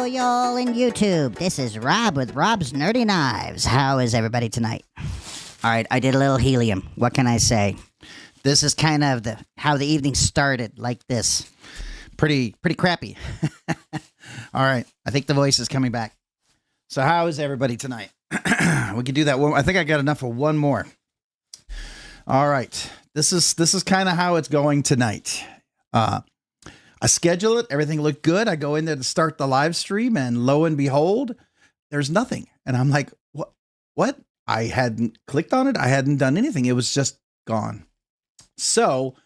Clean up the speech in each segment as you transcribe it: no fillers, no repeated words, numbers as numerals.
Hello, y'all in YouTube. This is Rob with Rob's Nerdy Knives. How is everybody tonight? All right, I did a little helium. What can I say? This is kind of how the evening started, like this. Pretty crappy. All right, I think the voice is coming back. So how is everybody tonight? We can do that one. I think I got enough for one more. All right, this is kind of how it's going tonight. I schedule it. Everything looked good. I go in there to start the live stream, and lo and behold, there's nothing. And I'm like, what? I hadn't clicked on it. I hadn't done anything. It was just gone. So,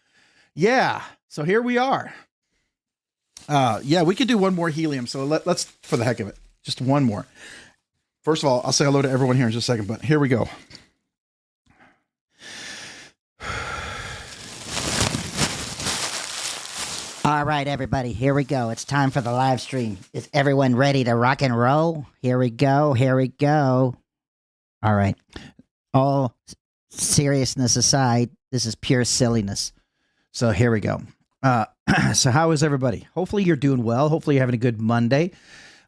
yeah. So here we are. Yeah, we could do one more helium. So let's, for the heck of it, just one more. First of all, I'll say hello to everyone here in just a second, but here we go. All right, everybody, here we go. It's time for the live stream. Is everyone ready to rock and roll? Here we go. Here we go. All right. All seriousness aside, this is pure silliness. So here we go. So how is everybody? Hopefully you're doing well. Hopefully you're having a good Monday.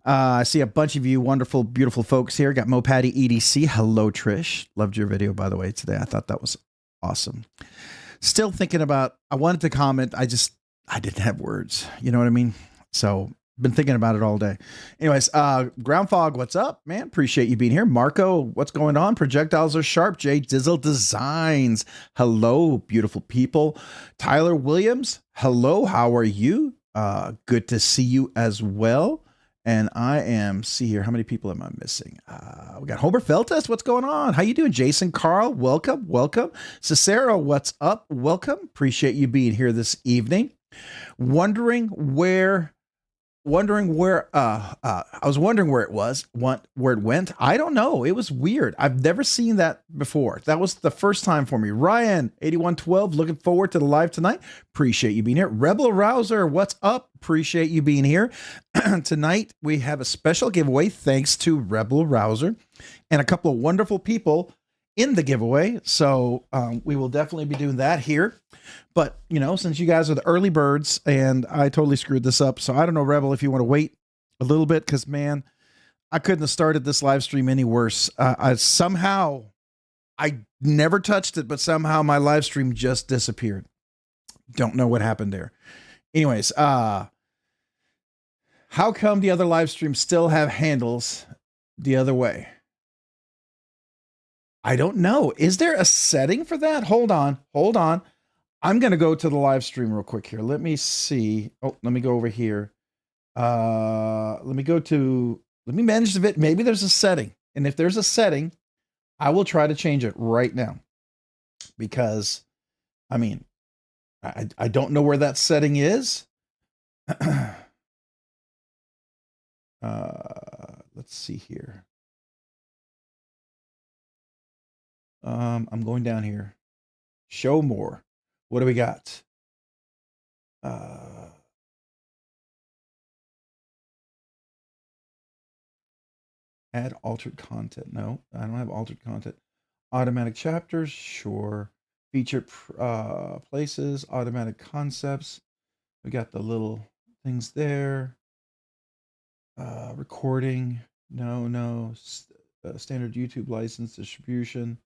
I see a bunch of you wonderful, beautiful folks here. Got Mopatty EDC. Hello, Trish. Loved your video, by the way, today. I thought that was awesome. Still thinking about, I wanted to comment. I didn't have words. You know what I mean? So been thinking about it all day. Anyways, Ground Fog, what's up, man? Appreciate you being here. Marco, what's going on? Projectiles are sharp. Jay Dizzle Designs. Hello, beautiful people. Tyler Williams. Hello, how are you? Good to see you as well. And see here, how many people am I missing? We got Homer Feltus. What's going on? How you doing? Jason Carl, welcome, welcome. Cicero, what's up? Welcome. Appreciate you being here this evening. I was wondering where it went. I don't know. It was weird. I've never seen that before. That was the first time for me. Ryan 8112, looking forward to the live tonight. Appreciate you being here. Rebel Rouser, what's up? Appreciate you being here. Tonight we have a special giveaway thanks to Rebel Rouser and a couple of wonderful people in the giveaway. So we will definitely be doing that here. But, you know, since you guys are the early birds and I totally screwed this up. So I don't know, Rebel, if you want to wait a little bit, because, man, I couldn't have started this live stream any worse. I never touched it, but somehow my live stream just disappeared. Don't know what happened there. Anyways, how come the other live streams still have handles the other way? I don't know. Is there a setting for that? Hold on. I'm going to go to the live stream real quick here. Let me see. Oh, let me go over here. Let me manage the vid. Maybe there's a setting. And if there's a setting, I will try to change it right now. Because, I mean, I don't know where that setting is. Let's see here. I'm going down here. Show more. What do we got? Add altered content. No, I don't have altered content. Automatic chapters. Sure. Featured places. Automatic concepts. We got the little things there. Recording. No. Standard YouTube license distribution.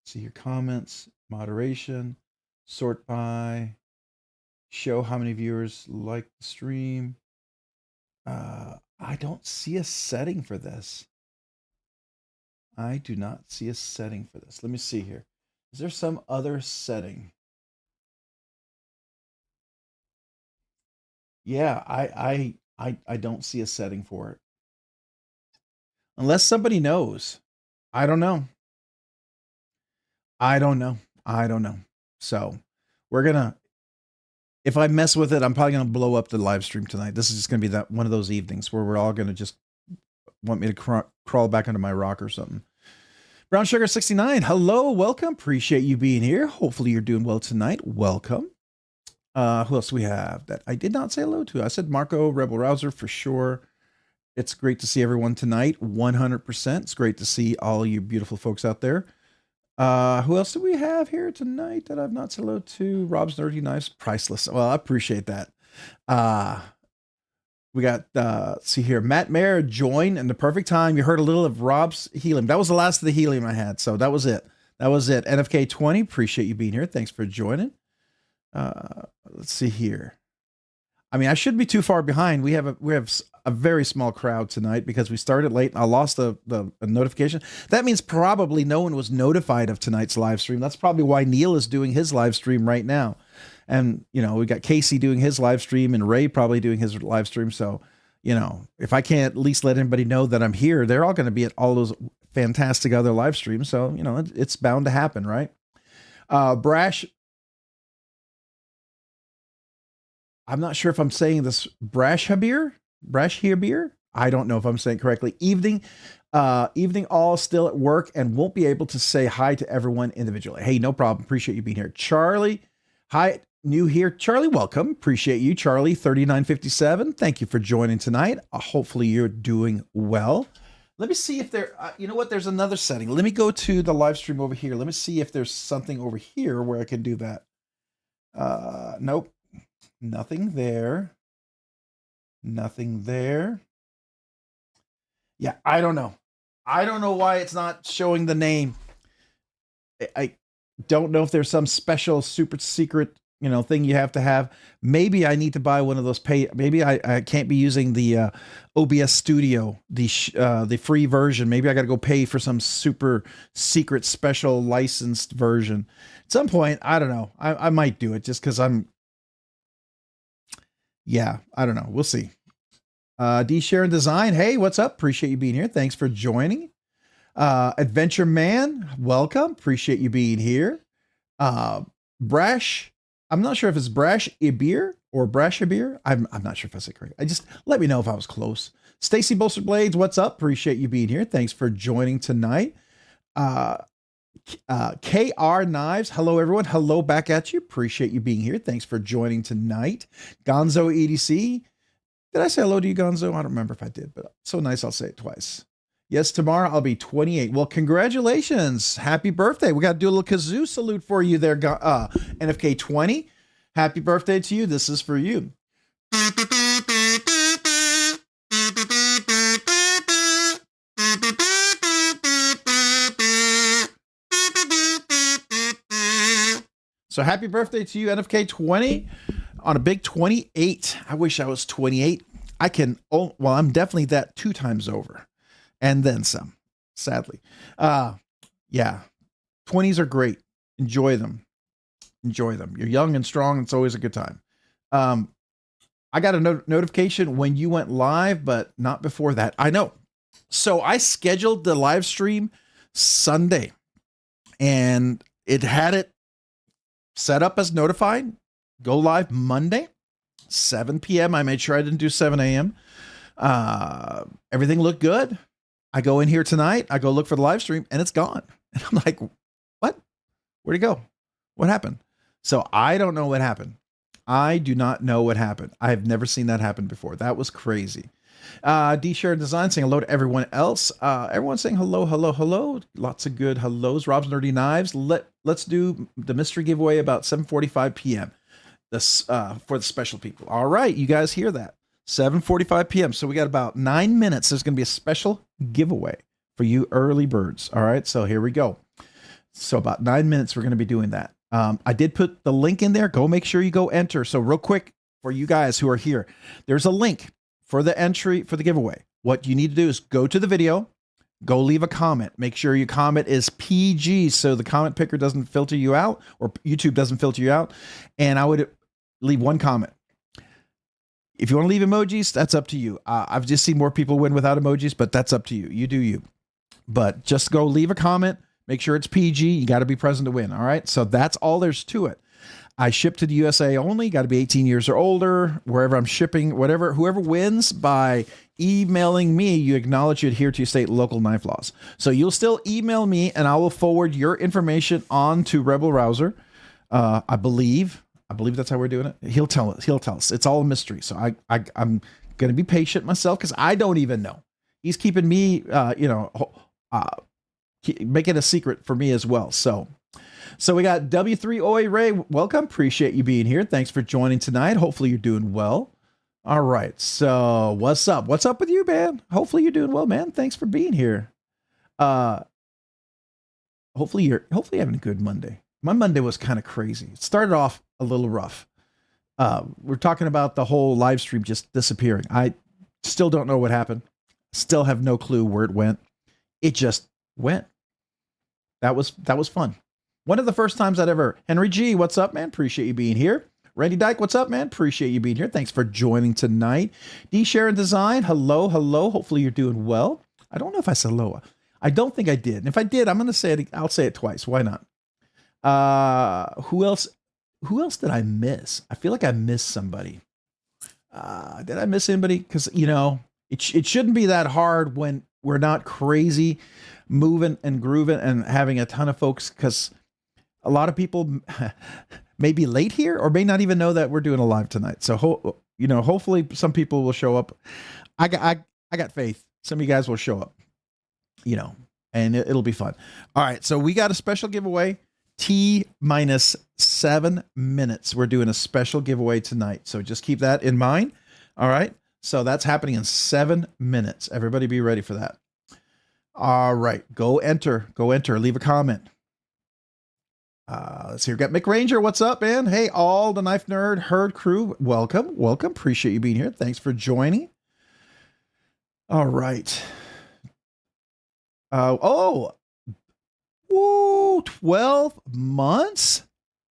See your comments, moderation, sort by, show how many viewers like the stream. I don't see a setting for this. I do not see a setting for this. Let me see here. Is there some other setting? Yeah, I don't see a setting for it. Unless somebody knows. I don't know. So if I mess with it, I'm probably going to blow up the live stream tonight. This is just going to be one of those evenings where we're all going to just want me to crawl back under my rock or something. Brown Sugar 69. Hello. Welcome. Appreciate you being here. Hopefully you're doing well tonight. Welcome. Who else do we have that I did not say hello to? I said Marco, Rebel Rouser for sure. It's great to see everyone tonight. 100%. It's great to see all you beautiful folks out there. Who else do we have here tonight that I've not said hello to? Rob's Nerdy Knives, priceless. Well, I appreciate that. We got, see here, Matt Mayer joined in the perfect time. You heard a little of Rob's helium. That was the last of the helium I had. So that was it. That was it. NFK20, appreciate you being here. Thanks for joining. Let's see here. I mean, I shouldn't be too far behind. We have a very small crowd tonight because we started late. I lost the notification. That means probably no one was notified of tonight's live stream. That's probably why Neil is doing his live stream right now. And, you know, we got Casey doing his live stream and Ray probably doing his live stream. So, you know, if I can't at least let anybody know that I'm here, they're all going to be at all those fantastic other live streams. So, you know, it's bound to happen, right? Brash. I'm not sure if I'm saying this. Brash Habir? I don't know if I'm saying it correctly. Evening all still at work and won't be able to say hi to everyone individually. Hey, no problem. Appreciate you being here. Charlie, hi. New here. Charlie, welcome. Appreciate you. Charlie, 3957. Thank you for joining tonight. Hopefully you're doing well. Let me see if there, you know what? There's another setting. Let me go to the live stream over here. Let me see if there's something over here where I can do that. Nope. Nothing there. Nothing there. Yeah, I don't know. I don't know why it's not showing the name. I don't know if there's some special super secret, you know, thing you have to have. Maybe I need to buy one of those maybe I can't be using the OBS Studio, the free version. Maybe I got to go pay for some super secret special licensed version. At some point, I don't know. I might do it just because yeah, I don't know. We'll see. D Sharon Design. Hey, what's up? Appreciate you being here. Thanks for joining. Adventure Man, welcome. Appreciate you being here. Brash. I'm not sure if it's Brash Ibir or Brash Ibir. I'm not sure if I said correct. Let me know if I was close. Stacy Bolster Blades, what's up? Appreciate you being here. Thanks for joining tonight. KR Knives. Hello, everyone. Hello back at you. Appreciate you being here. Thanks for joining tonight. Gonzo EDC. Did I say hello to you, Gonzo? I don't remember if I did, but so nice. I'll say it twice. Yes, tomorrow I'll be 28. Well, congratulations. Happy birthday. We got to do a little kazoo salute for you there, NFK20. Happy birthday to you. This is for you. So happy birthday to you, NFK20, on a big 28. I wish I was 28. I'm definitely that 2 times over. And then some, sadly. Yeah, 20s are great. Enjoy them. Enjoy them. You're young and strong. It's always a good time. I got a notification when you went live, but not before that. I know. So I scheduled the live stream Sunday, and it had it set up as notified. Go live Monday, 7 p.m. I made sure I didn't do 7 a.m. Everything looked good. I go in here tonight. I go look for the live stream, and it's gone. And I'm like, what? Where'd it go? What happened? So I don't know what happened. I do not know what happened. I have never seen that happen before. That was crazy. D Share Design saying hello to everyone else. Everyone's saying hello, hello, hello. Lots of good hellos. Rob's Nerdy Knives. Let's do the mystery giveaway about 7:45 p.m. This for the special people. All right, you guys hear that? 7:45 p.m. So we got about 9 minutes. There's going to be a special giveaway for you early birds. All right, so here we go. So about 9 minutes, we're going to be doing that. I did put the link in there. Go make sure you go enter. So real quick for you guys who are here, there's a link for the entry for the giveaway. What you need to do is go to the video, go leave a comment. Make sure your comment is PG so the comment picker doesn't filter you out or YouTube doesn't filter you out. And I would leave one comment. If you want to leave emojis, that's up to you. I've just seen more people win without emojis, but that's up to you. You do you. But just go leave a comment. Make sure it's PG. You got to be present to win. All right. So that's all there's to it. I ship to the USA only. Got to be 18 years or older. Wherever I'm shipping, whoever wins by emailing me, you acknowledge you adhere to your state and local knife laws. So you'll still email me, and I will forward your information on to Rebel Rouser. I believe that's how we're doing it. He'll tell us. It's all a mystery. So I'm going to be patient myself because I don't even know. He's keeping me, make it a secret for me as well. So we got W3OA Ray. Welcome. Appreciate you being here. Thanks for joining tonight. Hopefully you're doing well. All right. So what's up? What's up with you, man? Hopefully you're doing well, man. Thanks for being here. Hopefully you're having a good Monday. My Monday was kind of crazy. It started off a little rough. We're talking about the whole live stream just disappearing. I still don't know what happened. Still have no clue where it went. It just went. That was fun. One of the first times I'd ever. Henry G, what's up, man? Appreciate you being here. Randy Dyke, what's up, man? Appreciate you being here. Thanks for joining tonight. D Sharon Design, hello, hello. Hopefully you're doing well. I don't know if I said hello. I don't think I did. And if I did, I'm going to say it. I'll say it twice. Why not? Who else? Who else did I miss? I feel like I missed somebody. Did I miss anybody? Because, you know, it shouldn't be that hard when we're not crazy moving and grooving and having a ton of folks, because a lot of people may be late here or may not even know that we're doing a live tonight. So, hopefully some people will show up. I got faith. Some of you guys will show up, and it'll be fun. All right. So we got a special giveaway. T-7 minutes. We're doing a special giveaway tonight. So just keep that in mind. All right. So that's happening in 7 minutes. Everybody be ready for that. All right. Go enter. Leave a comment. Let's see. We got Mick Ranger. What's up, man? Hey, all the Knife Nerd Herd crew. Welcome. Appreciate you being here. Thanks for joining. All right. Woo, 12 months?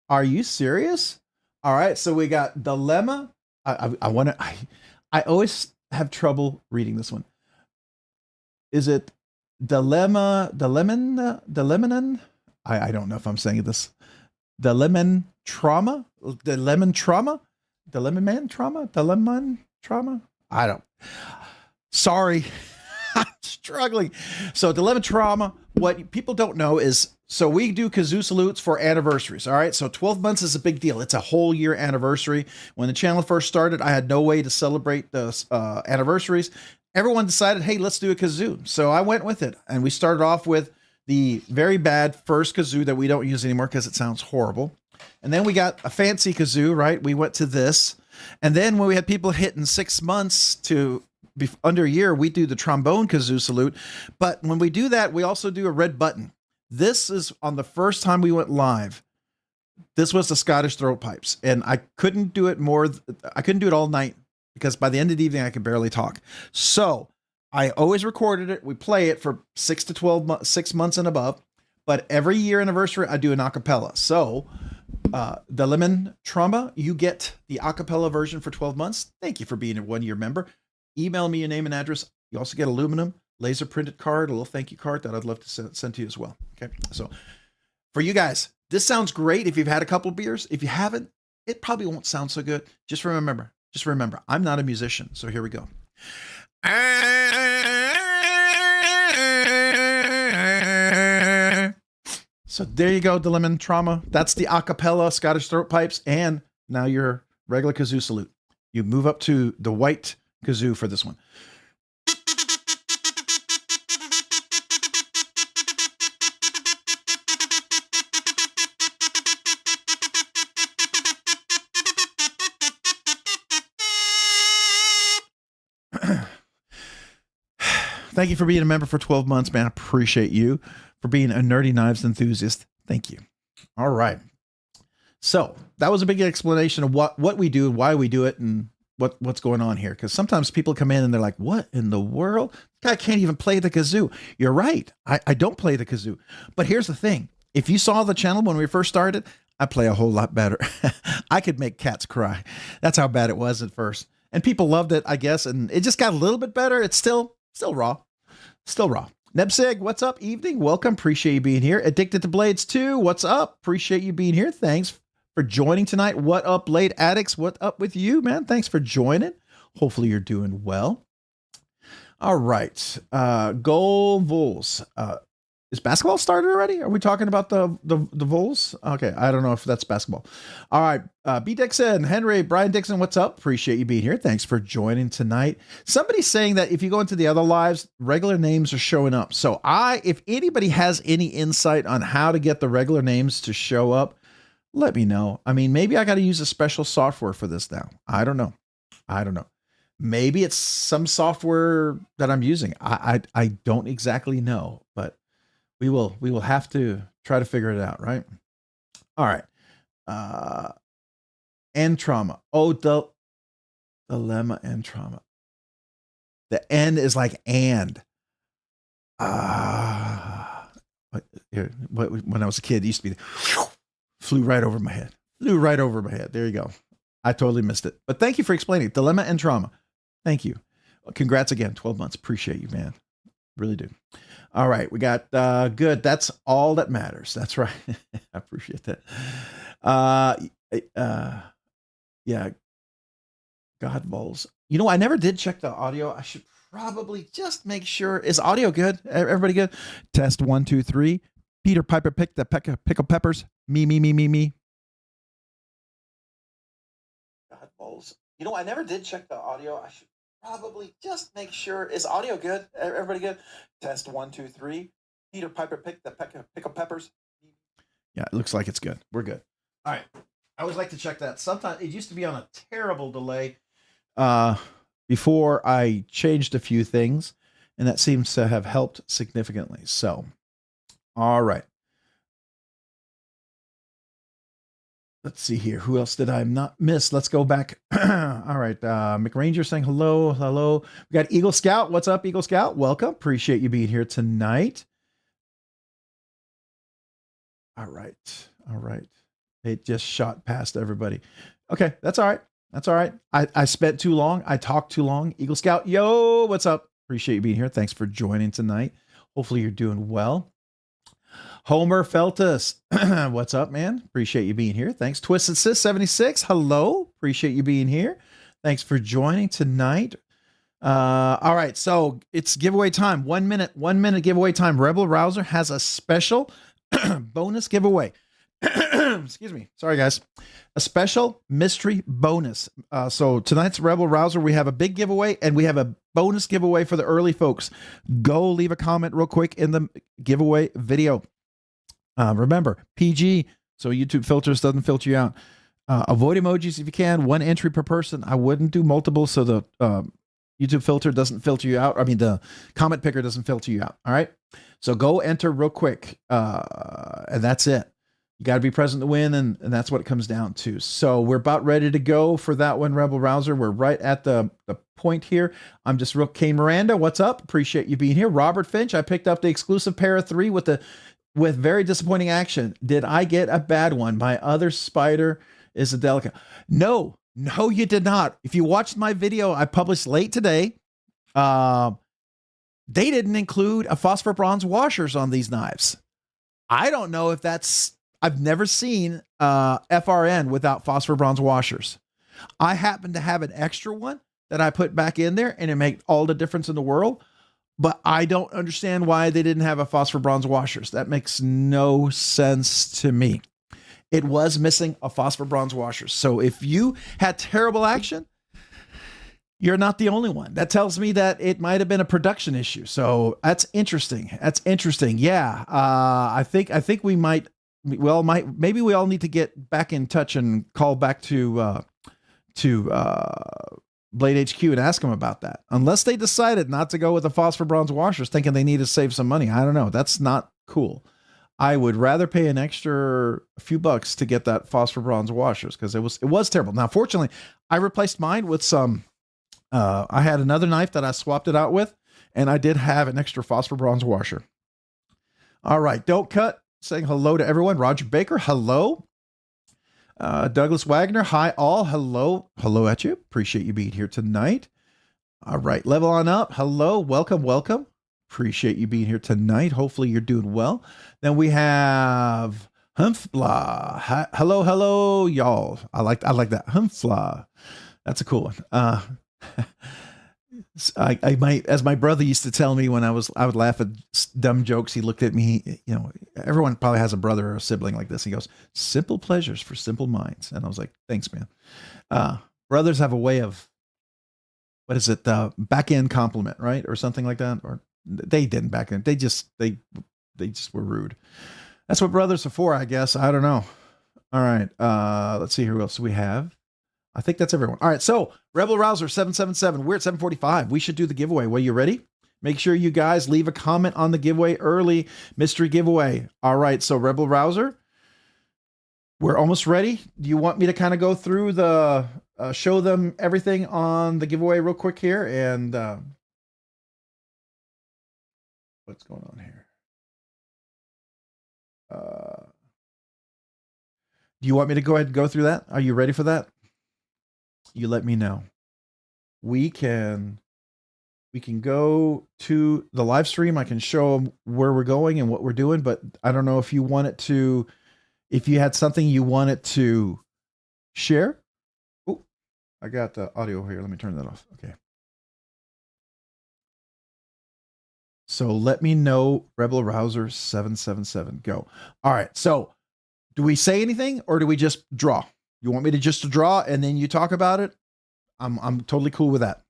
Are you serious? All right, so we got Dilemma. I always have trouble reading this one. Is it Dilemma, Dilemon? I don't know if I'm saying this. Dilemon Trauma? Dilemon Trauma? Dilemon Trauma? I don't. Sorry. I'm struggling. So Dilemma Trauma, what people don't know is, so we do kazoo salutes for anniversaries. All right. So 12 months is a big deal. It's a whole year anniversary. When the channel first started, I had no way to celebrate the anniversaries. Everyone decided, hey, let's do a kazoo. So I went with it. And we started off with the very bad first kazoo that we don't use anymore because it sounds horrible. And then we got a fancy kazoo, right? We went to this. And then when we had people hitting 6 months to under a year, we do the trombone kazoo salute. But when we do that, we also do a red button. This is on the first time we went live. This was the Scottish throat pipes. And I couldn't do it all night because by the end of the evening, I could barely talk. So I always recorded it. We play it for 6 months and above. But every year anniversary, I do an acapella. So the Lemon Trauma, you get the acapella version for 12 months. Thank you for being a 1-year member. Email me your name and address. You also get aluminum, laser printed card, a little thank you card that I'd love to send to you as well. Okay. So for you guys, this sounds great if you've had a couple of beers. If you haven't, it probably won't sound so good. Just remember, I'm not a musician. So here we go. So there you go, Dilemma Trauma. That's the acapella Scottish throat pipes. And now your regular kazoo salute. You move up to the white kazoo for this one. Thank you for being a member for 12 months, man. I appreciate you for being a nerdy knives enthusiast. Thank you. All right. So that was a big explanation of what we do and why we do it and what's going on here. Because sometimes people come in and they're like, what in the world? This guy can't even play the kazoo. You're right. I don't play the kazoo. But here's the thing. If you saw the channel when we first started, I play a whole lot better. I could make cats cry. That's how bad it was at first. And people loved it, I guess. And it just got a little bit better. It's still raw. Still raw. Nebsig, what's up? Evening. Welcome. Appreciate you being here. Addicted to Blades too. What's up? Appreciate you being here. Thanks for joining tonight. What up, Blade Addicts? What up with you, man? Thanks for joining. Hopefully you're doing well. All right. Goal Vols. Is basketball started already? Are we talking about the Vols? Okay. I don't know if that's basketball. All right. B. Dixon, Henry, Brian Dixon, what's up? Appreciate you being here. Thanks for joining tonight. Somebody's saying that if you go into the other lives, regular names are showing up. So if anybody has any insight on how to get the regular names to show up, let me know. I mean, maybe I got to use a special software for this now. I don't know. Maybe it's some software that I'm using. I don't exactly know, but we will have to try to figure it out, right? All right. And trauma. Oh, dilemma and trauma. The N is like and. When I was a kid, it used to be flew right over my head. Flew right over my head. There you go. I totally missed it. But thank you for explaining dilemma and trauma. Thank you. Congrats again. 12 months. Appreciate you, man. Really do. All right. We got good. That's all that matters. That's right. I appreciate that. Yeah. God balls. You know, I never did check the audio. I should probably just make sure. Is audio good? Everybody good? Test 1, 2, 3. Peter Piper picked the pickle peppers. Me. God balls. You know, I never did check the audio. I should probably just make sure. Is audio good? Everybody good? Test 1, 2, 3. Peter Piper picked the pickle peppers. Yeah, it looks like it's good. We're good. All right. I always like to check that. Sometimes it used to be on a terrible delay before I changed a few things, and that seems to have helped significantly. So, all right. Let's see here. Who else did I not miss? Let's go back. All right. McRanger saying hello. Hello. We got Eagle Scout. What's up, Eagle Scout? Welcome. Appreciate you being here tonight. All right. All right. It just shot past everybody. Okay. That's all right. That's all right. I spent too long. I talked too long. Eagle Scout. Yo, what's up? Appreciate you being here. Thanks for joining tonight. Hopefully you're doing well. Homer Feltus, what's up, man? Appreciate you being here. Thanks. Twisted Sis 76, hello. Appreciate you being here. Thanks for joining tonight. All right, so it's giveaway time. 1 minute giveaway time. Rebel Rouser has a special bonus giveaway. Excuse me. Sorry, guys. A special mystery bonus. So tonight's Rebel Rouser, we have a big giveaway and we have a bonus giveaway for the early folks. Go leave a comment real quick in the giveaway video. Remember, PG, so YouTube filters doesn't filter you out. Avoid emojis if you can. 1 entry per person. I wouldn't do multiple so the YouTube filter doesn't filter you out. I mean, the comment picker doesn't filter you out. All right. So go enter real quick. And that's it. You got to be present to win. And that's what it comes down to. So we're about ready to go for that one, Rebel Rouser. We're right at the point here. I'm just real Kane Miranda. What's up? Appreciate you being here. Robert Finch. I picked up the exclusive pair of 3 with very disappointing action. Did I get a bad one? My other spider is a Delica. No, you did not. If you watched my video I published late today, they didn't include a phosphor bronze washers on these knives. I don't know if I've never seen FRN without phosphor bronze washers. I happen to have an extra one that I put back in there and it made all the difference in the world. But I don't understand why they didn't have a phosphor bronze washers. That makes no sense to me. It was missing a phosphor bronze washers. So if you had terrible action, you're not the only one. That tells me that it might have been a production issue. So that's interesting. Yeah. I think we maybe we all need to get back in touch and call back to Blade HQ and ask them about that. Unless they decided not to go with the phosphor bronze washers, thinking they need to save some money. I don't know. That's not cool. I would rather pay an extra few bucks to get that phosphor bronze washers because it was terrible. Now, fortunately, I replaced mine with some. I had another knife that I swapped it out with, and I did have an extra phosphor bronze washer. All right, don't cut. Saying hello to everyone. Roger Baker, hello. Douglas Wagner, hi all. Hello at you. Appreciate you being here tonight. All right, level on up. Hello, welcome. Appreciate you being here tonight. Hopefully you're doing well. Then we have Humpfla. Hello, y'all. I like that Humpfla. That's a cool one. I might, as my brother used to tell me when I would laugh at dumb jokes. He looked at me, everyone probably has a brother or a sibling like this. He goes, simple pleasures for simple minds. And I was like, thanks, man. Brothers have a way of, what is it? Back end compliment, right? Or something like that. Or they didn't back end. They just were rude. That's what brothers are for, I guess. I don't know. All right. Let's see who else we have. I think that's everyone. All right. So Rebel Rouser 777. We're at 745. We should do the giveaway. Well, you ready? Make sure you guys leave a comment on the giveaway early. Mystery giveaway. All right. So Rebel Rouser, we're almost ready. Do you want me to kind of go through the show them everything on the giveaway real quick here? And what's going on here? Do you want me to go ahead and go through that? Are you ready for that? You let me know. We can go to the live stream. I can show them where we're going and what we're doing, but I don't know if you want it to, if you had something you wanted to share. Oh, I got the audio here. Let me turn that off. Okay. So let me know, Rebel Rouser 777. Go. All right. So do we say anything or do we just draw? You want me to just draw and then you talk about it? I'm totally cool with that.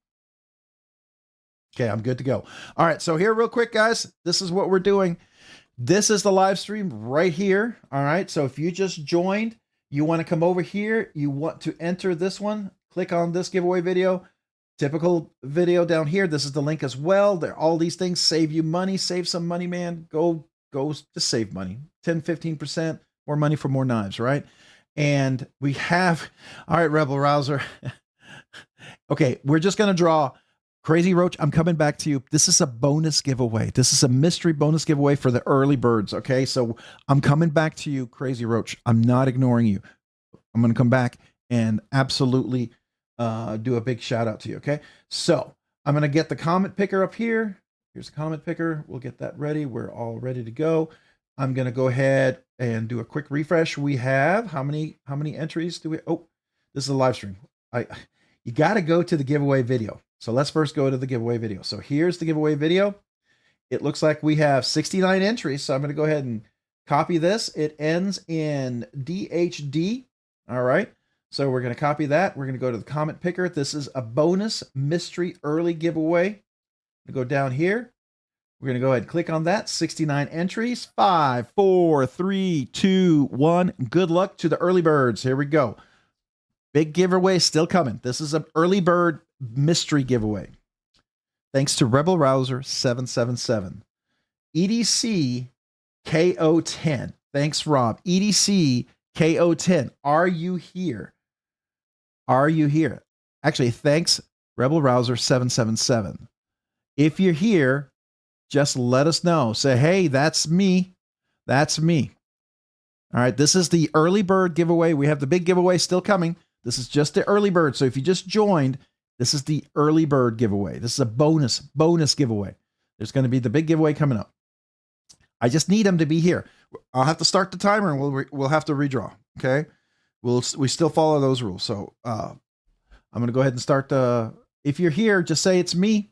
Okay, I'm good to go. All right, so here real quick, guys, this is what we're doing. This is the live stream right here. All right, so if you just joined, you want to come over here, you want to enter this one, click on this giveaway video, typical video down here. This is the link as well. There, all these things save you money, save some money, man. Go just save money, 10, 15% more money for more knives, right? And we have, all right, Rebel Rouser. Okay, we're just going to draw. Crazy Roach, I'm coming back to you. This is a bonus giveaway. This is a mystery bonus giveaway for the early birds, okay? So I'm coming back to you, Crazy Roach. I'm not ignoring you. I'm going to come back and absolutely do a big shout out to you, okay? So I'm going to get the comment picker up here. Here's the comment picker. We'll get that ready. We're all ready to go. I'm going to go ahead and do a quick refresh. We have, how many entries do we, oh, this is a live stream. You got to go to the giveaway video. So let's first go to the giveaway video. So here's the giveaway video. It looks like we have 69 entries. So I'm going to go ahead and copy this. It ends in DHD. All right. So we're going to copy that. We're going to go to the comment picker. This is a bonus mystery early giveaway. Go down here. We're going to go ahead and click on that. 69 entries. 5, 4, 3, 2, 1. Good luck to the early birds. Here we go. Big giveaway still coming. This is an early bird mystery giveaway. Thanks to Rebel Rouser 777. EDC KO10. Thanks, Rob. EDC KO10. Are you here? Are you here? Actually, thanks, Rebel Rouser 777. If you're here, just let us know. Say, hey, that's me. That's me. All right, this is the early bird giveaway. We have the big giveaway still coming. This is just the early bird. So if you just joined, this is the early bird giveaway. This is a bonus giveaway. There's going to be the big giveaway coming up. I just need them to be here. I'll have to start the timer and we'll have to redraw. Okay. We still follow those rules. So I'm going to go ahead and start if you're here, just say it's me.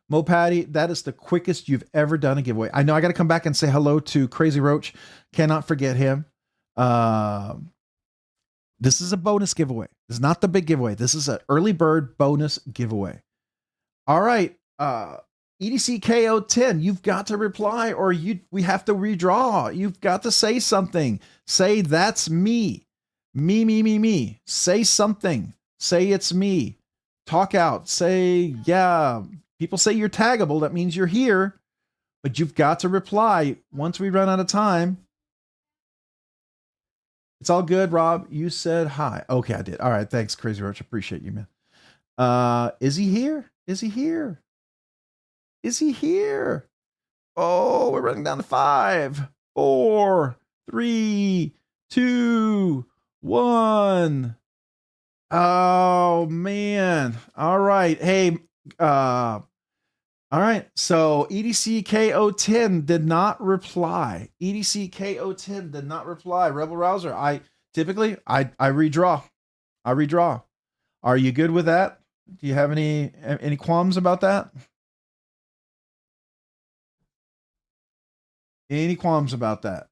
Mo Patty, that is the quickest you've ever done a giveaway. I know I got to come back and say hello to Crazy Roach. Cannot forget him. This is a bonus giveaway. This is not the big giveaway. This is an early bird bonus giveaway. All right. EDCKO10, you've got to reply or we have to redraw. You've got to say something. Say that's me. Me. Say something. Say it's me. Talk out. Say, yeah. People say you're taggable. That means you're here. But you've got to reply once we run out of time. It's all good, Rob. You said hi. Okay, I did. All right. Thanks, Crazy Roach. Appreciate you, man. Is he here? Is he here? Is he here? Oh, we're running down to 5, 4, 3, 2, 1. Oh, man. All right. Hey, all right. So EDCKO10 did not reply. EDCKO10 did not reply. Rebel Rouser, I redraw. I redraw. Are you good with that? Do you have any qualms about that? Any qualms about that?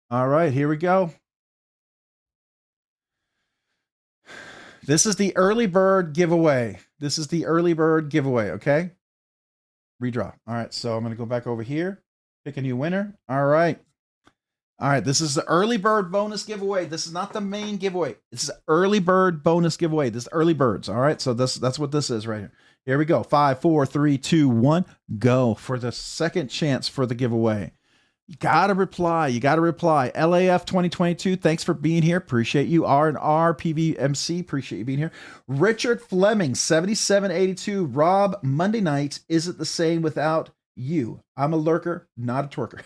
All right, here we go. This is the early bird giveaway. This is the early bird giveaway, okay? Redraw. All right, so I'm going to go back over here. Pick a new winner. All right. All right, this is the early bird bonus giveaway. This is not the main giveaway. This is early bird bonus giveaway. This is early birds. All right, so that's what this is right here. Here we go. 5, 4, 3, 2, 1, go for the second chance for the giveaway. You gotta reply. You gotta reply. LAF 2022. Thanks for being here. Appreciate you. R&R PVMC. Appreciate you being here. Richard Fleming 7782. Rob, Monday nights. Is it the same without you? I'm a lurker, not a twerker.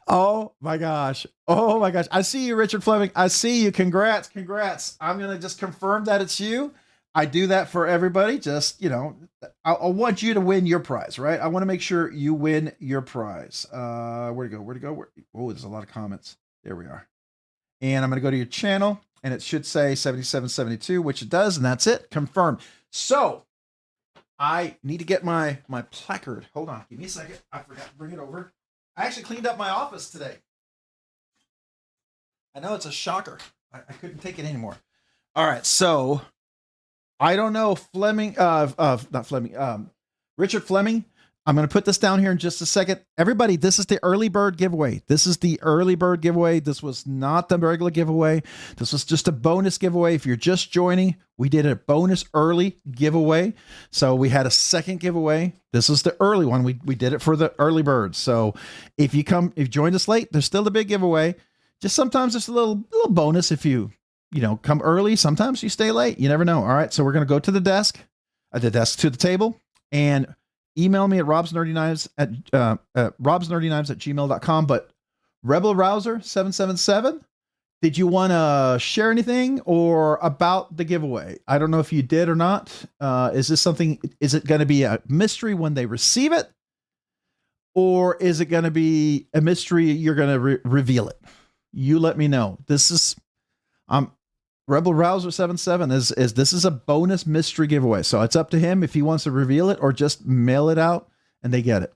Oh my gosh. Oh my gosh. I see you, Richard Fleming. I see you. Congrats. Congrats. I'm going to just confirm that it's you. I do that for everybody. Just, you know, I want you to win your prize, right? I want to make sure you win your prize. Where'd it go? Where'd it go? Oh, there's a lot of comments. There we are. And I'm going to go to your channel and it should say 7772, which it does. And that's it. Confirmed. So I need to get my placard. Hold on. Give me a second. I forgot to bring it over. I actually cleaned up my office today. I know it's a shocker. I couldn't take it anymore. All right. So I don't know Fleming, not Fleming, Richard Fleming. I'm going to put this down here in just a second. Everybody, this is the early bird giveaway. This is the early bird giveaway. This was not the regular giveaway. This was just a bonus giveaway. If you're just joining, we did a bonus early giveaway. So we had a second giveaway. This is the early one. We did it for the early birds. So if you joined us late, there's still the big giveaway. Just sometimes it's a little bonus if you come early. Sometimes you stay late. You never know. All right. So we're going to go to the desk, to the table, and email me at robsnerdyknives at robsnerdyknives@gmail.com. But Rebel Rouser 777, did you want to share anything or about the giveaway? I don't know if you did or not. Is it going to be a mystery when they receive it? Or is it going to be a mystery? You're going to reveal it. You let me know. This is, Rebel Rouser 77 is this is a bonus mystery giveaway. So it's up to him if he wants to reveal it or just mail it out and they get it.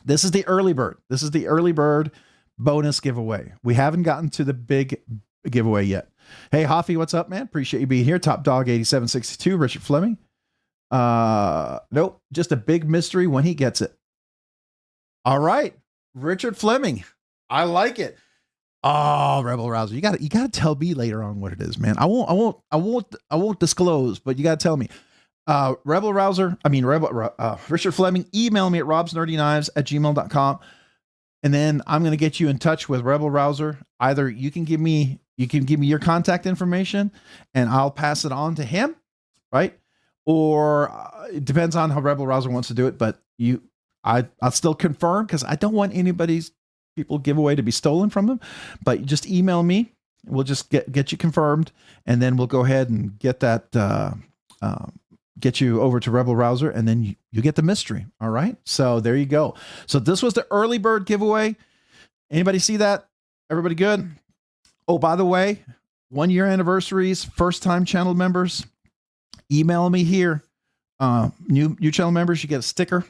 This is the early bird. This is the early bird bonus giveaway. We haven't gotten to the big giveaway yet. Hey, Hoffy, what's up, man? Appreciate you being here. Top Dog 8762, Richard Fleming. Nope, just a big mystery when he gets it. All right, Richard Fleming. I like it. Oh, Rebel Rouser, you gotta tell me later on what it is, man. I won't disclose, but you gotta tell me. Richard Fleming, email me at robsnerdyknives@gmail.com, and then I'm gonna get you in touch with Rebel Rouser. Either you can give me your contact information, and I'll pass it on to him, right? Or it depends on how Rebel Rouser wants to do it. But I'll still confirm because I don't want anybody's people giveaway to be stolen from them. But you just email me. We'll just get you confirmed, and then we'll go ahead and get that get you over to Rebel Rouser, and then you get the mystery. All right. So there you go. So this was the early bird giveaway. Anybody see that? Everybody good? Oh, by the way, 1 year anniversaries, first time channel members, email me here. New channel members, you get a sticker.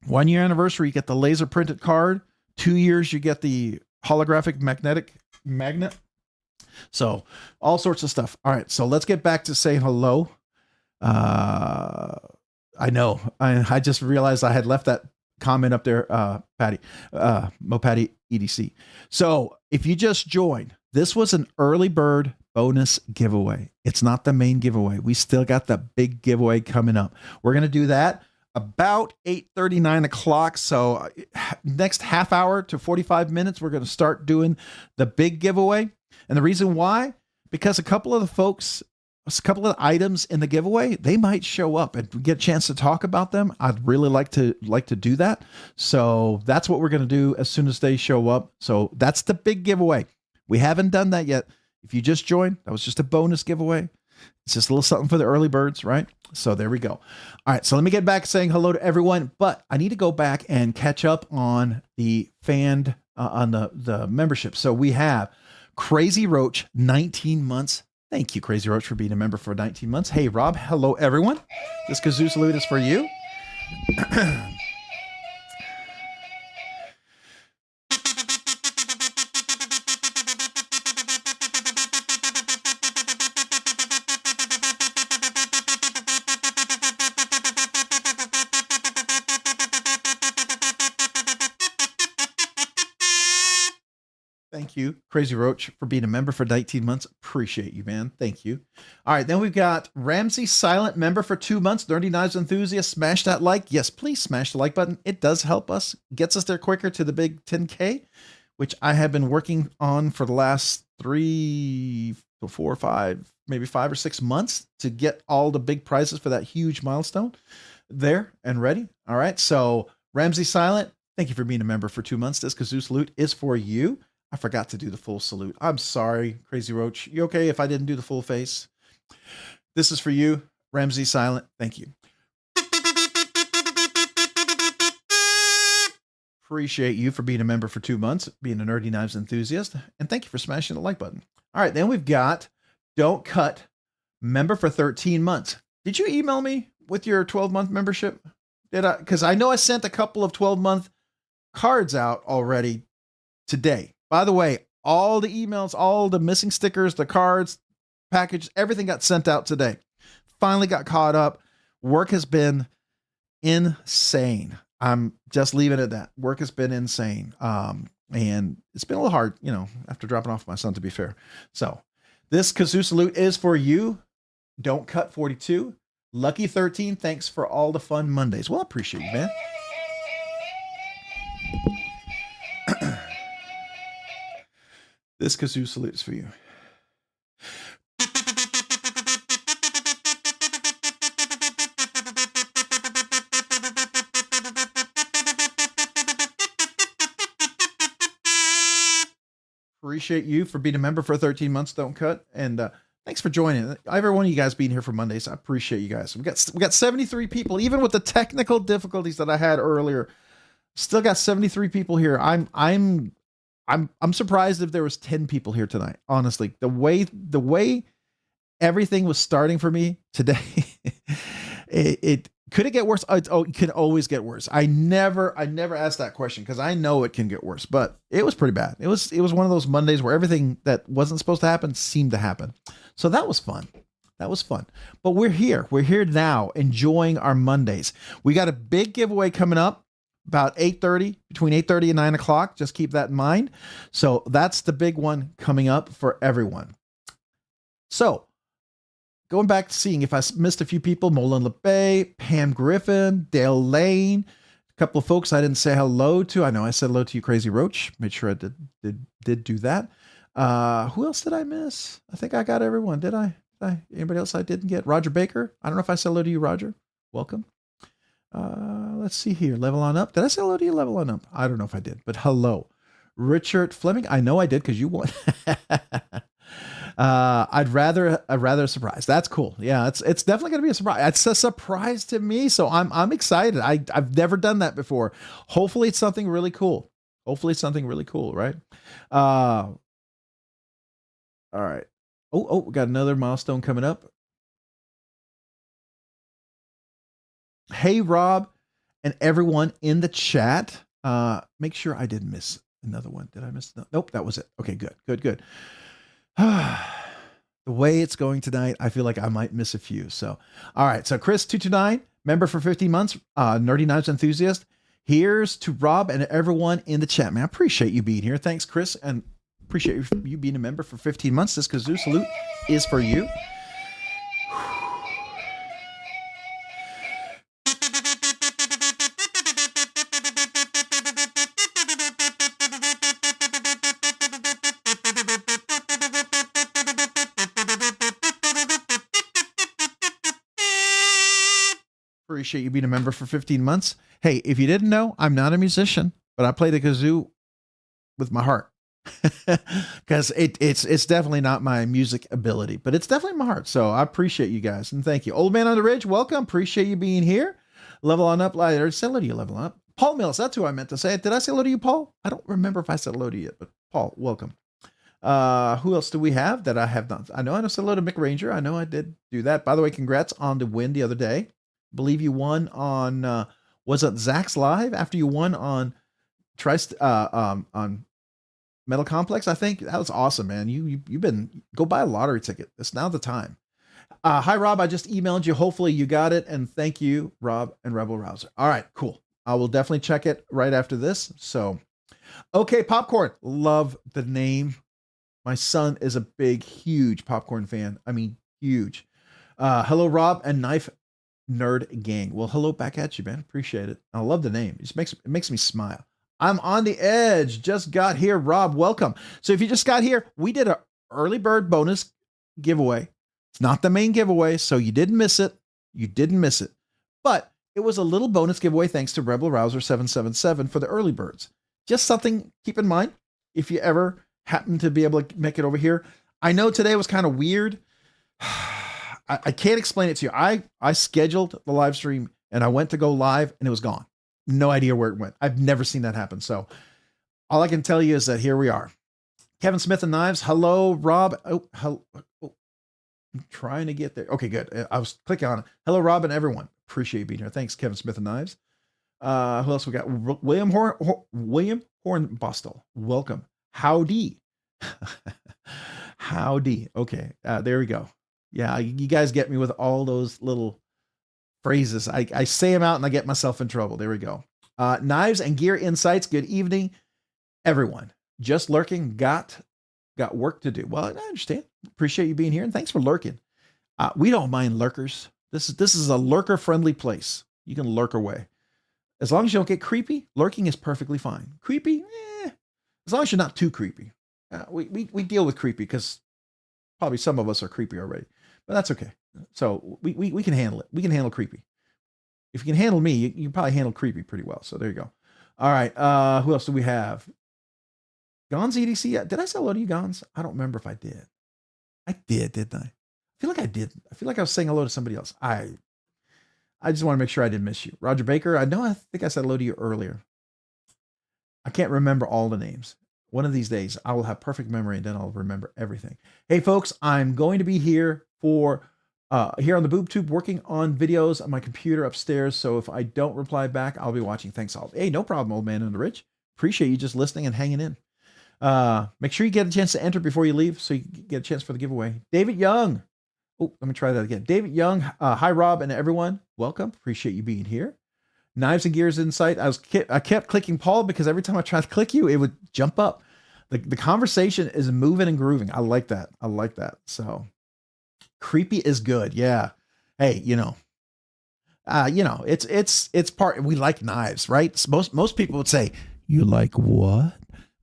1 year anniversary, you get the laser printed card. 2 years, you get the holographic magnetic magnet. So all sorts of stuff. All right. So let's get back to saying hello. I know I just realized I had left that comment up there. Patty, Patty EDC. So if you just joined, this was an early bird bonus giveaway. It's not the main giveaway. We still got the big giveaway coming up. We're going to do that about 8:30, 9 o'clock. So next half hour to 45 minutes, we're going to start doing the big giveaway. And the reason why, because a couple of the items in the giveaway, they might show up and get a chance to talk about them. I'd really like to do that. So that's what we're going to do as soon as they show up. So that's the big giveaway. We haven't done that yet. If you just joined, that was just a bonus giveaway. It's just a little something for the early birds, right? So there we go. All right. So let me get back saying hello to everyone, but I need to go back and catch up on the on the membership. So we have Crazy Roach, 19 months. Thank you, Crazy Roach, for being a member for 19 months. Hey, Rob. Hello, everyone. This kazoo salute is for you. you, Crazy Roach, for being a member for 19 months. Appreciate you, man. Thank you. All right, then we've got Ramsey Silent, member for 2 months. Nerdy Knives enthusiast, smash that like. Yes, please smash the like button. It does help us, gets us there quicker to the big 10K, which I have been working on for the last 3, 4, 5, maybe 5 or 6 months to get all the big prizes for that huge milestone there and ready. All right, so Ramsey Silent, thank you for being a member for 2 months. This Kazoo salute is for you. I forgot to do the full salute. I'm sorry, Crazy Roach. You okay if I didn't do the full face? This is for you, Ramsey Silent. Thank you. Appreciate you for being a member for 2 months, being a Nerdy Knives enthusiast, and thank you for smashing the like button. All right, then we've got Don't Cut, member for 13 months. Did you email me with your 12-month membership? Did I? Because I know I sent a couple of 12-month cards out already today. By the way, all the emails, all the missing stickers, the cards, package, everything got sent out today. Finally got caught up. Work has been insane. I'm just leaving it at that. Work has been insane. And it's been a little hard, you know, after dropping off my son, to be fair. So this Kazoo salute is for you. Don't Cut 42. Lucky 13, thanks for all the fun Mondays. Well, I appreciate you, man. This Kazoo salute is for you. Appreciate you for being a member for 13 months. Don't Cut. And thanks for joining. Every one of you guys being here for Mondays. I appreciate you guys. We got 73 people, even with the technical difficulties that I had earlier. Still got 73 people here. I'm surprised if there was 10 people here tonight. Honestly, the way everything was starting for me today, it could it get worse? It can always get worse. I never asked that question because I know it can get worse, but it was pretty bad. It was one of those Mondays where everything that wasn't supposed to happen seemed to happen. So that was fun. That was fun. But we're here. We're here now enjoying our Mondays. We got a big giveaway coming up about 8:30, between 8:30 and 9 o'clock. Just keep that in mind. So that's the big one coming up for everyone. So going back to seeing if I missed a few people, Molan LeBay, Pam Griffin, Dale Lane, a couple of folks I didn't say hello to. I know I said hello to you, Crazy Roach. Made sure I did do that. Who else did I miss? I think I got everyone. Did I? Anybody else I didn't get? Roger Baker. I don't know if I said hello to you, Roger. Welcome. Let's see here. Level on up. Did I say hello to you? Level on up. I don't know if I did, but hello. Richard Fleming. I know I did because you won. I'd rather surprise. That's cool. Yeah, it's definitely gonna be a surprise. It's a surprise to me, so I'm excited. I've never done that before. Hopefully it's something really cool. Right? All right. Oh, we got another milestone coming up. Hey, Rob, and everyone in the chat. Make sure I didn't miss another one. Did I miss? Nope, that was it. Okay, good. The way it's going tonight, I feel like I might miss a few. So, all right. So Chris229, member for 15 months, Nerdy Knives enthusiast. Here's to Rob and everyone in the chat, man. I appreciate you being here. Thanks, Chris, and appreciate you being a member for 15 months. This Kazoo salute is for you. Appreciate you being a member for 15 months. Hey, if you didn't know, I'm not a musician, but I play the kazoo with my heart. Because it's definitely not my music ability, but it's definitely my heart. So I appreciate you guys and thank you. Old Man on the Ridge, welcome. Appreciate you being here. Level on up. I already said hello to you, level up. Paul Mills, that's who I meant to say. Did I say hello to you, Paul? I don't remember if I said hello to you yet, but Paul, welcome. Who else do we have that I have not? I know I said hello to Mick Ranger. I know I did do that. By the way, congrats on the win the other day. I believe you won on was it Zach's Live after you won on on Metal Complex? I think that was awesome, man. You've been go buy a lottery ticket. It's now the time. Hi Rob, I just emailed you. Hopefully you got it, and thank you, Rob and Rebel Rouser. All right, cool. I will definitely check it right after this. So Okay, popcorn. Love the name. My son is a big, huge popcorn fan. I mean, huge. Hello, Rob and Knife Nerd Gang. Well, hello back at you, man. Appreciate it. I love the name. It just makes me smile. I'm on the edge. Just got here, Rob. Welcome. So if you just got here, we did a early bird bonus giveaway. It's not the main giveaway, so you didn't miss it. You didn't miss it. But it was a little bonus giveaway thanks to Rebel Rouser 777 for the early birds. Just something keep in mind if you ever happen to be able to make it over here. I know today was kind of weird. I can't explain it to you. I scheduled the live stream and I went to go live and it was gone. No idea where it went. I've never seen that happen. So all I can tell you is that here we are. Kevin Smith and Knives. Hello, Rob. Oh, hello. Oh, I'm trying to get there. Okay, good. I was clicking on it. Hello, Rob and everyone. Appreciate you being here. Thanks, Kevin Smith and Knives. Who else we got? William Hornbostel. Welcome. Howdy. Howdy. Okay. There we go. Yeah, you guys get me with all those little phrases. I say them out and I get myself in trouble. There we go. Knives and Gear Insights. Good evening, everyone. Just lurking. Got work to do. Well, I understand. Appreciate you being here and thanks for lurking. We don't mind lurkers. This is a lurker friendly place. You can lurk away. As long as you don't get creepy, lurking is perfectly fine. Creepy, as long as you're not too creepy. We deal with creepy because probably some of us are creepy already, but that's okay. So we can handle it. We can handle creepy. If you can handle me, you can probably handle creepy pretty well. So there you go. All right. Who else do we have? Gons EDC. Did I say hello to you, Gons? I don't remember if I did. I did, didn't I? I feel like I did. I feel like I was saying hello to somebody else. I just want to make sure I didn't miss you. Roger Baker. I think I said hello to you earlier. I can't remember all the names. One of these days, I will have perfect memory and then I'll remember everything. Hey, folks, I'm going to be here for here on the BoobTube working on videos on my computer upstairs. So if I don't reply back, I'll be watching. Thanks all. Hey, no problem, old man on the ridge. Appreciate you just listening and hanging in. Make sure you get a chance to enter before you leave so you get a chance for the giveaway. David Young. Oh, let me try that again. David Young. Hi, Rob and everyone. Welcome. Appreciate you being here. Knives and Gears Insight. I kept clicking Paul because every time I tried to click you, it would jump up. The conversation is moving and grooving. I like that. I like that. So creepy is good. Yeah. Hey, it's part, we like knives, right? Most people would say, you like what?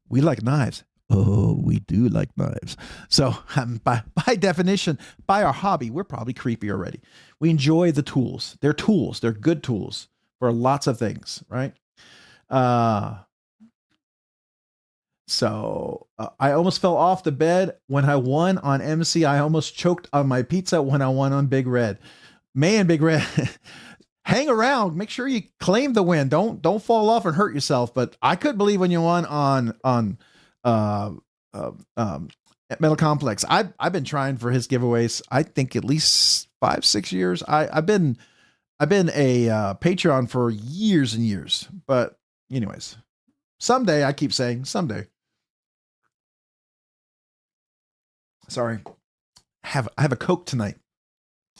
We like knives. Oh, we do like knives. So by definition, by our hobby, we're probably creepy already. We enjoy the tools. They're tools. They're good tools for lots of things, right? So I almost fell off the bed when I won on MC. I almost choked on my pizza when I won on Big Red. Man, Big Red, hang around. Make sure you claim the win. Don't fall off and hurt yourself. But I could believe when you won on Metal Complex. I've been trying for his giveaways. I think at least 5-6 years. I've been a Patreon for years and years. But anyways, someday, I keep saying someday. Sorry, I have a Coke tonight.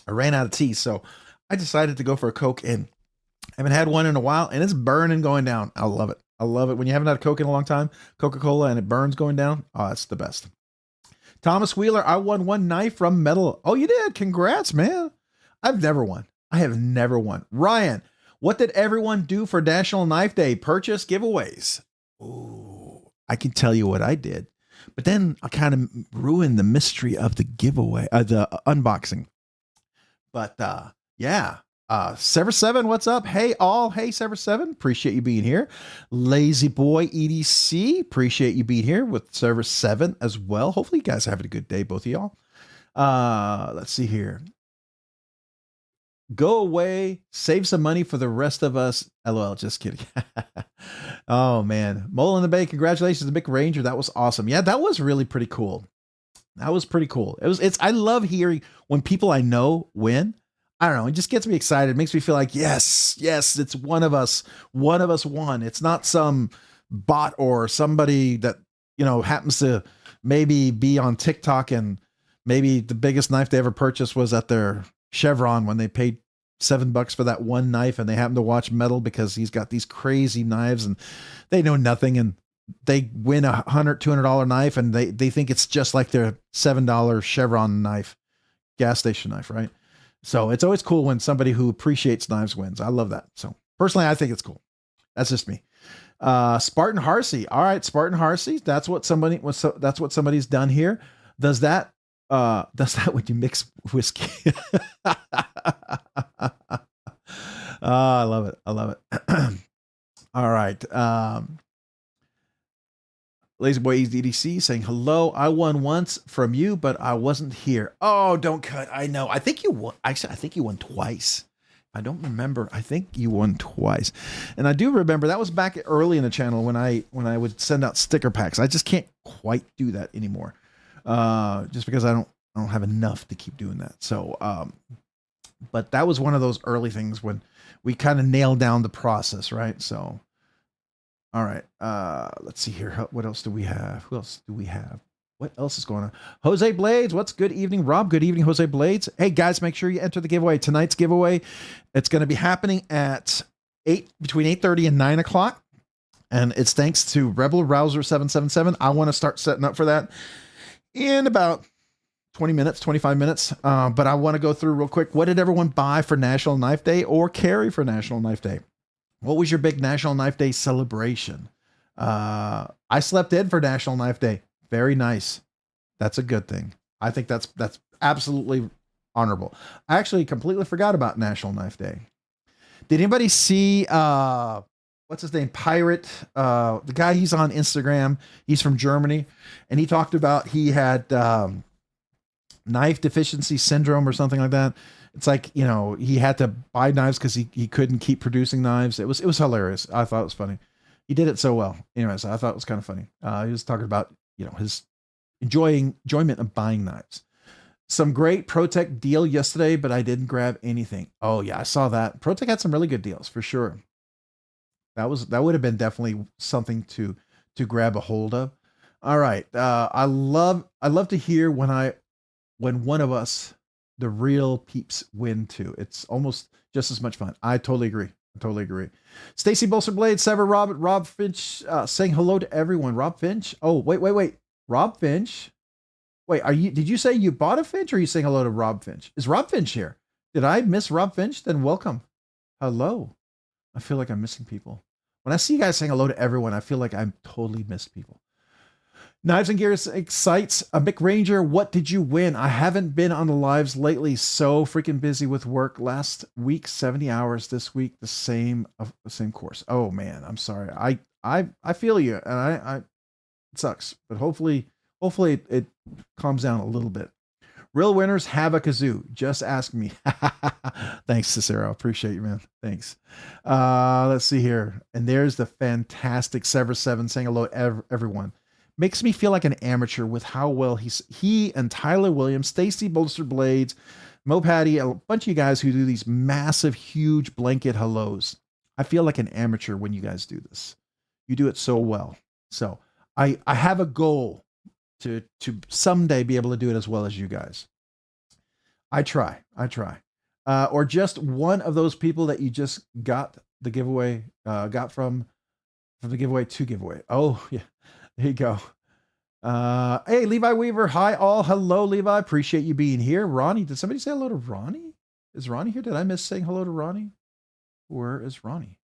I ran out of tea, so I decided to go for a Coke, and I haven't had one in a while, and it's burning going down. I love it. I love it when you haven't had a Coke in a long time, Coca-Cola, and it burns going down. Oh, it's the best. Thomas Wheeler, I won one knife from Metal. Oh, you did? Congrats, man. I've never won. I have never won. Ryan, what did everyone do for National Knife Day? Purchase giveaways. Ooh, I can tell you what I did, but then I kind of ruined the mystery of the giveaway, the unboxing. But yeah, Sever 7, what's up? Hey all, hey Sever 7, appreciate you being here. Lazy Boy EDC, appreciate you being here with Sever 7 as well. Hopefully you guys are having a good day, both of y'all. Let's see here. Go away, save some money for the rest of us. LOL, just kidding. Oh man, Mole in the Bay, congratulations to Mick Ranger. That was awesome. Yeah, that was really pretty cool. That was pretty cool. I love hearing when people I know win. I don't know. It just gets me excited. It makes me feel like, yes, it's one of us. One of us won. It's not some bot or somebody that, happens to maybe be on TikTok and maybe the biggest knife they ever purchased was at their Chevron when they paid $7 for that one knife and they happen to watch Metal because he's got these crazy knives and they know nothing. And they win $100, $200 knife, and they think it's just like their $7 Chevron knife, gas station knife, right? So it's always cool when somebody who appreciates knives wins. I love that. So personally, I think it's cool. That's just me. Spartan Harsey. All right, Spartan Harsey. That's what somebody's done here. Does that when you mix whiskey? I love it. I love it. All right. Lazy Boy EDC saying hello. I won once from you, but I wasn't here. Oh, don't cut. I know. I think you won. Actually, I think you won twice. I don't remember. I think you won twice. And I do remember that was back early in the channel when I would send out sticker packs. I just can't quite do that anymore. Just because I don't have enough to keep doing that. So, but that was one of those early things when we kind of nailed down the process, right? So, all right. Let's see here. What else do we have? Who else do we have? What else is going on? Jose Blades. What's good evening, Rob? Good evening, Jose Blades. Hey guys, make sure you enter the giveaway. Tonight's giveaway, it's going to be happening at between 8:30 and 9 o'clock. And it's thanks to Rebel Rouser 777. I want to start setting up for that in about 20 minutes, 25 minutes. But I want to go through real quick. What did everyone buy for National Knife Day or carry for National Knife Day? What was your big National Knife Day celebration? I slept in for National Knife Day. Very nice. That's a good thing. I think that's absolutely honorable. I actually completely forgot about National Knife Day. Did anybody see what's his name? Pirate. The guy, he's on Instagram. He's from Germany, and he talked about he had knife deficiency syndrome or something like that. It's like, you know, he had to buy knives because he couldn't keep producing knives. It was hilarious. I thought it was funny. He did it so well. Anyways, I thought it was kind of funny. He was talking about, you know, his enjoyment of buying knives. Some great ProTech deal yesterday, but I didn't grab anything. Oh yeah, I saw that. ProTech had some really good deals for sure. That would have been definitely something to grab a hold of. All right. I love to hear when one of us, the real peeps, win too. It's almost just as much fun. I totally agree. Stacy Bolster Blade, Sever Rob Finch, saying hello to everyone. Rob Finch. Oh, wait. Rob Finch. Wait, did you say you bought a Finch, or are you saying hello to Rob Finch? Is Rob Finch here? Did I miss Rob Finch? Then welcome. Hello. I feel like I'm missing people. When I see you guys saying hello to everyone, I feel like I'm totally missed people. Knives and Gears Excites. Mick Ranger, what did you win? I haven't been on the lives lately. So freaking busy with work. Last week, 70 hours. This week, the same course. Oh man, I'm sorry. I feel you, and it sucks, but hopefully it calms down a little bit. Real winners have a kazoo. Just ask me. Thanks, Cicero. Appreciate you, man. Thanks. Let's see here. And there's the fantastic Sever 7 saying hello, everyone. Makes me feel like an amateur with how well he and Tyler Williams, Stacy Bolster Blades, Mo Patty, a bunch of you guys who do these massive, huge blanket hellos. I feel like an amateur when you guys do this. You do it so well. So I have a goal to someday be able to do it as well as you guys. I try. Or just one of those people that you just got the giveaway, got from the giveaway to giveaway. Oh yeah. There you go. Hey, Levi Weaver. Hi, all. Hello, Levi. Appreciate you being here. Ronnie, did somebody say hello to Ronnie? Is Ronnie here? Did I miss saying hello to Ronnie? Where is Ronnie?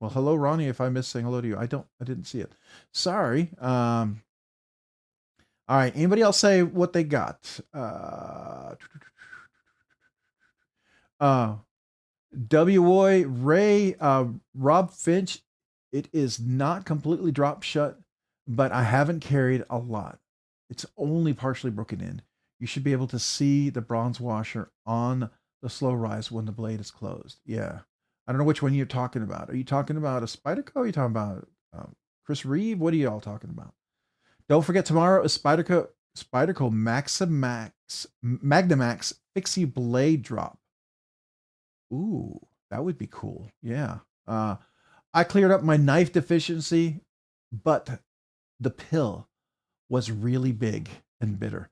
Well, hello, Ronnie. If I missed saying hello to you, I didn't see it. Sorry. All right. Anybody else say what they got? W-Boy, Ray, Rob Finch. It is not completely dropped shut, but I haven't carried a lot. It's only partially broken in. You should be able to see the bronze washer on the slow rise when the blade is closed. Yeah. I don't know which one you're talking about. Are you talking about a Spyderco? Are you talking about Chris Reeve? What are you all talking about? Don't forget, tomorrow is Spyderco Magnamax Fixie Blade Drop. Ooh, that would be cool. Yeah. I cleared up my knife deficiency, but the pill was really big and bitter.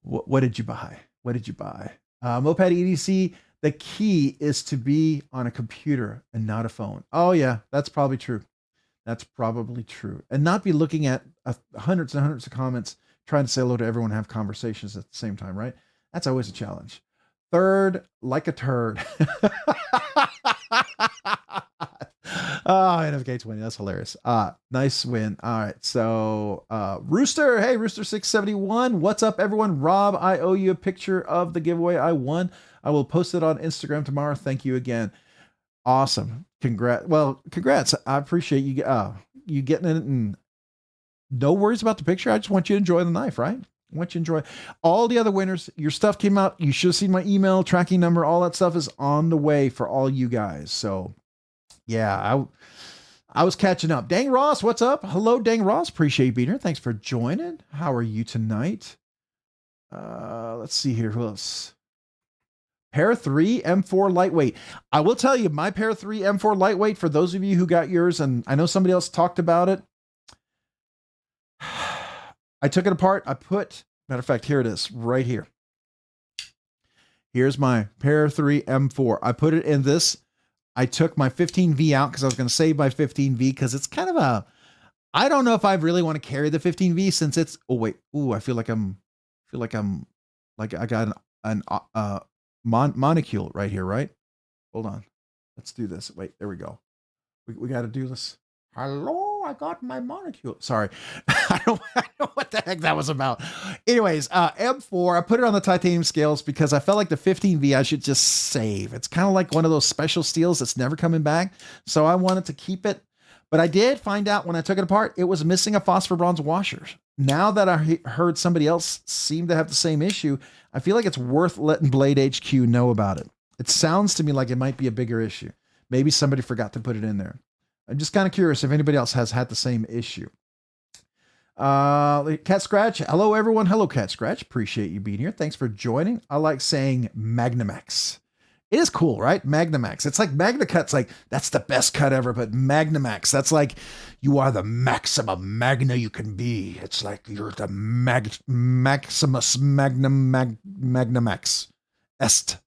What did you buy? What did you buy? Moped EDC, the key is to be on a computer and not a phone. Oh yeah, that's probably true. That's probably true. And not be looking at hundreds and hundreds of comments, trying to say hello to everyone, have conversations at the same time, right? That's always a challenge. Third, like a turd. Oh, NFK20. That's hilarious. Nice win. All right. So, Rooster. Hey, Rooster671. What's up, everyone? Rob, I owe you a picture of the giveaway I won. I will post it on Instagram tomorrow. Thank you again. Awesome. Congrats. I appreciate you, you getting it, and no worries about the picture. I just want you to enjoy the knife, right? I want you to enjoy all the other winners. Your stuff came out. You should have seen my email, tracking number. All that stuff is on the way for all you guys. So yeah, I was catching up. Dang Ross, what's up? Hello, Dang Ross. Appreciate you being here. Thanks for joining. How are you tonight? Let's see here. Who else? Pair 3 M4 lightweight. I will tell you, my Pair 3 M4 lightweight, for those of you who got yours, and I know somebody else talked about it. I took it apart. Matter of fact, here it is right here. Here's my Pair 3 M4. I put it in this. I took my 15V out because I was going to save my 15V because it's kind of I don't know if I really want to carry the 15V since it's, I feel like I got an monocule right here, right? Hold on. Let's do this. Wait, there we go. We got to do this. Hello, I got my monocule. Sorry. I don't know what the heck that was about. Anyways, M4, I put it on the titanium scales because I felt like the 15V I should just save. It's kind of like one of those special steels that's never coming back. So I wanted to keep it. But I did find out when I took it apart, it was missing a phosphor bronze washer. Now that I heard somebody else seem to have the same issue, I feel like it's worth letting Blade HQ know about it. It sounds to me like it might be a bigger issue. Maybe somebody forgot to put it in there. I'm just kind of curious if anybody else has had the same issue. Cat Scratch. Hello, everyone. Hello, Cat Scratch. Appreciate you being here. Thanks for joining. I like saying Magnamax. It is cool, right? Magnamax. It's like Magna Cut's like, that's the best cut ever, but Magnamax, that's like, you are the maximum magna you can be. It's like you're the maximus Magnamax. Est.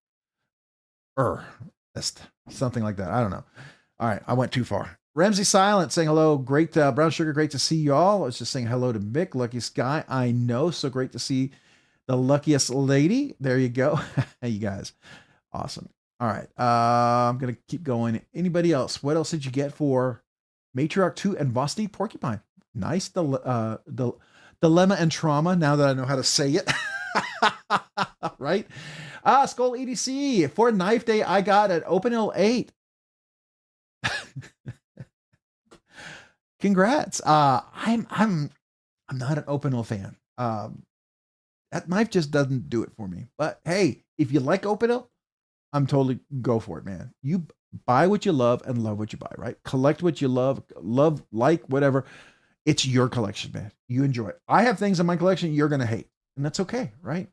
Something like that. I don't know. All right, I went too far. Ramsey Silent saying hello. Great, Brown Sugar, great to see you all. I was just saying hello to Mick, luckiest guy I know. So great to see the luckiest lady. There you go. Hey, you guys. Awesome. All right. I'm going to keep going. Anybody else? What else did you get for Matriarch 2 and Vosti Porcupine? Nice. The dilemma and trauma, now that I know how to say it. Right? Skull EDC. For Knife Day, I got an Open 8. Congrats. I'm not an Open fan. That knife just doesn't do it for me. But hey, if you like Open, I'm totally go for it, man. You buy what you love and love what you buy, right? Collect what you love, like, whatever. It's your collection, man. You enjoy it. I have things in my collection you're going to hate, and that's okay, right?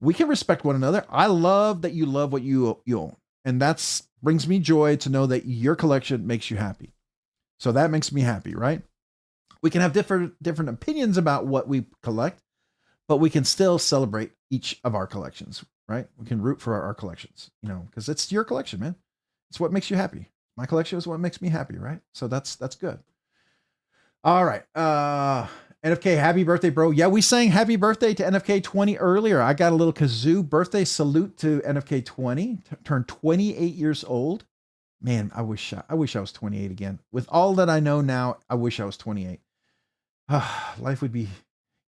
We can respect one another. I love that you love what you own, and that's brings me joy to know that your collection makes you happy. So that makes me happy, right? We can have different opinions about what we collect, but we can still celebrate each of our collections, right? We can root for our collections, because it's your collection, man. It's what makes you happy. My collection is what makes me happy, right? So that's good. All right. NFK, happy birthday, bro. Yeah, we sang happy birthday to NFK20 earlier. I got a little kazoo birthday salute to NFK20. Turned 28 years old. Man, I wish I was 28 again. With all that I know now, I wish I was 28. Life would be,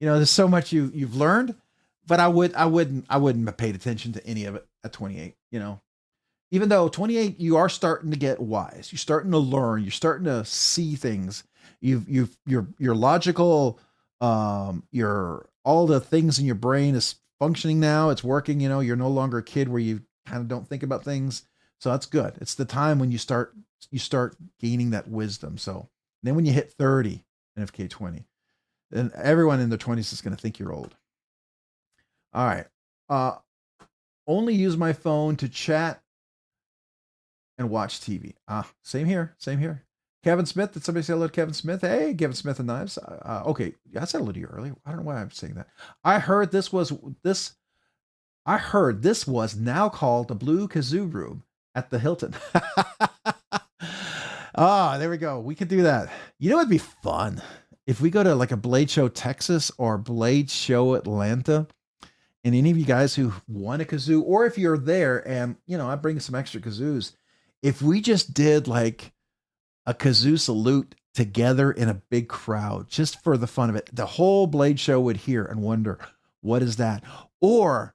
there's so much you've learned, but I wouldn't have paid attention to any of it at 28, Even though 28, you are starting to get wise. You're starting to learn. You're starting to see things. You're logical, your all the things in your brain is functioning now. It's working, you're no longer a kid where you kind of don't think about things. So that's good. It's the time when you start gaining that wisdom. So then when you hit 30, NFK 20, then everyone in their 20s is going to think you're old. All right. Only use my phone to chat and watch TV. Same here. Kevin Smith. Did somebody say hello to Kevin Smith? Hey, Kevin Smith and Knives. Okay. I said hello to you earlier. I don't know why I'm saying that. I heard this I heard this was now called the Blue Kazoo Room at the Hilton. Ah, there we go. We could do that. You know, it'd be fun if we go to like a Blade Show Texas or Blade Show Atlanta, and any of you guys who want a kazoo, or if you're there and, you know, I bring some extra kazoos, if we just did like a kazoo salute together in a big crowd, just for the fun of it, the whole Blade Show would hear and wonder, what is that? Or,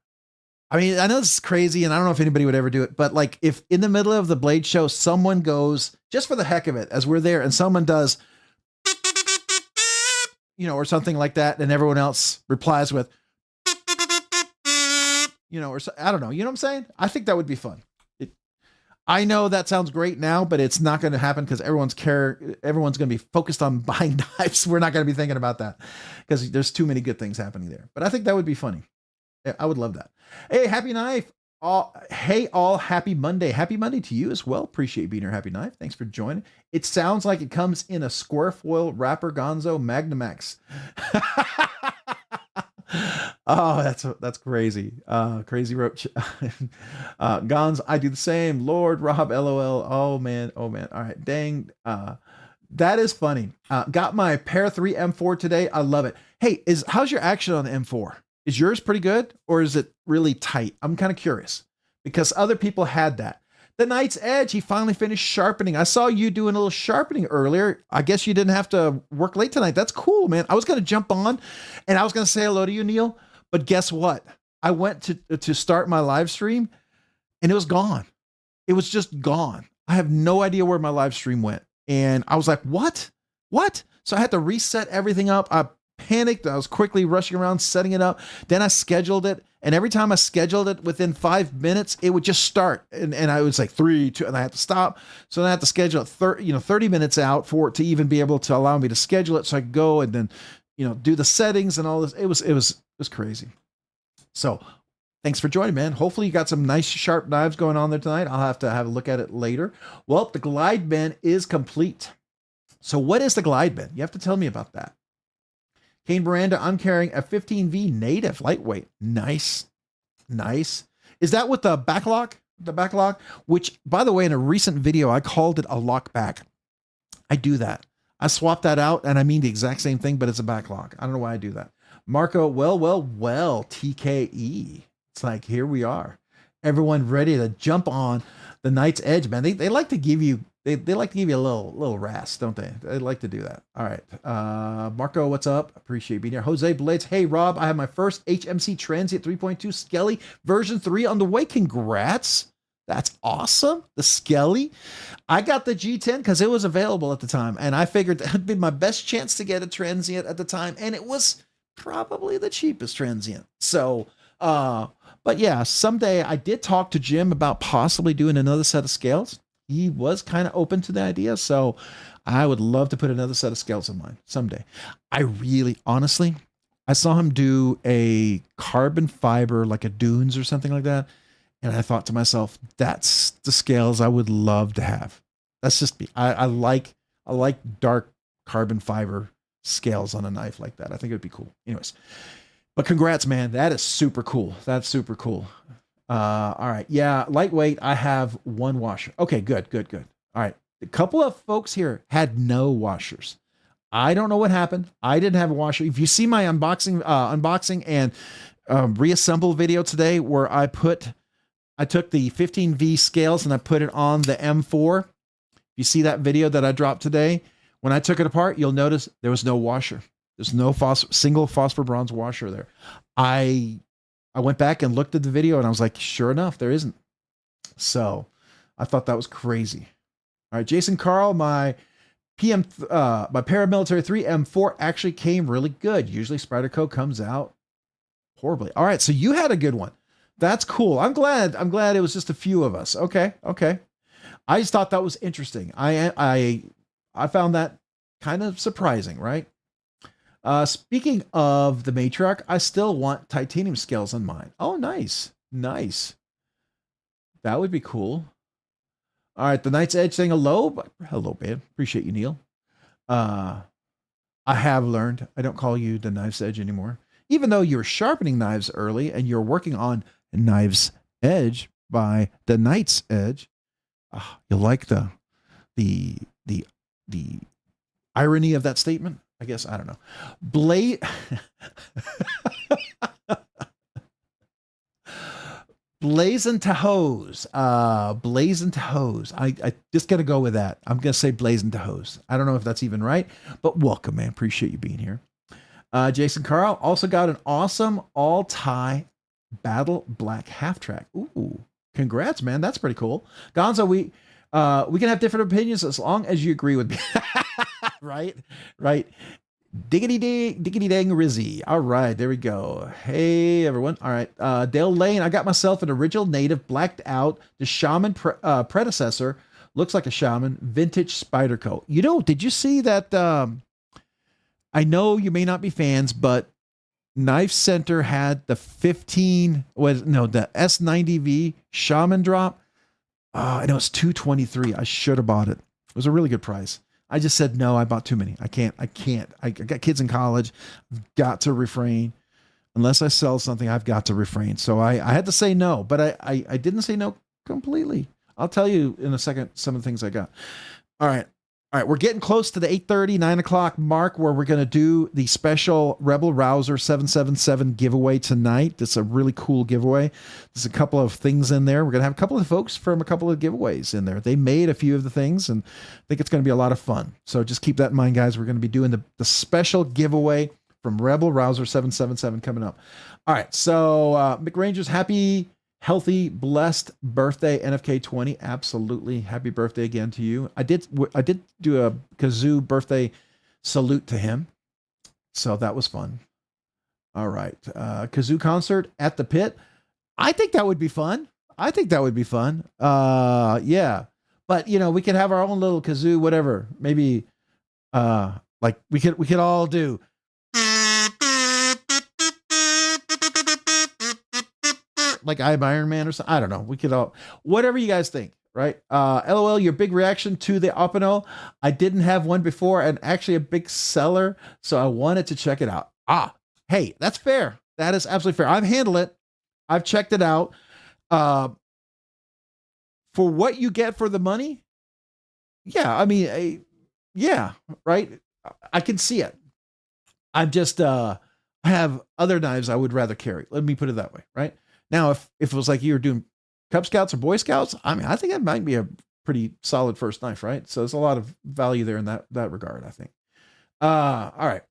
I mean, I know this is crazy and I don't know if anybody would ever do it, but like if in the middle of the Blade Show, someone goes, just for the heck of it, as we're there, and someone does, you know, or something like that, and everyone else replies with, you know, or so, I don't know, you know what I'm saying? I think that would be fun. I know that sounds great now, but it's not going to happen because everyone's going to be focused on buying knives. We're not going to be thinking about that because there's too many good things happening there. But I think that would be funny. I would love that. Hey, happy knife. Hey, all happy Monday. Happy Monday to you as well. Appreciate you being here. Happy knife. Thanks for joining. It sounds like it comes in a square foil wrapper Gonzo Magnamax. Oh, that's crazy. Crazy roach. Gons, I do the same. Lord Rob, LOL. Oh man. All right. Dang. That is funny. Got my Pair 3 M4 today. I love it. Hey, how's your action on the M4? Is yours pretty good or is it really tight? I'm kind of curious because other people had that. The Knight's Edge, he finally finished sharpening. I saw you doing a little sharpening earlier. I guess you didn't have to work late tonight. That's cool, man. I was going to jump on and I was going to say hello to you, Neil. But guess what? I went to start my live stream and it was gone. It was just gone. I have no idea where my live stream went. And I was like, what? So I had to reset everything up. I panicked. I was quickly rushing around, setting it up. Then I scheduled it. And every time I scheduled it within 5 minutes, it would just start. And I was like 3, 2, and I had to stop. So then I had to schedule it 30 minutes out for it to even be able to allow me to schedule it. So I could go and then, do the settings and all this. It was crazy. So thanks for joining, man. Hopefully you got some nice sharp knives going on there tonight. I'll have to have a look at it later. Well, the glide bin is complete. So what is the glide bin? You have to tell me about that. Kane Miranda, I'm carrying a 15V native lightweight. Nice. Is that with the backlock? The backlock, which by the way, in a recent video, I called it a lock back. I do that. I swapped that out and I mean the exact same thing, but it's a backlock. I don't know why I do that. Marco, well, TKE. It's like, here we are. Everyone ready to jump on the Knight's Edge, man. They like to give you, they like to give you a little rasp, don't they? They like to do that. All right. Marco, what's up? Appreciate you being here. Jose Blades. Hey, Rob, I have my first HMC Transient 3.2 Skelly version 3 on the way. Congrats. That's awesome. The Skelly. I got the G10 because it was available at the time. And I figured that would be my best chance to get a Transient at the time. And it was probably the cheapest Transient. So, but yeah, someday I did talk to Jim about possibly doing another set of scales. He was kind of open to the idea. So I would love to put another set of scales in mine someday. I really, honestly, I saw him do a carbon fiber, like a Dunes or something like that. And I thought to myself, that's the scales I would love to have. That's just me. I like dark carbon fiber scales on a knife like that. I think it would be cool. Anyways, but congrats, man. That is super cool. That's super cool. All right. Yeah. Lightweight. I have one washer. Okay, good. All right. A couple of folks here had no washers. I don't know what happened. I didn't have a washer. If you see my unboxing and reassemble video today where I took the 15V scales and I put it on the M4. You see that video that I dropped today? When I took it apart, you'll notice there was no washer. There's no single phosphor bronze washer there. I went back and looked at the video and I was like, sure enough, there isn't. So I thought that was crazy. All right, Jason Carl, my Paramilitary 3 M4 actually came really good. Usually Spyderco comes out horribly. All right, so you had a good one. That's cool. I'm glad it was just a few of us. Okay. I just thought that was interesting. I found that kind of surprising, right? Speaking of the matriarch, I still want titanium scales on mine. Oh, nice. That would be cool. All right, the Knight's Edge saying hello. Hello, babe. Appreciate you, Neil. I have learned I don't call you the Knight's Edge anymore. Even though you're sharpening knives early and you're working on Knife's Edge by the Knight's Edge. You like the irony of that statement? I guess, I don't know. Blazing to hose. Blazing to hose. I just got to go with that. I'm going to say blazing to hose. I don't know if that's even right, but welcome, man. Appreciate you being here. Jason Carl also got an awesome all-tie battle black half track. Ooh, congrats, man. That's pretty cool. Gonzo, we can have different opinions as long as you agree with me. Right. Diggity dang Rizzy. All right, there we go. Hey everyone. All right, Dale Lane. I got myself an original native blacked out the shaman predecessor. Looks like a shaman vintage spider coat. You know, did you see that? I know you may not be fans, but Knife Center had the the S90V shaman drop. I know it's $223. I should have bought it. It was a really good price. I just said, no, I bought too many. I can't. I got kids in college. I've got to refrain. Unless I sell something, I've got to refrain. So I had to say no, but I didn't say no completely. I'll tell you in a second some of the things I got. All right. We're getting close to the 8:30, 9 o'clock mark where we're going to do the special Rebel Rouser 777 giveaway tonight. It's a really cool giveaway. There's a couple of things in there. We're going to have a couple of folks from a couple of giveaways in there. They made a few of the things, and I think it's going to be a lot of fun. So just keep that in mind, guys. We're going to be doing the special giveaway from Rebel Rouser 777 coming up. All right. So Mick Rangers, happy, healthy, blessed birthday, NFK20. Absolutely. Happy birthday again to you. I did do a Kazoo birthday salute to him. So that was fun. All right. Kazoo concert at the Pit. I think that would be fun. Yeah. But we could have our own little kazoo, whatever. Maybe like we could all do like I'm Iron Man or something. I don't know. We could all, whatever you guys think, right? LOL, your big reaction to the Opino. I didn't have one before and actually a big seller, so I wanted to check it out. Hey, that's fair. That is absolutely fair. I've handled it. I've checked it out. For what you get for the money, yeah, I mean, yeah, right? I can see it. I'm just, I have other knives I would rather carry. Let me put it that way, right? Now, if it was like you were doing Cub Scouts or Boy Scouts, I mean, I think it might be a pretty solid first knife, right? So there's a lot of value there in that regard, I think. All right.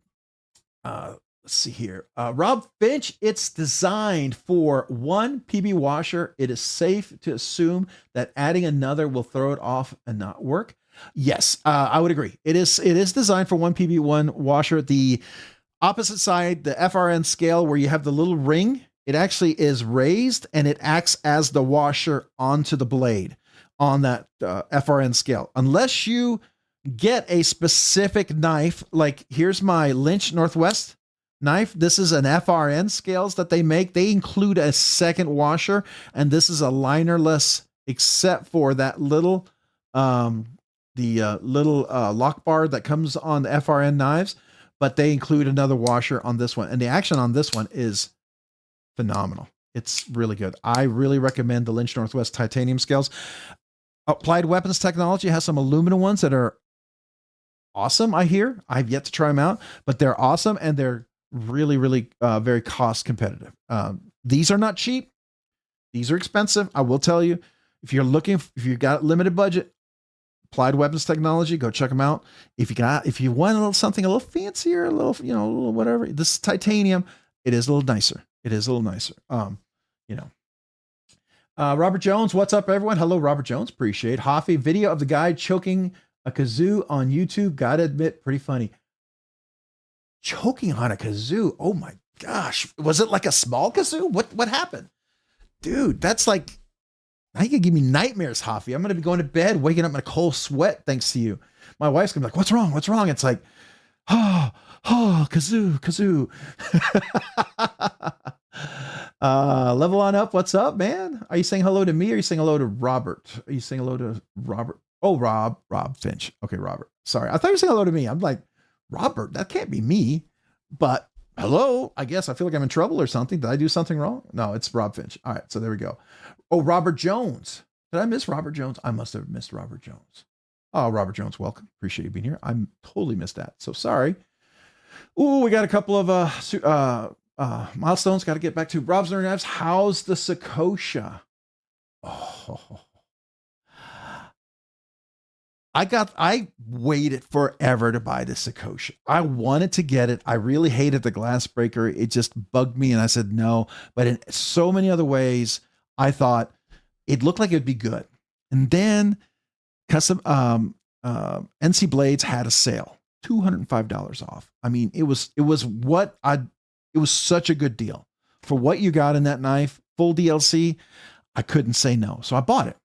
Let's see here. Rob Finch, it's designed for one PB washer. It is safe to assume that adding another will throw it off and not work. Yes, I would agree. It is designed for one PB1 washer. The opposite side, the FRN scale where you have the little ring, it actually is raised and it acts as the washer onto the blade on that FRN scale. Unless you get a specific knife, like here's my Lynch Northwest knife. This is an FRN scales that they make. They include a second washer, and this is a linerless except for that little, lock bar that comes on the FRN knives, but they include another washer on this one. And the action on this one is phenomenal. It's really good. I really recommend the Lynch Northwest titanium scales. Applied Weapons Technology has some aluminum ones that are awesome. I hear. I've yet to try them out, but they're awesome and they're really, really very cost competitive. These are not cheap. These are expensive. I will tell you, if you've got limited budget, Applied Weapons Technology, go check them out. If you want something a little fancier, a little whatever, this is titanium. It is a little nicer. Robert Jones, what's up, everyone? Hello, Robert Jones. Appreciate Hoffy. Video of the guy choking a kazoo on YouTube. Gotta admit, pretty funny. Choking on a kazoo. Oh my gosh. Was it like a small kazoo? What happened? Dude, that's like, now you can give me nightmares, Hoffy. I'm going to be going to bed, waking up in a cold sweat thanks to you. My wife's going to be like, what's wrong? What's wrong? It's like, kazoo. Level on up. What's up, man? Are you saying hello to me? Or are you saying hello to Robert? Are you saying hello to Robert? Oh, Rob Finch. Okay, Robert. Sorry. I thought you were saying hello to me. I'm like, Robert, that can't be me. But Hello, I guess I feel like I'm in trouble or something. Did I do something wrong? No, it's Rob Finch. All right, so there we go. Oh, Robert Jones. Did I miss Robert Jones? I must have missed Robert Jones. Oh, Robert Jones, welcome. Appreciate you being here. I'm totally missed that. So sorry. Ooh, we got a couple of milestones. Got to get back to Rob's Nerd Knives. How's the Sakosha? Oh, I waited forever to buy the Sakosha. I wanted to get it. I really hated the glass breaker. It just bugged me, and I said no. But in so many other ways, I thought it looked like it would be good. And then custom NC Blades had a sale, $205 off. I mean, it was such a good deal for what you got in that knife, full DLC. I couldn't say no, so I bought it.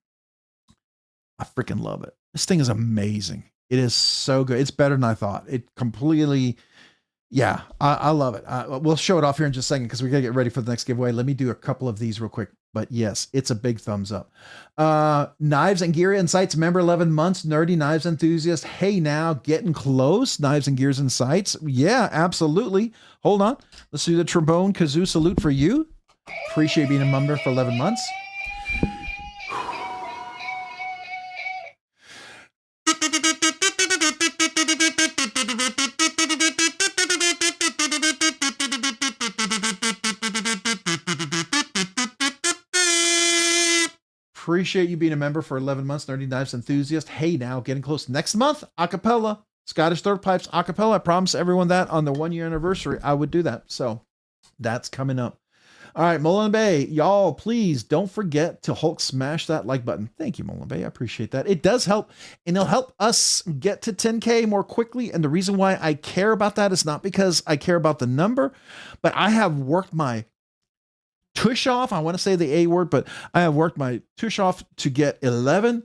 I freaking love it. This thing is amazing. It is so good. It's better than I thought. It completely, yeah, I love it. We'll show it off here in just a second because we got to get ready for the next giveaway. Let me do a couple of these real quick. But yes, it's a big thumbs up. Knives and Gear Insights, member 11 months, nerdy knives enthusiast. Hey now, getting close. Knives and Gears Insights. Yeah, absolutely. Hold on. Let's do the trombone kazoo salute for you. Appreciate being a member for 11 months. Appreciate you being a member for 11 months, nerdy knives enthusiast. Hey now, getting close. Next month, acapella, Scottish third pipes, acapella. I promised everyone that on the 1 year anniversary, I would do that. So that's coming up. All right, Mullen Bay, y'all, please don't forget to Hulk smash that like button. Thank you, Mullen Bay. I appreciate that. It does help, and it'll help us get to 10K more quickly. And the reason why I care about that is not because I care about the number, but I have worked my tush off. I want to say the A word, but I have worked my tush off to get 11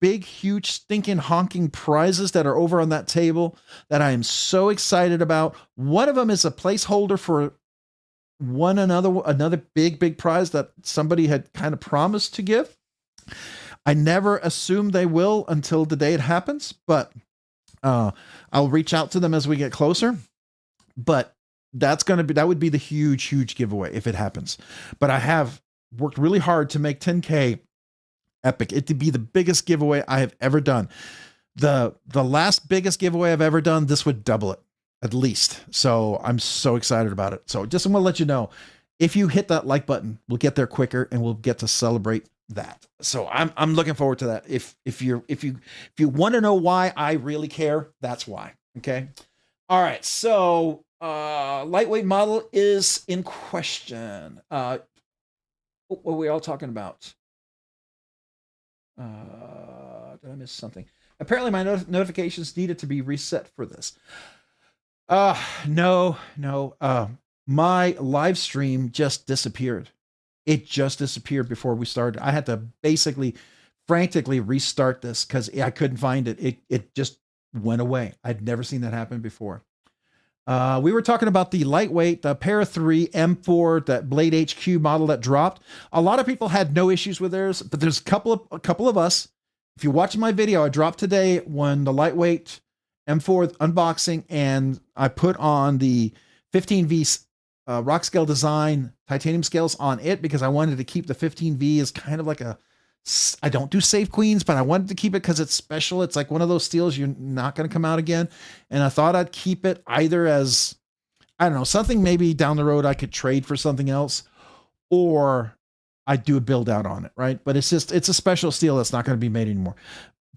big, huge, stinking, honking prizes that are over on that table that I am so excited about. One of them is a placeholder for another big prize that somebody had kind of promised to give. I never assume they will until the day it happens, but I'll reach out to them as we get closer. But that would be the huge giveaway if it happens. But I have worked really hard to make 10K epic. It to be the biggest giveaway I have ever done. The last biggest giveaway I've ever done, this would double it at least. So I'm so excited about it. So just want to let you know, if you hit that like button, we'll get there quicker and we'll get to celebrate that. So I'm looking forward to that. If you want to know why I really care, that's why. Okay. All right. So lightweight model is in question. What were we all talking about? Did I miss something? Apparently my notifications needed to be reset for this. No. My live stream just disappeared. It just disappeared before we started. I had to basically frantically restart this because I couldn't find it. It just went away. I'd never seen that happen before. We were talking about the lightweight, the Para 3 M4, that Blade HQ model that dropped. A lot of people had no issues with theirs, but there's a couple of us. If you watch my video, I dropped today when the lightweight M4 unboxing, and I put on the 15V Rockscale Design titanium scales on it because I wanted to keep the 15V as kind of like I don't do Save Queens, but I wanted to keep it because it's special. It's like one of those steels you're not going to come out again. And I thought I'd keep it either as, I don't know, something maybe down the road I could trade for something else, or I'd do a build out on it, right? But it's a special steel that's not going to be made anymore.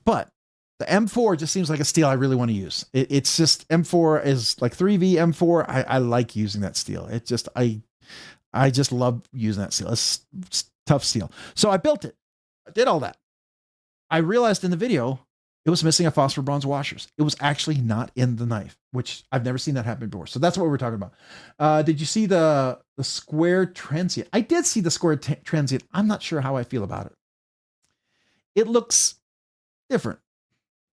But the M4 just seems like a steel I really want to use. It's just, M4 is like 3V M4. I like using that steel. It just, I just love using that steel. It's tough steel. So I built it. I did all that. I realized in the video, it was missing a phosphor bronze washers. It was actually not in the knife, which I've never seen that happen before. So that's what we're talking about. Did you see the square transient? I did see the square transient. I'm not sure how I feel about it. It looks different.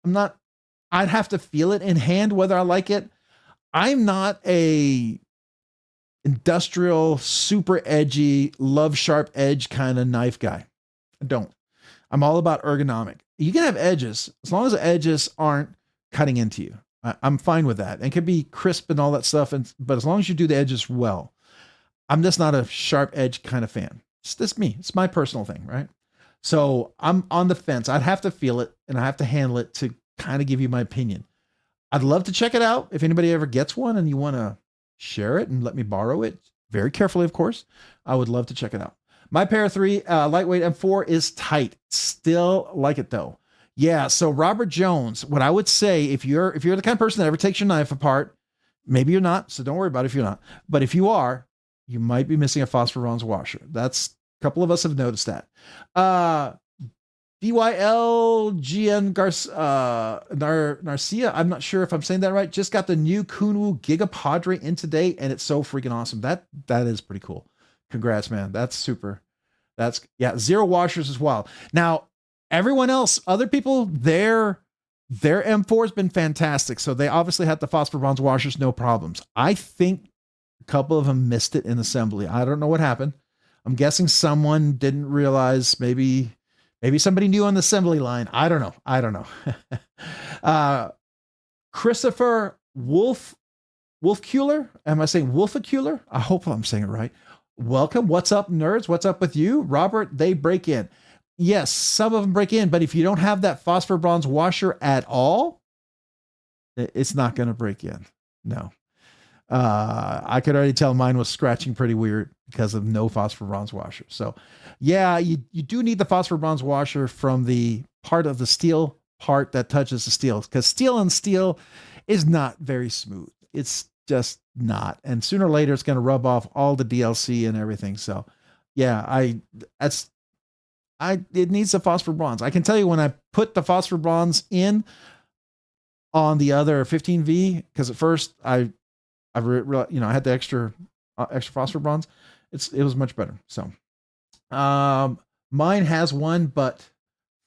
I'd have to feel it in hand whether I like it. I'm not a industrial, super edgy, love sharp edge kind of knife guy. I don't. I'm all about ergonomic. You can have edges as long as the edges aren't cutting into you. I'm fine with that. And it can be crisp and all that stuff. But as long as you do the edges well, I'm just not a sharp edge kind of fan. It's just me. It's my personal thing, right? So I'm on the fence. I'd have to feel it and I have to handle it to kind of give you my opinion. I'd love to check it out. If anybody ever gets one and you want to share it and let me borrow it, very carefully, of course, I would love to check it out. My Para 3 lightweight M4 is tight. Still like it though. Yeah. So Robert Jones, what I would say, if you're the kind of person that ever takes your knife apart, maybe you're not, so don't worry about it if you're not. But if you are, you might be missing a phosphor bronze washer. That's a couple of us have noticed that. DYLGN Narcia, I'm not sure if I'm saying that right, just got the new Kunwu Giga Padre in today, and it's so freaking awesome. That is pretty cool. Congrats, man. That's super. That's, yeah, 0 washers as well. Now, everyone else, other people, their M4 has been fantastic. So they obviously had the phosphor bronze washers, no problems. I think a couple of them missed it in assembly. I don't know what happened. I'm guessing someone didn't realize, maybe somebody new on the assembly line. I don't know. Christopher Wolfkuehler. Am I saying Wolfakuehler? I hope I'm saying it right. Welcome. What's up, nerds? What's up with you? Robert, they break in. Yes, some of them break in, but if you don't have that phosphor bronze washer at all, it's not going to break in. No. I could already tell mine was scratching pretty weird because of no phosphor bronze washer. So yeah, you do need the phosphor bronze washer from the part of the steel part that touches the steel, because steel on steel is not very smooth. It's just not. And sooner or later it's going to rub off all the DLC and everything. So yeah, it needs the phosphor bronze. I can tell you when I put the phosphor bronze in on the other 15V, because at first I had the extra phosphor bronze. It was much better. So, mine has one, but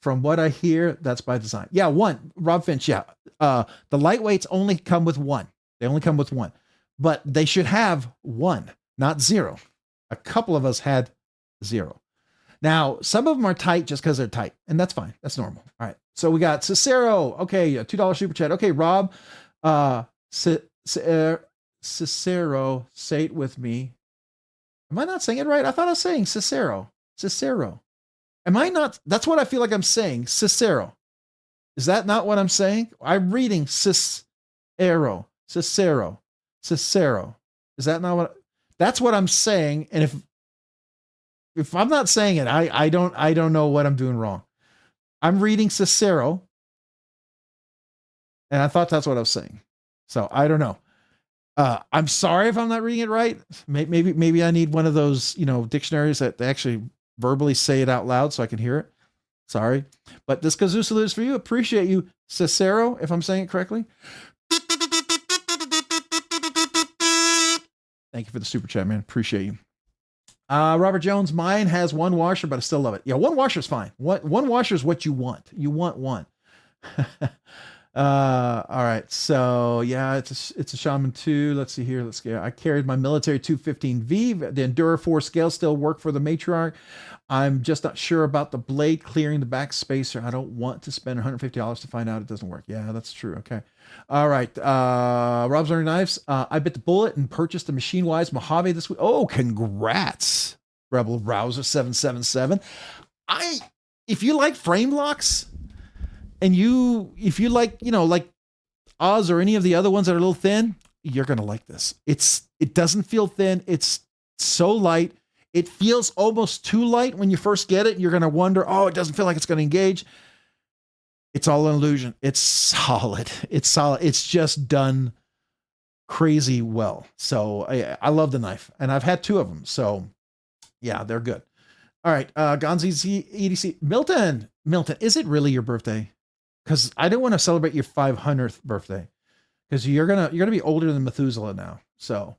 from what I hear, that's by design. Yeah, one. Rob Finch. Yeah, the lightweights only come with one. They only come with one, but they should have one, not 0. A couple of us had 0. Now, some of them are tight just because they're tight, and that's fine. That's normal. All right. So we got Cicero. Okay, a $2 super chat. Okay, Rob, Cicero, say it with me. Am I not saying it right? I thought I was saying Cicero. Cicero. Am I not? That's what I feel like I'm saying. Cicero. Is that not what I'm saying? I'm reading Cicero. Cicero. Cicero. Is that not what? That's what I'm saying. And if I'm not saying it, I don't know what I'm doing wrong. I'm reading Cicero, and I thought that's what I was saying. So I don't know. I'm sorry if I'm not reading it right. Maybe I need one of those, dictionaries that they actually verbally say it out loud so I can hear it. Sorry, but this Kazoo salute is for you. Appreciate you, Cicero, if I'm saying it correctly. Thank you for the super chat, man. Appreciate you. Robert Jones, mine has one washer, but I still love it. Yeah, one washer is fine. One washer is what you want. You want one. All right. So yeah, it's a Shaman 2. Let's see here. Let's go. I carried my military 215V. The Endura 4 scale still work for the matriarch. I'm just not sure about the blade clearing the back spacer. I don't want to spend $150 to find out it doesn't work. Yeah, that's true. Okay. All right. Rob's Learning Knives. I bit the bullet and purchased a Machine Wise Mojave this week. Oh, congrats, Rebel Rouser 777. If you like frame locks, and if you like, like Oz or any of the other ones that are a little thin, you're going to like this. It doesn't feel thin. It's so light. It feels almost too light when you first get it. You're going to wonder, oh, it doesn't feel like it's going to engage. It's all an illusion. It's solid. It's solid. It's just done crazy well. So I love the knife, and I've had 2 of them. So yeah, they're good. All right. Gonzi EDC. Milton, is it really your birthday? Because I don't want to celebrate your 500th birthday, because you're gonna be older than Methuselah now. So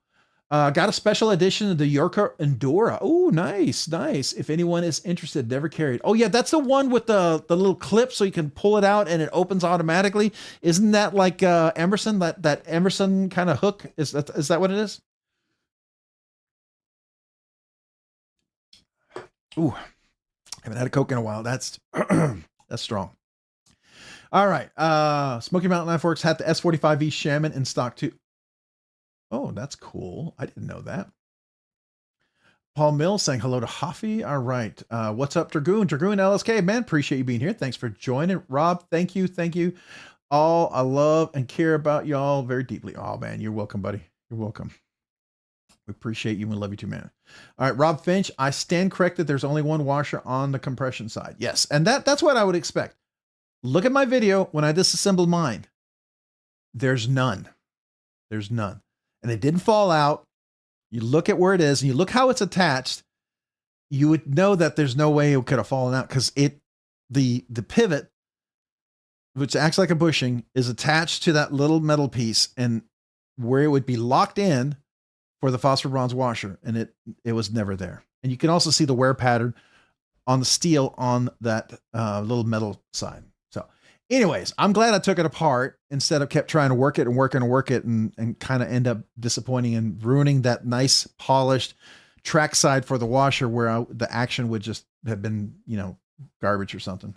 got a special edition of the Yorker Endura. Oh, nice. If anyone is interested, never carried. Oh yeah, that's the one with the little clip so you can pull it out and it opens automatically. Isn't that like Emerson? That Emerson kind of hook? Is that what it is? Ooh, haven't had a Coke in a while. That's that's strong. All right. Smoky Mountain Knife Works had the S45V Shaman in stock too. Oh, that's cool. I didn't know that. Paul Mills saying hello to Hoffy. All right. What's up, Dragoon? Dragoon LSK, man. Appreciate you being here. Thanks for joining. Rob, thank you. Thank you. All I love and care about y'all very deeply. Oh, man. You're welcome, buddy. You're welcome. We appreciate you and love you too, man. All right, Rob Finch. I stand corrected. There's only one washer on the compression side. Yes. And that's what I would expect. Look at my video when I disassembled mine. There's none. There's none. And it didn't fall out. You look at where it is and you look how it's attached. You would know that there's no way it could have fallen out because the pivot, which acts like a bushing, is attached to that little metal piece and where it would be locked in for the phosphor bronze washer. And it was never there. And you can also see the wear pattern on the steel on that little metal side. So anyways, I'm glad I took it apart instead of kept trying to work it and kind of end up disappointing and ruining that nice polished track side for the washer where the action would just have been, garbage or something.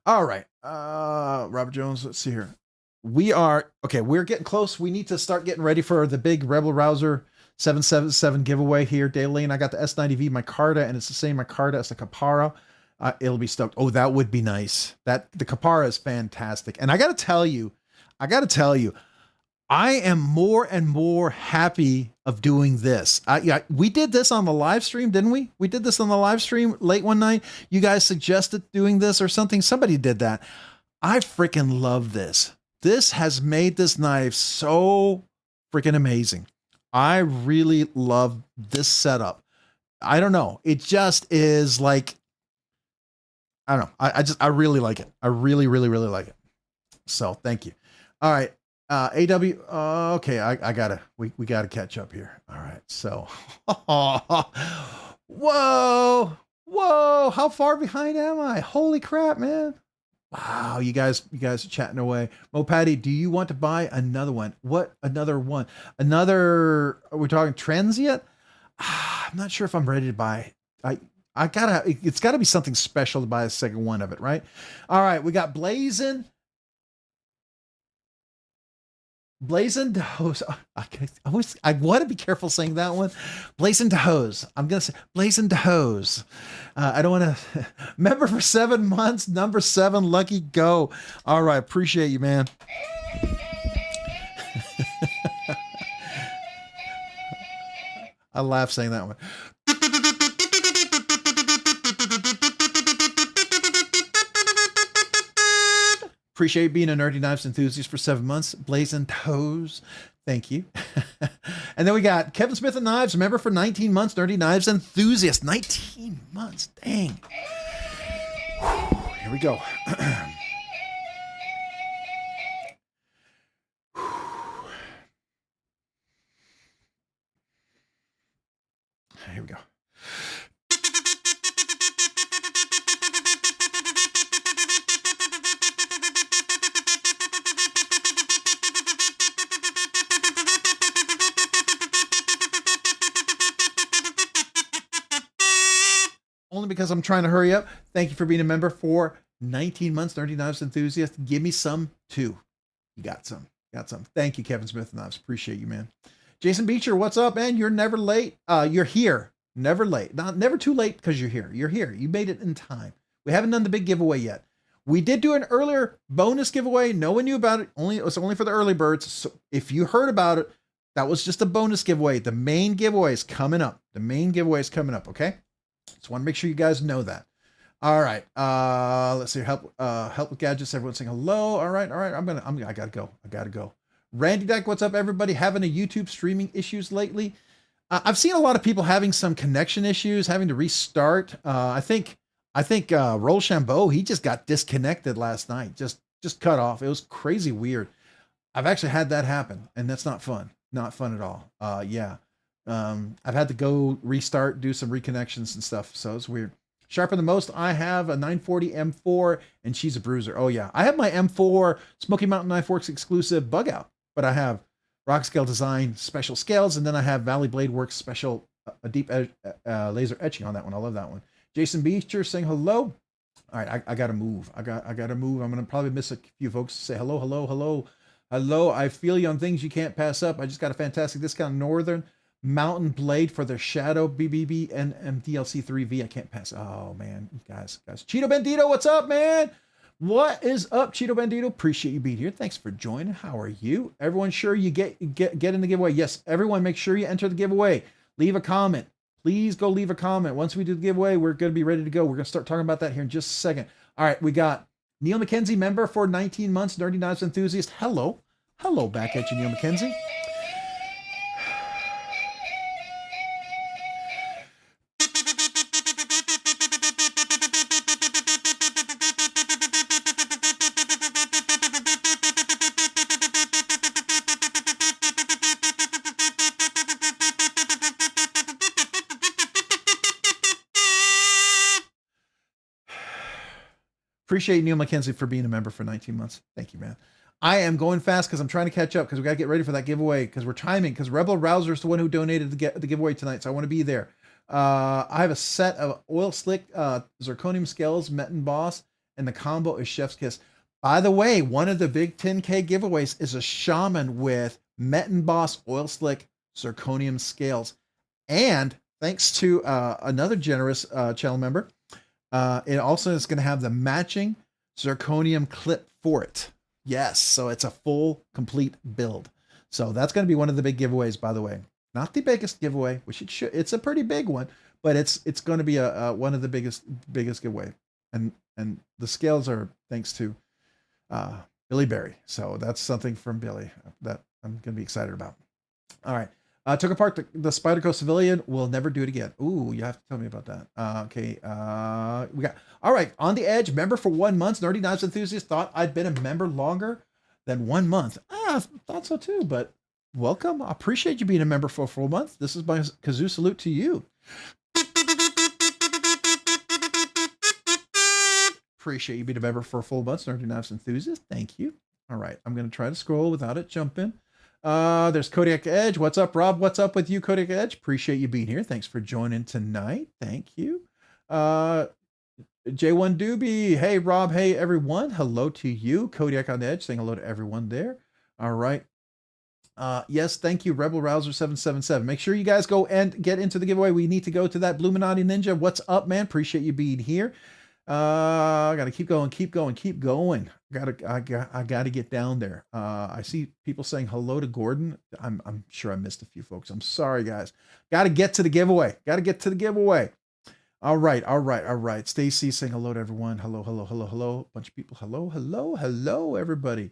All right. Robert Jones, let's see here. We're getting close. We need to start getting ready for the big Rebel Rouser 777 giveaway here. Daily, and I got the S90V micarta, and it's the same micarta as the Capara. It'll be stoked. Oh, that would be nice. The Capara is fantastic. And I got to tell you, I am more and more happy of doing this. We did this on the live stream, didn't we? We did this on the live stream late one night. You guys suggested doing this or something. Somebody did that. I freaking love this. This has made this knife so freaking amazing. I really love this setup. I don't know. It just is like, I don't know. I really like it. I really, really, really like it. So thank you. All right. AW. Okay. We gotta catch up here. All right. So, whoa. How far behind am I? Holy crap, man. Wow. You guys are chatting away. Mo Patty, do you want to buy another one? What? Another one? Are we talking trends yet? I'm not sure if I'm ready to buy. It's gotta be something special to buy a second one of it, right? All right, we got Blazing Hose. I want to be careful saying that one. Blazing Hose. I'm gonna say Blazing Hose. I don't want to. Member for 7 months. Number 7. Lucky go. All right, appreciate you, man. I laugh saying that one. Appreciate being a Nerdy Knives enthusiast for 7 months. Blazing Toes. Thank you. And then we got Kevin Smith and Knives, member for 19 months, Nerdy Knives enthusiast. 19 months. Dang. Here we go. Here we go. Only because I'm trying to hurry up. Thank you for being a member for 19 months, Nerdy Knives enthusiast. Give me some too. You got some. Thank you, Kevin Smith Knives. Appreciate you, man. Jason Beecher, what's up, man? You're never late. You're here. Never late. Never too late because you're here. You're here. You made it in time. We haven't done the big giveaway yet. We did do an earlier bonus giveaway. No one knew about it. It was only for the early birds. So if you heard about it, that was just a bonus giveaway. The main giveaway is coming up. Okay? Just want to make sure you guys know that. All right. Let's see. Help with gadgets. Everyone saying hello. All right. I gotta go. Randy Dyke, what's up, everybody? Having a YouTube streaming issues lately? I've seen a lot of people having some connection issues, having to restart. I think Rochambeau, he just got disconnected last night. Just cut off. It was crazy weird. I've actually had that happen, and that's not fun. Not fun at all. Yeah. I've had to go restart, do some reconnections and stuff. So it's weird. Sharper than most. I have a 940 M4 and she's a bruiser. Oh yeah. I have my M4 Smoky Mountain Knife Works exclusive bug out, but I have Rockscale Design special scales. And then I have Valley Blade Works special, a deep laser etching on that one. I love that one. Jason Beecher saying hello. All right, I gotta move. I gotta move. I'm gonna probably miss a few folks. Say hello, hello, hello, hello. I feel you on things you can't pass up. I just got a fantastic discount. Northern Mountain Blade for their Shadow BBB and DLC3V. I can't pass. Oh man, guys. Cheeto Bandito, what's up, man? What is up, Cheeto Bandito? Appreciate you being here. Thanks for joining. How are you? Everyone sure you get in the giveaway? Yes, everyone make sure you enter the giveaway. Leave a comment. Please go leave a comment. Once we do the giveaway, we're going to be ready to go. We're going to start talking about that here in just a second. All right, we got Neil McKenzie, member for 19 months, Nerdy Knives Enthusiast. Hello. Hello back at you, Neil McKenzie. Appreciate Neil McKenzie for being a member for 19 months. Thank you, man. I am going fast because I'm trying to catch up because we got to get ready for that giveaway because we're timing because Rebel Rouser is the one who donated the giveaway tonight. So I want to be there. I have a set of oil slick zirconium scales, met and boss, and the combo is Chef's Kiss. By the way, one of the big 10K giveaways is a shaman with met and boss oil slick zirconium scales. And thanks to another generous channel member, it also is going to have the matching zirconium clip for it. Yes, so it's a full, complete build. So that's going to be one of the big giveaways, by the way. Not the biggest giveaway, which it should. It's a pretty big one, but it's going to be a one of the biggest giveaway. And the scales are thanks to Billy Berry. So that's something from Billy that I'm going to be excited about. All right. Took apart the Spyderco Civilian. We'll never do it again. Ooh, you have to tell me about that. Okay. We got, all right. On the Edge, member for 1 month. Nerdy Knives Enthusiast. Thought I'd been a member longer than 1 month. I thought so too, but welcome. I appreciate you being a member for a full month. This is my kazoo salute to you. Appreciate you being a member for a full month. Nerdy Knives Enthusiast. Thank you. All right. I'm going to try to scroll without it jumping. There's Kodiak Edge. What's up, Rob? What's up with you, Kodiak Edge? Appreciate you being here. Thanks for joining tonight. Thank you. J1 Doobie. Hey, Rob. Hey, everyone. Hello to you. Kodiak on the Edge saying hello to everyone there. All right. Yes, thank you, Rebel Rouser 777. Make sure you guys go and get into the giveaway. We need to go to that Bluminati Ninja. What's up, man? Appreciate you being here. I gotta keep going. I gotta get down there. I see people saying hello to Gordon. I'm sure I missed a few folks. I'm sorry, guys. Gotta get to the giveaway. All right. Stacy saying hello to everyone. Hello. Bunch of people. Hello, everybody.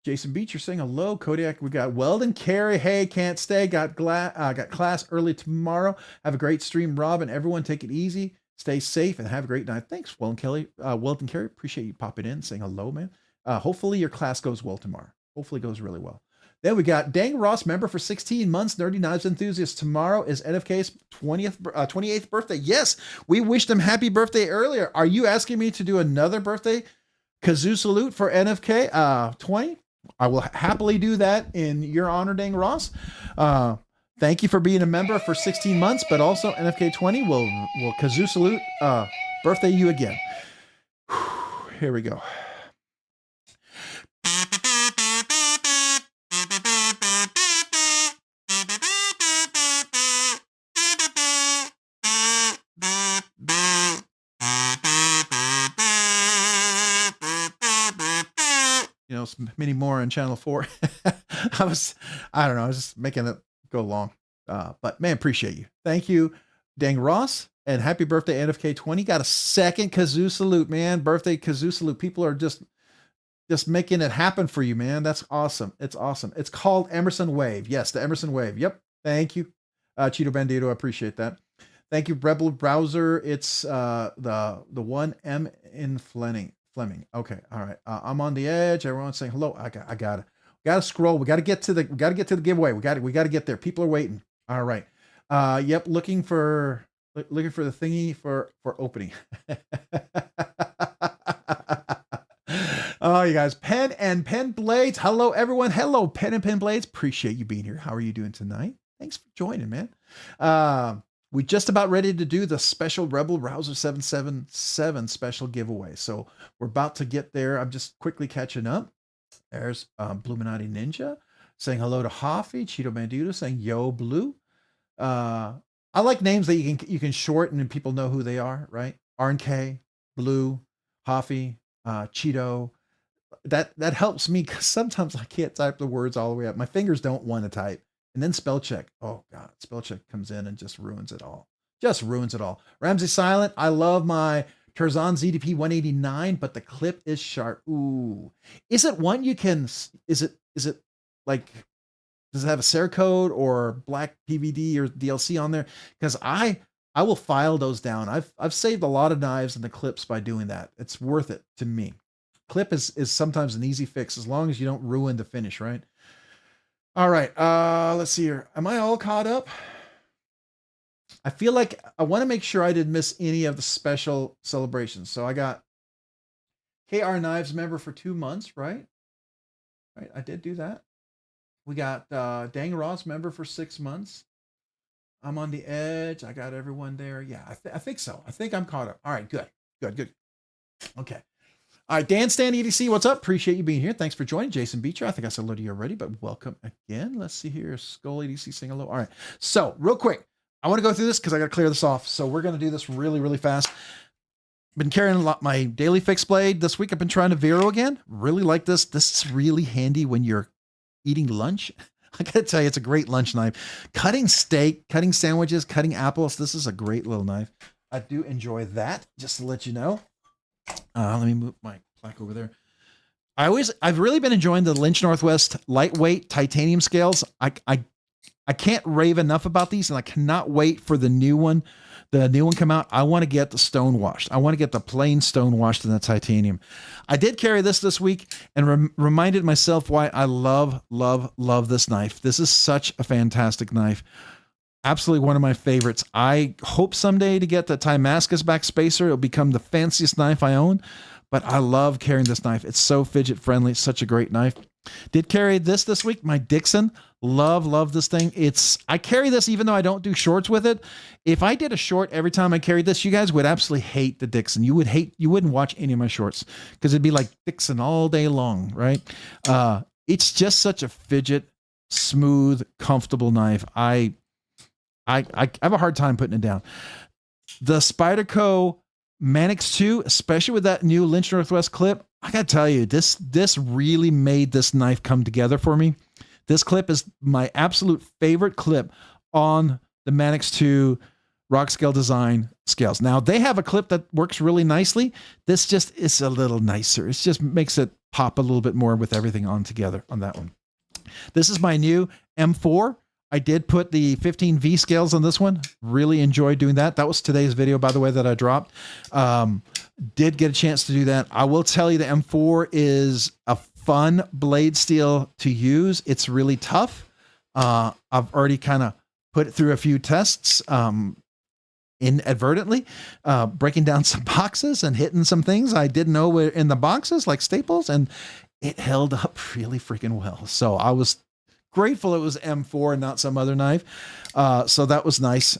Jason Beach, you're saying hello. Kodiak, we got Weldon Carey. Hey, can't stay. Got class early tomorrow. Have a great stream, Rob, and everyone. Take it easy. Stay safe and have a great night. Thanks, Weldon Carey. Appreciate you popping in, saying hello, man. Hopefully your class goes well tomorrow. Hopefully it goes really well. Then we got Dang Ross, member for 16 months, Nerdy Knives Enthusiast. Tomorrow is NFK's 28th birthday. Yes, we wished him happy birthday earlier. Are you asking me to do another birthday kazoo salute for NFK 20? I will happily do that in your honor, Dang Ross. Thank you for being a member for 16 months, but also NFK 20 will kazoo salute birthday you again. Here we go. You know, many more on channel 4. I was just making it go long. But man, appreciate you. Thank you, Dang Ross, and happy birthday, NFK 20. Got a second kazoo salute, man. Birthday kazoo salute. People are just making it happen for you, man. That's awesome. It's awesome. It's called Emerson Wave. Yes, the Emerson Wave. Yep. Thank you, Cheeto Bandito. I appreciate that. Thank you, Rebel Browser. It's the 1M in Fleming. Okay. All right. I'm on the edge. Everyone's saying hello. I gotta scroll. We gotta get to the giveaway. We gotta get there. People are waiting. All right. Yep. Looking for the thingy for opening. Oh, you guys, Pen and Pen Blades. Hello, everyone. Hello, Pen and Pen Blades. Appreciate you being here. How are you doing tonight? Thanks for joining, man. we just about ready to do the special Rebel Rouser 777 special giveaway. So we're about to get there. I'm just quickly catching up. There's Bluminati Ninja saying hello to Hoffy. Cheeto Bandido saying yo blue. I like names that you can shorten and people know who they are, right? RNK, Blue, Hoffy, Cheeto. That helps me because sometimes I can't type the words all the way up. My fingers don't want to type. And then spell check. Oh God, spell check comes in and just ruins it all. Just ruins it all. Ramsey Silent. I love my Curzon ZDP 189, but the clip is sharp. Ooh, is it one you can? Is it like? Does it have a Cerakote or black PVD or DLC on there? Because I will file those down. I've saved a lot of knives and the clips by doing that. It's worth it to me. Clip is sometimes an easy fix as long as you don't ruin the finish, right? All right, let's see here. Am I all caught up? I feel like I want to make sure I didn't miss any of the special celebrations. So I got KR Knives member for 2 months, right? Right, I did do that. We got Dang Ross member for 6 months. I'm on the edge. I got everyone there. Yeah, I think so. I think I'm caught up. All right, good. Okay. All right, Dan Stan EDC, what's up? Appreciate you being here. Thanks for joining. Jason Beecher, I think I said hello to you already, but welcome again. Let's see here. Skull EDC saying hello. All right, so real quick, I want to go through this because I got to clear this off. So we're going to do this really, really fast. Been carrying a lot my daily fixed blade. This week I've been trying to Vero again. Really like this. This is really handy when you're eating lunch. I got to tell you, it's a great lunch knife. Cutting steak, cutting sandwiches, cutting apples. This is a great little knife. I do enjoy that, just to let you know. Let me move my plaque over there. I've really been enjoying the Lynch Northwest lightweight titanium scales. I can't rave enough about these, and I cannot wait for the new one. The new one come out. I want to get the stone washed. I want to get the plain stone washed in the titanium. I did carry this week and reminded myself why I love this knife. This is such a fantastic knife. Absolutely one of my favorites. I hope someday to get the Timascus back spacer. It'll become the fanciest knife I own, but I love carrying this knife. It's so fidget friendly. It's such a great knife. Did carry this week, my Dixon. Love this thing. I carry this even though I don't do shorts with it. If I did a short every time I carried this, you guys would absolutely hate the Dixon. You wouldn't watch any of my shorts because it'd be like Dixon all day long, right? It's just such a fidget, smooth, comfortable knife. I have a hard time putting it down. The Spyderco Manix 2, especially with that new Lynch Northwest clip, I gotta tell you, this really made this knife come together for me. This clip is my absolute favorite clip on the Manix 2 Rockscale Design scales. Now they have a clip that works really nicely. This just is a little nicer. It just makes it pop a little bit more with everything on together on that one. This is my new M4. I did put the 15V scales on this one. Really enjoyed doing that. That was today's video, by the way, that I dropped. Did get a chance to do that. I will tell you the M4 is a fun blade steel to use. It's really tough. I've already kind of put it through a few tests inadvertently, breaking down some boxes and hitting some things I didn't know were in the boxes, like staples, and it held up really freaking well. So I was grateful it was M4 and not some other knife. So that was nice.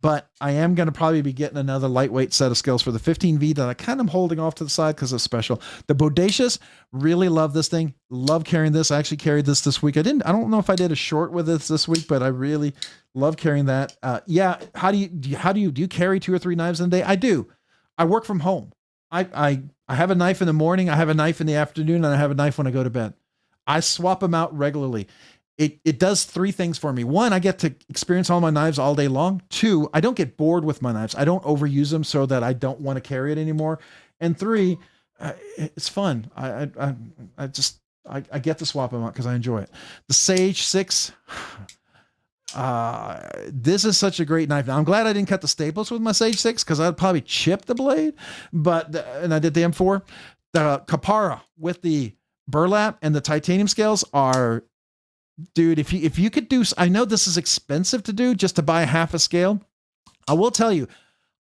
But I am going to probably be getting another lightweight set of scales for the 15V that I kind of holding off to the side because it's special. The Bodacious, really love this thing. Love carrying this. I actually carried this week. I don't know if I did a short with this week, but I really love carrying that. Yeah. How do you carry 2 or 3 knives in a day? I do. I work from home. I have a knife in the morning. I have a knife in the afternoon, and I have a knife when I go to bed. I swap them out regularly. It does 3 things for me. 1, I get to experience all my knives all day long. 2, I don't get bored with my knives. I don't overuse them so that I don't want to carry it anymore. And 3, it's fun. I get to swap them out because I enjoy it. The Sage 6, this is such a great knife. Now I'm glad I didn't cut the staples with my Sage 6 because I'd probably chip the blade. And I did the M4. The Capara with the burlap and the titanium scales are, dude, if you could do, I know this is expensive to do just to buy half a scale. I will tell you,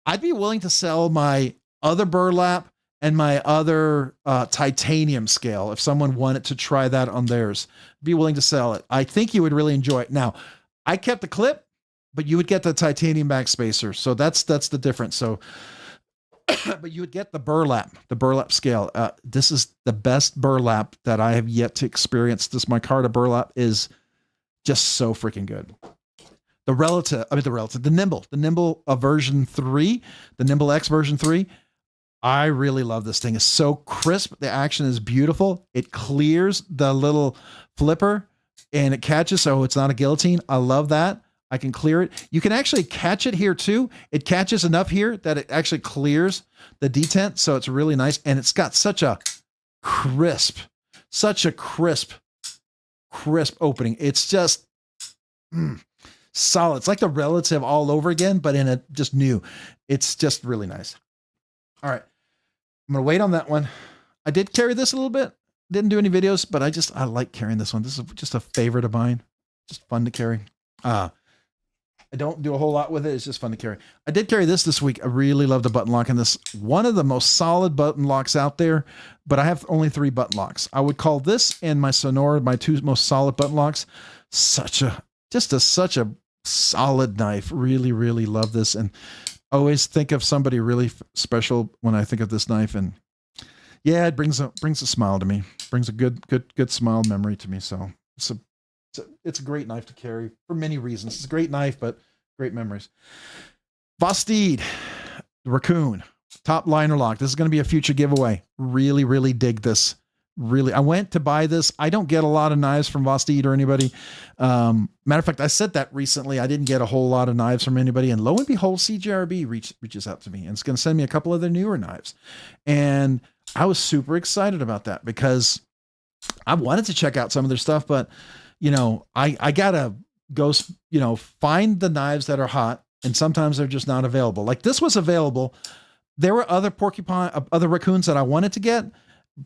I'd be willing to sell my other burlap and my other titanium scale if someone wanted to try that on theirs. Be willing to sell it. I think you would really enjoy it. Now, I kept the clip. but you would get the titanium back spacer. So that's the difference. So, but you would get the burlap scale. This is the best burlap that I have yet to experience. This micarta burlap is just so freaking good. The Nimble version 3, the Nimble X version 3. I really love this thing. It's so crisp. The action is beautiful. It clears the little flipper and it catches, so it's not a guillotine. I love that. I can clear it. You can actually catch it here too. It catches enough here that it actually clears the detent. So it's really nice. And it's got such a crisp opening. It's just solid. It's like the Relative all over again, but in a just new. It's just really nice. All right. I'm going to wait on that one. I did carry this a little bit. Didn't do any videos, but I like carrying this one. This is just a favorite of mine. Just fun to carry. I don't do a whole lot with it. It's just fun to carry. I did carry this week. I really love the button lock in this. One of the most solid button locks out there, but I have only 3 button locks. I would call this and my Sonora my 2 most solid button locks. Such a solid knife. Really, really love this. And always think of somebody really special when I think of this knife. And yeah, it brings a smile to me. Brings a good smile memory to me. So it's a great knife to carry for many reasons. It's a great knife, but great memories. Vosteed, the Raccoon, top liner lock. This is going to be a future giveaway. Really, really dig this. Really, I went to buy this. I don't get a lot of knives from Vosteed or anybody. Matter of fact, I said that recently. I didn't get a whole lot of knives from anybody, and lo and behold, CJRB reaches out to me and it's going to send me a couple of their newer knives. And I was super excited about that because I wanted to check out some of their stuff, but I gotta go, find the knives that are hot, and sometimes they're just not available. Like this was available. There were other other raccoons that I wanted to get,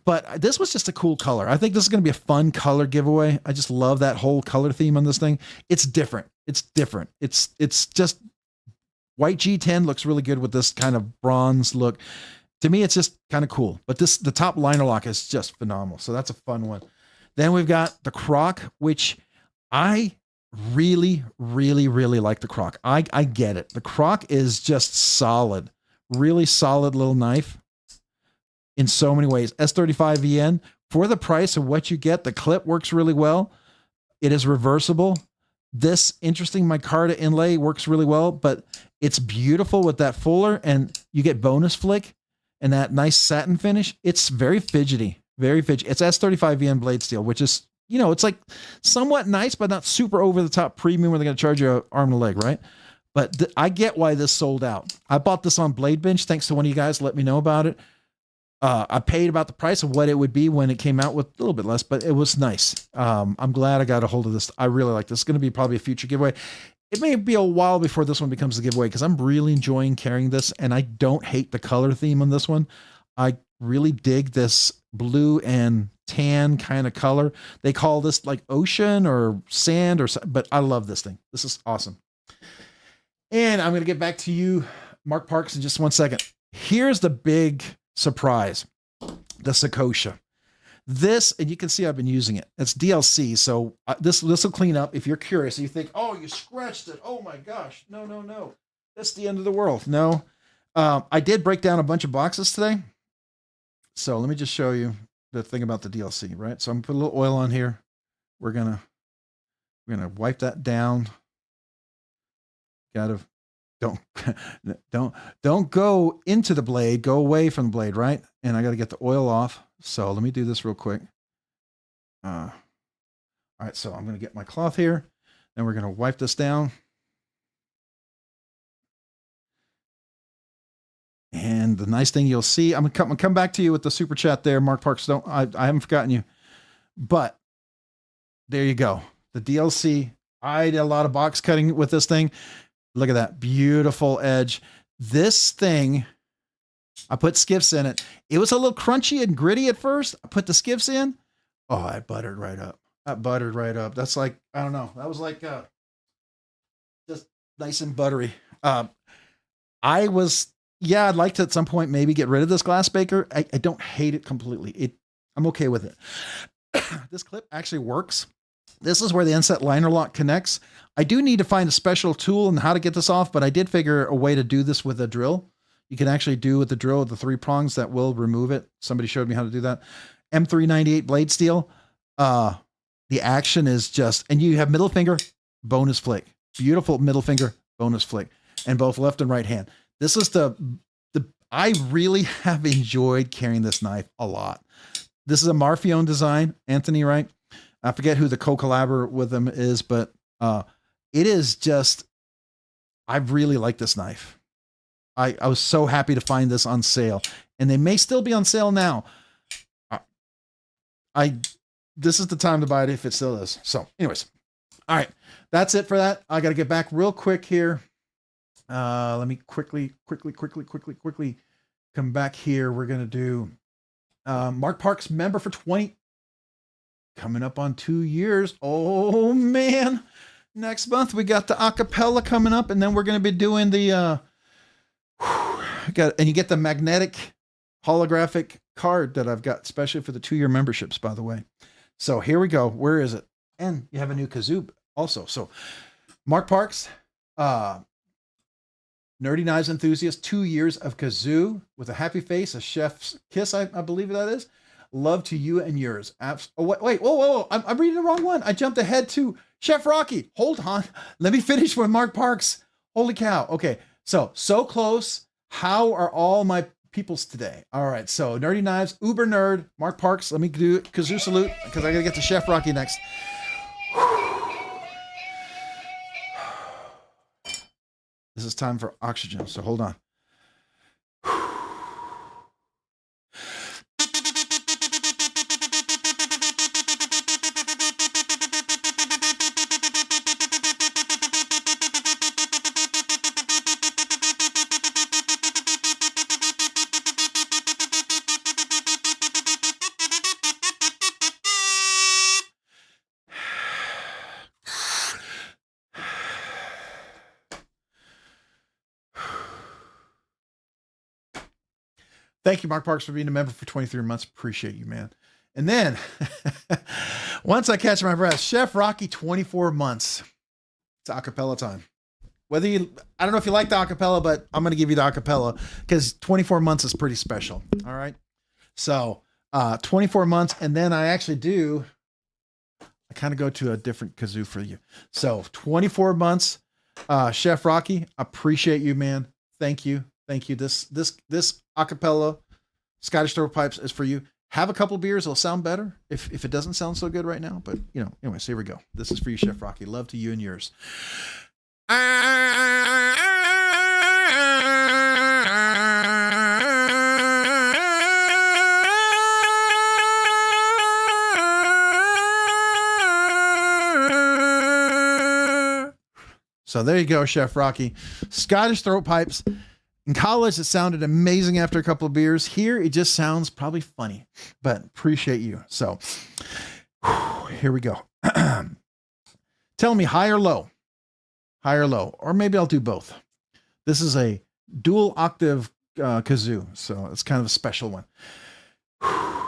but this was just a cool color. I think this is going to be a fun color giveaway. I just love that whole color theme on this thing. It's different. It's just white G10 looks really good with this kind of bronze look. To me, it's just kind of cool, but the top liner lock is just phenomenal. So that's a fun one. Then we've got the Croc, which I really, really, really like the Croc. I get it. The Croc is just solid, really solid little knife in so many ways. S35VN, for the price of what you get, the clip works really well. It is reversible. This interesting micarta inlay works really well, but it's beautiful with that fuller, and you get bonus flick and that nice satin finish. It's very fidgety. Very fidgety. It's S35VN blade steel, which is, it's like somewhat nice, but not super over the top premium where they're going to charge you an arm and a leg, right? But I get why this sold out. I bought this on BladeBinge. Thanks to one of you guys let me know about it. I paid about the price of what it would be when it came out, with a little bit less, but it was nice. I'm glad I got a hold of this. I really like this. It's going to be probably a future giveaway. It may be a while before this one becomes a giveaway because I'm really enjoying carrying this, and I don't hate the color theme on this one. I really dig this blue and tan kind of color. They call this like ocean or sand but I love this thing. This is awesome. And I'm going to get back to you, Mark Parks, in just 1 second. Here's the big surprise, the Sakosha. This, and you can see I've been using it. It's DLC. So this will clean up. If you're curious, you think, oh, you scratched it. Oh my gosh. No. That's the end of the world. No. I did break down a bunch of boxes today. So let me just show you the thing about the DLC, right? So I'm gonna put a little oil on here. We're gonna wipe that down. Don't go into the blade, go away from the blade, right? And I got to get the oil off. So let me do this real quick. All right, so I'm going to get my cloth here, and we're going to wipe this down. And the nice thing you'll see, I'm gonna come back to you with the super chat there, Mark Parks. I haven't forgotten you, but there you go. The DLC. I did a lot of box cutting with this thing. Look at that beautiful edge. This thing, I put skiffs in it. It was a little crunchy and gritty at first. I put the skiffs in. Oh, I buttered right up. That's like, I don't know. That was like just nice and buttery. I'd like to at some point maybe get rid of this glass baker. I don't hate it completely. I'm okay with it. This clip actually works. This is where the inset liner lock connects. I do need to find a special tool and how to get this off, but I did figure a way to do this with a drill. You can actually do with the drill with the 3 prongs that will remove it. Somebody showed me how to do that. M398 blade steel. The action is just, and you have middle finger, bonus flick. Beautiful middle finger, bonus flick. And both left and right hand. This is I really have enjoyed carrying this knife a lot. This is a Marfione design, Anthony, right? I forget who the co-collaborator with them is, but it is just, I really like this knife. I was so happy to find this on sale, and they may still be on sale now. This is the time to buy it if it still is. So anyways, all right, that's it for that. I got to get back real quick here. Let me quickly come back here. We're going to do Mark Parks member for 20, coming up on 2 years. Oh man. Next month we got the acapella coming up, and then we're going to be doing the, and you get the magnetic holographic card that I've got, especially for the 2-year memberships, by the way. So here we go. Where is it? And you have a new kazoo also. So Mark Parks, Nerdy Knives enthusiast, 2 years of kazoo with a happy face, a chef's kiss, I believe that is. Love to you and yours. Wait, whoa. I'm reading the wrong one. I jumped ahead to Chef Rocky. Hold on. Let me finish with Mark Parks. Holy cow. Okay. So close. How are all my peoples today? All right. So Nerdy Knives, Uber Nerd, Mark Parks. Let me do kazoo salute because I got to get to Chef Rocky next. This is time for oxygen. So hold on. Thank you, Mark Parks, for being a member for 23 months. Appreciate you, man. And then once I catch my breath, Chef Rocky, 24 months. It's acapella time. I don't know if you like the acapella, but I'm going to give you the acapella because 24 months is pretty special. All right. So 24 months. And then I kind of go to a different kazoo for you. So 24 months, Chef Rocky, appreciate you, man. Thank you. Thank you. This acapella Scottish Stovepipes is for you. Have a couple beers. It'll sound better if it doesn't sound so good right now. But, anyways, here we go. This is for you, Chef Rocky. Love to you and yours. So there you go, Chef Rocky. Scottish throat pipes. In college, it sounded amazing after a couple of beers. Here, it just sounds probably funny, but appreciate you. So here we go. Tell me high or low, or maybe I'll do both. This is a dual octave kazoo, so it's kind of a special one.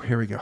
Here we go.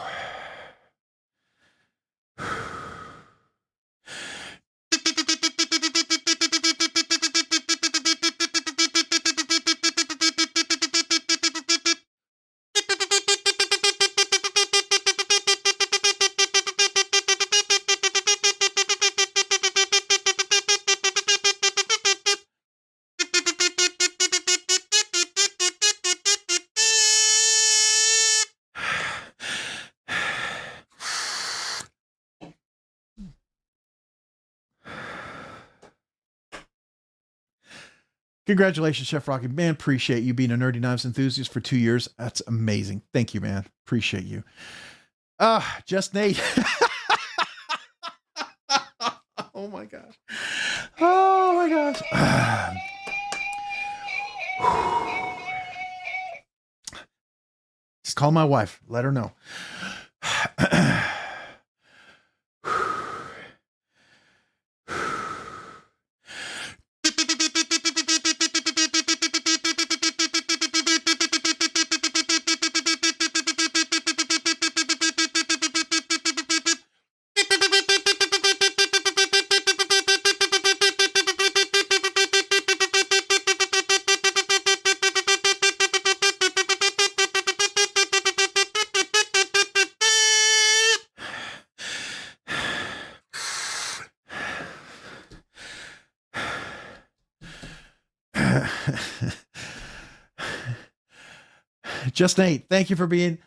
Congratulations, Chef Rocky. Man, appreciate you being a Nerdy Knives enthusiast for 2 years. That's amazing. Thank you, man. Appreciate you. Just Nate. Oh my gosh. Oh my gosh. Just call my wife. Let her know. Just Nate, thank you for being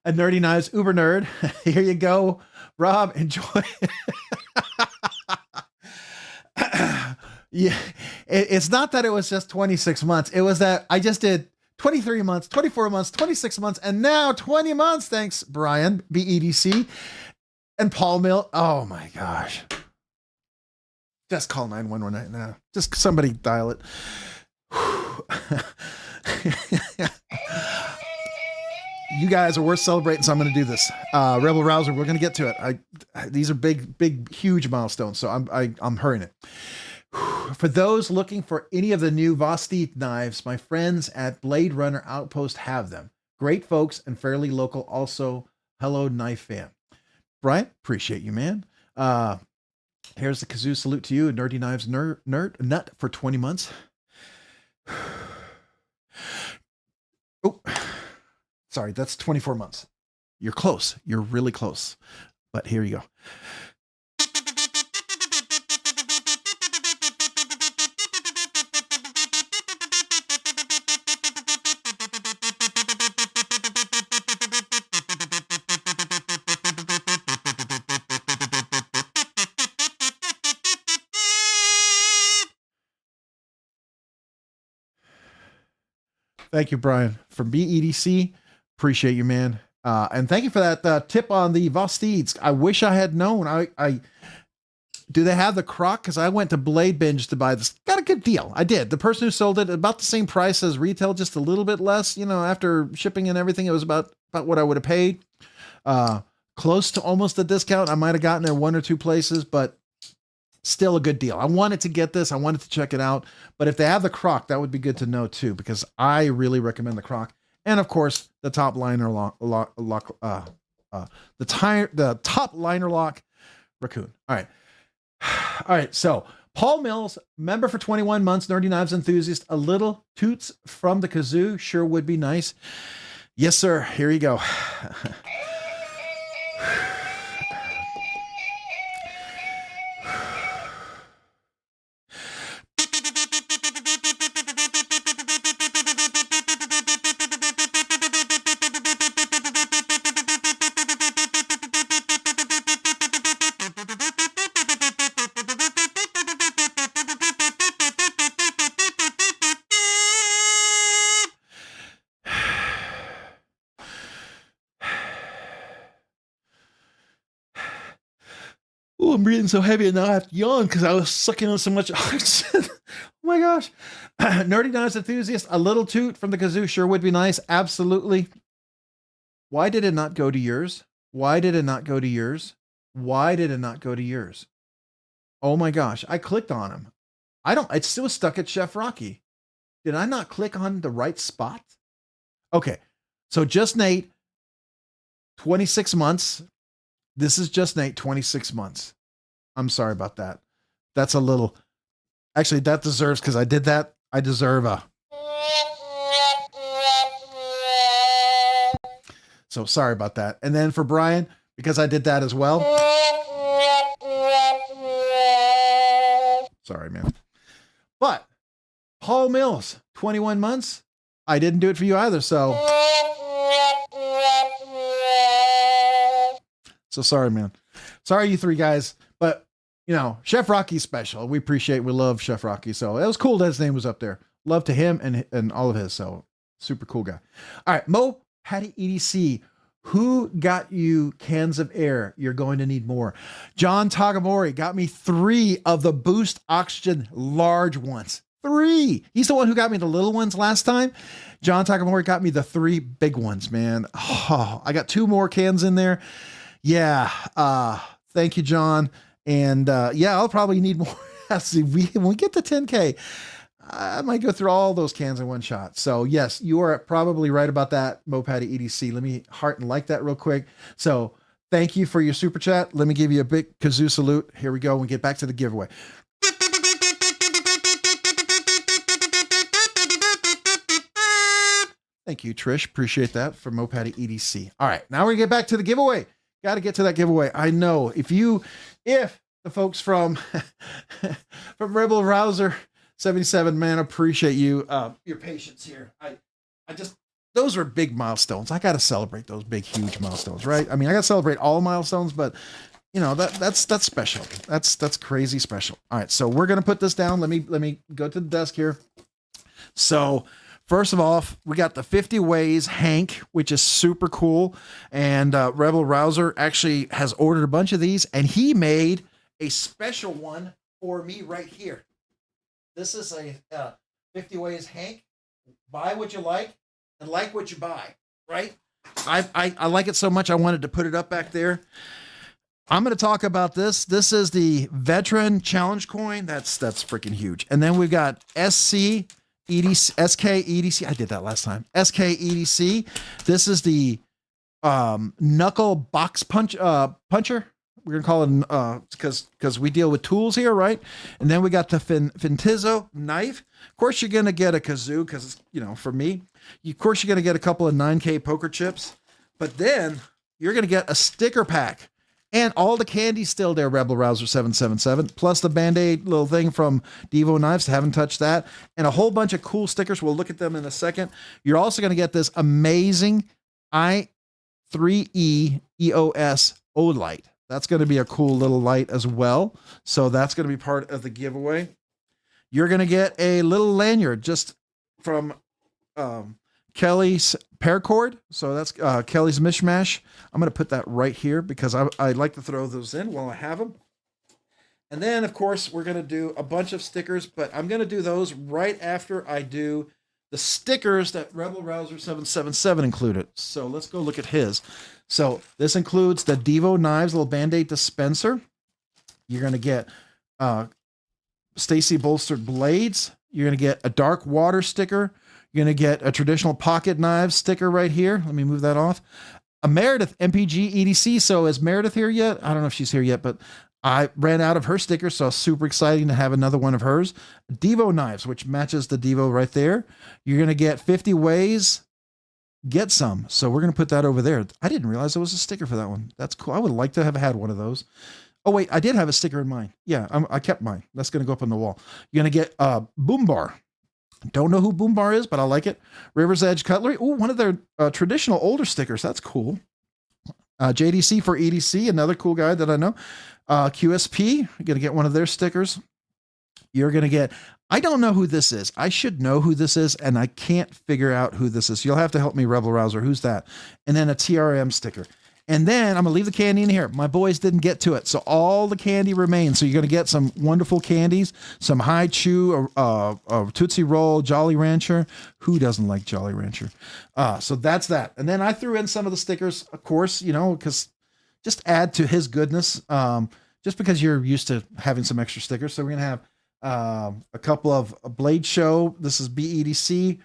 a Nerdy Knives Uber nerd. Here you go, Rob. Enjoy. Yeah, it's not that it was just 26 months. It was that I just did 23 months, 24 months, 26 months, and now 20 months. Thanks, Brian, BEDC, and Paul Mill. Oh my gosh. Just call 911 right now. Just somebody dial it. You guys are worth celebrating, so I'm going to do this. Rebel Rouser, we're going to get to it. These are big, huge milestones, so I'm hurrying it. For those looking for any of the new Vosteed knives, my friends at Blade Runner Outpost have them. Great folks and fairly local. Also, hello, knife fan. Brian, appreciate you, man. Here's the kazoo salute to you, Nerdy Knives nut for 20 months. Oh, sorry, that's 24 months. You're close. You're really close. But here you go. Thank you, Brian, from BEDC. Appreciate you, man. And thank you for that tip on the Vosteeds. I wish I had known. Do they have the croc? Because I went to BladeBinge to buy this. Got a good deal. I did. The person who sold it, about the same price as retail, just a little bit less. You know, after shipping and everything, it was about what I would have paid. Close to almost a discount. I might have gotten there one or two places, but still a good deal. I wanted to get this. I wanted to check it out. But if they have the croc, that would be good to know too, because I really recommend the croc. And of course, the top liner lock, the top liner lock raccoon. All right. All right. So Paul Mills, member for 21 months, Nerdy Knives enthusiast, a little toots from the kazoo. Sure would be nice. Yes, sir. Here you go. Oh, I'm breathing so heavy and now I have to yawn because I was sucking on so much oxygen. Oh my gosh. Nerdy Knives enthusiast, a little toot from the kazoo sure would be nice. Absolutely. Why did it not go to yours? Why did it not go to yours? Why did it not go to yours? Oh my gosh. I clicked on him. It's still stuck at Chef Rocky. Did I not click on the right spot? Okay. So Just Nate, 26 months. This is Just Nate, 26 months. I'm sorry about that. That's a little, actually that deserves, because I did that, I deserve a. So sorry about that. And then for Brian, because I did that as well. Sorry, man. But Paul Mills, 21 months. I didn't do it for you either. So sorry, man. Sorry, you three guys. But, you know, Chef Rocky's special. We love Chef Rocky. So it was cool that his name was up there. Love to him and all of his. So super cool guy. All right. Mo Patty EDC. Who got you cans of air? You're going to need more. John Tagamori got me 3 of the Boost Oxygen large ones. 3. He's the one who got me the little ones last time. John Tagamori got me the 3 big ones, man. Oh, I got 2 more cans in there. Yeah. Thank you, John. And yeah, I'll probably need more. When we get to 10K, I might go through all those cans in one shot. So yes, you are probably right about that, Mopatty EDC. Let me heart and like that real quick. So thank you for your super chat. Let me give you a big kazoo salute. Here we go. We get back to the giveaway. Thank you, Trish. Appreciate that for Mopatty EDC. All right, now we get back to the giveaway. Got to get to that giveaway. I know if the folks from Rebel Rouser 77, man, appreciate you, your patience here. I just, those are big milestones. I got to celebrate those big, huge milestones, right? I mean, I got to celebrate all milestones, but you know, that's special. That's crazy special. All right. So we're going to put this down. Let me go to the desk here. So first of all, we got the 50 Ways Hank, which is super cool. And Rebel Rouser actually has ordered a bunch of these, and he made a special one for me right here. This is a 50 Ways Hank. Buy what you like and like what you buy, right? I like it so much I wanted to put it up back there. I'm going to talk about this. This is the Veteran Challenge coin. That's freaking huge. And then we've got SK EDC. I did that last time. SK EDC. This is the knuckle box puncher. We're gonna call it because we deal with tools here, right? And then we got the Fintizo knife. Of course, you're gonna get a kazoo because it's, you know, for me. Of course, you're gonna get a couple of 9K poker chips, but then you're gonna get a sticker pack. And all the candy's still there, Rebel Rouser 777, plus the Band-Aid little thing from Divo Knives. Haven't touched that. And a whole bunch of cool stickers. We'll look at them in a second. You're also going to get this amazing i3E EOS O-Light. That's going to be a cool little light as well. So that's going to be part of the giveaway. You're going to get a little lanyard just from Kelly's paracord. So that's Kelly's Mishmash. I'm going to put that right here because I like to throw those in while I have them. And then, of course, we're going to do a bunch of stickers, but I'm going to do those right after I do the stickers that Rebel Rouser 777 included. So let's go look at his. So this includes the Divo Knives little Band-Aid dispenser. You're going to get Stacy bolstered blades. You're going to get a dark water sticker. You're going to get a traditional pocket knives sticker right here. Let me move that off. A Meredith MPG EDC. So is Meredith here yet? I don't know if she's here yet, but I ran out of her sticker, so super exciting to have another one of hers. Divo Knives, which matches the Divo right there. You're going to get 50 Ways. Get some. So we're going to put that over there. I didn't realize there was a sticker for that one. That's cool. I would like to have had one of those. Oh, wait, I did have a sticker in mine. Yeah, I kept mine. That's going to go up on the wall. You're going to get Boom Bar. Don't know who Boom Bar is, but I like it. River's Edge Cutlery. Oh, one of their traditional older stickers. That's cool. JDC for EDC, another cool guy that I know. QSP, you're going to get one of their stickers. You're going to get, I don't know who this is. I should know who this is, and I can't figure out who this is. You'll have to help me, Rebel Rouser. Who's that? And then a TRM sticker. And then I'm going to leave the candy in here. My boys didn't get to it, so all the candy remains. So you're going to get some wonderful candies, some High Chew, Tootsie Roll, Jolly Rancher. Who doesn't like Jolly Rancher? So that's that. And then I threw in some of the stickers, of course, you know, because just add to his goodness, just because you're used to having some extra stickers. So we're going to have a couple of Blade Show. This is BEDC,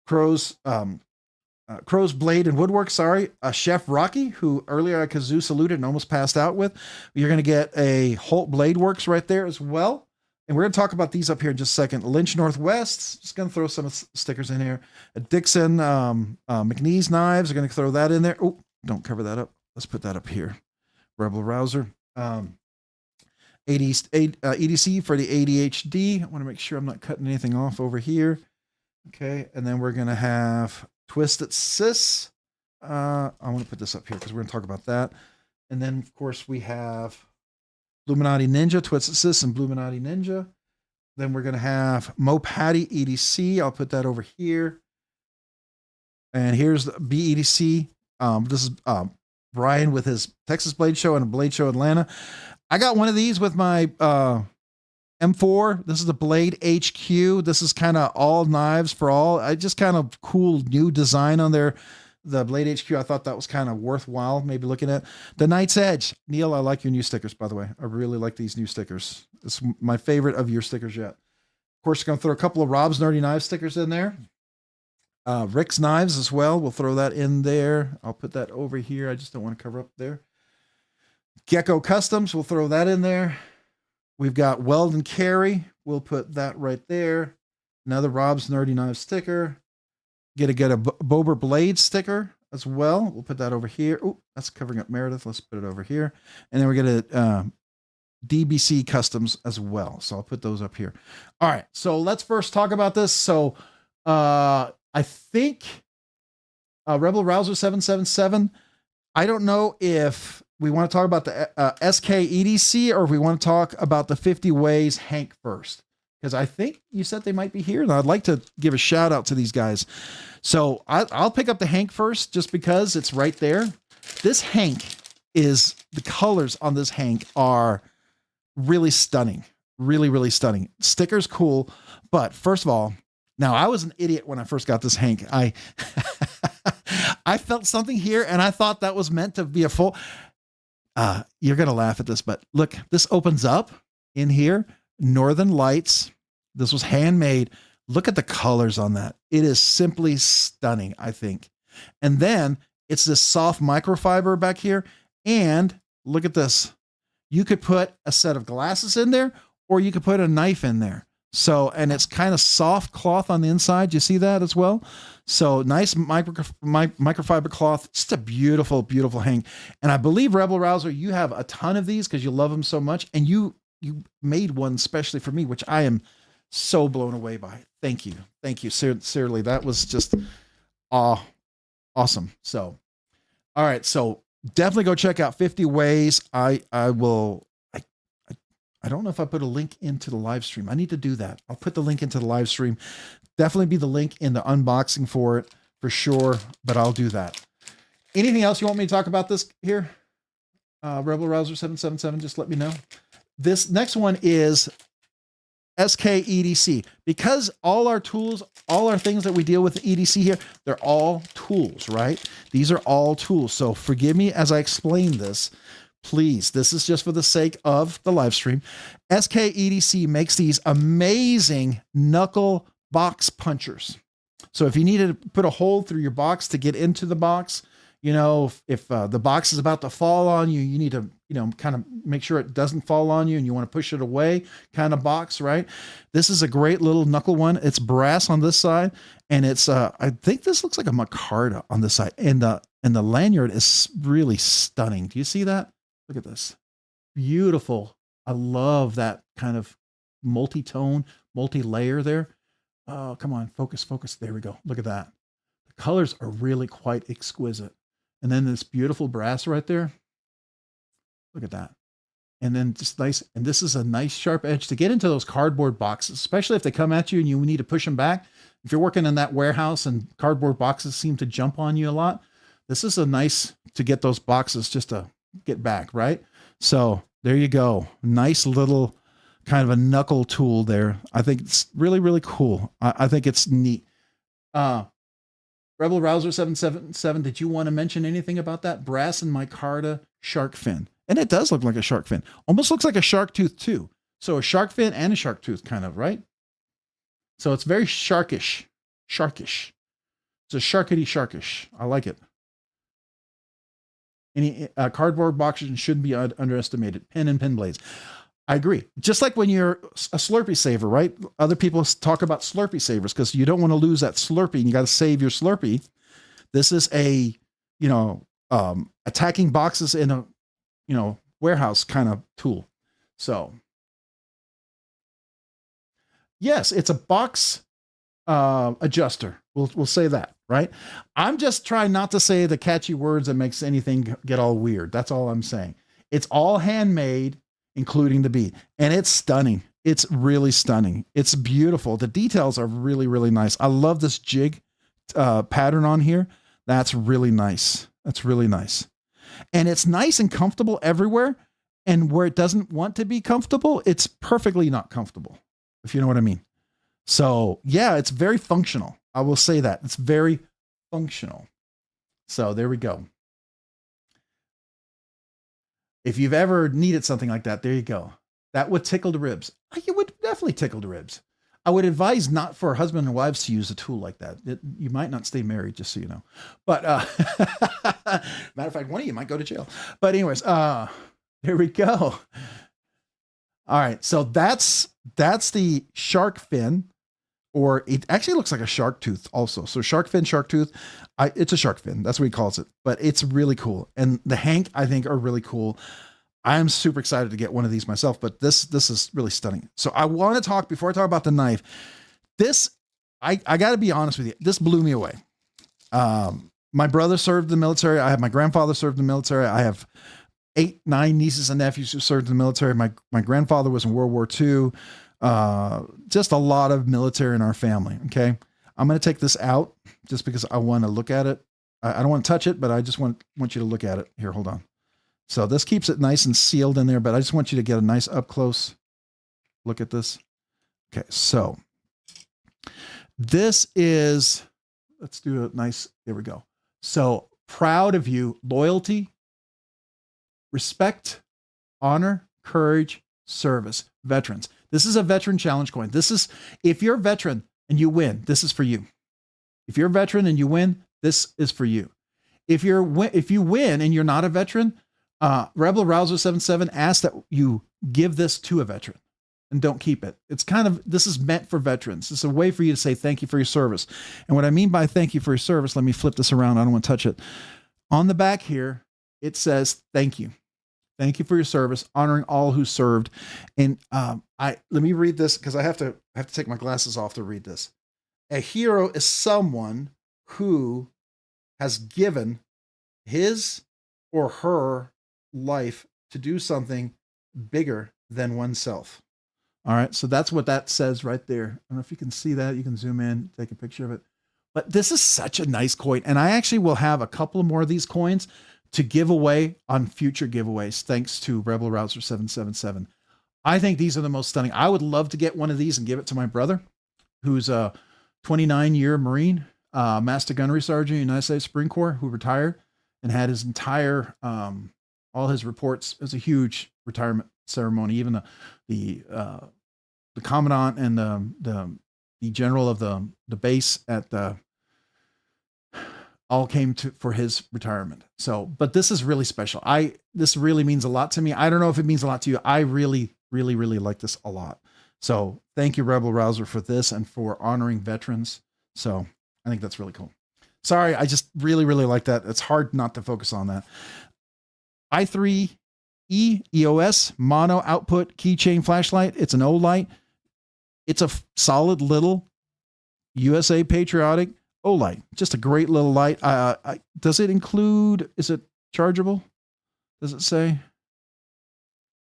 Crow's Blade and Woodwork, Chef Rocky, who earlier I kazoo saluted and almost passed out with. You're going to get a Holt Blade Works right there as well. And we're going to talk about these up here in just a second. Lynch Northwest, just going to throw some stickers in here. Dixon McNeese Knives, are going to throw that in there. Oh, don't cover that up. Let's put that up here. Rebel Rouser. EDC for the ADHD. I want to make sure I'm not cutting anything off over here. Okay, and then we're going to have Twisted Sis. I want to put this up here because we're going to talk about that. And then, of course, we have Illuminati Ninja, Twisted Sis, and Illuminati Ninja. Then we're going to have Mo Patty EDC. I'll put that over here. And here's the BEDC. This is Brian with his Texas Blade Show and Blade Show Atlanta. I got one of these with my M4. This is the Blade HQ. This is kind of all knives for all. I just kind of cool new design on there. The Blade HQ, I thought that was kind of worthwhile, maybe looking at. The Knight's Edge. Neil, I like your new stickers, by the way. I really like these new stickers. It's my favorite of your stickers yet. Of course, going to throw a couple of Rob's Nerdy Knives stickers in there. Rick's Knives as well. We'll throw that in there. I'll put that over here. I just don't want to cover up there. Gecko Customs. We'll throw that in there. We've got Weld and Carry. We'll put that right there. Another Rob's Nerdy Knives sticker. Get a Bober Blade sticker as well. We'll put that over here. Oh, that's covering up Meredith. Let's put it over here. And then we're going to DBC Customs as well. So I'll put those up here. All right. So let's first talk about this. So I I think Rebel Rouser 777. I don't know if we want to talk about the SK EDC or if we want to talk about the 50 Ways Hank first, because I think you said they might be here, and I'd like to give a shout out to these guys. So I'll pick up the Hank first just because it's right there. This Hank is, the colors on this Hank are really stunning. Really, really stunning. Sticker's cool. But first of all, now I was an idiot when I first got this Hank. I felt something here and I thought that was meant to be a full, you're going to laugh at this, but look, this opens up in here. Northern Lights. This was handmade. Look at the colors on that. It is simply stunning, I think. And then it's this soft microfiber back here. And look at this. You could put a set of glasses in there, or you could put a knife in there. So, and it's kind of soft cloth on the inside. You see that as well? So nice microfiber cloth. Just a beautiful, beautiful Hank. And I believe Rebel Rouser, you have a ton of these because you love them so much. And you made one especially for me, which I am so blown away by. Thank you. Thank you. Sincerely. That was just awesome. So, all right. So definitely go check out 50 Ways. I don't know if I put a link into the live stream. I need to do that. I'll put the link into the live stream. Definitely be the link in the unboxing for it for sure, but I'll do that. Anything else you want me to talk about this here? Rebel Rouser 777, just let me know. This next one is SK EDC. Because all our tools, all our things that we deal with EDC here, they're all tools, right? These are all tools. So forgive me as I explain this. Please, this is just for the sake of the live stream. SK EDC makes these amazing knuckle box punchers. So if you need to put a hole through your box to get into the box, you know, if the box is about to fall on you, you need to, you know, kind of make sure it doesn't fall on you and you want to push it away kind of box, right? This is a great little knuckle one. It's brass on this side, and it's, I think this looks like a micarta on this side. And the lanyard is really stunning. Do you see that? Look at this. Beautiful. I love that kind of multi-tone, multi-layer there. Oh, come on. Focus, focus. There we go. Look at that. The colors are really quite exquisite. And then this beautiful brass right there. Look at that. And then just nice. And this is a nice sharp edge to get into those cardboard boxes, especially if they come at you and you need to push them back. If you're working in that warehouse and cardboard boxes seem to jump on you a lot, this is a nice to get those boxes just to get back, right? So there you go. Nice little kind of a knuckle tool there. I think it's really, really cool. I think it's neat. Rebel Rouser 777, did you want to mention anything about that? Brass and micarta shark fin. And it does look like a shark fin. Almost looks like a shark tooth too. So a shark fin and a shark tooth kind of, right? So it's very sharkish. It's a sharkish. I like it. Any cardboard boxes shouldn't be underestimated. Pen and pen blades. I agree. Just like when you're a Slurpee saver, right? Other people talk about Slurpee savers because you don't want to lose that Slurpee and you got to save your Slurpee. This is a, you know, attacking boxes in a, you know, warehouse kind of tool. So yes, it's a box adjuster. We'll say that, right? I'm just trying not to say the catchy words that makes anything get all weird. That's all I'm saying. It's all handmade, including the bead. And it's stunning. It's really stunning. It's beautiful. The details are really, really nice. I love this jig pattern on here. That's really nice. That's really nice. And it's nice and comfortable everywhere. And where it doesn't want to be comfortable, it's perfectly not comfortable, if you know what I mean. So yeah, it's very functional. I will say that. It's very functional. So there we go. If you've ever needed something like that, there you go. That would tickle the ribs. It would definitely tickle the ribs. I would advise not for husband and wives to use a tool like that. You might not stay married, just so you know. But matter of fact, one of you might go to jail. But anyways, there we go. All right, so that's the shark fin. Or it actually looks like a shark tooth also. So shark fin, shark tooth. It's a shark fin. That's what he calls it. But it's really cool. And the Hank, I think, are really cool. I'm super excited to get one of these myself. But this is really stunning. So I want to talk, before I talk about the knife, this I got to be honest with you. This blew me away. My brother served in the military. I have my grandfather served in the military. I have 8, 9 nieces and nephews who served in the military. My grandfather was in World War II. Just a lot of military in our family. Okay. I'm going to take this out just because I want to look at it. I don't want to touch it, but I just want you to look at it. Here, hold on. So this keeps it nice and sealed in there, but I just want you to get a nice up close look at this. Okay. So this is, let's do a nice, there we go. So proud of you, loyalty, respect, honor, courage, service, veterans. This is a veteran challenge coin. This is, if you're a veteran and you win, this is for you. If you're a veteran and you win, this is for you. If you win and you're not a veteran, Rebel Rouser 77 asks that you give this to a veteran and don't keep it. It's kind of, this is meant for veterans. It's a way for you to say thank you for your service. And what I mean by thank you for your service, let me flip this around. I don't want to touch it. On the back here, it says thank you. Thank you for your service, honoring all who served. And let me read this because I have to take my glasses off to read this. A hero is someone who has given his or her life to do something bigger than oneself. All right. So that's what that says right there. I don't know if you can see that. You can zoom in, take a picture of it. But this is such a nice coin. And I actually will have a couple more of these coins to give away on future giveaways, thanks to Rebel Rouser 777. I think these are the most stunning. I would love to get one of these and give it to my brother, who's a 29-year Marine, Master Gunnery Sergeant, United States Marine Corps, who retired and had his entire, all his reports. It was a huge retirement ceremony. Even the commandant and the general of the base at the all came for his retirement. So, but this is really special. This really means a lot to me. I don't know if it means a lot to you. I really, really, really like this a lot. So thank you, Rebel Rouser, for this and for honoring veterans. So I think that's really cool. Sorry. I just really, really like that. It's hard not to focus on that. i3 EOS mono output keychain flashlight. It's an O light. It's a solid little USA patriotic O light. Just a great little light. Does it include, is it chargeable? Does it say?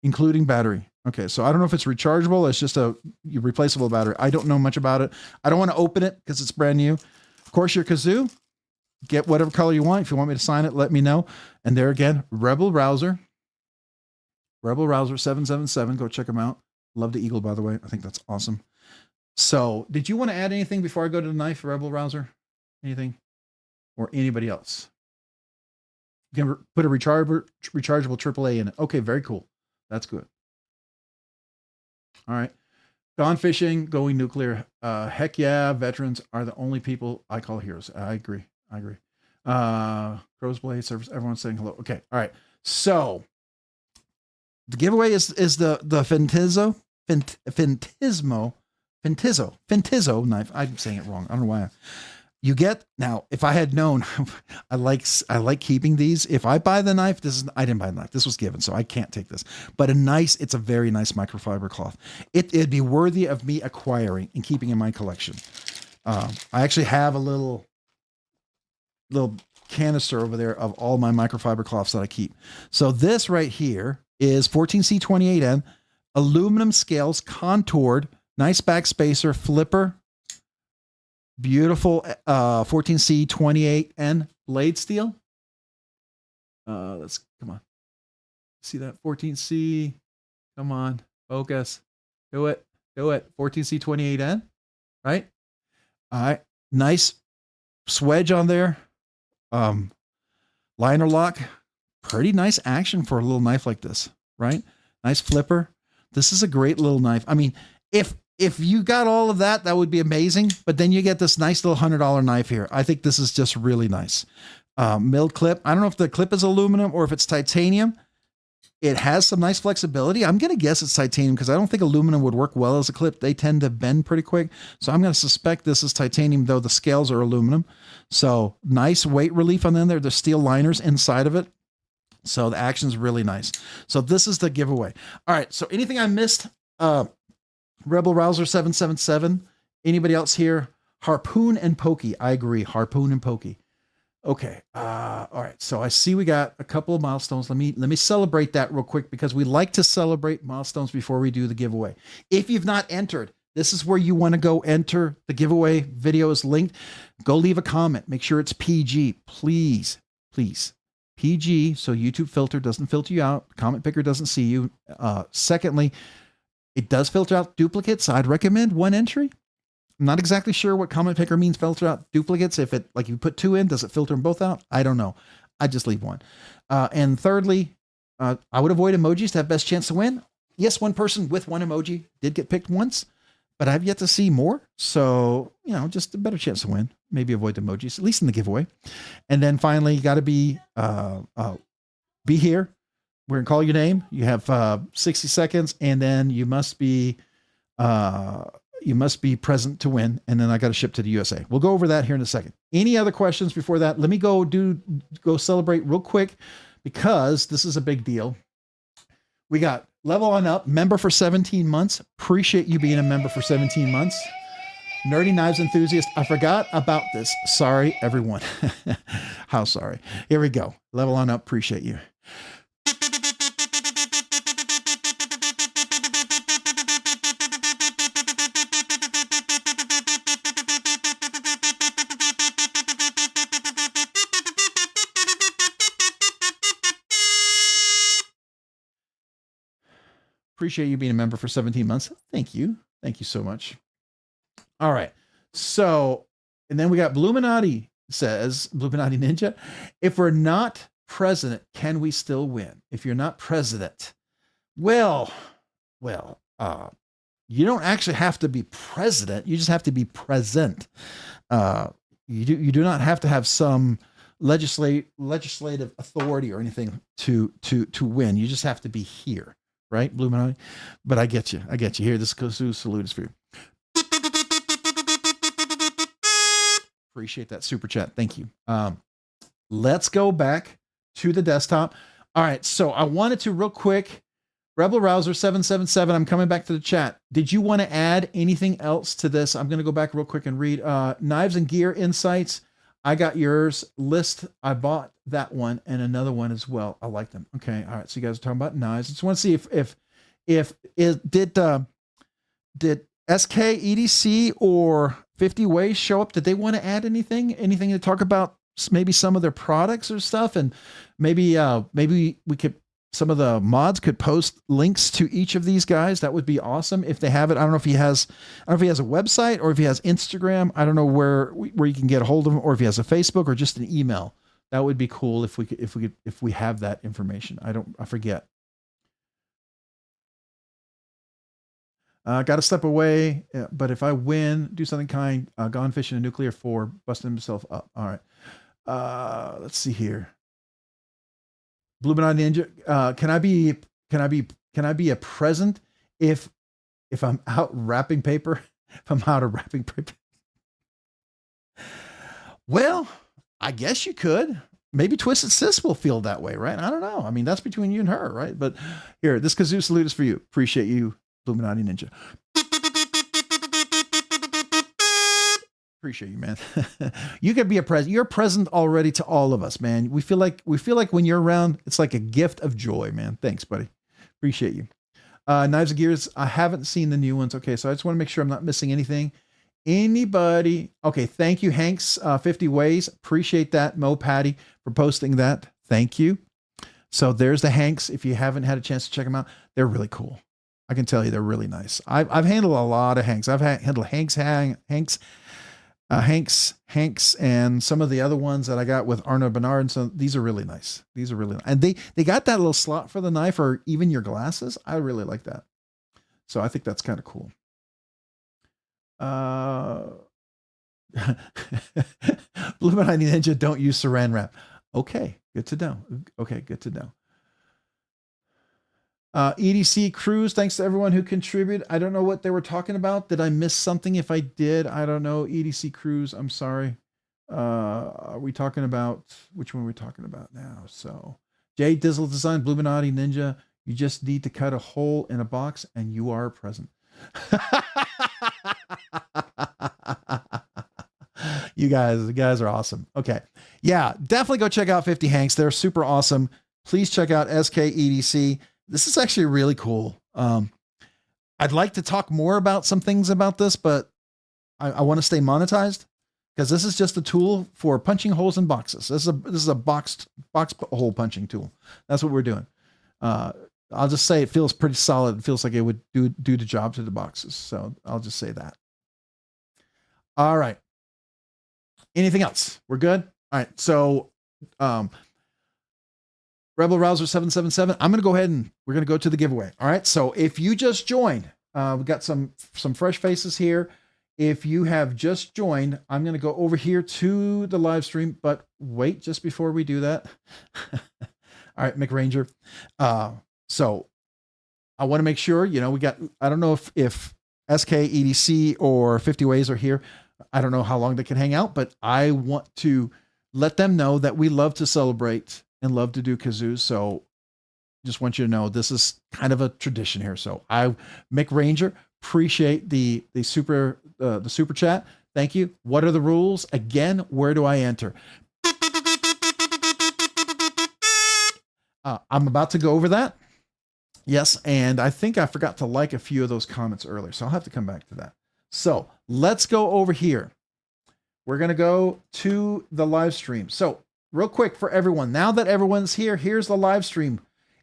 Including battery. Okay. So I don't know if it's rechargeable. It's just a replaceable battery. I don't know much about it. I don't want to open it because it's brand new. Of course, your kazoo, get whatever color you want. If you want me to sign it, let me know. And there again, Rebel Rouser 777. Go check them out. Love the eagle, by the way. I think that's awesome. So did you want to add anything before I go to the knife, Rebel Rouser? Anything? Or anybody else? You can put a rechargeable AAA in it. Okay, very cool. That's good. All right. Gone fishing, going nuclear. Heck yeah, veterans are the only people I call heroes. I agree. Crow's Blade service. Everyone's saying hello. Okay. All right. So the giveaway is the Fentizo knife. I'm saying it wrong. I don't know why. You get, now, if I had known, I like keeping these. If I buy the knife, I didn't buy the knife. This was given, so I can't take this. But it's a very nice microfiber cloth. It'd be worthy of me acquiring and keeping in my collection. I actually have a little canister over there of all my microfiber cloths that I keep. So this right here is 14C28N, aluminum scales, contoured, nice back spacer, flipper, beautiful 14C28N blade steel. Come on. See that 14C? Come on, focus. Do it. 14C28N, right? All right. Nice swedge on there. Liner lock. Pretty nice action for a little knife like this, right? Nice flipper. This is a great little knife. I mean, if you got all of that, that would be amazing. But then you get this nice little $100 knife here. I think this is just really nice. Milled clip. I don't know if the clip is aluminum or if it's titanium. It has some nice flexibility. I'm going to guess it's titanium because I don't think aluminum would work well as a clip. They tend to bend pretty quick. So I'm going to suspect this is titanium, though the scales are aluminum. So nice weight relief on them there. There's steel liners inside of it. So the action's really nice. So this is the giveaway. All right. So anything I missed, Rebel Rouser 777, anybody else here Harpoon and pokey. I agree. Harpoon and pokey. Okay. All right. So I see we got a couple of milestones. Let me celebrate that real quick because we like to celebrate milestones before we do the giveaway. If you've not entered, this is where you want to go enter. The giveaway video is linked. Go leave a comment. Make sure it's PG. Please, please. PG, so YouTube filter doesn't filter you out. Comment picker doesn't see you. Secondly, it does filter out duplicates. I'd recommend one entry. I'm not exactly sure what comment picker means, filter out duplicates. If it, like if you put two in, does it filter them both out? I don't know. I just leave one. And thirdly, I would avoid emojis to have best chance to win. Yes, one person with one emoji did get picked once, but I've yet to see more. So, you know, just a better chance to win. Maybe avoid emojis, at least in the giveaway. And then finally, you got to be here. We're gonna call your name. You have 60 seconds, and then you must be present to win. And then I got to ship to the USA. We'll go over that here in a second. Any other questions before that? Let me go celebrate real quick because this is a big deal. We got Level On Up, member for 17 months. Appreciate you being a member for 17 months. Nerdy Knives Enthusiast. I forgot about this. Sorry, everyone. How sorry. Here we go. Level On Up. Appreciate you. Appreciate you being a member for 17 months. Thank you. Thank you so much. All right. So, and then we got Bluminati says, Bluminati Ninja, if we're not president, can we still win? If you're not president, well, you don't actually have to be president. You just have to be present. You do not have to have some legislative authority or anything to win. You just have to be here. Right, Bluminati? But I get you. Here, this Kosu salute is for you. Appreciate that super chat. Thank you. Let's go back to the desktop. All right, so I wanted to real quick, Rebel Rouser 777, I'm coming back to the chat. Did you want to add anything else to this? I'm going to go back real quick and read. Knives and Gear Insights. I got yours. List. I bought that one and another one as well. I like them. Okay. All right. So you guys are talking about knives. I just want to see if it did SK EDC or 50 Ways show up? Did they want to add anything to talk about maybe some of their products or stuff? And maybe we could, some of the mods could post links to each of these guys. That would be awesome if they have it. I don't know if he has a website or if he has Instagram. I don't know where you can get a hold of him, or if he has a Facebook or just an email. That would be cool if we have that information. I forget. Got to step away, but if I win, do something kind. Gone fishing a nuclear 4, busting himself up. All right. Let's see here. Bluminati Ninja, can I be a present if I'm out wrapping paper? If I'm out of wrapping paper? Well, I guess you could. Maybe Twisted Sis will feel that way, right? I don't know. I mean, that's between you and her, right? But here, this Kazoo salute is for you. Appreciate you, Bluminati Ninja. Appreciate you, man. You could be a present. You're a present already to all of us, man. We feel like when you're around, it's like a gift of joy, man. Thanks, buddy. Appreciate you. Knives and Gears. I haven't seen the new ones. Okay, so I just want to make sure I'm not missing anything. Anybody? Okay, thank you, Hanks. 50 Ways. Appreciate that, Mo Patty, for posting that. Thank you. So there's the Hanks. If you haven't had a chance to check them out, they're really cool. I can tell you they're really nice. I've handled a lot of Hanks. I've handled Hanks, and some of the other ones that I got with Arno Bernard. And so these are really nice. And they got that little slot for the knife or even your glasses. I really like that. So I think that's kind of cool. Bluminati Ninja, don't use saran wrap. Okay, good to know. EDC Cruise, thanks to everyone who contributed. I don't know what they were talking about. Did I miss something? If I did, I don't know. EDC Cruise, I'm sorry. Are we talking about, which one are we talking about now? So Jay Dizzle Design, Bluminati Ninja, you just need to cut a hole in a box and you are present. You guys are awesome. Okay. Yeah, definitely go check out 50 Hanks. They're super awesome. Please check out SKEDC. This is actually really cool. I'd like to talk more about some things about this, but I want to stay monetized because this is just a tool for punching holes in boxes. This is a box hole punching tool. That's what we're doing. I'll just say it feels pretty solid. It feels like it would do the job to the boxes. So I'll just say that. All right. Anything else? We're good? All right. So, Rebel Rouser 777, I'm going to go ahead and we're going to go to the giveaway. All right. So if you just joined, we've got some fresh faces here. If you have just joined, I'm going to go over here to the live stream, but wait, just before we do that. All right, McRanger. So I want to make sure, you know, I don't know if SKEDC or 50 Ways are here. I don't know how long they can hang out, but I want to let them know that we love to celebrate and love to do kazoos. So just want you to know this is kind of a tradition here. So Mick Ranger, appreciate the super chat. Thank you. What are the rules? Again, where do I enter? I'm about to go over that. Yes. And I think I forgot to like a few of those comments earlier. So I'll have to come back to that. So let's go over here. We're going to go to the live stream. So real quick for everyone, now that everyone's here, here's the live stream.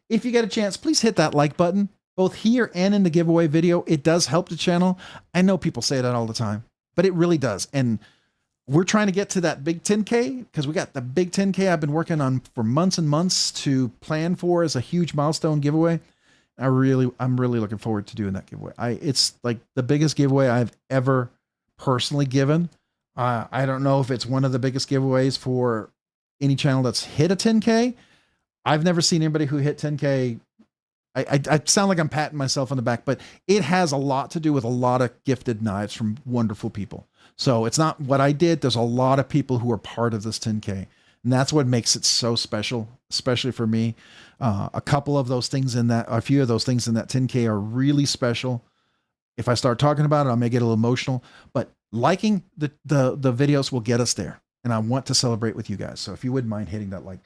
If you get a chance, please hit that like button, both here and in the giveaway video. It does help the channel. I know people say that all the time, but it really does. And we're trying to get to that big 10K because we got the big 10K I've been working on for months and months to plan for as a huge milestone giveaway. I'm really looking forward to doing that giveaway. It's like the biggest giveaway I've ever personally given. I don't know if it's one of the biggest giveaways for any channel that's hit a 10K. I've never seen anybody who hit 10K. I sound like I'm patting myself on the back, but it has a lot to do with a lot of gifted knives from wonderful people. So it's not what I did. There's a lot of people who are part of this 10K. And that's what makes it so special, especially for me. A few of those things in that 10K are really special. If I start talking about it, I may get a little emotional, but liking the videos will get us there. And I want to celebrate with you guys. So if you wouldn't mind hitting that like,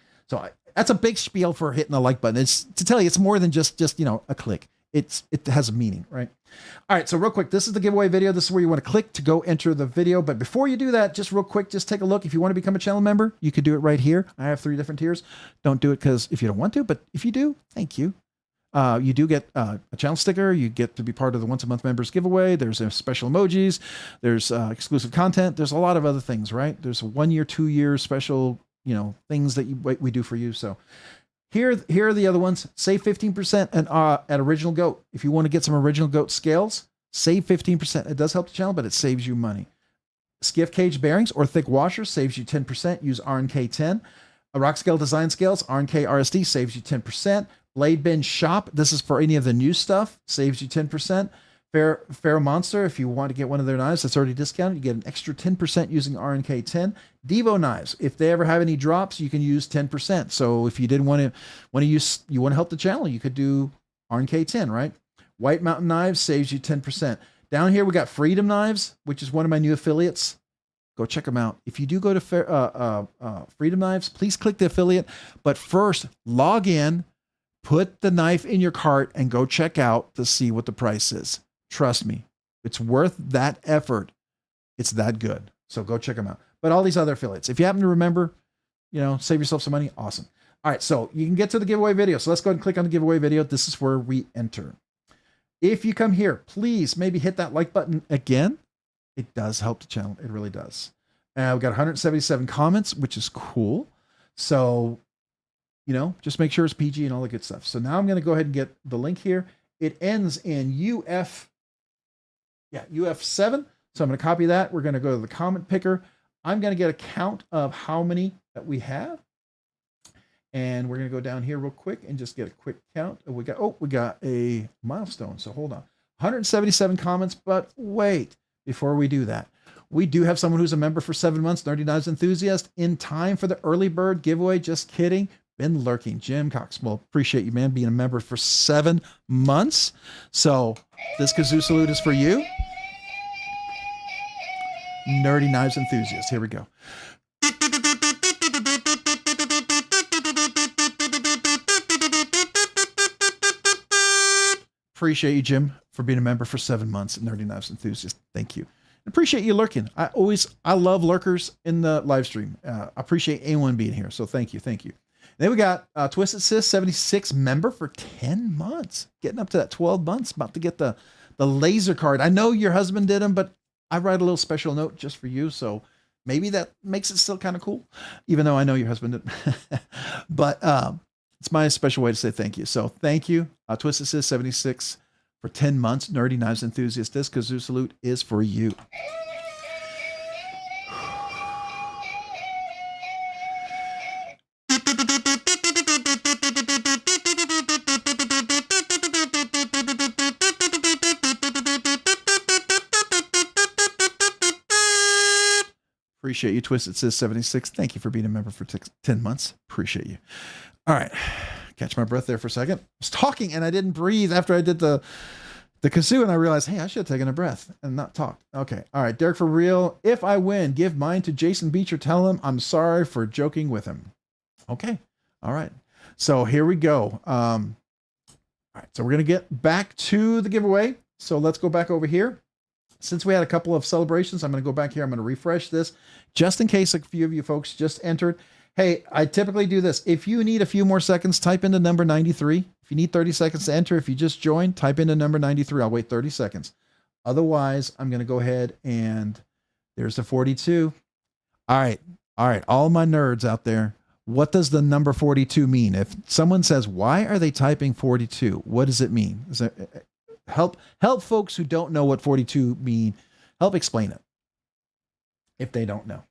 that's a big spiel for hitting the like button. It's to tell you, it's more than just, you know, a click. It has a meaning, right? All right. So real quick, this is the giveaway video. This is where you want to click to go enter the video. But before you do that, just real quick, just take a look. If you want to become a channel member, you could do it right here. I have 3 different tiers. Don't do it if you don't want to, but if you do, thank you. You do get a channel sticker. You get to be part of the once a month members giveaway. There's special emojis. There's exclusive content. There's a lot of other things, right? There's a 1 year, 2 year special, you know, things that we do for you. So here are the other ones. Save 15% at Original Goat. If you want to get some Original Goat scales, save 15%. It does help the channel, but it saves you money. Skiff Caged Bearings or thick washers saves you 10%. Use RNK10. A Rockscale Design Scales, RNKRSD saves you 10%. BladeBinge Shop, this is for any of the new stuff, saves you 10%. Pharaoh Monster, if you want to get one of their knives that's already discounted, you get an extra 10% using RNK10. Divo Knives, if they ever have any drops, you can use 10%. So if you didn't want to help the channel, you could do RNK10, right? White Mountain Knives saves you 10%. Down here, we got Freedom Knives, which is one of my new affiliates. Go check them out. If you do go to Freedom Knives, please click the affiliate. But first, log in, put the knife in your cart, and go check out to see what the price is. Trust me, it's worth that effort. It's that good. So go check them out. But all these other affiliates, if you happen to remember, you know, save yourself some money. Awesome. All right. So you can get to the giveaway video. So let's go ahead and click on the giveaway video. This is where we enter. If you come here, please maybe hit that like button again. It does help the channel. It really does. And we've got 177 comments, which is cool. So, you know, just make sure it's PG and all the good stuff. So now I'm going to go ahead and get the link here. It ends in UF7. So I'm going to copy that. We're going to go to the comment picker. I'm going to get a count of how many that we have. And we're going to go down here real quick and just get a quick count. We got a milestone. So hold on. 177 comments, but wait, before we do that, we do have someone who's a member for 7 months, Nerdy Knives Enthusiast, in time for the early bird giveaway. Just kidding. Been lurking. Jim Cox. Well, appreciate you, man, being a member for 7 months. So this kazoo salute is for you. nerdy knives enthusiasts. Here we go. Appreciate you, Jim, for being a member for 7 months at Nerdy Knives Enthusiast. Thank you. Appreciate you lurking. I love lurkers in the live stream. I appreciate anyone being here. So thank you. Thank you. Then we got Twisted Sis 76 member for 10 months, getting up to that 12 months, about to get the laser card. I know your husband did them, but I write a little special note just for you. So maybe that makes it still kind of cool, even though I know your husband didn't. But it's my special way to say thank you. So thank you, Twisted Sis 76 for 10 months. Nerdy Knives Enthusiast. This kazoo salute is for you. Appreciate you, Twisted Sis 76. Thank you for being a member for 10 months. Appreciate you. All right. Catch my breath there for a second. I was talking and I didn't breathe after I did the kazoo, and I realized, hey, I should have taken a breath and not talked. Okay. All right. Derek, for real. If I win, give mine to Jason Beecher. Tell him I'm sorry for joking with him. Okay. All right. So here we go. All right. So we're going to get back to the giveaway. So let's go back over here. Since we had a couple of celebrations, I'm going to go back here. I'm going to refresh this just in case a few of you folks just entered. Hey, I typically do this. If you need a few more seconds, type into number 93. If you need 30 seconds to enter, if you just joined, type into number 93. I'll wait 30 seconds. Otherwise, I'm going to go ahead and there's the 42. All right. All right. All my nerds out there. What does the number 42 mean? If someone says, why are they typing 42? What does it mean? Is it, help folks who don't know what 42 mean. Help explain it if they don't know.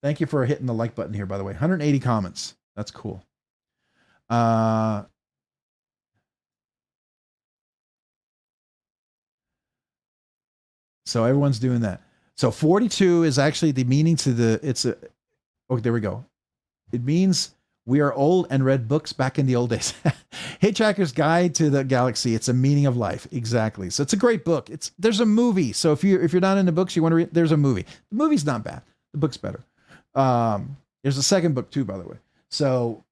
Thank you for hitting the like button here, by the way. 180 comments. That's cool. So everyone's doing that. So 42 is actually the meaning to the, oh, there we go. It means we are old and read books back in the old days. Hitchhiker's Guide to the Galaxy. It's a meaning of life. Exactly. So it's a great book. There's a movie. So if you're not into books, you want to read, there's a movie. The movie's not bad. The book's better. There's a second book too, by the way. So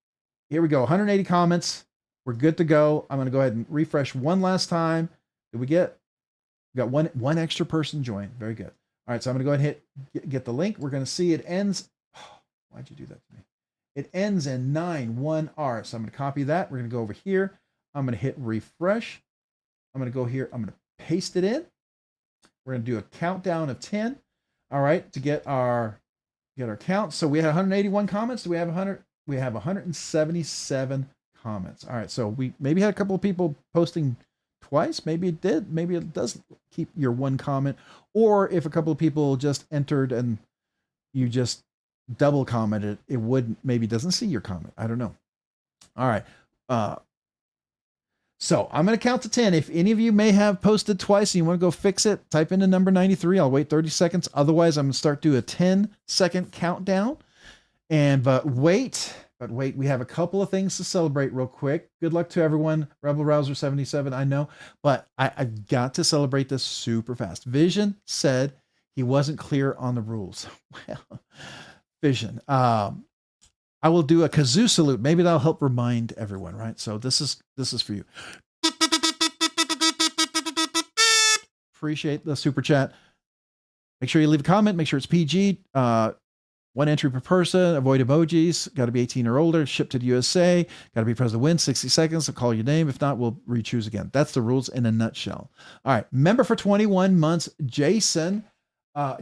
here we go. 180 comments. We're good to go. I'm going to go ahead and refresh one last time. Did we got one extra person join. Very good. All right. So I'm going to go ahead and get the link. We're going to see it ends. Oh, why'd you do that to me? It ends in 91R. So I'm going to copy that. We're going to go over here. I'm going to hit refresh. I'm going to go here. I'm going to paste it in. We're going to do a countdown of 10. All right. To get our count. So we had 181 comments. Do we have 100? We have 177 comments. All right. So we maybe had a couple of people posting twice. Maybe it did. Maybe it does keep your one comment. Or if a couple of people just entered and you just double commented, it would maybe doesn't see your comment. I don't know. All right. So I'm going to count to 10. If any of you may have posted twice and you want to go fix it, type into number 93. I'll wait 30 seconds. Otherwise, I'm going to start do a 10-second countdown. But wait, we have a couple of things to celebrate real quick. Good luck to everyone. Rebel Rouser 77, I know, but I've got to celebrate this super fast. Vision said he wasn't clear on the rules. Well, Vision, I will do a kazoo salute. Maybe that'll help remind everyone, right? So this is for you. Appreciate the super chat. Make sure you leave a comment. Make sure it's PG. One entry per person. Avoid emojis. Got to be 18 or older. Ship to the USA. Got to be present to win. 60 seconds. I'll call your name. If not, we'll re-choose again. That's the rules in a nutshell. All right. Member for 21 months, Jason.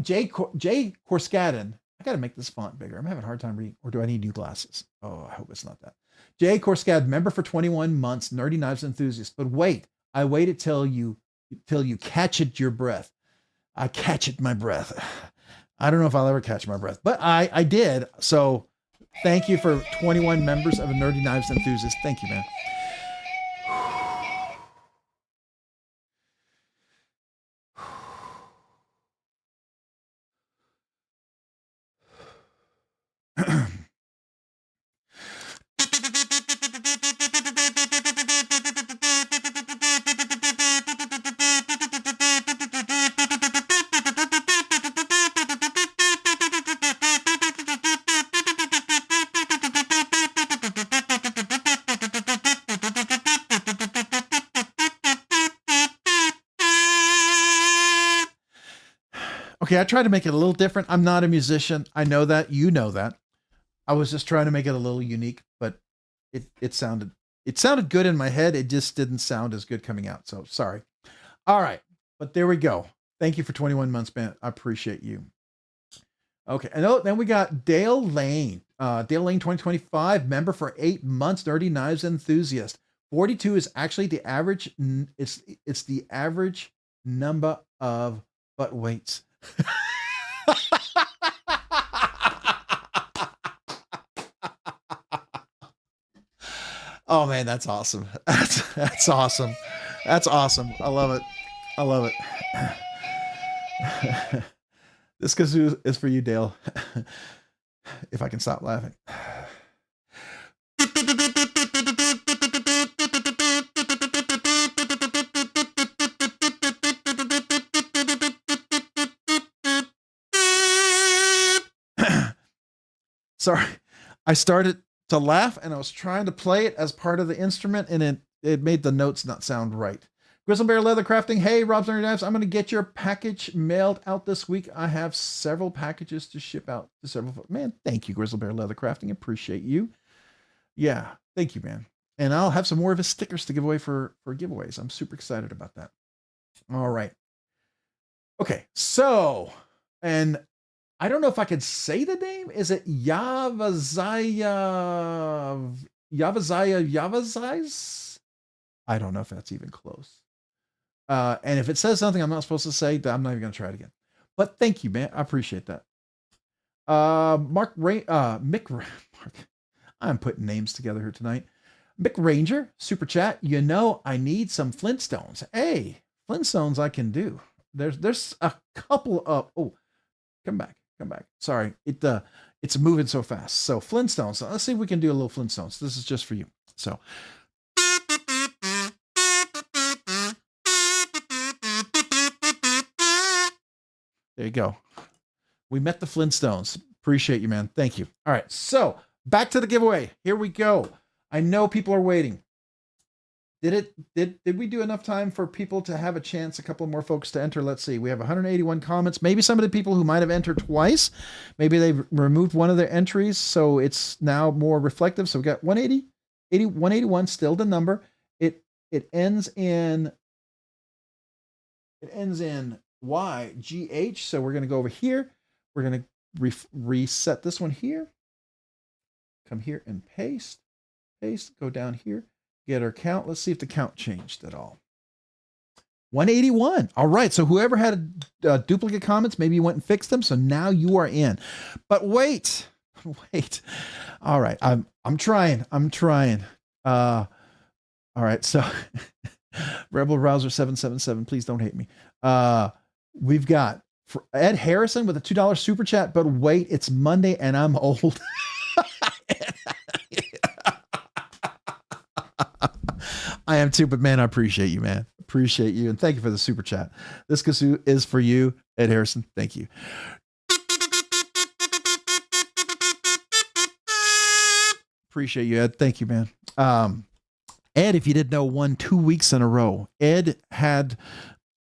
Jay Korskadin. I got to make this font bigger. I'm having a hard time reading. Or do I need new glasses? Oh, I hope it's not that. Jay Korskad, member for 21 months, Nerdy Knives Enthusiast. But wait, I waited till you catch it your breath. I catch it my breath. I don't know if I'll ever catch my breath, but I did. So thank you for 21 members of a Nerdy Knives Enthusiast. Thank you, man. Okay, I tried to make it a little different. I'm not a musician. I know that. You know that. I was just trying to make it a little unique, but it sounded good in my head. It just didn't sound as good coming out. So sorry. All right, but there we go. Thank you for 21 months, man. I appreciate you. Okay, and then we got Dale Lane. Dale Lane 2025, member for 8 months, Nerdy Knives enthusiast. 42 is actually the average. It's the average number of butt weights. Oh man, that's awesome. That's awesome. That's awesome. I love it. I love it. This kazoo is for you, Dale. If I can stop laughing. Sorry, I started to laugh and I was trying to play it as part of the instrument and it made the notes not sound right. Grizzle Bear Leather Crafting. Hey, Rob's Nerdy Knives. I'm going to get your package mailed out this week. I have several packages to ship out to several. Man, thank you, Grizzle Bear Leather Crafting. Appreciate you. Yeah, thank you, man. And I'll have some more of his stickers to give away for giveaways. I'm super excited about that. All right. Okay, so, and I don't know if I could say the name. Is it Yavazais? I don't know if that's even close. And if it says something I'm not supposed to say, I'm not even going to try it again. But thank you, man. I appreciate that. Mick, I'm putting names together here tonight. Mick Ranger, super chat. You know, I need some Flintstones. Hey, Flintstones I can do. There's a couple of, oh, come back. Sorry, it's moving so fast. So Flintstones. So let's see if we can do a little Flintstones. This is just for you. So. There you go. We met the Flintstones. Appreciate you, man. Thank you. All right. So back to the giveaway. Here we go. I know people are waiting. Did we do enough time for people to have a chance? A couple more folks to enter. Let's see. We have 181 comments. Maybe some of the people who might have entered twice, maybe they've removed one of their entries, so it's now more reflective. So we got 181 still the number. It ends in YGH. So we're going to go over here. We're going to reset this one here. Come here and paste. Go down here. Get our count. Let's see if the count changed at all. 181. All right. So whoever had duplicate comments, maybe you went and fixed them. So now you are in. But wait. All right. I'm trying. All right. So Rebel Rouser 777. Please don't hate me. We've got for Ed Harrison with a $2 super chat. But wait, it's Monday and I'm old. I am too, but man, I appreciate you, man. Appreciate you. And thank you for the super chat. This kazoo is for you, Ed Harrison. Thank you. Appreciate you, Ed. Thank you, man. Ed, if you didn't know, won 2 weeks in a row. Ed had,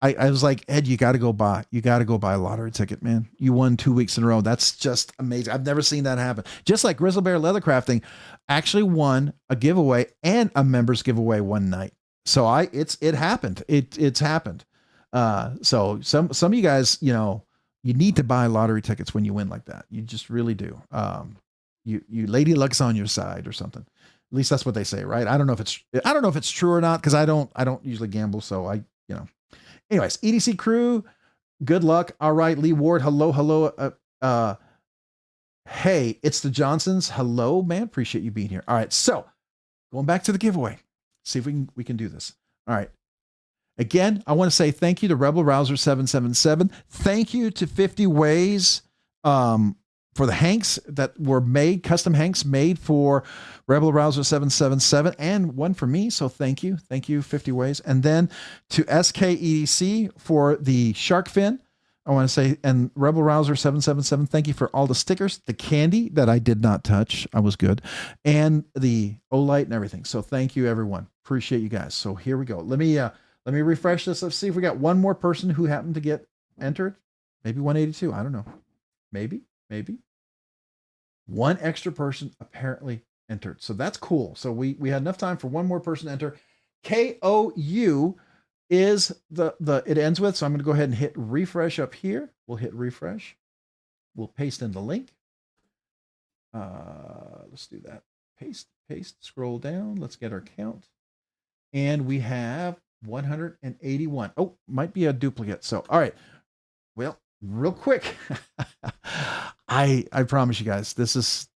I was like, Ed, you got to go buy a lottery ticket, man. You won 2 weeks in a row. That's just amazing. I've never seen that happen. Just like Grizzle Bear Leather Crafting actually won a giveaway and a members giveaway one night. So it happened. It's happened. So some of you guys, you know, you need to buy lottery tickets when you win like that. You just really do. You lady luck's on your side or something. At least that's what they say, right? I don't know if it's true or not, because I don't usually gamble. So anyways, EDC crew, good luck. All right, Lee Ward, hello. Hey, it's the Johnsons. Hello, man. Appreciate you being here. All right, so going back to the giveaway. See if we can do this. All right. Again, I want to say thank you to Rebel Rouser 777. Thank you to 50 Ways for the hanks that were made, custom hanks made for Rebel Rouser 777 and one for me. So thank you. Thank you, 50 Ways. And then to SKEDC for the shark fin. I want to say, and Rebel Rouser 777, thank you for all the stickers, the candy that I did not touch. I was good. And the Olight and everything. So thank you, everyone. Appreciate you guys. So here we go. Let me refresh this. Let's see if we got one more person who happened to get entered. maybe 182. I don't know. Maybe. One extra person apparently entered. So that's cool. So we had enough time for one more person to enter. KOU is it ends with. So I'm going to go ahead and hit refresh up here. We'll hit refresh. We'll paste in the link. Let's do that. Paste, scroll down. Let's get our count. And we have 181. Oh, might be a duplicate. So, all right. Well, real quick. I promise you guys, this is,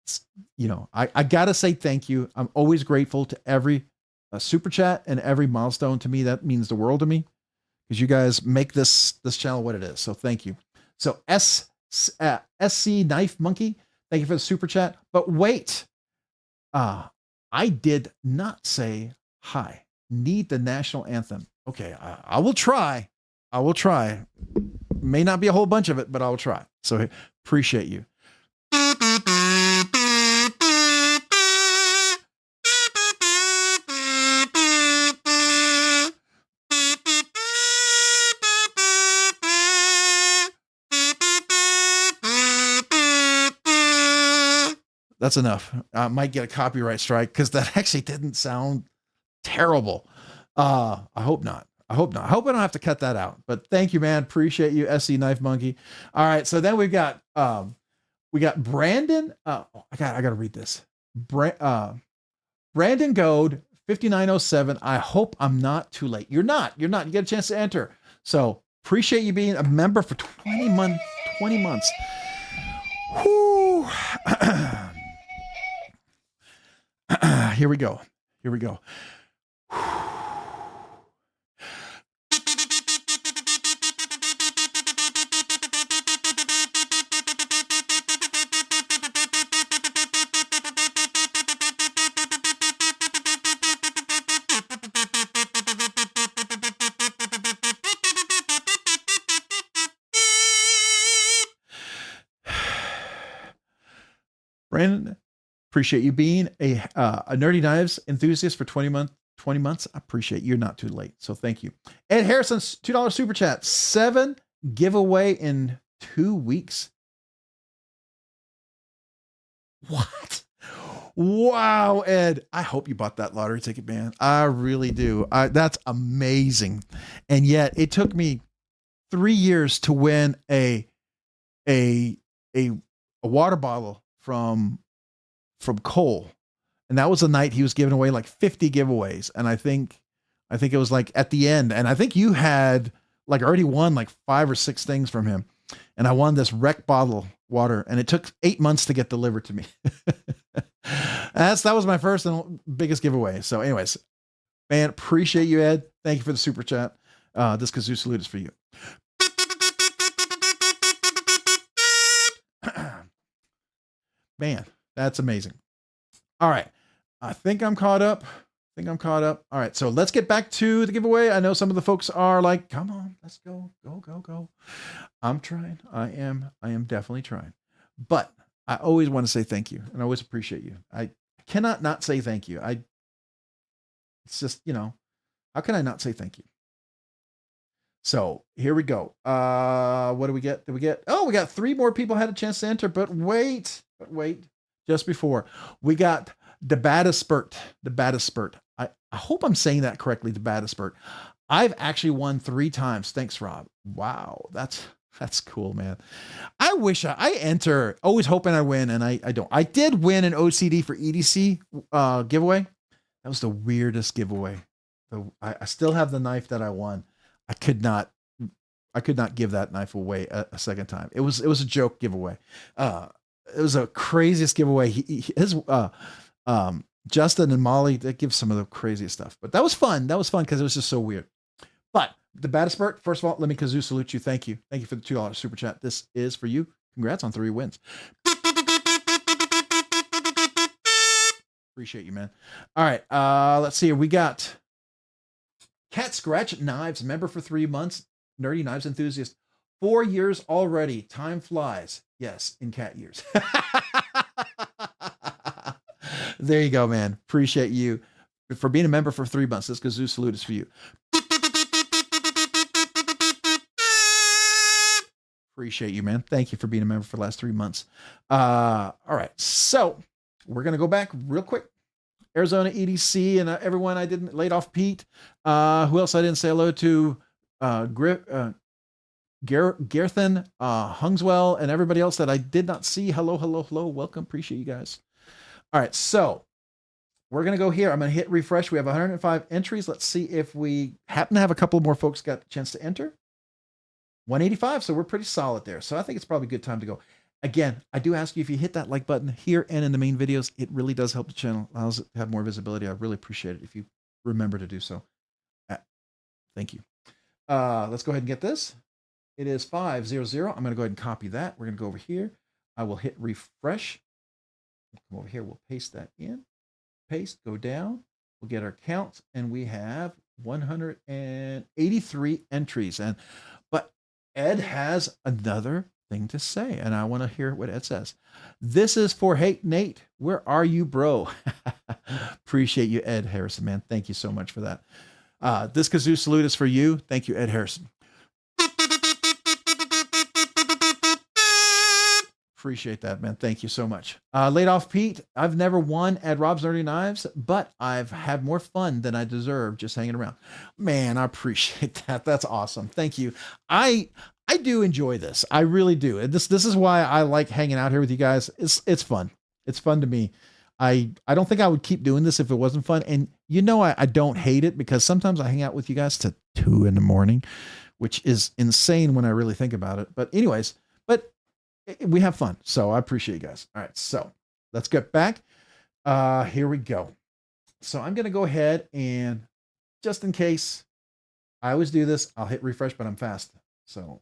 I got to say thank you. I'm always grateful to every super chat and every milestone. To me, that means the world to me because you guys make this channel what it is. So thank you. So SC Knife Monkey, thank you for the super chat. But wait, I did not say hi. Need the national anthem. Okay, I will try. May not be a whole bunch of it, but I will try. So appreciate you. That's enough. I might get a copyright strike because that actually didn't sound terrible. I hope not. I hope I don't have to cut that out. But thank you, man. Appreciate you, SC Knife Monkey. All right, so then we got Brandon. I gotta read this. Brandon Goad 5907. I hope I'm not too late. You're not. You get a chance to enter. So appreciate you being a member for 20 months. Whoo. Here we go. Brandon, appreciate you being a Nerdy Knives enthusiast for 20 months. I appreciate you're not too late. So thank you. Ed Harrison's $2 super chat. 7 giveaway in 2 weeks. What? Wow, Ed. I hope you bought that lottery ticket, man. I really do. That's amazing. And yet it took me 3 years to win a water bottle from Cole. And that was the night he was giving away like 50 giveaways. And I think it was like at the end. And I think you had like already won like 5 or 6 things from him. And I won this wreck bottle water, and it took 8 months to get delivered to me. That was my first and biggest giveaway. So anyways, man, appreciate you, Ed. Thank you for the super chat. This kazoo salute is for you. Man, that's amazing. All right. I think I'm caught up. All right. So let's get back to the giveaway. I know some of the folks are like, come on, let's go. I'm trying. I am definitely trying. But I always want to say thank you, and I always appreciate you. I cannot not say thank you. It's just, how can I not say thank you? So here we go. What do we get? We got 3 more people had a chance to enter, but wait. Just before we got the baddest spurt. I hope I'm saying that correctly. The baddest spurt. I've actually won 3 times. Thanks, Rob. Wow. That's cool, man. I wish I enter, always hoping I win. And I don't. I did win an OCD for EDC giveaway. That was the weirdest giveaway. I still have the knife that I won. I could not give that knife away a second time. It was a joke giveaway. It was a craziest giveaway. Justin and Molly, they give some of the craziest stuff, but that was fun. Because it was just so weird. But the baddest spurt, first of all, let me kazoo salute you. Thank you for the $2 super chat. This is for you. Congrats on 3 wins. Appreciate you, man. All right, let's see here. We got Cat Scratch Knives, member for 3 months, Nerdy Knives enthusiast. 4 years already. Time flies. Yes, in cat years. There you go, man. Appreciate you for being a member for 3 months. This kazoo salute is for you. Appreciate you, man. Thank you for being a member for the last 3 months. All right. So we're going to go back real quick. Arizona EDC and everyone I didn't laid off Pete. Who else I didn't say hello to? Gerthen, Hungswell, and everybody else that I did not see. Hello, hello, hello. Welcome. Appreciate you guys. All right. So we're going to go here. I'm going to hit refresh. We have 105 entries. Let's see if we happen to have a couple more folks got a chance to enter. 185. So we're pretty solid there. So I think it's probably a good time to go. Again, I do ask you if you hit that like button here and in the main videos, it really does help the channel, allows it to have more visibility. I really appreciate it if you remember to do so. Thank you. Let's go ahead and get this. It is 500. I'm going to go ahead and copy that. We're going to go over here. I will hit refresh. Come over here. We'll paste that in. Paste, go down. We'll get our count, and we have 183 entries. But Ed has another thing to say, and I want to hear what Ed says. This is for Hey Nate. Where are you, bro? Appreciate you, Ed Harrison, man. Thank you so much for that. This kazoo salute is for you. Thank you, Ed Harrison. Appreciate that, man. Thank you so much. Laid off Pete. I've never won at Rob's Nerdy Knives, but I've had more fun than I deserve just hanging around. Man, I appreciate that. That's awesome. Thank you. I do enjoy this. I really do. And this is why I like hanging out here with you guys. It's fun. It's fun to me. I don't think I would keep doing this if it wasn't fun. And you know, I don't hate it because sometimes I hang out with you guys to 2 a.m, which is insane when I really think about it. But anyways, we have fun. So I appreciate you guys. All right. So let's get back. Here we go. So I'm going to go ahead and just in case I always do this, I'll hit refresh, but I'm fast. So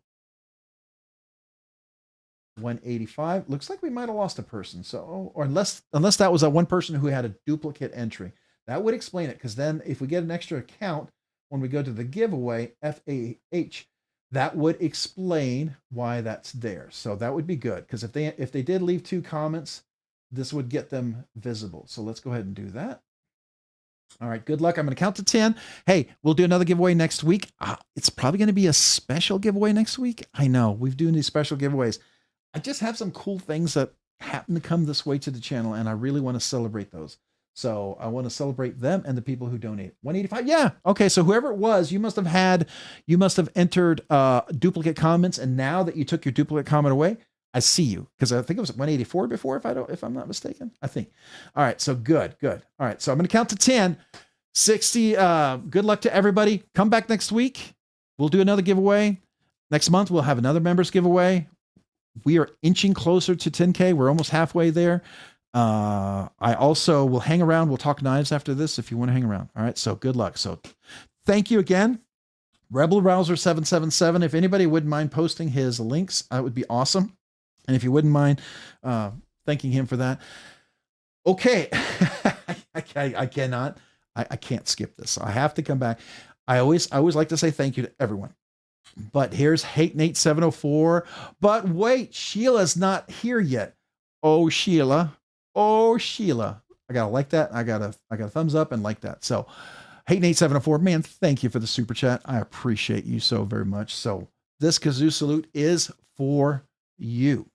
185. Looks like we might have lost a person. So, or unless that was that one person who had a duplicate entry, that would explain it. Because then if we get an extra account, when we go to the giveaway, FAH, that would explain why that's there. So that would be good. Because if they did leave 2 comments, this would get them visible. So let's go ahead and do that. All right, good luck. I'm going to count to 10. Hey, we'll do another giveaway next week. It's probably going to be a special giveaway next week. I know we've doing these special giveaways. I just have some cool things that happen to come this way to the channel, and I really want to celebrate those. So I want to celebrate them and the people who donate. 185. Yeah. Okay. So whoever it was, you must have entered duplicate comments. And now that you took your duplicate comment away, I see you, because I think it was 184 before, if I'm not mistaken, I think. All right. So good. All right. So I'm going to count to 10, 60. Good luck to everybody. Come back next week. We'll do another giveaway. Next month, we'll have another members giveaway. We are inching closer to 10K. We're almost halfway there. I also will hang around. We'll talk knives after this if you want to hang around. All right. So good luck. So thank you again. Rebel Rouser 777. If anybody wouldn't mind posting his links, that would be awesome. And if you wouldn't mind thanking him for that. Okay. I can't skip this. I have to come back. I always like to say thank you to everyone. But here's Hate Nate 704. But wait, Sheila's not here yet. Oh, Sheila. I gotta like that. I got a thumbs up and like that. So Hate Nate 704, man, thank you for the super chat. I appreciate you so very much. So this kazoo salute is for you.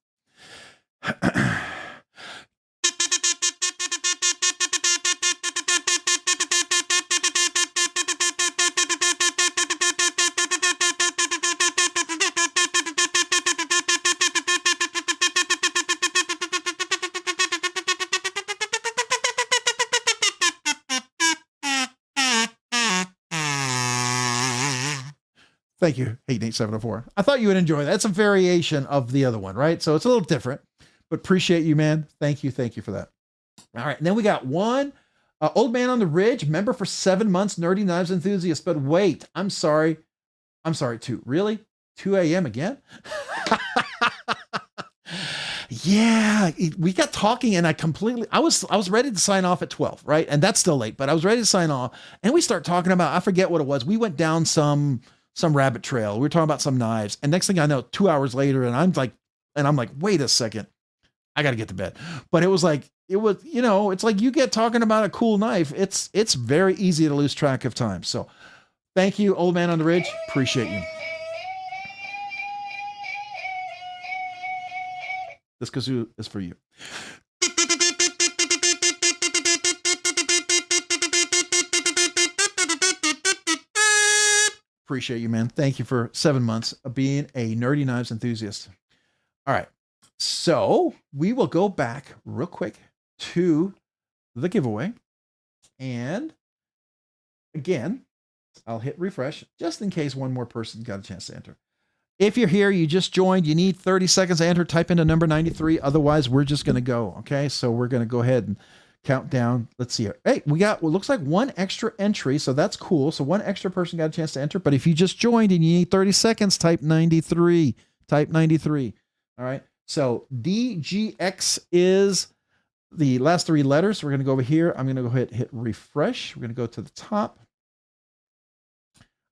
Thank you, Hate Nate 704. I thought you would enjoy that. It's a variation of the other one, right? So it's a little different, but appreciate you, man. Thank you for that. All right, and then we got one old man on the ridge, member for 7 months, nerdy knives enthusiast. But wait, I'm sorry too. Really? 2 a.m. again? Yeah, we got talking, and I was ready to sign off at 12, right? And that's still late, but I was ready to sign off, and we start talking about, I forget what it was. We went down some rabbit trail. We were talking about some knives, and next thing I know, 2 hours later, and I'm like, wait a second, I got to get to bed. But it was, it's like you get talking about a cool knife. It's very easy to lose track of time. So thank you, old man on the ridge. Appreciate you. This kazoo is for you. Appreciate you, man. Thank you for 7 months of being a nerdy knives enthusiast. All right. So we will go back real quick to the giveaway. And again, I'll hit refresh just in case one more person got a chance to enter. If you're here, you just joined, you need 30 seconds to enter, type into number 93. Otherwise, we're just going to go. Okay. So we're going to go ahead and count down. Let's see here. Hey, we got what looks like one extra entry. So that's cool. So one extra person got a chance to enter. But if you just joined and you need 30 seconds, type 93. Type 93. All right. So DGX is the last 3 letters. We're going to go over here. I'm going to go ahead and hit refresh. We're going to go to the top.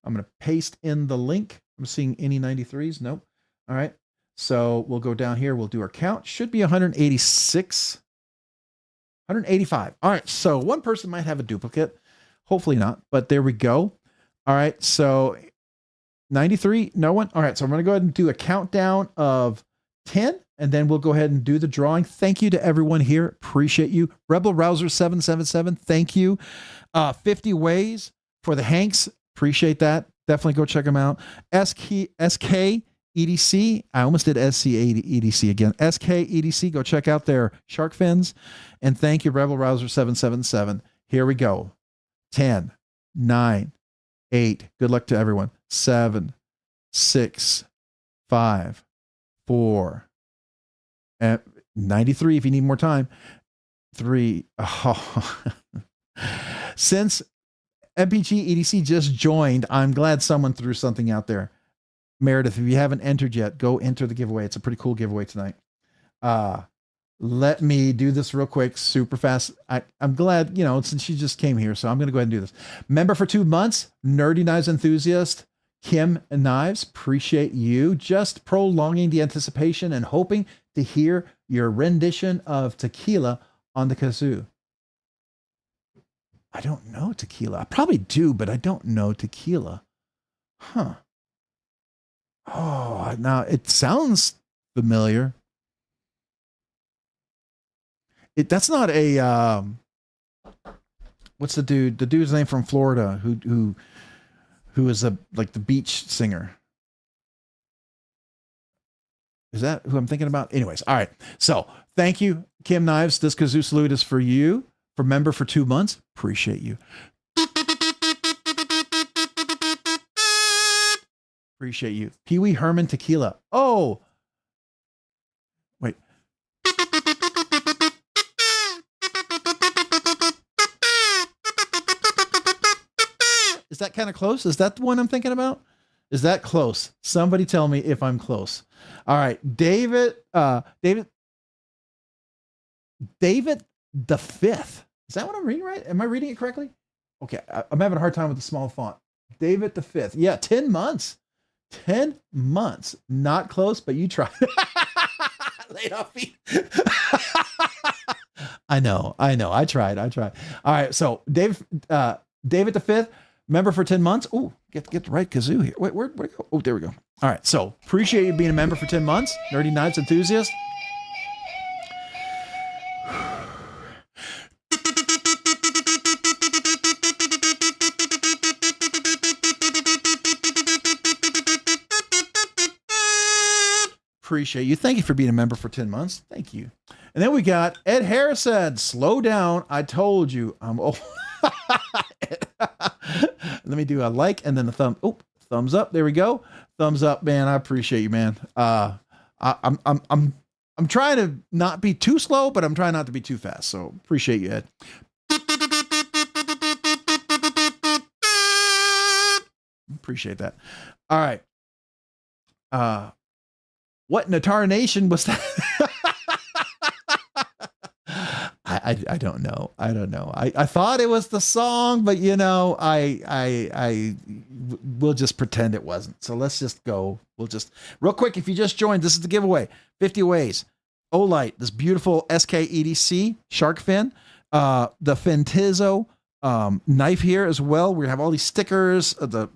I'm going to paste in the link. I'm seeing any 93s. Nope. All right. So we'll go down here. We'll do our count. Should be 186. 185. All right. So one person might have a duplicate. Hopefully not, but there we go. All right. So 93, no one. All right. So I'm going to go ahead and do a countdown of 10, and then we'll go ahead and do the drawing. Thank you to everyone here. Appreciate you. Rebel Rouser 777. Thank you. 50 ways for the Hanks. Appreciate that. Definitely go check them out. SK EDC. I almost did SCA EDC again. SK EDC. Go check out their shark fins. And thank you, Rebel Rouser 777. Here we go. 10, 9, 8. Good luck to everyone. 7, 6, 5, 4. 93 if you need more time. 3. Oh. Since MPG EDC just joined, I'm glad someone threw something out there. Meredith, if you haven't entered yet, go enter the giveaway. It's a pretty cool giveaway tonight. Let me do this real quick, super fast. I'm glad, since she just came here, so I'm going to go ahead and do this. Member for 2 months, Nerdy Knives Enthusiast, Kim Knives, appreciate you. Just prolonging the anticipation and hoping to hear your rendition of Tequila on the kazoo. I don't know Tequila. I probably do, but I don't know Tequila. Huh. Oh, now it sounds familiar. That's not a what's the dude? The dude's name from Florida who is like the beach singer. Is that who I'm thinking about? Anyways, all right. So thank you, Kim Knives. This kazoo salute is for you. For member for 2 months. Appreciate you. Appreciate you. Pee Wee Herman Tequila. Oh, wait. Is that kind of close? Is that the one I'm thinking about? Is that close? Somebody tell me if I'm close. All right. David the Fifth. Is that what I'm reading right? Am I reading it correctly? Okay. I'm having a hard time with the small font. David the Fifth. Yeah. 10 months. 10 months. Not close, but you tried. Laid off feet. I know. I tried. All right. So David the Fifth, member for 10 months. Oh, get the right kazoo here. Wait, where'd it go? Oh, there we go. All right. So appreciate you being a member for 10 months. Nerdy Knives Enthusiast. Appreciate you. Thank you for being a member for 10 months. Thank you. And then we got Ed Harrison. Slow down. I told you. I'm old. Let me do a like and then a thumbs up. There we go. Thumbs up, man. I appreciate you, man. I'm trying to not be too slow, but I'm trying not to be too fast. So appreciate you, Ed. Appreciate that. All right. What Natara Nation was that? I don't know. I thought it was the song, but we'll just pretend it wasn't. So let's just go. We'll just real quick. If you just joined, this is the giveaway. 50 ways. Olight, this beautiful SK EDC shark fin, the Fentizo knife here as well. We have all these stickers, the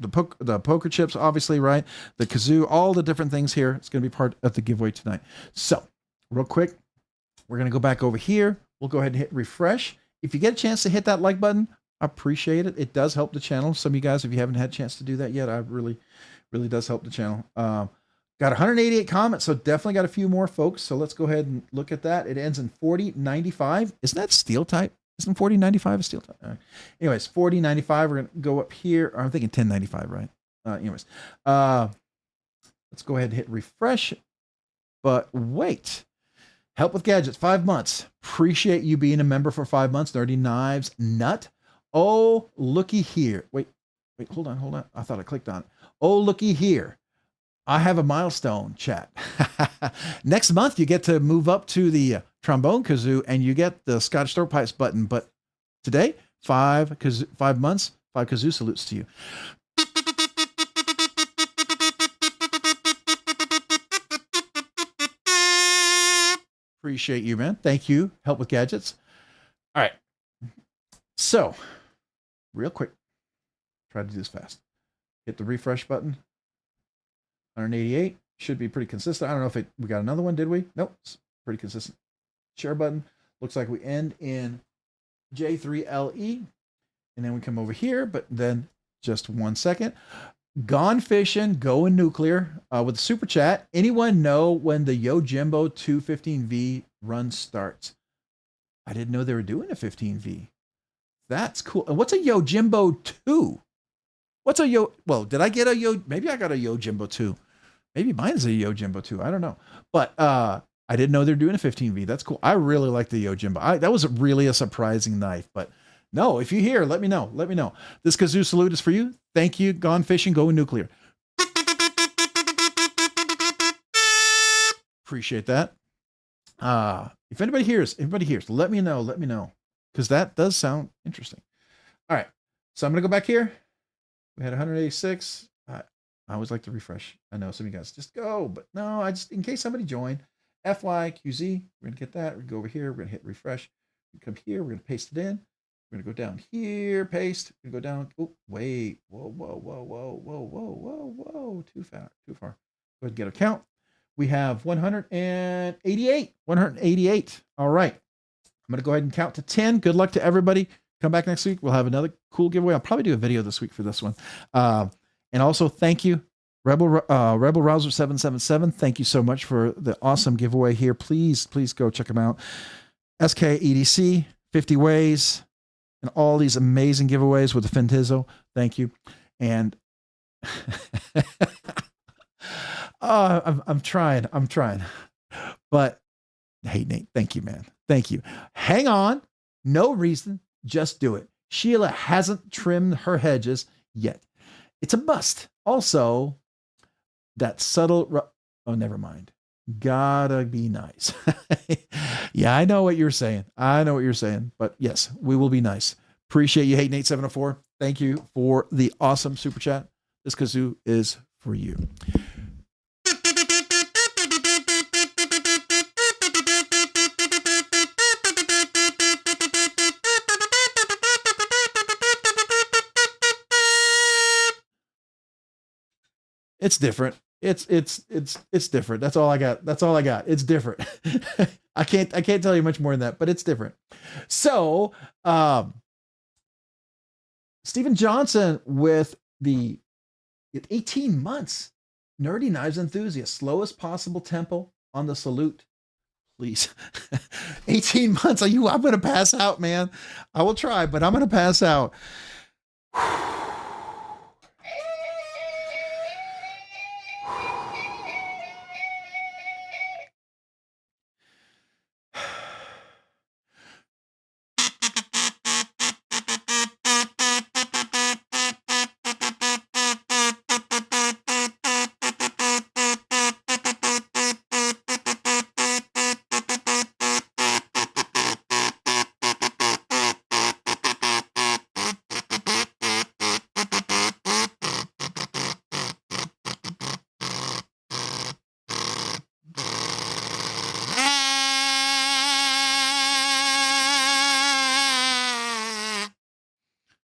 poker chips, obviously, right? The kazoo, all the different things here. It's going to be part of the giveaway tonight. So real quick, we're going to go back over here. We'll go ahead and hit refresh. If you get a chance to hit that like button, I appreciate it. It does help the channel. Some of you guys, if you haven't had a chance to do that yet, I really does help the channel. Got 188 comments, so definitely got a few more, folks. So let's go ahead and look at that. It ends in 4095. Isn't that steel type? Isn't 4095 a steel type? All right. Anyways, 4095. We're going to go up here. I'm thinking 1095, right? Anyways, let's go ahead and hit refresh. But wait. Help with gadgets, 5 months. Appreciate you being a member for 5 months. Nerdy Knives Nut. Oh, looky here. Wait, hold on. I thought I clicked on it. Oh, looky here. I have a milestone, chat. Next month, you get to move up to the trombone kazoo and you get the Scottish throat pipes button. But today, 5 months, 5 kazoo salutes to you. Appreciate you, man. Thank you. Help with gadgets. All right. So, real quick, try to do this fast. Hit the refresh button. 188 should be pretty consistent. I don't know if we got another one. Did we? Nope. It's pretty consistent. Share button. Looks like we end in J3LE. And then we come over here, but then just 1 second. Gone fishing, going nuclear with a super chat. Anyone know when the Yojimbo 215V run starts? I didn't know they were doing a 15V. That's cool. And what's a Yojimbo 2? What's a well, did I get a maybe I got a Yojimbo 2. Maybe mine's a Yojimbo 2. I don't know. But I didn't know they're doing a 15V. That's cool. I really like the Yojimbo. That was really a surprising knife, but no, if you hear, let me know. Let me know. This kazoo salute is for you. Thank you. Gone fishing, going nuclear. Appreciate that. If anybody hears, let me know. Let me know. Because that does sound interesting. All right. So I'm going to go back here. We had 186. I always like to refresh. I know some of you guys just go, but no, I just, in case somebody joined, FYQZ, we're going to get that. We're going to go over here. We're going to hit refresh. We come here. We're going to paste it in. We're going to go down here, paste. We're going to go down. Oh, wait. Whoa. Too far. Go ahead and get a count. We have 188. 188. All right. I'm going to go ahead and count to 10. Good luck to everybody. Come back next week. We'll have another cool giveaway. I'll probably do a video this week for this one. And also, thank you, Rebel Rouser 777. Thank you so much for the awesome giveaway here. Please go check them out. SKEDC, 50 Ways, and all these amazing giveaways with the Fintizo. Thank you. And I'm trying. But hey, Nate, thank you, man. Thank you. Hang on. No reason. Just do it. Sheila hasn't trimmed her hedges yet. It's a must. Also, that subtle... Oh, never mind. Gotta be nice. Yeah, I know what you're saying. But yes, we will be nice. Appreciate you, Hate Nate 704. Thank you for the awesome super chat. This kazoo is for you. It's different. It's different. That's all I got. It's different. I can't tell you much more than that, but it's different. So, Stephen Johnson with 18 months. Nerdy Knives enthusiast, slowest possible tempo on the salute. Please. 18 months. I'm going to pass out, man. I will try, but I'm going to pass out.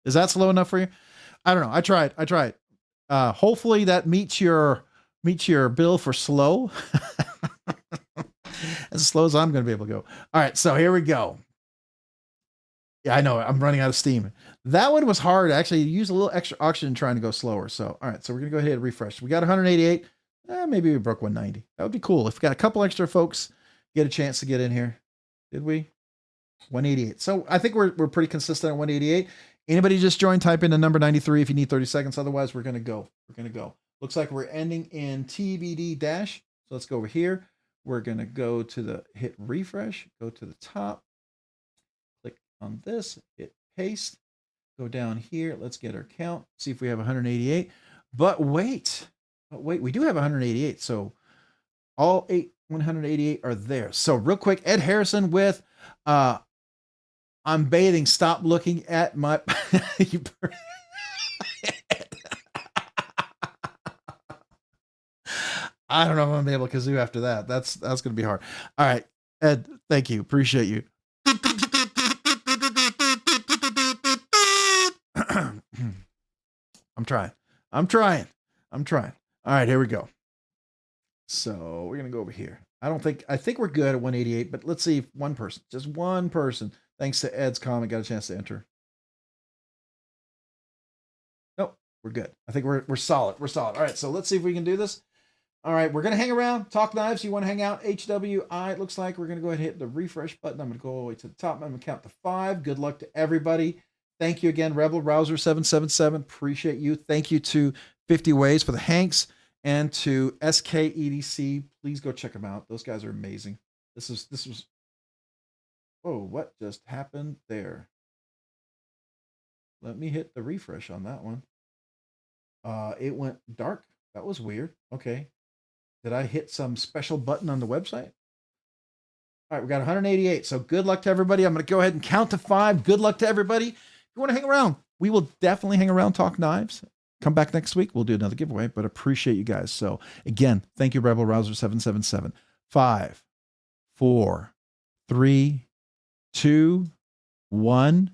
Is that slow enough for you? I don't know. I tried. Hopefully that meets your bill for slow. as slow as I'm going to be able to go. All right, so here we go. Yeah, I know. I'm running out of steam. That one was hard. Actually, use a little extra oxygen trying to go slower. So, all right, so we're going to go ahead and refresh. We got 188. Maybe we broke 190. That would be cool. If we got a couple extra folks get a chance to get in here. Did we? 188. So I think we're pretty consistent at 188. Anybody just joined, type in the number 93 if you need 30 seconds. Otherwise, we're going to go. We're going to go. Looks like we're ending in TBD dash. So let's go over here. We're going to go to the hit refresh, go to the top, click on this, hit paste, go down here. Let's get our count, see if we have 188. But wait, we do have 188. So all 188 are there. So real quick, Ed Harrison with, I'm bathing. Stop looking at my, I don't know if I'm gonna be able to kazoo after that. That's going to be hard. All right, Ed, thank you. Appreciate you. I'm trying. All right, here we go. So we're going to go over here. I think we're good at 188, but let's see if just one person, thanks to Ed's comment, got a chance to enter. Nope, we're good. I think we're solid. We're solid. All right, so let's see if we can do this. All right, we're going to hang around, talk knives. You want to hang out? HWI, it looks like we're going to go ahead and hit the refresh button. I'm going to go all the way to the top. I'm going to count to 5. Good luck to everybody. Thank you again, Rebel Rouser 777. Appreciate you. Thank you to 50 Ways for the Hanks and to SKEDC. Please go check them out. Those guys are amazing. This was, oh, what just happened there? Let me hit the refresh on that one. It went dark. That was weird. Okay. Did I hit some special button on the website? All right, we got 188. So good luck to everybody. I'm going to go ahead and count to 5. Good luck to everybody. If you want to hang around, we will definitely hang around, talk knives. Come back next week. We'll do another giveaway, but appreciate you guys. So again, thank you, Rebel Rouser 777. 5, 4, 3, 2, 1.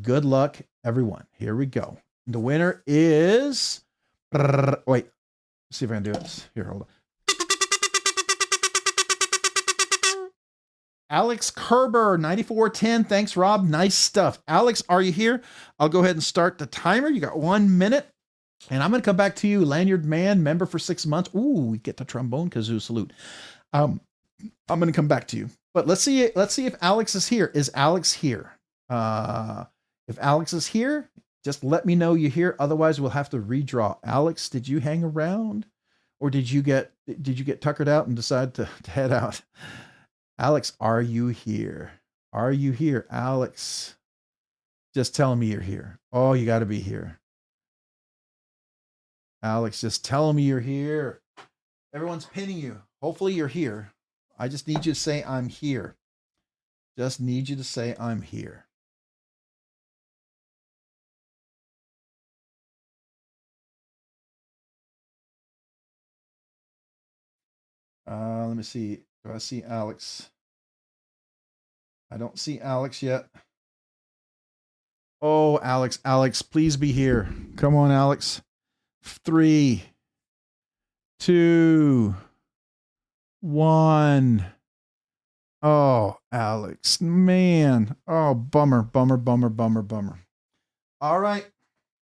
Good luck, everyone. Here we go. The winner is, wait, let's see if I can do it. Here, hold on. Alex Kerber, 9410. Thanks, Rob. Nice stuff. Alex, are you here? I'll go ahead and start the timer. You got 1 minute. And I'm going to come back to you, Lanyard Man, member for 6 months. Ooh, we get the trombone kazoo salute. I'm going to come back to you. But let's see if Alex is here. Is Alex here? If Alex is here, just let me know you're here. Otherwise, we'll have to redraw. Alex, did you hang around? Or did you get tuckered out and decide to head out? Alex, are you here? Are you here, Alex? Just tell me you're here. Oh, you got to be here. Alex, just tell me you're here. Everyone's pinning you. Hopefully you're here. I just need you to say I'm here. Just need you to say I'm here. Let me see. Do I see Alex? I don't see Alex yet. Oh, Alex, please be here. Come on, Alex. 3, 2, 1. Oh, Alex, man. Oh, bummer. All right.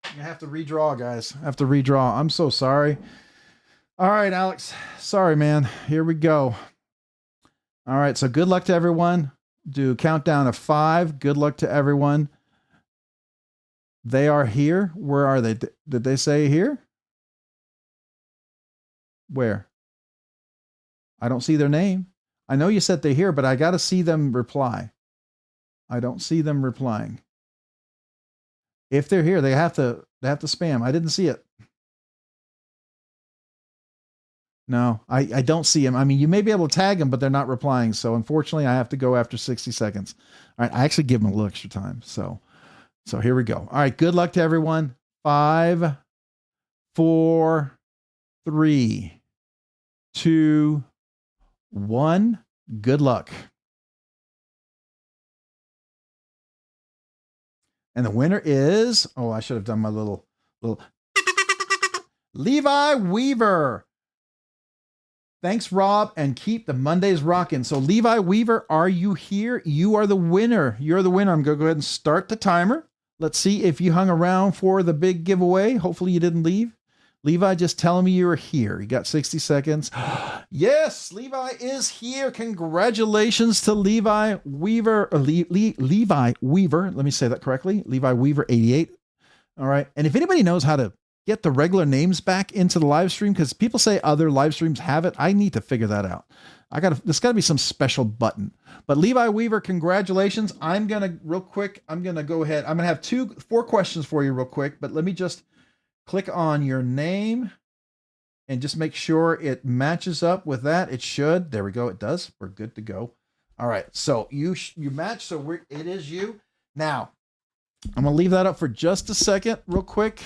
I have to redraw, guys. I have to redraw. I'm so sorry. All right, Alex. Sorry, man. Here we go. All right. So good luck to everyone. Do countdown of 5. Good luck to everyone. They are here. Where are they? Did they say here? Where? I don't see their name. I know you said they're here, but I got to see them reply. I don't see them replying. If they're here, they have to spam. I didn't see it. No, I don't see them. I mean, you may be able to tag them, but they're not replying. So unfortunately, I have to go after 60 seconds. All right. I actually give them a little extra time. So here we go. All right. Good luck to everyone. 5, 4, 3, 2, 1. Good luck. And the winner is, oh, I should have done my little Levi Weaver. Thanks, Rob, and keep the Mondays rocking. So Levi Weaver, are you here? You are the winner. You're the winner. I'm going to go ahead and start the timer. Let's see if you hung around for the big giveaway. Hopefully you didn't leave. Levi, just tell me you're here. You got 60 seconds. Yes, Levi is here. Congratulations to Levi Weaver. Levi Weaver. Let me say that correctly. Levi Weaver 88. All right. And if anybody knows how to get the regular names back into the live stream, because people say other live streams have it, I need to figure that out. There's got to be some special button. But Levi Weaver, congratulations. I'm going to go ahead. I'm going to have 4 questions for you real quick, but let me just click on your name and just make sure it matches up with that. It should. There we go. It does. We're good to go. All right. So you match. So it is you. Now, I'm going to leave that up for just a second real quick.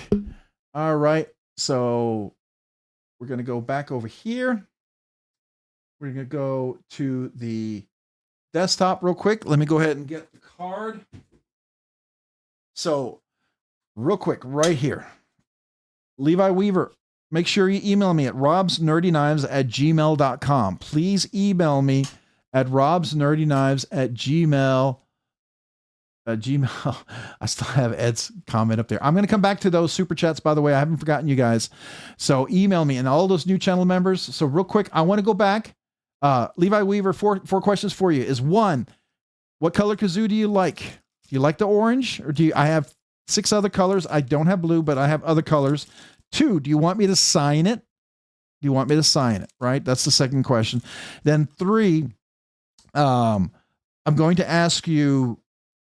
All right. So we're going to go back over here. We're going to go to the desktop real quick. Let me go ahead and get the card. So real quick right here. Levi Weaver, make sure you email me at robsnerdyknives@gmail.com. Please email me at robsnerdyknives@gmail.com. Gmail. I still have Ed's comment up there. I'm going to come back to those super chats, by the way. I haven't forgotten you guys. So email me and all those new channel members. So real quick, I want to go back. Levi Weaver, four questions for you. Is 1, what color kazoo do you like? Do you like the orange, or I have 6 other colors. I don't have blue, but I have other colors. 2, do you want me to sign it? Do you want me to sign it? Right? That's the second question. Then 3, I'm going to ask you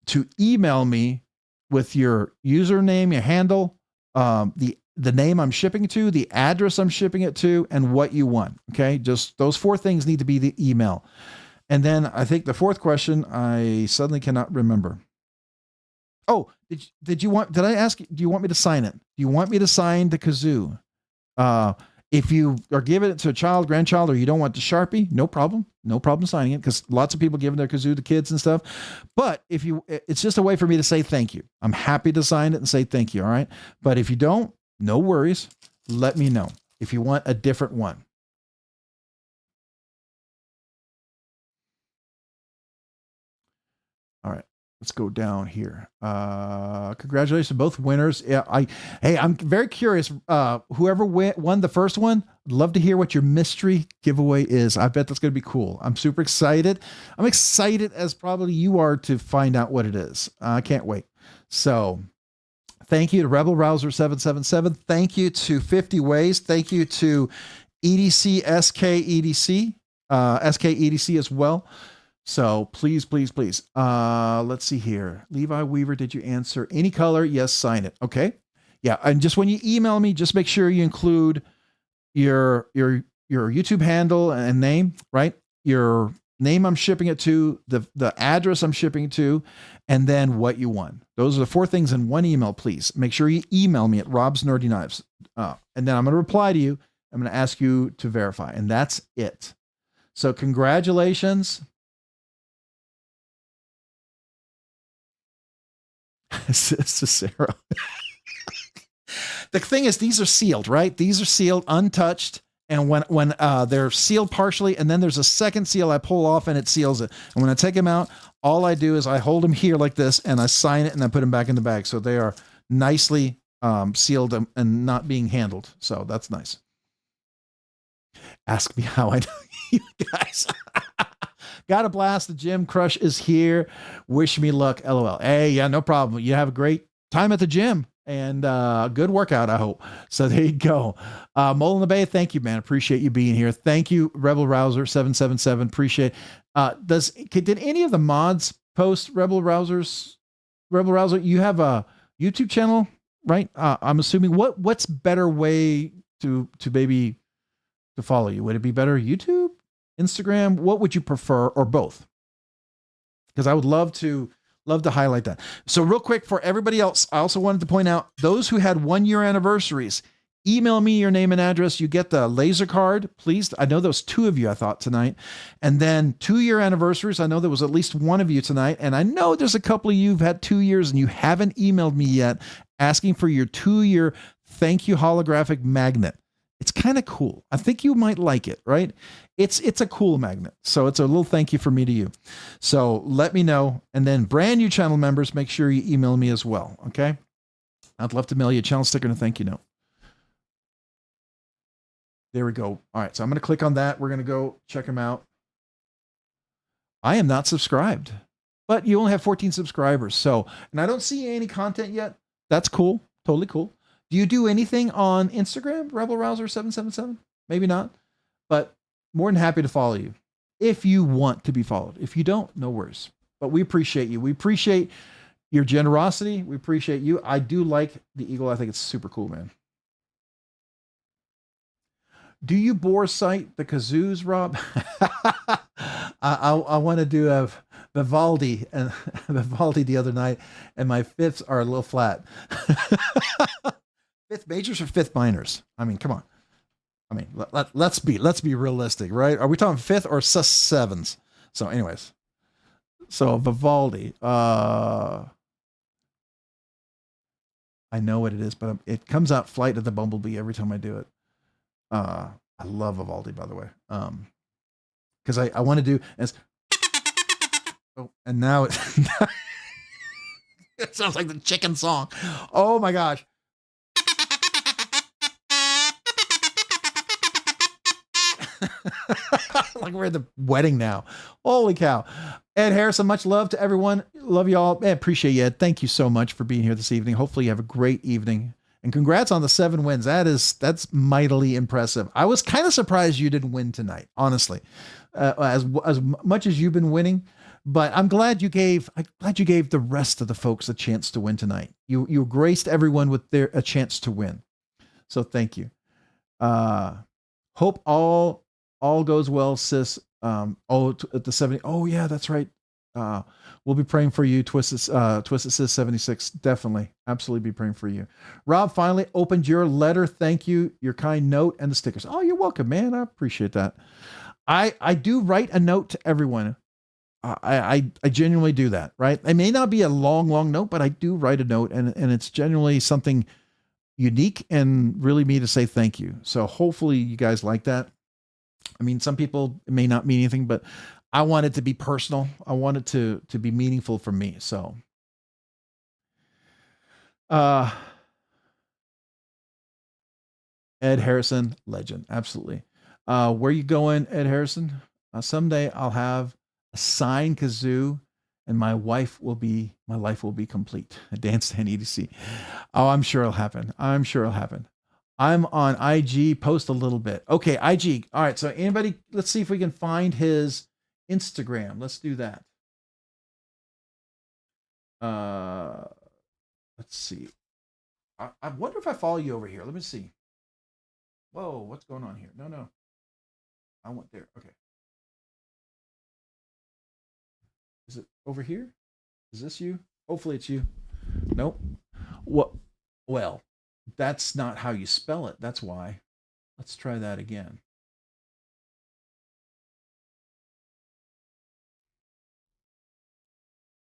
to email me with your username, your handle, the name I'm shipping it to, the address I'm shipping it to, and what you want. Okay. Just those 4 things need to be the email. And then I think the 4th question, I suddenly cannot remember. Oh, did I ask, do you want me to sign it? Do you want me to sign the kazoo? If you are giving it to a child, grandchild, or you don't want the Sharpie, no problem signing it, because lots of people giving their kazoo to kids and stuff. But it's just a way for me to say thank you. I'm happy to sign it and say thank you. All right. But if you don't, no worries. Let me know if you want a different one. All right. Let's go down here. Congratulations to both winners. Yeah, I'm very curious. Whoever won the first one, I'd love to hear what your mystery giveaway is. I bet that's going to be cool. I'm super excited. I'm excited as probably you are to find out what it is. I can't wait. So thank you to Rebel Rouser 777. Thank you to 50 Ways. Thank you to EDC, SK EDC as well. So please. Let's see here. Levi Weaver, did you answer any color? Yes, sign it. Okay. Yeah. And just when you email me, just make sure you include your YouTube handle and name, right? Your name I'm shipping it to, the address I'm shipping it to, and then what you want. Those are the 4 things in one email, please. Make sure you email me at Rob's Nerdy Knives. And then I'm going to reply to you. I'm going to ask you to verify, and that's it. So congratulations. Sister Sarah. The thing is, these are sealed, right? These are sealed, untouched. And when they're sealed partially, and then there's a second seal I pull off and it seals it. And when I take them out, all I do is I hold them here like this and I sign it and I put them back in the bag. So they are nicely sealed and not being handled. So that's nice. Ask me how I know you guys. Got a blast. The gym crush is here. Wish me luck. LOL. Hey, yeah, no problem. You have a great time at the gym and good workout, I hope. So there you go. Mole in the Bay, thank you, man. Appreciate you being here. Thank you, Rebel Rouser 777. Appreciate. Did any of the mods post Rebel Rouser? You have a YouTube channel, right? I'm assuming. What's better way to maybe to follow you? Would it be better YouTube, Instagram? What would you prefer, or both? Because I would love to highlight that. So real quick, for everybody else, I also wanted to point out those who had 1-year anniversaries, email me your name and address. You get the laser card, please. I know there was 2 of you, I thought, tonight. And then 2-year anniversaries. I know there was at least 1 of you tonight. And I know there's a couple of you who've had 2 years and you haven't emailed me yet asking for your 2-year thank you holographic magnet. It's kind of cool. I think you might like it, right? It's a cool magnet. So it's a little thank you from me to you. So let me know. And then brand new channel members, make sure you email me as well. Okay. I'd love to mail you a channel sticker and a thank you note. There we go. All right. So I'm going to click on that. We're going to go check them out. I am not subscribed, but you only have 14 subscribers. So, and I don't see any content yet. That's cool. Totally cool. Do you do anything on Instagram, Rebel Rouser 777? Maybe not, but more than happy to follow you if you want to be followed. If you don't, no worries. But we appreciate you. We appreciate your generosity. We appreciate you. I do like the Eagle. I think it's super cool, man. Do you bore sight the kazoos, Rob? I want to do a Vivaldi and Vivaldi the other night, and my fifths are a little flat. Fifth majors or fifth minors? I mean, come on. I mean, let's be realistic, right? Are we talking fifth or sevens? So, anyways, so Vivaldi. I know what it is, but it comes out Flight of the Bumblebee every time I do it. I love Vivaldi, by the way, because I want to do as. Oh, and now it it sounds like the chicken song. Oh my gosh. Like we're at the wedding now. Holy cow. Ed Harrison, much love to everyone. Love you all. Man, appreciate you, Ed. Thank you so much for being here this evening. Hopefully you have a great evening. And congrats on the 7 wins. That's mightily impressive. I was kind of surprised you didn't win tonight, honestly, as much as you've been winning. But I'm glad you gave the rest of the folks a chance to win tonight. You graced everyone with a chance to win. So thank you. Hope all goes well, sis. At the 70. Oh yeah, that's right. We'll be praying for you, Twisted Sis 76. Definitely, absolutely be praying for you. Rob finally opened your letter. Thank you, your kind note, and the stickers. Oh, you're welcome, man. I appreciate that. I do write a note to everyone. I genuinely do that, right? It may not be a long note, but I do write a note, and it's generally something unique and really me to say thank you. So hopefully you guys like that. I mean, some people, it may not mean anything, but I want it to be personal. I want it to be meaningful for me. So, Ed Harrison, legend. Absolutely. Where you going, Ed Harrison? Someday I'll have a signed kazoo and my life will be complete. A dance stand EDC. Oh, I'm sure it'll happen. I'm on IG, post a little bit. Okay, IG. All right. So anybody, let's see if we can find his Instagram. Let's do that. Let's see. I wonder if I follow you over here. Let me see. Whoa, what's going on here? No. I went there. Okay. Is it over here? Is this you? Hopefully it's you. Nope. What? Well, that's not how you spell it. That's why. Let's try that again.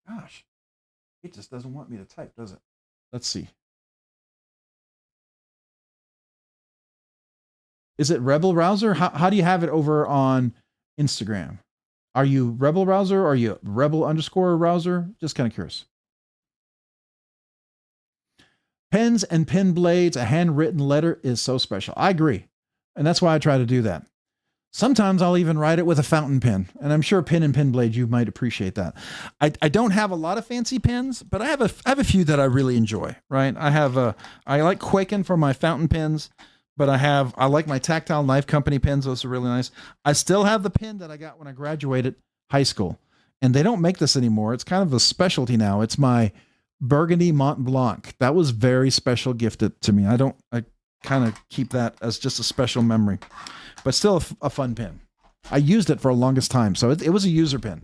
Gosh, it just doesn't want me to type, does it? Let's see. Is it Rebel Rouser? How do you have it over on Instagram? Are you Rebel Rouser? Or are you Rebel_Rouser? Just kind of curious. Pens and pen blades, a handwritten letter is so special. I agree. And that's why I try to do that. Sometimes I'll even write it with a fountain pen. And I'm sure pen and pen blade, you might appreciate that. I don't have a lot of fancy pens, but I have a few that I really enjoy, right? I like Quaken for my fountain pens, but I like my Tactile Knife Company pens. Those are really nice. I still have the pen that I got when I graduated high school. And they don't make this anymore. It's kind of a specialty now. It's my Burgundy Mont Blanc. That was very special gifted to me. I kind of keep that as just a special memory, but still a fun pen. I used it for the longest time. So it was a user pen.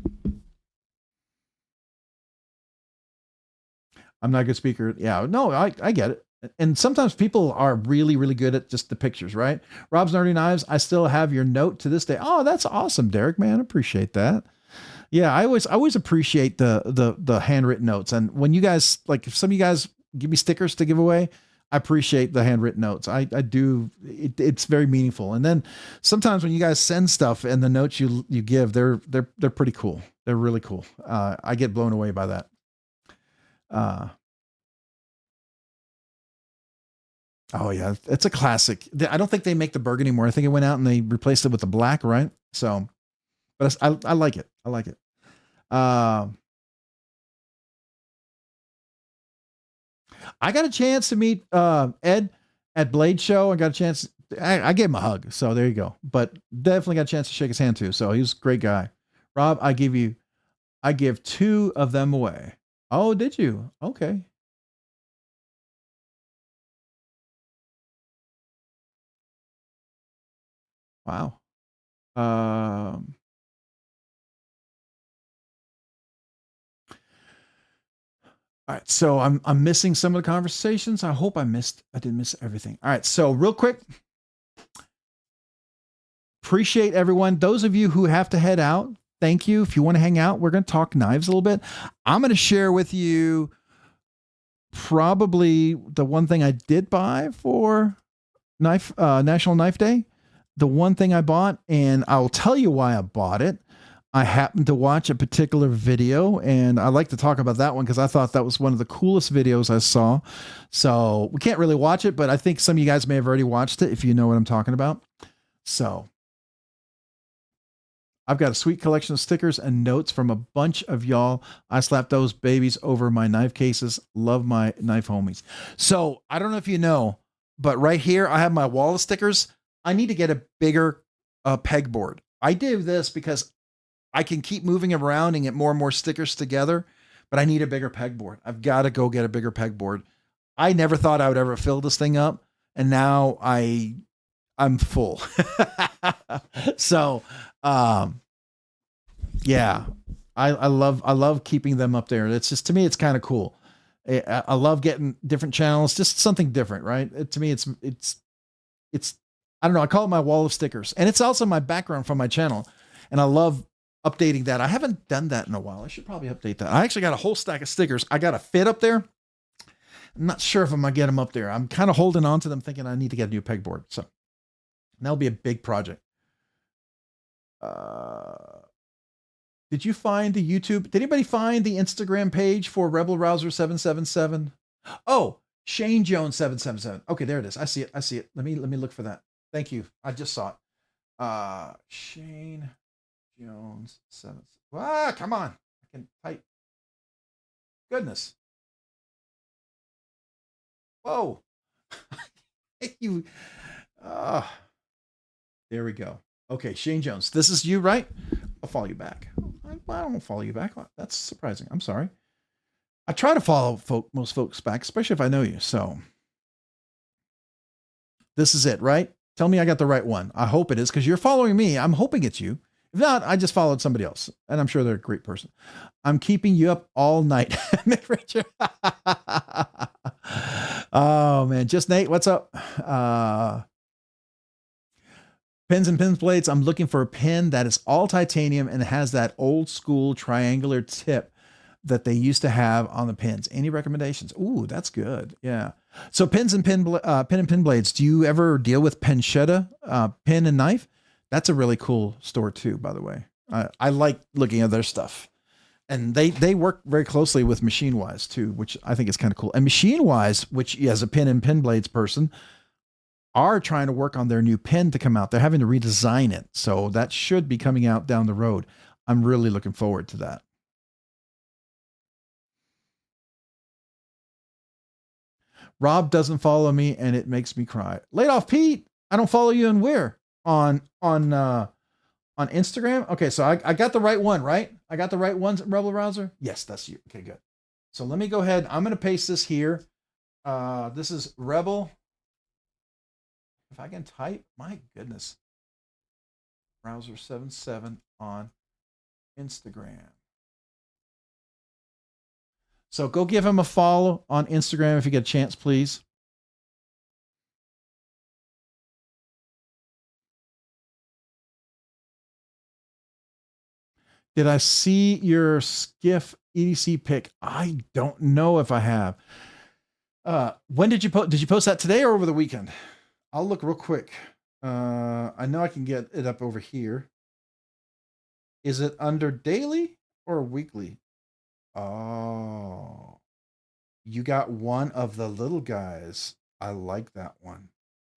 I'm not a good speaker. Yeah, no, I get it. And sometimes people are really, really good at just the pictures, right? Rob's Nerdy Knives, I still have your note to this day. Oh, that's awesome, Derek, man. Appreciate that. Yeah, I always appreciate the handwritten notes. And when you guys, like if some of you guys give me stickers to give away, I appreciate the handwritten notes. I do. It's very meaningful. And then sometimes when you guys send stuff and the notes you give, they're pretty cool. They're really cool. I get blown away by that. Oh yeah, it's a classic. I don't think they make the burgundy anymore. I think it went out and they replaced it with the black, right? So, but I like it. I like it. I got a chance to meet Ed at Blade Show. I got a chance. I gave him a hug. So there you go. But definitely got a chance to shake his hand too. So he was a great guy. Rob, I give 2 of them away. Oh, did you? Okay. Wow. All right, so I'm missing some of the conversations. I hope I didn't miss everything. All right, so real quick, appreciate everyone. Those of you who have to head out, thank you. If you want to hang out, we're going to talk knives a little bit. I'm going to share with you probably the one thing I did buy for National Knife Day. The one thing I bought, and I'll tell you why I bought it. I happened to watch a particular video, and I like to talk about that one because I thought that was one of the coolest videos I saw. So we can't really watch it, but I think some of you guys may have already watched it if you know what I'm talking about. So I've got a sweet collection of stickers and notes from a bunch of y'all. I slapped those babies over my knife cases. Love my knife homies. So I don't know if you know, but right here I have my wall of stickers. I need to get a bigger pegboard. I did this because I can keep moving around and get more and more stickers together, but I need a bigger pegboard. I've got to go get a bigger pegboard. I never thought I would ever fill this thing up, and now I'm full. So, yeah, I love keeping them up there. It's just, to me, it's kind of cool. I love getting different channels, just something different, right? To me, it's I don't know. I call it my wall of stickers, and it's also my background from my channel, and I love updating that. I haven't done that in a while. I should probably update that. I actually got a whole stack of stickers. I got a fit up there. I'm not sure if I'm going to get them up there. I'm kind of holding on to them thinking I need to get a new pegboard. So that'll be a big project. Did you find the YouTube? Did anybody find the Instagram page for Rebel Rouser 777? Oh, Shane Jones 777. Okay, there it is. I see it. I see it. Let me look for that. Thank you. I just saw it. Shane Jones 7. Come on. I can type. Goodness. Whoa. You. There we go. Okay, Shane Jones. This is you, right? I'll follow you back. I don't follow you back. That's surprising. I'm sorry. I try to follow most folks back, especially if I know you. So this is it, right? Tell me I got the right one. I hope it is, because you're following me. I'm hoping it's you. If not, I just followed somebody else, and I'm sure they're a great person. I'm keeping you up all night. Richard. Oh man, just Nate, what's up? Pins and pin blades. I'm looking for a pin that is all titanium and has that old school triangular tip that they used to have on the pins. Any recommendations? Ooh, that's good. Yeah. So pin and pin blades. Do you ever deal with Penchetta, pin and knife? That's a really cool store too, by the way. I like looking at their stuff, and they work very closely with Machine Wise too, which I think is kind of cool. And Machine Wise, which as a pin and pin blades person, are trying to work on their new pin to come out. They're having to redesign it. So that should be coming out down the road. I'm really looking forward to that. Rob doesn't follow me and it makes me cry. Laid off Pete. I don't follow you, and where? On Instagram? Okay, so I got the right one, right? I got the right ones, Rebel Rouser? Yes, that's you. Okay, good. So let me go ahead. I'm going to paste this here. This is Rebel. If I can type, my goodness. Rouser 77 on Instagram. So go give him a follow on Instagram if you get a chance, please. Did I see your Skiff EDC pick? I don't know if I have. When did you post? Did you post that today or over the weekend? I'll look real quick. I know I can get it up over here. Is it under daily or weekly? Oh, you got one of the little guys. I like that one.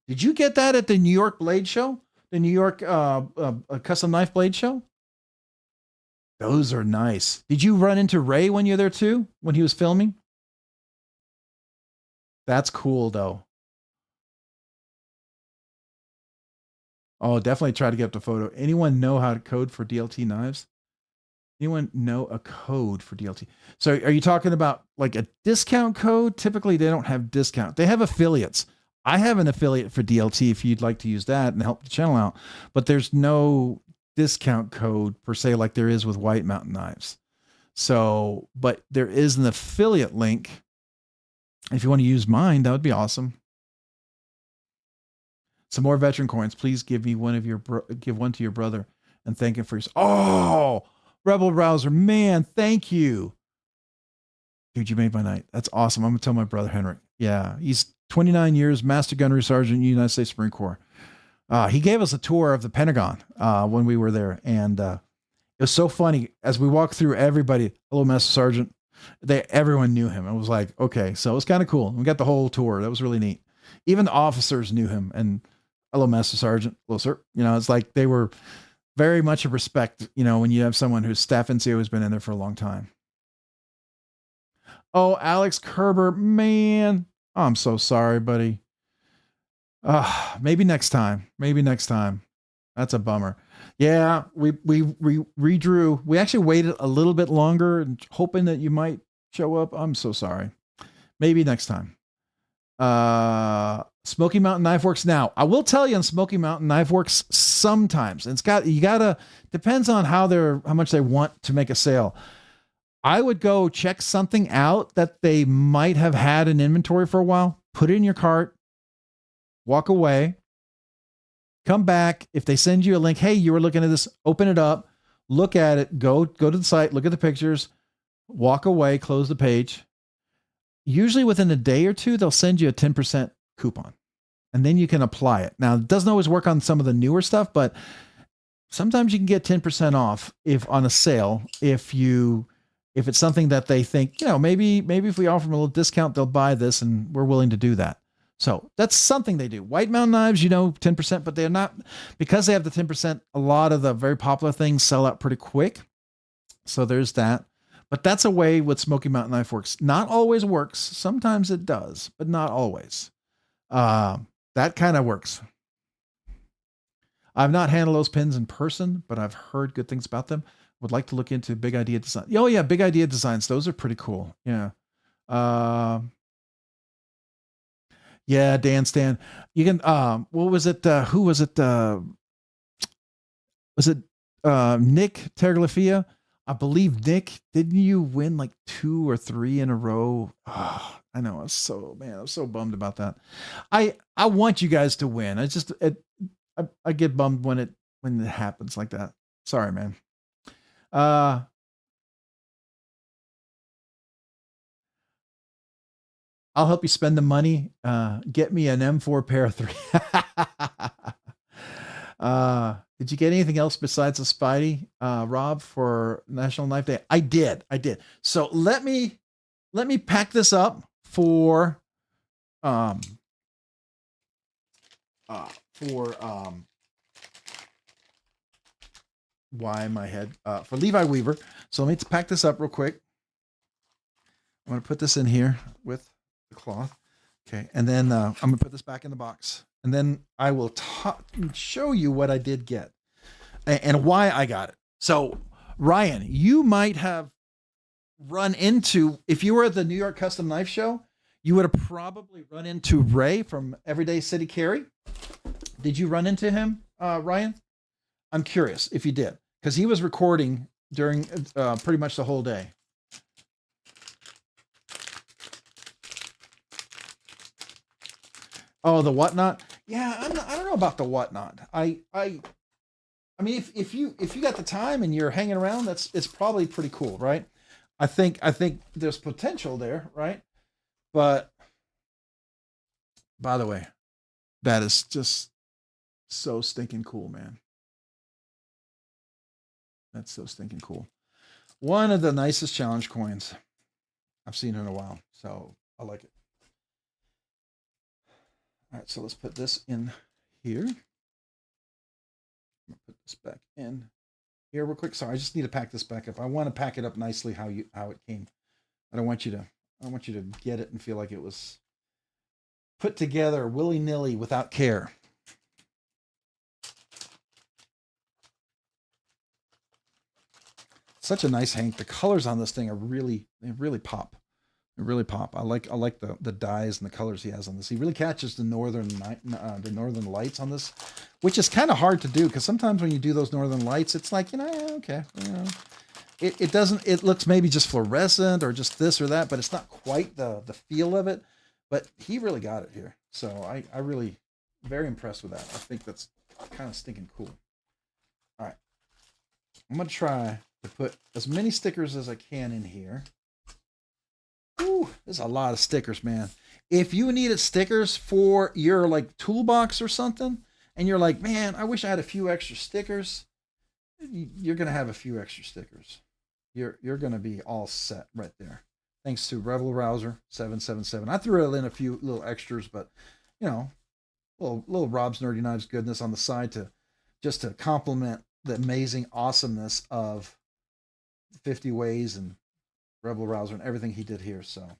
Did you get that at the New York Blade Show? The New York Custom Knife Blade Show? Those are nice. Did you run into Ray when you're there too? When he was filming? That's cool though. Oh, definitely try to get up the photo. Anyone know how to code for DLT knives? Anyone know a code for DLT? So are you talking about like a discount code? Typically they don't have discount. They have affiliates. I have an affiliate for DLT if you'd like to use that and help the channel out, but there's no discount code per se like there is with White Mountain Knives. So, but there is an affiliate link. If you want to use mine, that would be awesome. Some more veteran coins. Please give me one of your give one to your brother and thank him for his. Oh, Rebel Browser, man, thank you, dude. You made my night. That's awesome. I'm gonna tell my brother Henrik. Yeah, he's 29 years, Master Gunnery Sergeant, United States Marine Corps. He gave us a tour of the Pentagon when we were there, and it was so funny as we walked through. Everybody, hello, Master Sergeant. Everyone knew him. It was like, okay, so it was kind of cool. We got the whole tour. That was really neat. Even the officers knew him. And hello, Master Sergeant. Hello, sir. You know, it's like they were very much a respect, you know, when you have someone whose staff NCO has been in there for a long time. Oh, Alex Kerber, man. Oh, I'm so sorry, buddy. Maybe next time. Maybe next time. That's a bummer. Yeah, we redrew. We actually waited a little bit longer and hoping that you might show up. I'm so sorry. Maybe next time. Smoky Mountain Knife Works. Now, I will tell you on Smoky Mountain Knife Works sometimes. You gotta depends on how much they want to make a sale. I would go check something out that they might have had in inventory for a while, put it in your cart, walk away, come back. If they send you a link, hey, you were looking at this, open it up, look at it, go to the site, look at the pictures, walk away, close the page. Usually within a day or two, they'll send you a 10% coupon and then you can apply it. Now, it doesn't always work on some of the newer stuff, but sometimes you can get 10% off if on a sale, if it's something that they think, you know, maybe if we offer them a little discount, they'll buy this, and we're willing to do that. So that's something they do. White Mountain Knives, you know, 10%, but they're not, because they have the 10%, a lot of the very popular things sell out pretty quick. So there's that. But that's a way with Smoky Mountain Knife Works. Not always works. Sometimes it does, but not always. That kind of works. I've not handled those pins in person, but I've heard good things about them. Would like to look into Big Idea Design. Oh yeah, Big Idea Designs. Those are pretty cool. Yeah. Yeah, Dan Stan. You can what was it? Who was it? Was it Nick Terglifia? I believe Nick, didn't you win like 2 or 3 in a row? Oh, I know. I was so bummed about that. I want you guys to win. I get bummed when it happens like that. Sorry, man. I'll help you spend the money. Get me an M4 pair of 3. Did you get anything else besides a Spidey, Rob, for National Knife Day? I did. So let me pack this up for why in my head for Levi Weaver. So let me pack this up real quick. I'm going to put this in here with the cloth. Okay. And then I'm going to put this back in the box, and then I will show you what I did get and why I got it. So Ryan, you might have run into, if you were at the New York Custom Knife Show, you would have probably run into Ray from Everyday City Carry. Did you run into him, Ryan? I'm curious if you did, because he was recording during pretty much the whole day. Oh, the whatnot. Yeah, I don't know about the whatnot. I mean, if you got the time and you're hanging around, it's probably pretty cool, right? I think there's potential there, right? But By the way, that is just so stinking cool, man. That's so stinking cool. One of the nicest challenge coins I've seen in a while. So I like it. All right, so let's put this in here. I'm gonna put this back in here real quick. Sorry, I just need to pack this back up. I want to pack it up nicely how it came. I want you to get it and feel like it was put together willy-nilly without care. Such a nice Hank. The colors on this thing are really pop. They really pop. I like the dyes and the colors he has on this. He really catches the northern lights on this, which is kind of hard to do because sometimes when you do those northern lights, it's like, you know, okay, you know, it doesn't. It looks maybe just fluorescent or just this or that, but it's not quite the feel of it. But he really got it here. So I really very impressed with that. I think that's kind of stinking cool. All right, I'm gonna try to put as many stickers as I can in here. Ooh, there's a lot of stickers, man. If you needed stickers for your like toolbox or something, and you're like, man, I wish I had a few extra stickers, you're gonna have a few extra stickers. You're gonna be all set right there. Thanks to Rebel Rouser 777. I threw in a few little extras, but you know, little Rob's Nerdy Knives goodness on the side to just to complement the amazing awesomeness of 50 Ways and Rebel Rouser and everything he did here. So, of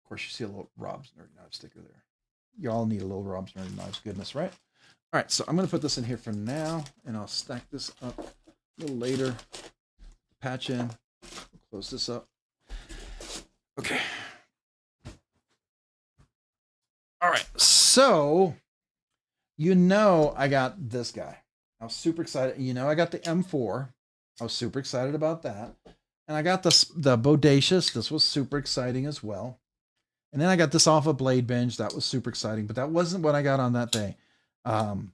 course, you see a little Rob's Nerdy Knives sticker there. You all need a little Rob's Nerdy Knives goodness, right? All right, so I'm going to put this in here for now, and I'll stack this up a little later. Patch in. Close this up. Okay. All right, so you know I got this guy. I was super excited. You know I got the M4. I was super excited about that. And I got the Bodacious. This was super exciting as well. And then I got this off of BladeBinge. That was super exciting, but that wasn't what I got on that day. You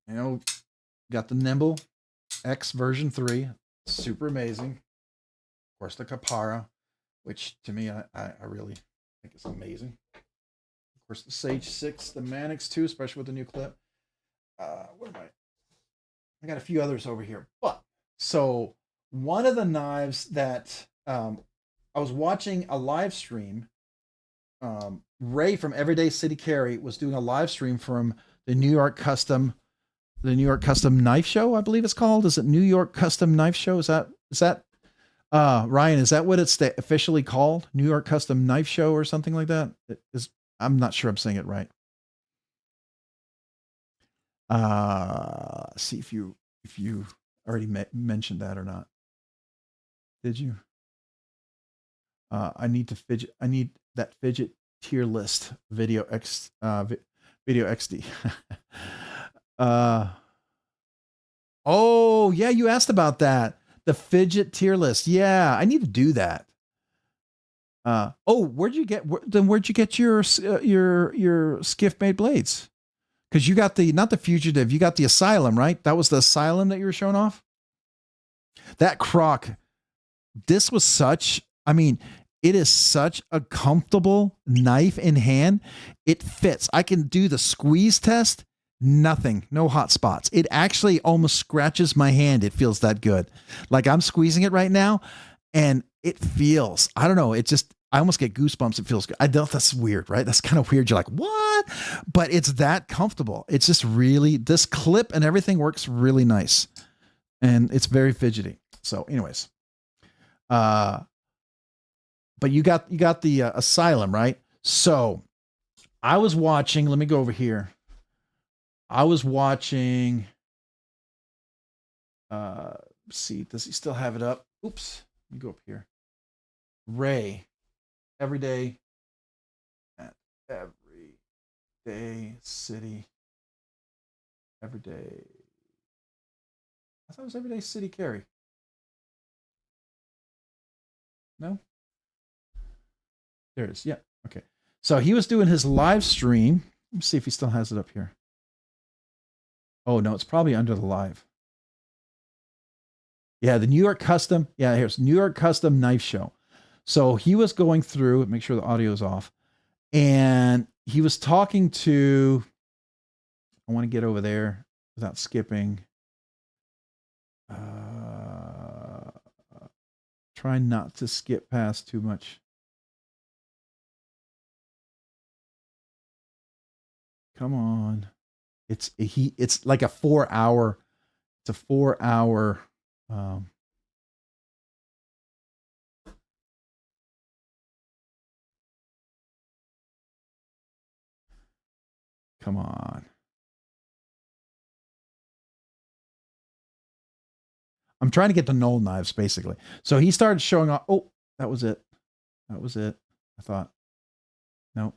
know, got the Nimble X version 3. Super amazing. Of course, the Kapara, which to me, I really think is amazing. Of course, the Sage 6, the Manix 2, especially with the new clip. What am I got a few others over here. But, so one of the knives that I was watching a live stream, Ray from Everyday City Carry was doing a live stream from the New York Custom Knife Show, I believe it's called. Is it New York Custom Knife Show? Is that Ryan, is that what it's officially called? New York Custom Knife Show or something like that? I'm not sure I'm saying it right. See if you already mentioned that or not. Did you? I need that fidget tier list video XD. Oh yeah, you asked about that. The fidget tier list. Yeah, I need to do that. Oh, where'd you get your skiff made blades? Because you got not the Fugitive, you got the Asylum, right? That was the Asylum that you were showing off. That crock, this was such, I mean, it is such a comfortable knife in hand. It fits. I can do the squeeze test. Nothing, no hot spots. It actually almost scratches my hand. It feels that good. Like I'm squeezing it right now and it feels, I don't know. It just, I almost get goosebumps. It feels good. I know that's weird, right? That's kind of weird. You're like, what? But it's that comfortable. It's just really, this clip and everything works really nice. And it's very fidgety. So anyways, but you got the Asylum, right? So I was watching, let me go over here. I was watching, see, does he still have it up? Oops, let me go up here. Ray, Everyday City, Everyday. I thought it was Everyday City Carry. No? There it is. Yeah. Okay. So he was doing his live stream. Let me see if he still has it up here. Oh, no, it's probably under the live. Yeah, the New York Custom. Yeah, here's New York Custom Knife Show. So he was going through, make sure the audio is off, and he was talking to, I want to get over there without skipping. Try not to skip past too much. Come on. It's like a 4-hour, it's a 4-hour, come on. I'm trying to get the Knoll knives, basically. So he started showing off. Oh, that was it. That was it. I thought. Nope.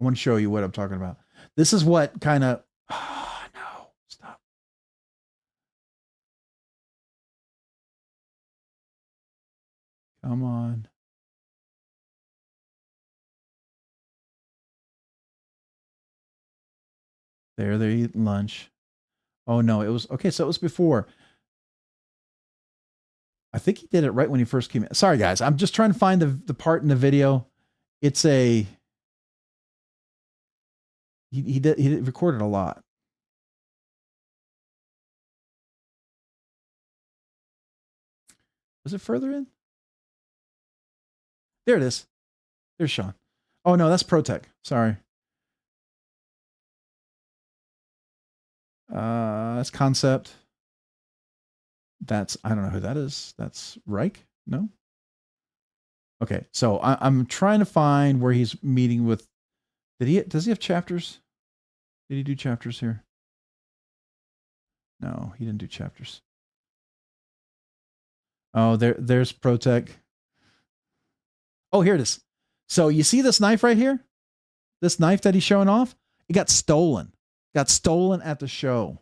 I want to show you what I'm talking about. This is what kind of. Oh, no. Stop. Come on. There, they're eating lunch. Oh, no. It was. Okay, so it was before. I think he did it right when he first came in. Sorry, guys. I'm just trying to find the part in the video. It's a. He recorded a lot. Was it further in? There it is. There's Sean. Oh, no, that's ProTech. Sorry. That's Concept. That's, I don't know who that is. That's Reich? No? Okay, so I'm trying to find where he's meeting with, does he have chapters? Did he do chapters here? No, he didn't do chapters. Oh, there's ProTech. Oh, here it is. So you see this knife right here? This knife that he's showing off? It got stolen. Got stolen at the show.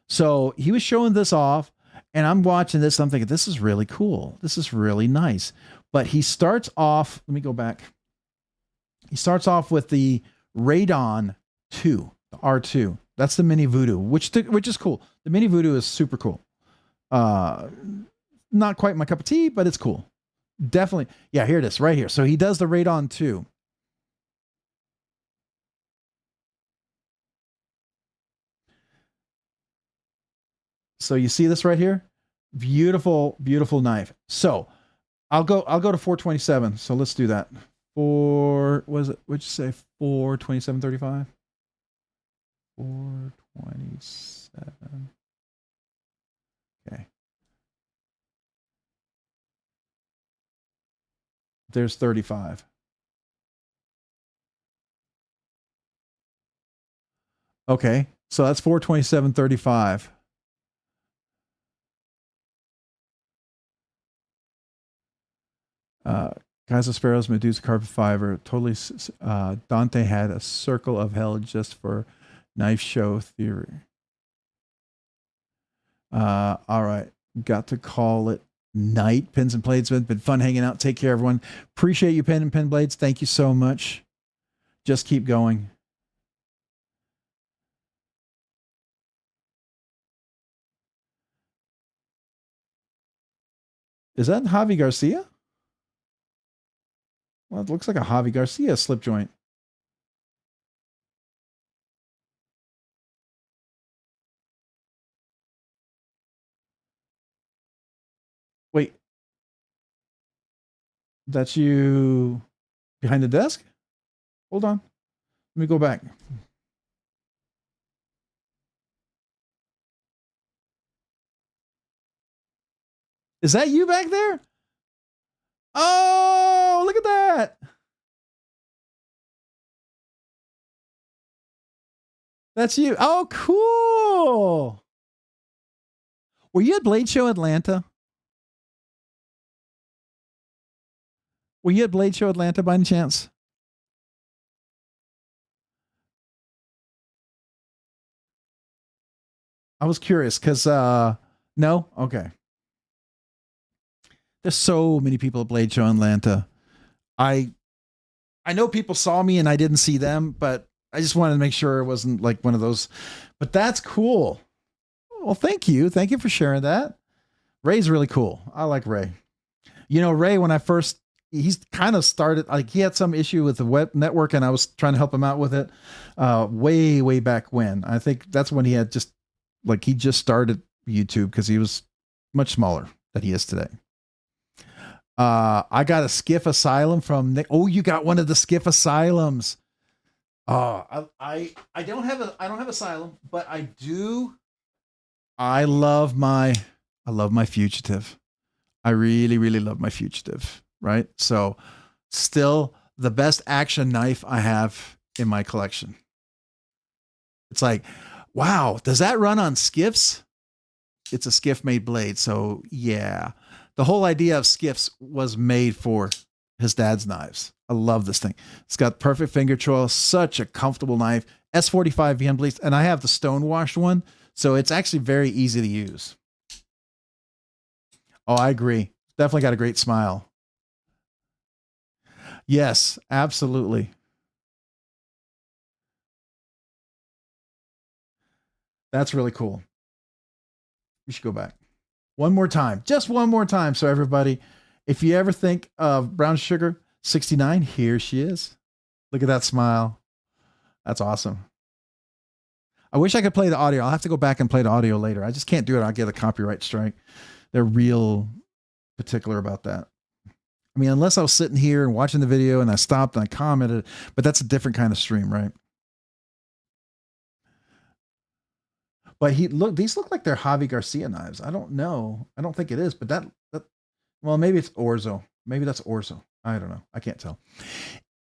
So he was showing this off, and I'm watching this. I'm thinking, this is really cool. This is really nice. But he starts off, let me go back. He starts off with the Radon 2, the R2. That's the Mini Voodoo, which is cool. The Mini Voodoo is super cool. Not quite my cup of tea, but it's cool. Definitely. Yeah, here it is, right here. So he does the Radon 2. So you see this right here? Beautiful, beautiful knife. So I'll go to 427. So let's do that. What'd you say? 427.35? 427. Okay. There's 35. Okay. So that's 427.35. Guys of Sparrows, Medusa Carpet Fiber. Totally. Dante had a circle of hell just for knife show theory. All right. Got to call it night. Pins and Blades. Been fun hanging out. Take care, everyone. Appreciate you, Pen and Pen Blades. Thank you so much. Just keep going. Is that Javi Garcia? Well, it looks like a Javi Garcia slip joint. Wait. That's you behind the desk? Hold on. Let me go back. Is that you back there? Oh, look at that. That's you. Oh, cool. Were you at Blade Show Atlanta? Were you at Blade Show Atlanta by any chance? I was curious because, no? Okay. There's so many people at Blade Show Atlanta. I know people saw me and I didn't see them, but I just wanted to make sure it wasn't like one of those. But that's cool. Well, thank you. Thank you for sharing that. Ray's really cool. I like Ray. You know, Ray, when I first, he's kind of started, like he had some issue with the web network and I was trying to help him out with it way back when. I think that's when he had just, like he just started YouTube because he was much smaller than he is today. I got a Skiff Asylum from Nick. Oh, you got one of the Skiff Asylums. I don't have Asylum, but I do. I love my Fugitive. I really love my Fugitive, right? So still the best action knife I have in my collection. It's like, wow, does that run on skiffs? It's a skiff made blade. So yeah, the whole idea of skiffs was made for his dad's knives. I love this thing. It's got perfect finger choil, such a comfortable knife. S45 VM blades, and I have the stone washed one. So it's actually very easy to use. Oh, I agree. Definitely got a great smile. Yes, absolutely. That's really cool. We should go back one more time, just one more time. So everybody, if you ever think of Brown Sugar 69, here she is. Look at that smile. That's awesome. I wish I could play the audio. I'll have to go back and play the audio later. I just can't do it. I'll get a copyright strike. They're real particular about that. I mean, unless I was sitting here and watching the video and I stopped and I commented, but that's a different kind of stream, right? But these look like they're Javi Garcia knives. I don't know. I don't think it is, but well, maybe it's Orzo. Maybe that's Orzo. I don't know. I can't tell.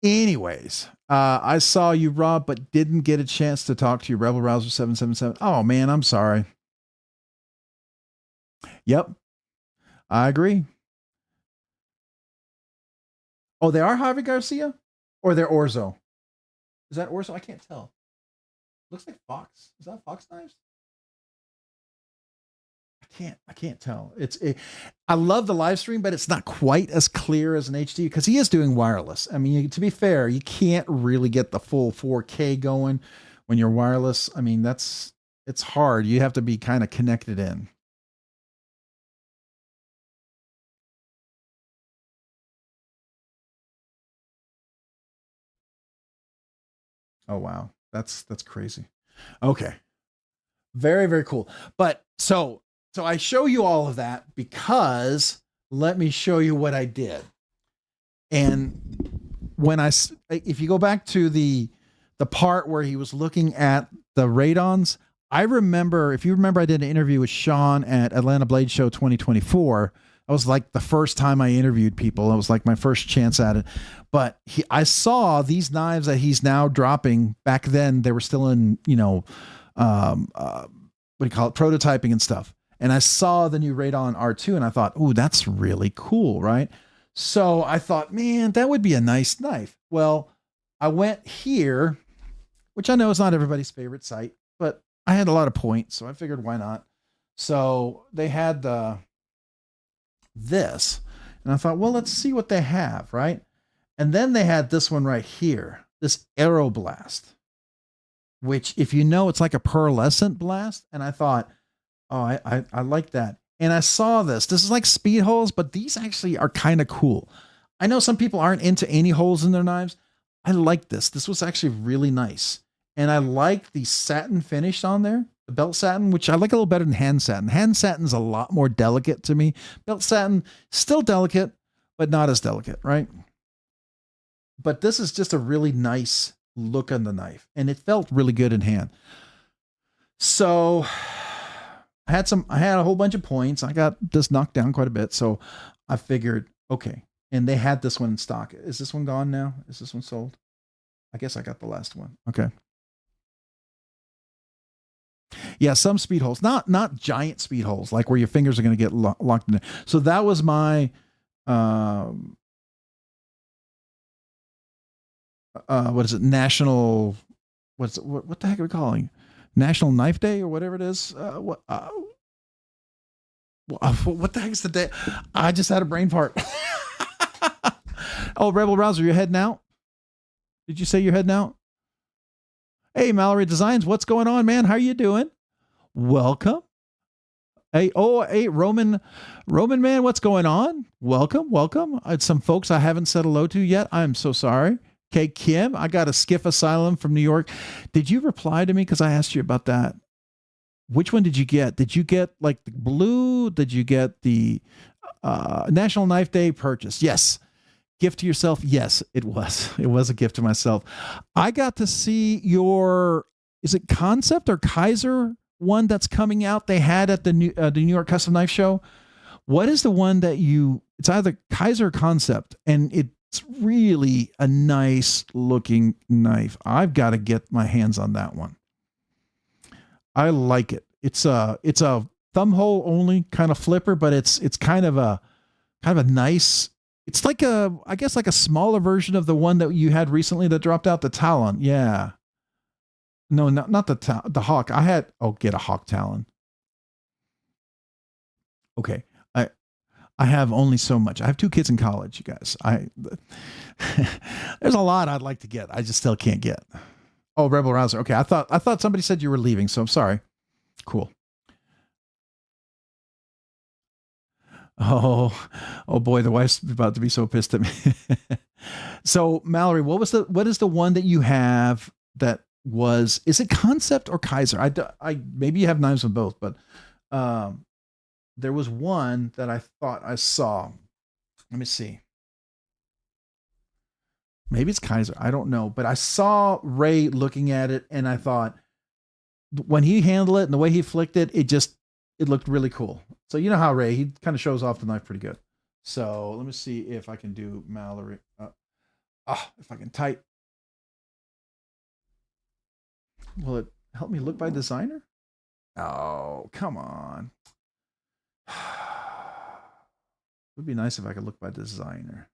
Anyways, I saw you, Rob, but didn't get a chance to talk to you, Rebel Rouser 777. Oh man, I'm sorry. Yep, I agree. Oh, they are Javi Garcia, or they're Orzo. Is that Orzo? I can't tell. Looks like Fox. Is that Fox knives? I can't tell. I love the live stream, but it's not quite as clear as an HD because he is doing wireless. I mean, to be fair, you can't really get the full 4K going when you're wireless. I mean, it's hard. You have to be kind of connected in. Oh, wow. That's crazy. Okay. Very, very cool. But so I show you all of that because let me show you what I did. And if you go back to the part where he was looking at the radons, I remember, if you remember, I did an interview with Sean at Atlanta Blade Show 2024. That was like the first time I interviewed people. It was like my first chance at it. But I saw these knives that he's now dropping. Back then, they were still in, what do you call it, prototyping and stuff. And I saw the new Radon R2 and I thought, ooh, that's really cool, right? So I thought, man, that would be a nice knife. Well, I went here, which I know is not everybody's favorite site, but I had a lot of points, so I figured why not? So they had this, and I thought, well, let's see what they have, right? And then they had this one right here, this Aeroblast, which, if you know, it's like a pearlescent blast. And I thought, oh, I like that. And I saw this is like speed holes, but these actually are kind of cool. I know some people aren't into any holes in their knives. I like this. This was actually really nice. And I like the satin finish on there, the belt satin, which I like a little better than hand satin. Hand satin is a lot more delicate to me. Belt satin, still delicate, but not as delicate, right? But this is just a really nice look on the knife, and it felt really good in hand. So I had a whole bunch of points. I got this knocked down quite a bit. So I figured, okay. And they had this one in stock. Is this one gone now? Is this one sold? I guess I got the last one. Okay. Yeah, some speed holes, not giant speed holes, like where your fingers are going to get locked in there. So that was my, what is it? National, what the heck are we calling? National Knife Day or whatever it is. What the heck is the day? I just had a brain fart. Oh, Rebel Rouser, you're heading out? Did you say you're heading out? Hey, Mallory Designs, what's going on, man? How are you doing? Welcome. Hey, Roman man, what's going on? Welcome. Some folks I haven't said hello to yet. I'm so sorry. Okay, Kim, I got a Skiff Asylum from New York. Did you reply to me? Because I asked you about that. Which one did you get? Did you get like the blue? Did you get the National Knife Day purchase? Yes. Gift to yourself? Yes, it was. It was a gift to myself. I got to see your, is it Concept or Kaiser one that's coming out they had at the New York Custom Knife Show? What is the one that it's either Kaiser or Concept, and it's really a nice looking knife. I've got to get my hands on that one. I like it. It's a thumb hole only kind of flipper, but it's kind of a nice, it's like I guess like a smaller version of the one that you had recently that dropped out, the Talon. Yeah. No, not the Hawk. Get a Hawk Talon. Okay. I have only so much. I have 2 kids in college, you guys. There's a lot I'd like to get. I just still can't get. Oh, Rebel Rouser. Okay. I thought somebody said you were leaving, so I'm sorry. Cool. Oh boy, the wife's about to be so pissed at me. So Mallory, what is the one that you have that is it Concept or Kaiser? I maybe you have knives on both, but there was one that I thought I saw. Let me see. Maybe it's Kaiser. I don't know, but I saw Ray looking at it, and I thought when he handled it and the way he flicked it, it looked really cool. So you know how Ray, he kind of shows off the knife pretty good. So let me see if I can do Mallory. If I can type. Will it help me look by designer? Oh, come on. It would be nice if I could look by designer.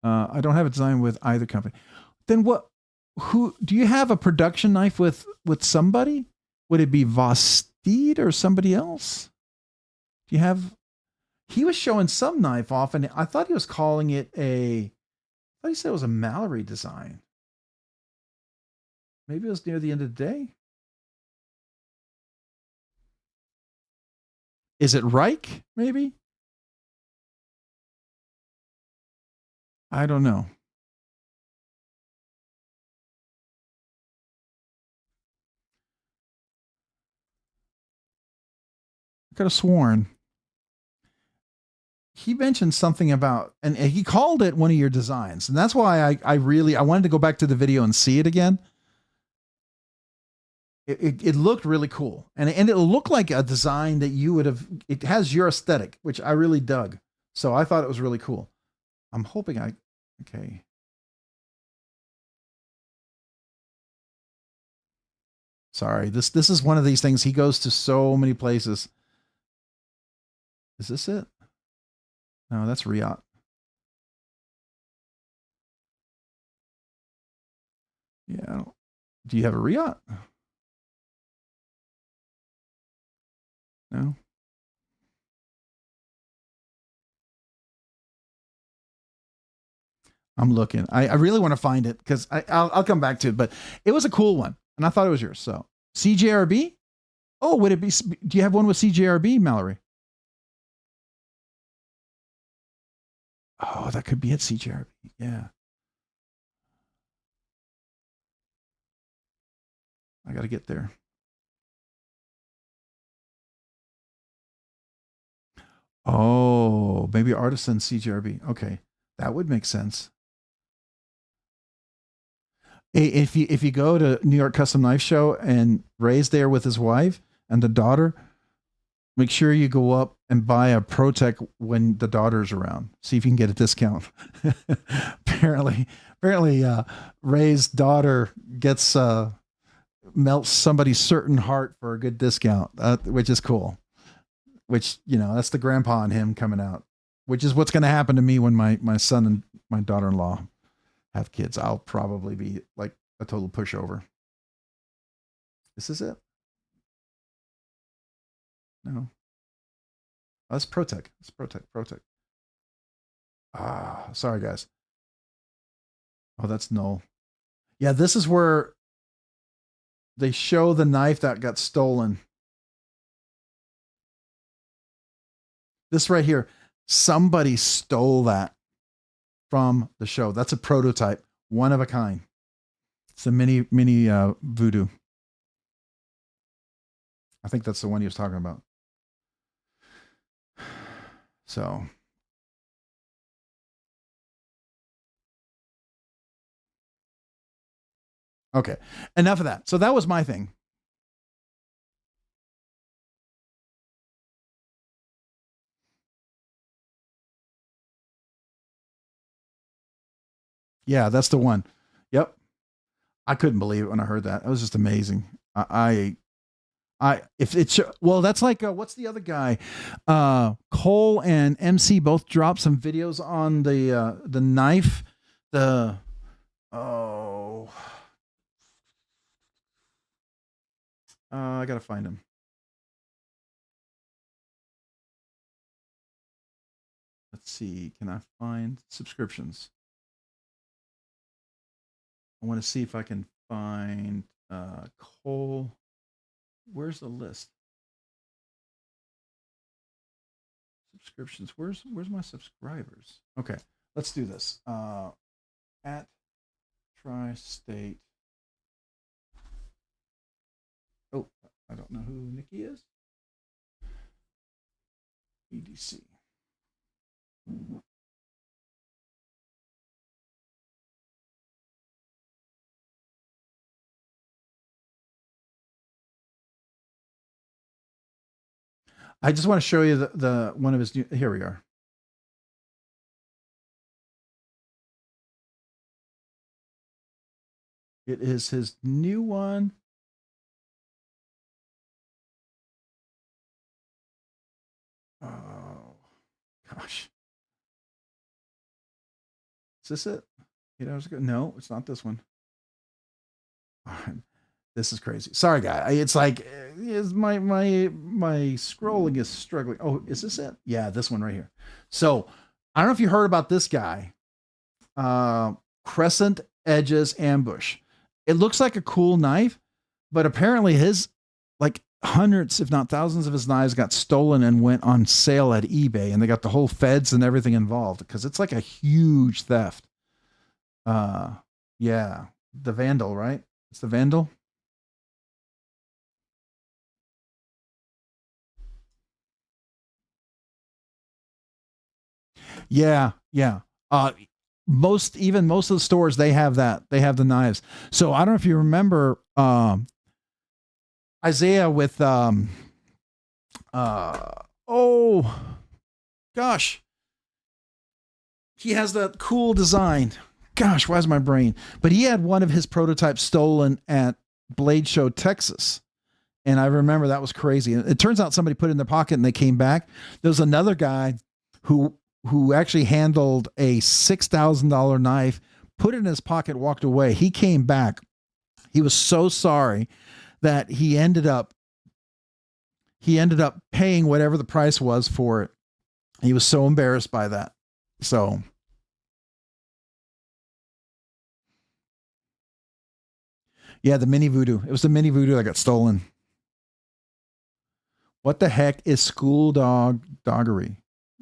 I don't have a design with either company. Then who do you have a production knife with somebody? Would it be Vosteed or somebody else? Do you have, he was showing some knife off, and I thought he was calling it I thought he said it was a Mallory design. Maybe it was near the end of the day. Is it Reich, maybe? I don't know. I could have sworn he mentioned something about, and he called it one of your designs. And that's why I wanted to go back to the video and see it again. It looked really cool. And it looked like a design that you would have, it has your aesthetic, which I really dug. So I thought it was really cool. I'm hoping okay. Sorry, this is one of these things. He goes to so many places. Is this it? No, that's Riot. Yeah. Do you have a Riot? No. I'm looking. I really want to find it because I'll come back to it, but it was a cool one, and I thought it was yours. So CJRB. Oh, would it be? Do you have one with CJRB, Mallory? Oh, that could be it, CJRB. Yeah. I got to get there. Oh, maybe Artisan CJRB. Okay, that would make sense. If you go to New York Custom Knife Show and Ray's there with his wife and the daughter, make sure you go up and buy a ProTech when the daughter's around. See if you can get a discount. apparently, Ray's daughter gets melts somebody's certain heart for a good discount, which is cool. Which, that's the grandpa in him coming out, which is what's going to happen to me when my son and my daughter-in-law have kids. I'll probably be like a total pushover. This is it. No. Oh, that's ProTech. It's ProTech. Sorry guys. Oh, that's null. Yeah, this is where they show the knife that got stolen. This right here, somebody stole that from the show. That's a prototype, one of a kind. It's a mini voodoo. I think that's the one he was talking about. So. Okay, enough of that. So that was my thing. Yeah, that's the one. Yep. I couldn't believe it when I heard that. It was just amazing. If it's, well, that's like, what's the other guy? Cole and MC both dropped some videos on the knife. I gotta find him. Let's see. Can I find subscriptions? I want to see if I can find Cole. Where's the list? Subscriptions. Where's my subscribers? Okay, let's do this. At Tri-State. Oh, I don't know who Nikki is. EDC. I just want to show you the one of his new, here we are. It is his new one. Oh gosh. Is this it? 8 hours ago? No, it's not this one. This is crazy. Sorry, guy. It's like my scrolling is struggling. Oh, is this it? Yeah, this one right here. So I don't know if you heard about this guy. Crescent Edges Ambush. It looks like a cool knife, but apparently his like hundreds, if not thousands of his knives got stolen and went on sale at eBay, and they got the whole feds and everything involved because it's like a huge theft. Yeah, the Vandal, right? It's the Vandal. Yeah, yeah. Most of the stores, they have that. They have the knives. So I don't know if you remember Isaiah with oh gosh. He has that cool design. Gosh, why is my brain? But he had one of his prototypes stolen at Blade Show, Texas. And I remember that was crazy. It turns out somebody put it in their pocket and they came back. There was another guy who actually handled a $6,000 knife, put it in his pocket, walked away. He came back. He was so sorry that he ended up paying whatever the price was for it. He was so embarrassed by that. So yeah, the mini voodoo. It was the mini voodoo that got stolen. What the heck is school doggery?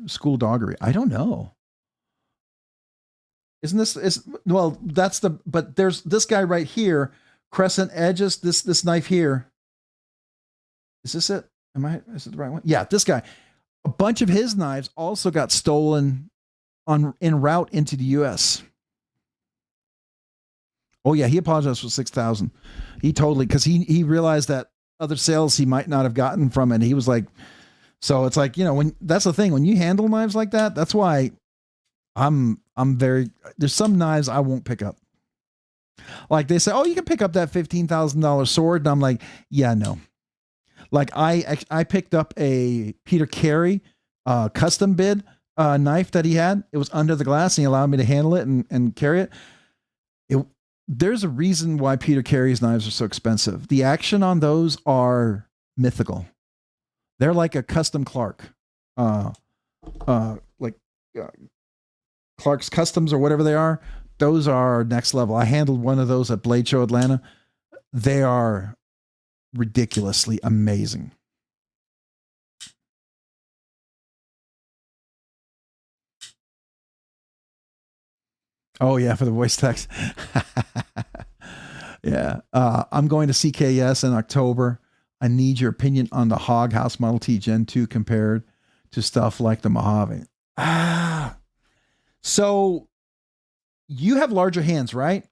School doggery. I don't know. Isn't this well, that's but there's this guy right here, Crescent Edges, this knife here. Is this it? Is it the right one? Yeah, this guy. A bunch of his knives also got stolen en route into the US. Oh yeah, he apologized for 6,000. He totally, because he realized that other sales he might not have gotten from it. He was like, so it's like, when that's the thing, when you handle knives like that, that's why there's some knives I won't pick up. Like they say, oh, you can pick up that $15,000 sword. And I'm like, yeah, no. Like I picked up a Peter Carey custom bid knife that he had. It was under the glass and he allowed me to handle it and carry it. There's a reason why Peter Carey's knives are so expensive. The action on those are mythical. They're like a custom Clark, Clark's Customs or whatever they are. Those are next level. I handled one of those at Blade Show Atlanta. They are ridiculously amazing. Oh yeah, for the voice text. Yeah. I'm going to CKS in October. I need your opinion on the Hog House Model T Gen 2 compared to stuff like the Mojave. So you have larger hands, right,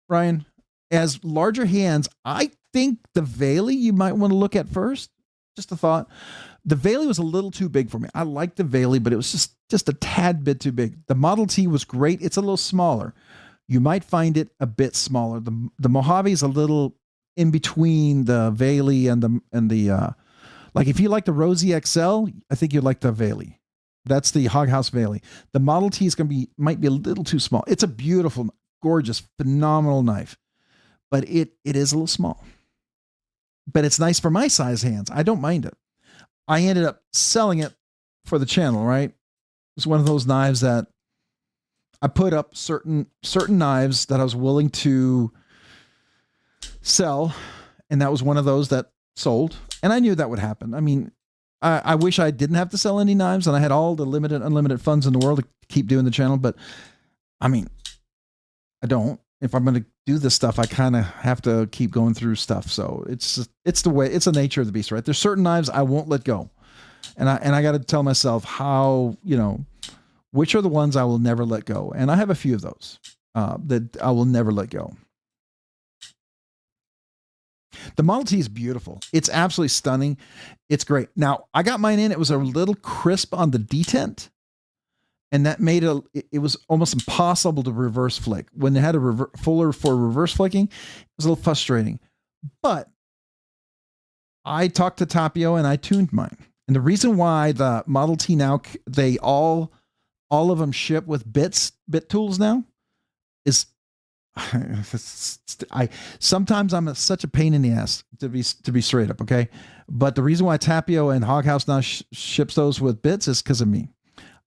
Ryan? As larger hands, I think the Valley you might want to look at first. Just a thought. The Valley was a little too big for me. I liked the Valley, but it was just a tad bit too big. The Model T was great. It's a little smaller. You might find it a bit smaller. The Mojave is a little in between the Valley and the like if you like the Rosie XL, I think you'd like the Valley. That's the Hog House Valley. The Model T is might be a little too small. It's a beautiful, gorgeous, phenomenal knife, but it is a little small. But it's nice for my size hands. I don't mind it. I ended up selling it for the channel, right? It's one of those knives that I put up certain knives that I was willing to sell, and that was one of those that sold. And I knew that would happen. I mean, I wish I didn't have to sell any knives and I had all the unlimited funds in the world to keep doing the channel, but I mean, I don't. If I'm going to do this stuff, I kind of have to keep going through stuff. So it's the nature of the beast, right? There's certain knives I won't let go. And I got to tell myself how, which are the ones I will never let go. And I have a few of those that I will never let go. The Model T is beautiful. It's absolutely stunning. It's great. Now, I got mine in. It was a little crisp on the detent, and that made it was almost impossible to reverse flick. When they had a fuller for reverse flicking, it was a little frustrating. But I talked to Tapio and I tuned mine. And the reason why the Model T now, they all of them ship with bit tools now is sometimes I'm such a pain in the ass to be straight up. Okay. But the reason why Tapio and Hog House now ships those with bits is because of me.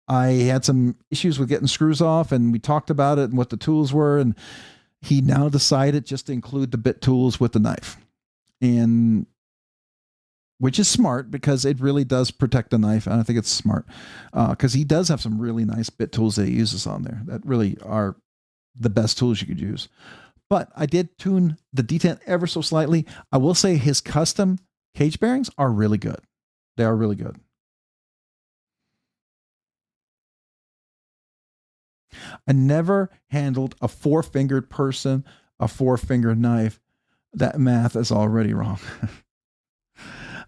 I had some issues with getting screws off and we talked about it and what the tools were. And he now decided just to include the bit tools with the knife, and which is smart because it really does protect the knife. And I think it's smart because he does have some really nice bit tools that he uses on there that really are the best tools you could use. But I did tune the detent ever so slightly. I will say his custom cage bearings are really good. They are really good. I never handled a 4-fingered person, a 4-fingered knife. That math is already wrong.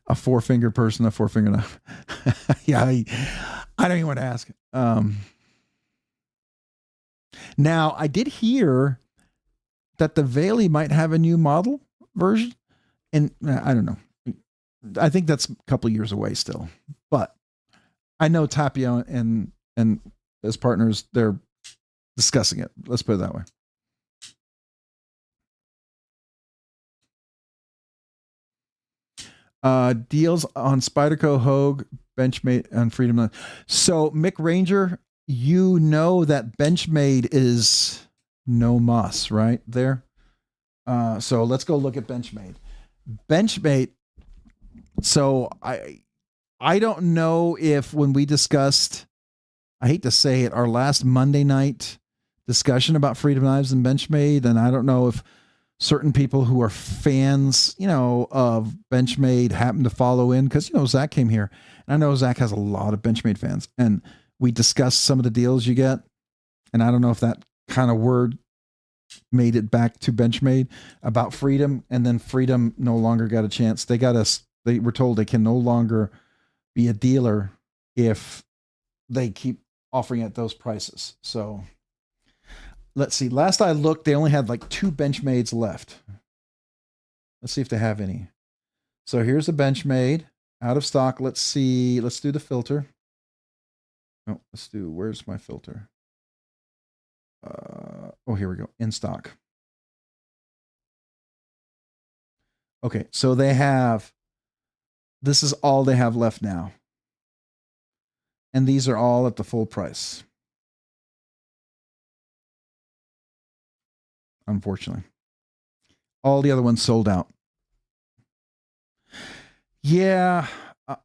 A 4-fingered person, a 4-fingered knife. Yeah, I don't even want to ask. Now, I did hear that the Valley might have a new model version, and I don't know. I think that's a couple of years away still, but I know Tapio and his partners, they're discussing it. Let's put it that way. Deals on Spyderco, Hogue, Benchmade, and Freedom. So Mick Ranger, you know that Benchmade is no muss right there. So let's go look at Benchmade. Benchmade. So I don't know if when we discussed, I hate to say it, our last Monday night discussion about Freedom Knives and Benchmade, and I don't know if certain people who are fans, of Benchmade happen to follow in because, Zach came here. And I know Zach has a lot of Benchmade fans. And we discussed some of the deals you get. And I don't know if that kind of word made it back to Benchmade about Freedom. And then Freedom no longer got a chance. They were told they can no longer be a dealer if they keep offering at those prices. So let's see. Last I looked, they only had like 2 Benchmades left. Let's see if they have any. So here's a Benchmade out of stock. Let's see. Let's do the filter. Oh, where's my filter? Oh, here we go. In stock. Okay. So this is all they have left now. And these are all at the full price. Unfortunately, all the other ones sold out. Yeah,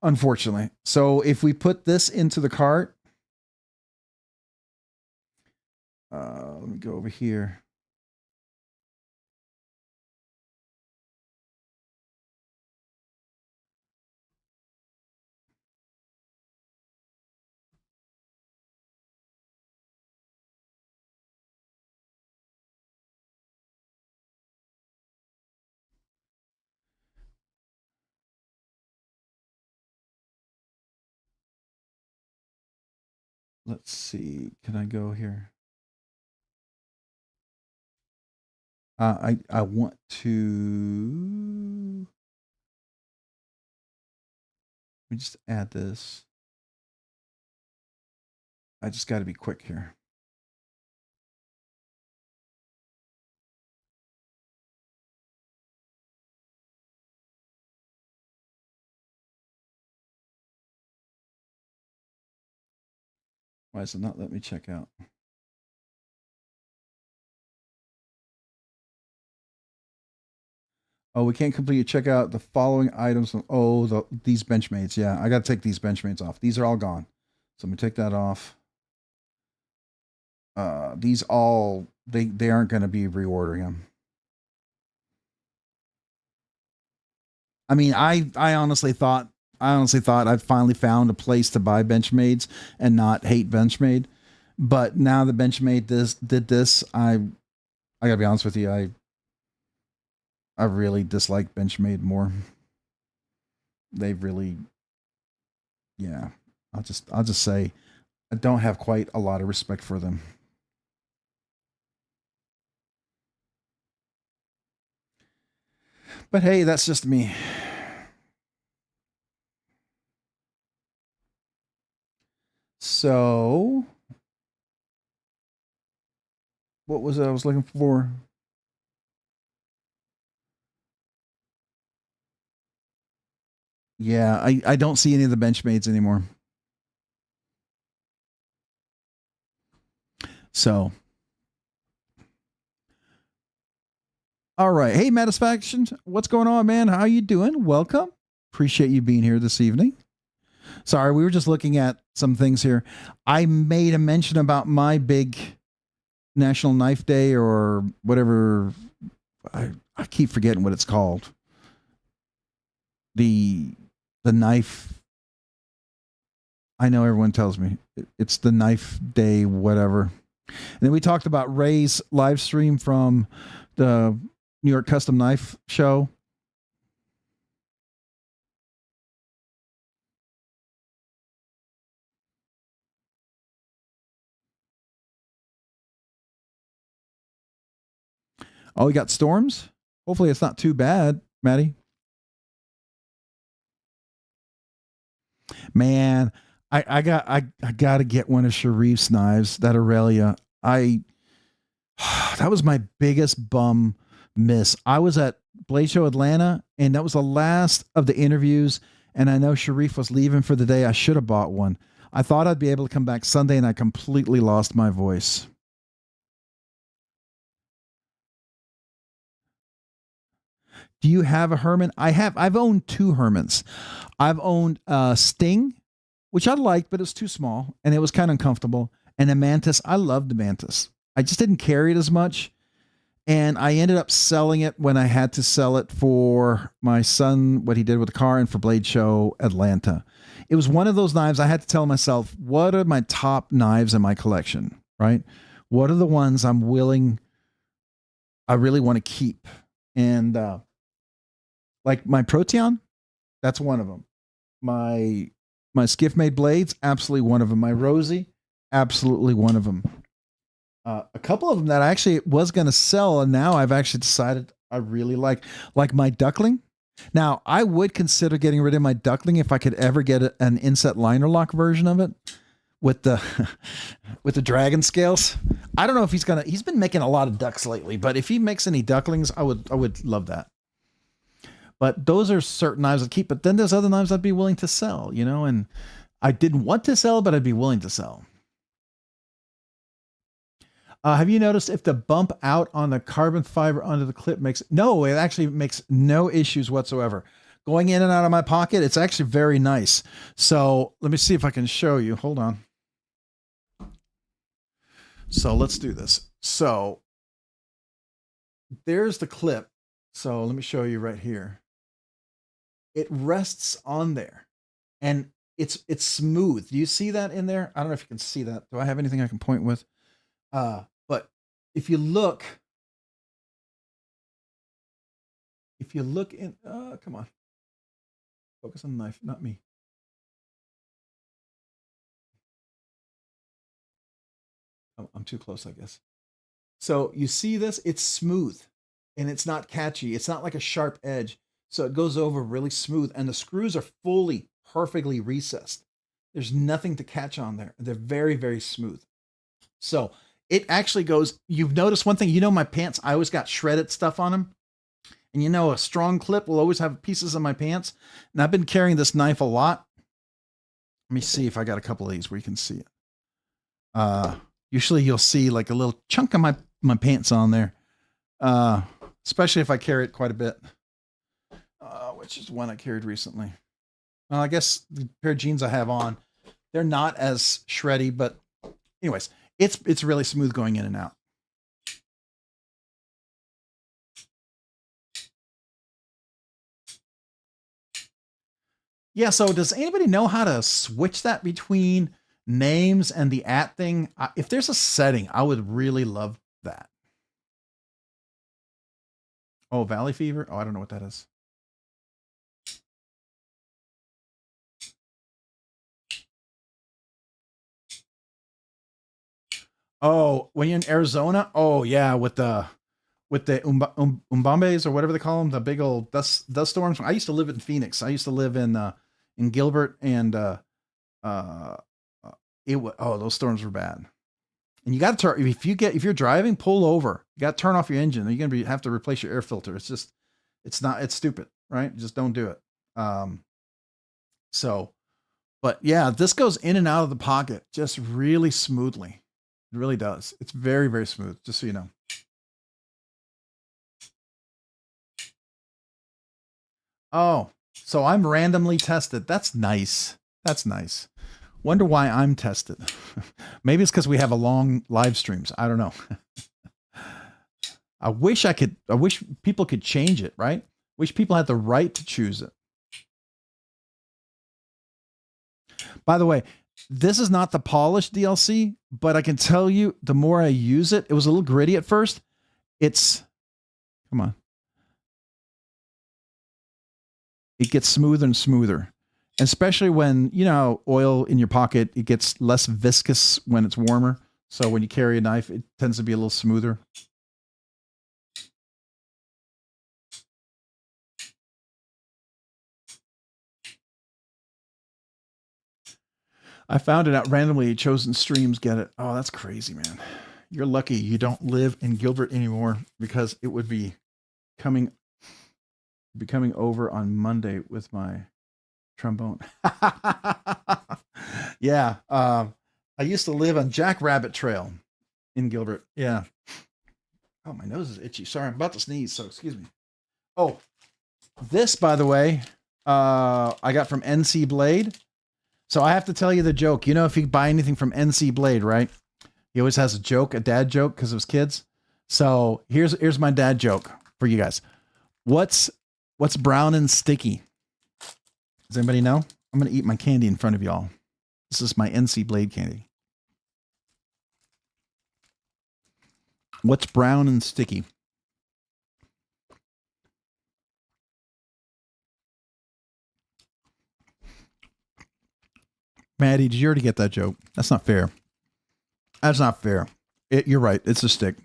unfortunately. So if we put this into the cart, let me go over here. Let's see. Can I go here? I want to. Let me just add this. I just got to be quick here. Why is it not letting me check out? Oh, we can't complete check out the following items. Oh, these Benchmates. Yeah, I got to take these Benchmates off. These are all gone. So I'm going to take that off. These all, they aren't going to be reordering them. I mean, I honestly thought I'd finally found a place to buy Benchmades and not hate Benchmade. But now that Benchmade did this, I gotta be honest with you, I really dislike Benchmade more. They really, yeah. I'll just say I don't have quite a lot of respect for them. But hey, that's just me. So, what was it I was looking for? Yeah, I don't see any of the Benchmates anymore. So, all right. Hey, Matisfaction, what's going on, man? How you doing? Welcome. Appreciate you being here this evening. Sorry, we were just looking at some things here. I made a mention about my big National Knife Day or whatever. I keep forgetting what it's called. The knife. I know everyone tells me it's the knife day, whatever. And then we talked about Ray's live stream from the New York Custom Knife Show. Oh, we got storms. Hopefully, it's not too bad, Maddie. Man, I got to get one of Sharif's knives. That Aurelia. That was my biggest bum miss. I was at Blade Show Atlanta, and that was the last of the interviews. And I know Sharif was leaving for the day. I should have bought one. I thought I'd be able to come back Sunday, and I completely lost my voice. Do you have a Herman? I've owned two Hermans. I've owned a Sting, which I liked, but it was too small and it was kind of uncomfortable. And a Mantis. I loved the Mantis. I just didn't carry it as much. And I ended up selling it when I had to sell it for my son, what he did with the car, and for Blade Show Atlanta. It was one of those knives I had to tell myself, what are my top knives in my collection, right? What are the ones I really want to keep? And like my Proteon, that's one of them. My Skiff made blades, absolutely one of them. My Rosie, absolutely one of them. A couple of them that I actually was going to sell, and now I've actually decided I really like my Duckling. Now, I would consider getting rid of my Duckling if I could ever get an inset liner lock version of it with the with the dragon scales. I don't know if he's been making a lot of ducks lately, but if he makes any Ducklings, I would love that. But those are certain knives I'd keep, but then there's other knives I'd be willing to sell, and I didn't want to sell, but I'd be willing to sell. Have you noticed if the bump out on the carbon fiber under the clip no, it actually makes no issues whatsoever. going in and out of my pocket. It's actually very nice. So let me see if I can show you. Hold on. So let's do this. So there's the clip. So let me show you right here. It rests on there and it's smooth. Do you see that in there? I don't know if you can see that. Do I have anything I can point with? But if you look in, come on, focus on the knife, not me. Oh, I'm too close, I guess. So you see this, it's smooth and it's not catchy. It's not like a sharp edge. So it goes over really smooth and the screws are fully, perfectly recessed. There's nothing to catch on there. They're very, very smooth. So it actually goes, you've noticed one thing, you know, my pants, I always got shredded stuff on them. And you know, a strong clip will always have pieces of my pants. And I've been carrying this knife a lot. Let me see if I got a couple of these where you can see it. Usually you'll see like a little chunk of my pants on there. Especially if I carry it quite a bit. Which is one I carried recently. Well, I guess the pair of jeans I have on, they're not as shreddy, but anyways, it's really smooth going in and out. Yeah, so does anybody know how to switch that between names and the @ thing? If there's a setting, I would really love that. Oh, Valley Fever? Oh, I don't know what that is. Oh, when you're in Arizona? Oh, yeah, with the umbambes or whatever they call them, the big old dust storms. I used to live in Phoenix. I used to live in Gilbert, and those storms were bad. And you got to turn, if you're driving, pull over. You got to turn off your engine. You're gonna have to replace your air filter. It's stupid, right? Just don't do it. But yeah, this goes in and out of the pocket just really smoothly. It really does. It's very, very smooth, just so you know. Oh, so I'm randomly tested. That's nice. That's nice. Wonder why I'm tested. Maybe it's because we have a long live streams. I don't know. I wish people could change it, right? Wish people had the right to choose it. By the way, this is not the polished DLC, but I can tell you the more I use it, it was a little gritty at first. Come on. It gets smoother and smoother. Especially when, you know, oil in your pocket, it gets less viscous when it's warmer. So when you carry a knife, it tends to be a little smoother. I found it out randomly. Chosen streams get it. Oh, that's crazy, man. You're lucky you don't live in Gilbert anymore, because it would be coming over on Monday with my trombone. Yeah. I used to live on Jackrabbit Trail in Gilbert. Yeah. Oh, my nose is itchy. Sorry, I'm about to sneeze, so excuse me. Oh, this, by the way, I got from NC Blade. So I have to tell you the joke. You know, if you buy anything from NC Blade, right? He always has a joke, a dad joke, because of his kids. So here's my dad joke for you guys. What's brown and sticky? Does anybody know? I'm going to eat my candy in front of y'all. This is my NC Blade candy. What's brown and sticky? Maddie, did you already get that joke? That's not fair. That's not fair. You're right. It's a stick.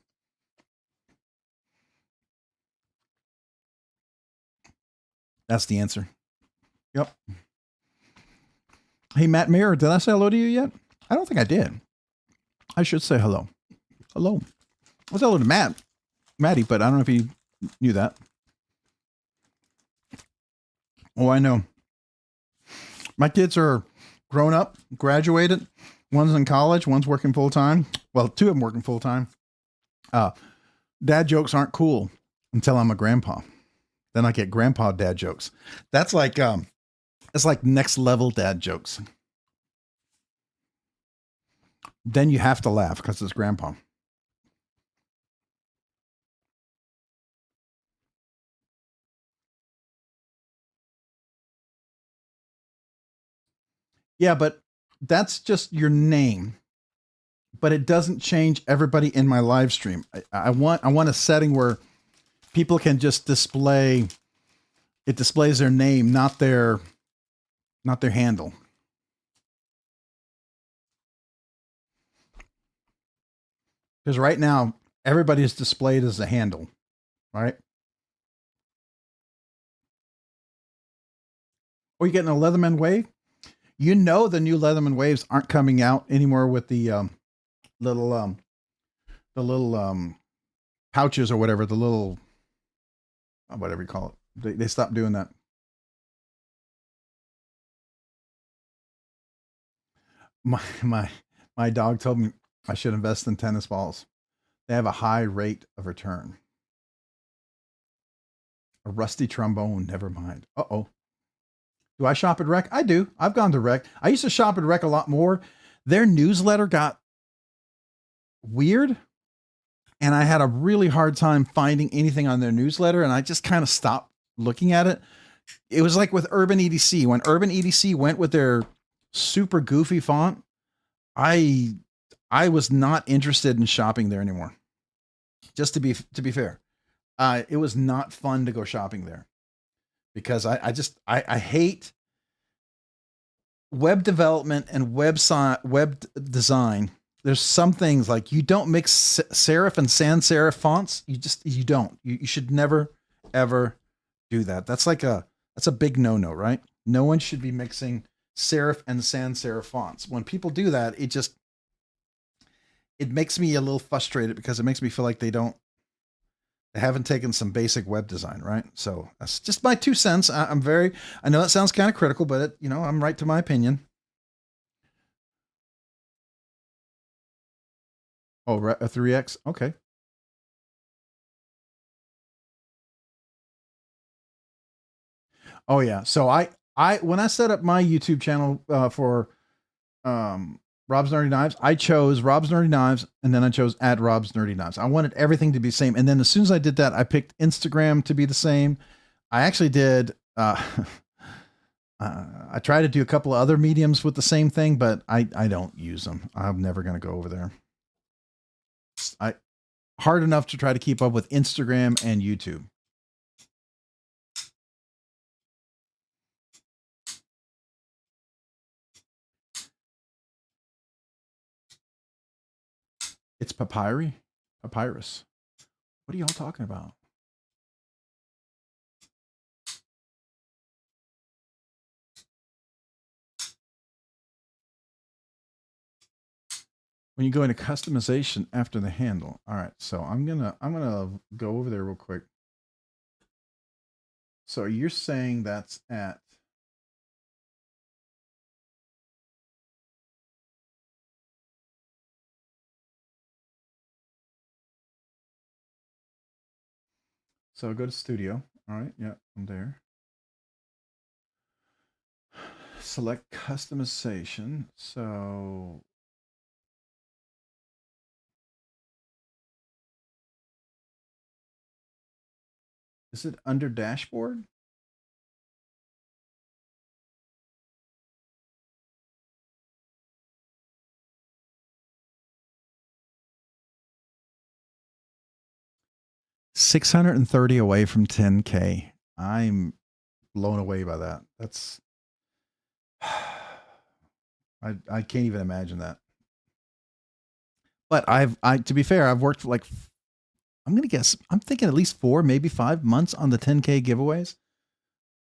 That's the answer. Yep. Hey, Matt Mayer, did I say hello to you yet? I don't think I did. I should say hello. Hello. I was hello to Maddie, but I don't know if he knew that. Oh, I know. My kids are grown up, graduated. One's in college. One's working full time. Well, two of them working full time. Dad jokes aren't cool until I'm a grandpa. Then I get grandpa dad jokes. That's like it's like next level dad jokes. Then you have to laugh because it's grandpa. Yeah, but that's just your name. But it doesn't change everybody in my live stream. I want a setting where people can just display. It displays their name, not their handle. Because right now everybody is displayed as a handle, right? Or you getting a Leatherman wave? You know the new Leatherman waves aren't coming out anymore with the little pouches or whatever, the little whatever you call it. They stopped doing that. My dog told me I should invest in tennis balls. They have a high rate of return. A rusty trombone, never mind. Uh-oh. Do I shop at Rec? I do. I've gone to Rec. I used to shop at Rec a lot more. Their newsletter got weird, and I had a really hard time finding anything on their newsletter, and I just kind of stopped looking at it. It was like with Urban EDC. When Urban EDC went with their super goofy font, I was not interested in shopping there anymore. Just to be fair, it was not fun to go shopping there because I hate web development and web design. There's some things like you don't mix serif and sans serif fonts. You don't. You should never ever do that. That's a big no-no, right? No one should be mixing serif and sans serif fonts. When people do that, it makes me a little frustrated because it makes me feel like they haven't taken some basic web design, right? So that's just my 2 cents. I know that sounds kind of critical, but I'm right to my opinion. Oh, a 3X. Okay. Oh yeah. So when I set up my YouTube channel for Rob's Nerdy Knives, I chose Rob's Nerdy Knives, and then I chose at Rob's Nerdy Knives. I wanted everything to be the same. And then as soon as I did that, I picked Instagram to be the same. I actually did, I tried to do a couple of other mediums with the same thing, but I don't use them. I'm never going to go over there. Hard enough to try to keep up with Instagram and YouTube. It's papyrus. What are y'all talking about? When you go into customization after the handle. All right, so I'm gonna go over there real quick. So you're saying that's at so go to studio. All right, yeah, I'm there. Select customization. So is it under dashboard? $630 away from 10K. I'm blown away by that. That's I can't even imagine that. But to be fair, I've worked for like, I'm thinking at least 4, maybe 5 months on the 10K giveaways.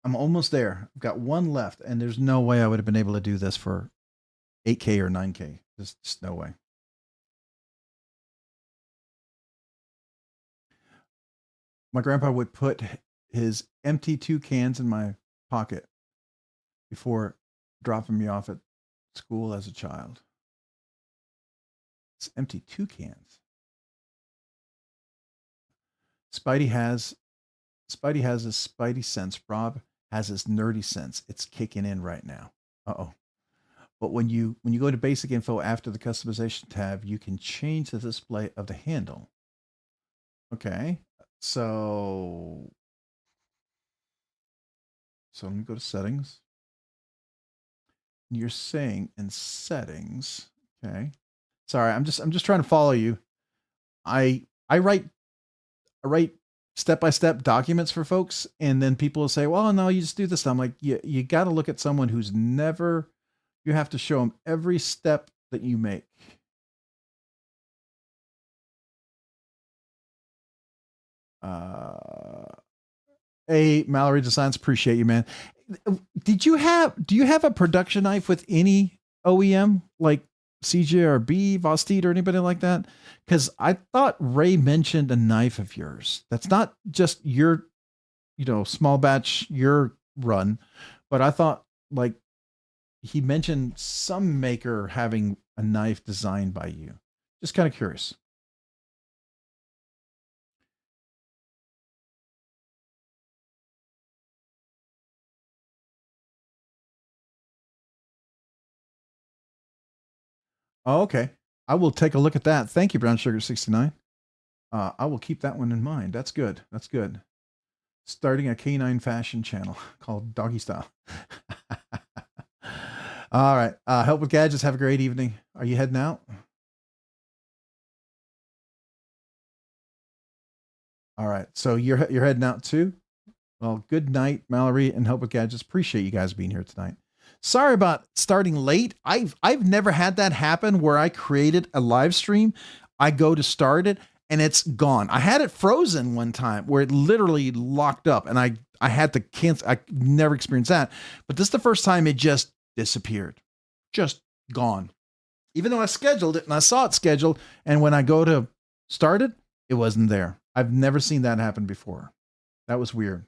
I'm almost there. I've got one left, and there's no way I would have been able to do this for 8K or 9K. There's just no way. My grandpa would put his empty 2 cans in my pocket before dropping me off at school as a child. It's empty 2 cans. Spidey has Spidey has his Spidey sense. Rob has his nerdy sense. It's kicking in right now. Uh-oh. But when you go to basic info after the customization tab, you can change the display of the handle. Okay. So let me go to settings. You're saying in settings, okay. Sorry, I'm just trying to follow you. I write step-by-step documents for folks, and then people will say, well, no, you just do this. I'm like, you got to look at someone who's never, you have to show them every step that you make. Hey, Mallory Designs, appreciate you, man. Do you have a production knife with any OEM like CJRB, Vosteed, or anybody like that? Because I thought Ray mentioned a knife of yours. That's not just your, small batch, your run, but I thought like he mentioned some maker having a knife designed by you. Just kind of curious. Oh, okay. I will take a look at that. Thank you, Brown Sugar 69. I will keep that one in mind. That's good. That's good. Starting a canine fashion channel called Doggy Style. All right. Help with gadgets. Have a great evening. Are you heading out? All right. So you're heading out too? Well, good night, Mallory and Help with Gadgets. Appreciate you guys being here tonight. Sorry about starting late. I've never had that happen where I created a live stream. I go to start it and it's gone. I had it frozen one time where it literally locked up and I had to cancel. I never experienced that, but this is the first time it just disappeared, just gone. Even though I scheduled it and I saw it scheduled, and when I go to start it, it wasn't there. I've never seen that happen before. That was weird.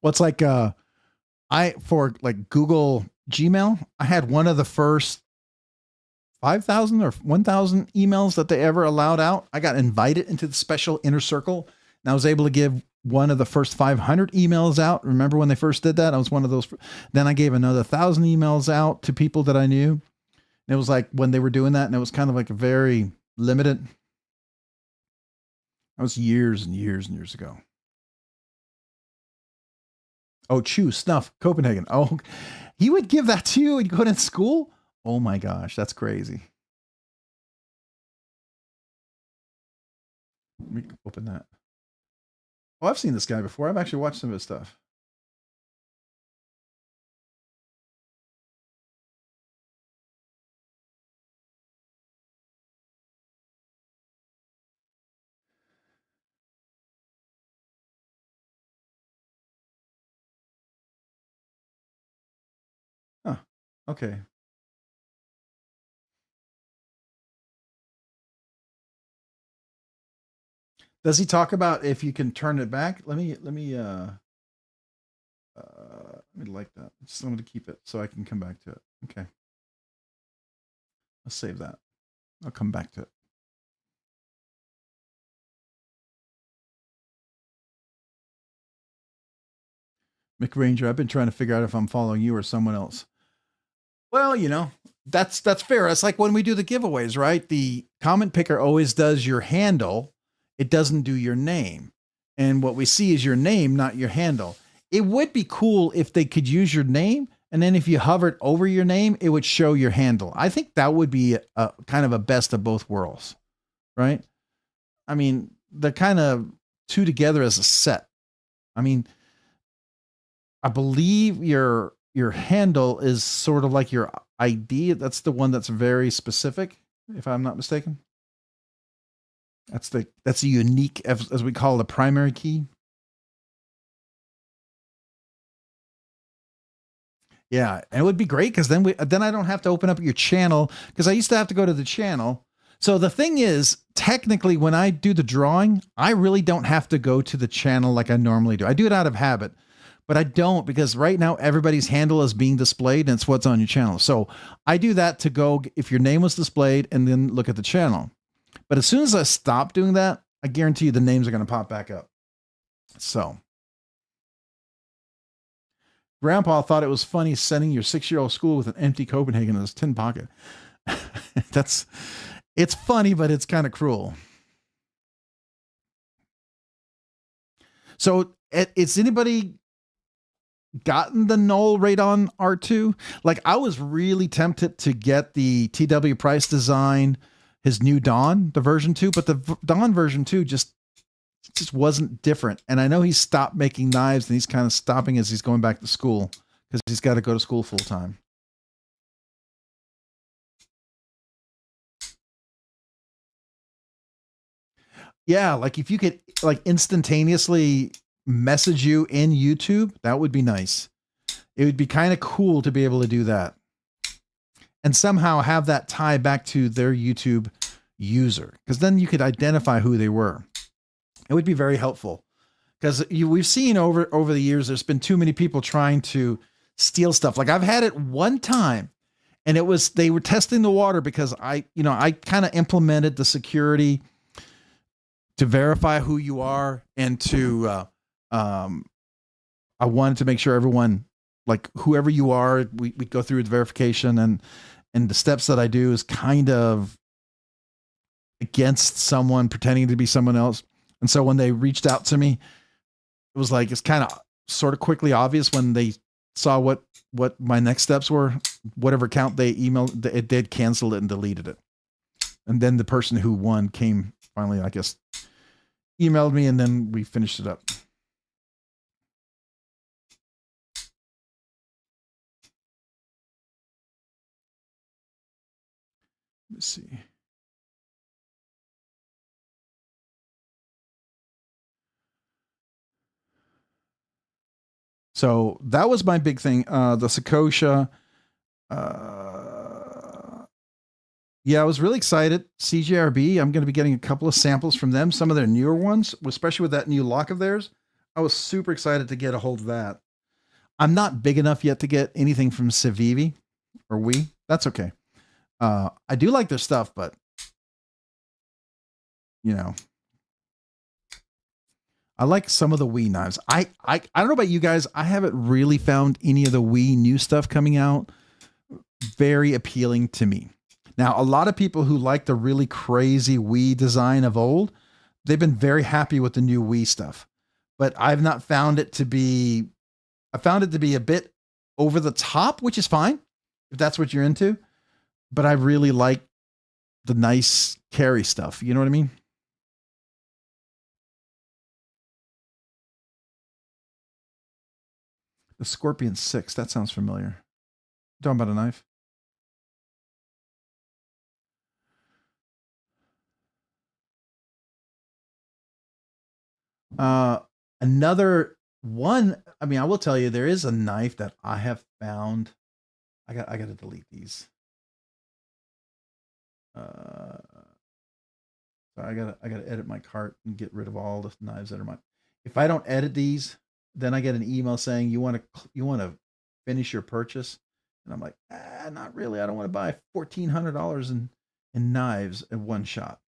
Well, it's like for like Google Gmail, I had one of the first 5,000 or 1,000 emails that they ever allowed out. I got invited into the special inner circle, and I was able to give one of the first 500 emails out. Remember when they first did that? I was one of those. Then I gave another 1,000 emails out to people that I knew. And it was like when they were doing that, and it was kind of like a very limited. That was years and years and years ago. Oh, chew, snuff, Copenhagen. Oh, he would give that to you when you go to school? Oh my gosh, that's crazy. Let me open that. Oh, I've seen this guy before. I've actually watched some of his stuff. Huh. Okay. Does he talk about if you can turn it back? Let me like that. Just wanted to keep it so I can come back to it. Okay. Let's save that. I'll come back to it. Mick Ranger, I've been trying to figure out if I'm following you or someone else. Well, that's fair. It's like when we do the giveaways, right? The comment picker always does your handle. It doesn't do your name. And what we see is your name, not your handle. It would be cool if they could use your name, and then if you hovered over your name, it would show your handle. I think that would be a kind of a best of both worlds, right? I mean, they're kind of two together as a set. I mean, I believe your handle is sort of like your ID. That's the one that's very specific, if I'm not mistaken. That's a unique, as we call it, a primary key. Yeah, and it would be great because then I don't have to open up your channel, because I used to have to go to the channel. So the thing is, technically, when I do the drawing, I really don't have to go to the channel like I normally do. I do it out of habit. but I don't, because right now everybody's handle is being displayed and it's what's on your channel. So I do that to go, if your name was displayed, and then look at the channel. But as soon as I stop doing that, I guarantee you the names are going to pop back up. So Grandpa thought it was funny sending your 6-year-old school with an empty Copenhagen in his tin pocket. It's funny, but it's kind of cruel. So it's anybody gotten the Knoll Radon R2? Like, I was really tempted to get the TW Price design, his new Dawn, the version 2, but the Dawn version 2 just wasn't different. And I know he's stopped making knives, and he's kind of stopping as he's going back to school, because he's got to go to school full time. Yeah, like if you could like instantaneously message you in YouTube, that would be nice. It would be kind of cool to be able to do that. And somehow have that tie back to their YouTube user, because then you could identify who they were. It would be very helpful, because we've seen over the years, there's been too many people trying to steal stuff. Like, I've had it one time, and they were testing the water, because I kind of implemented the security to verify who you are, and to I wanted to make sure everyone, like whoever you are, we go through the verification, and the steps that I do is kind of against someone pretending to be someone else. And so when they reached out to me, it was like, it's kind of sort of quickly obvious when they saw what my next steps were. Whatever account they emailed, it did cancel it and deleted it. And then the person who won came finally, I guess, emailed me, and then we finished it up. Let's see. So that was my big thing. The Sakosha. Yeah, I was really excited. CJRB, I'm going to be getting a couple of samples from them, some of their newer ones, especially with that new lock of theirs. I was super excited to get a hold of that. I'm not big enough yet to get anything from Civivi or We. That's okay. I do like their stuff, but you know, I like some of the We knives. I don't know about you guys. I haven't really found any of the We new stuff coming out very appealing to me. Now, a lot of people who like the really crazy We design of old, they've been very happy with the new We stuff, but I've not found it to be, I found it to be a bit over the top, which is fine if that's what you're into, but I really like the nice carry stuff. You know what I mean? The Scorpion 6, that sounds familiar. Talking about a knife? Another one, I mean, I will tell you, there is a knife that I have found. I got to delete these. So I gotta edit my cart and get rid of all the knives that are mine. If I don't edit these, then I get an email saying you want to finish your purchase, and I'm like, not really. I don't want to buy $1,400 in knives in one shot.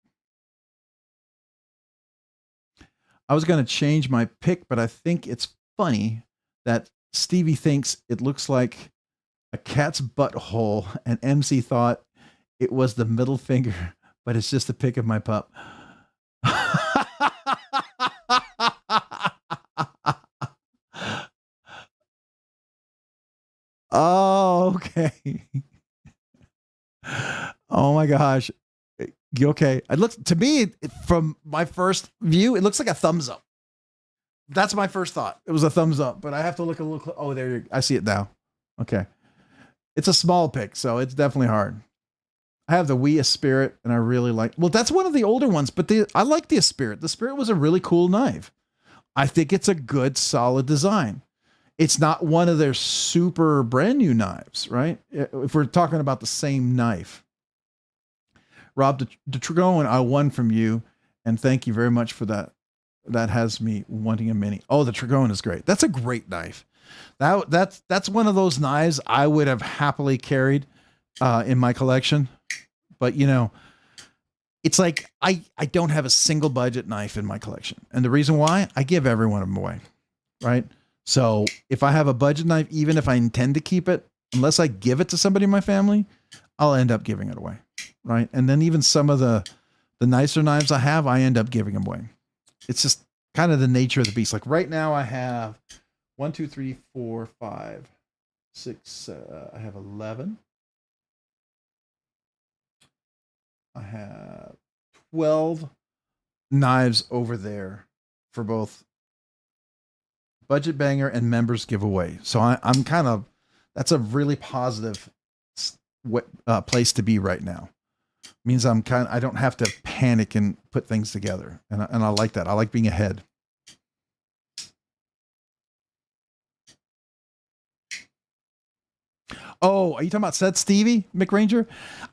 I was going to change my pick, but I think it's funny that Stevie thinks it looks like a cat's butthole, and MC thought it was the middle finger, but it's just a pic of my pup. Oh, okay. Oh my gosh. You okay? It looks to me, from my first view, it looks like a thumbs up. That's my first thought. It was a thumbs up, but I have to look a little. Oh, there I see it now. Okay. It's a small pick, so it's definitely hard. I have the We Spirit, and I really like. Well, that's one of the older ones, but I like the Spirit. The Spirit was a really cool knife. I think it's a good, solid design. It's not one of their super brand new knives, right? If we're talking about the same knife. Rob, the Dragon I won from you, and thank you very much for that. That has me wanting a mini. Oh, the Dragon is great. That's a great knife. That's one of those knives I would have happily carried in my collection. But you know, it's like I don't have a single budget knife in my collection. And the reason why, I give every one of them away. Right? So if I have a budget knife, even if I intend to keep it, unless I give it to somebody in my family, I'll end up giving it away. Right? And then even some of the nicer knives I have, I end up giving them away. It's just kind of the nature of the beast. Like right now I have 1, 2, 3, 4, 5, 6, I have 11. I have 12 knives over there for both budget banger and members giveaway. So I'm kind of, that's a really positive place to be right now. Means I don't have to panic and put things together. And I like that. I like being ahead. Oh, are you talking about Said Stevie McRanger?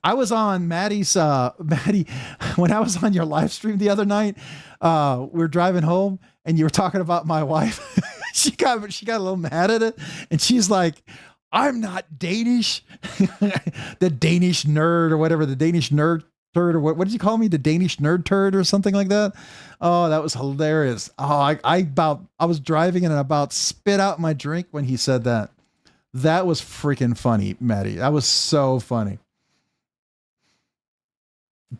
I was on Maddie's, Maddie, when I was on your live stream the other night, we were driving home and you were talking about my wife. she got a little mad at it. And she's like, I'm not Danish. The Danish nerd or whatever, the Danish nerd turd or what did you call me? The Danish nerd turd or something like that. Oh, that was hilarious. Oh, I was driving and I about spit out my drink when he said that. That was freaking funny, Maddie. That was so funny.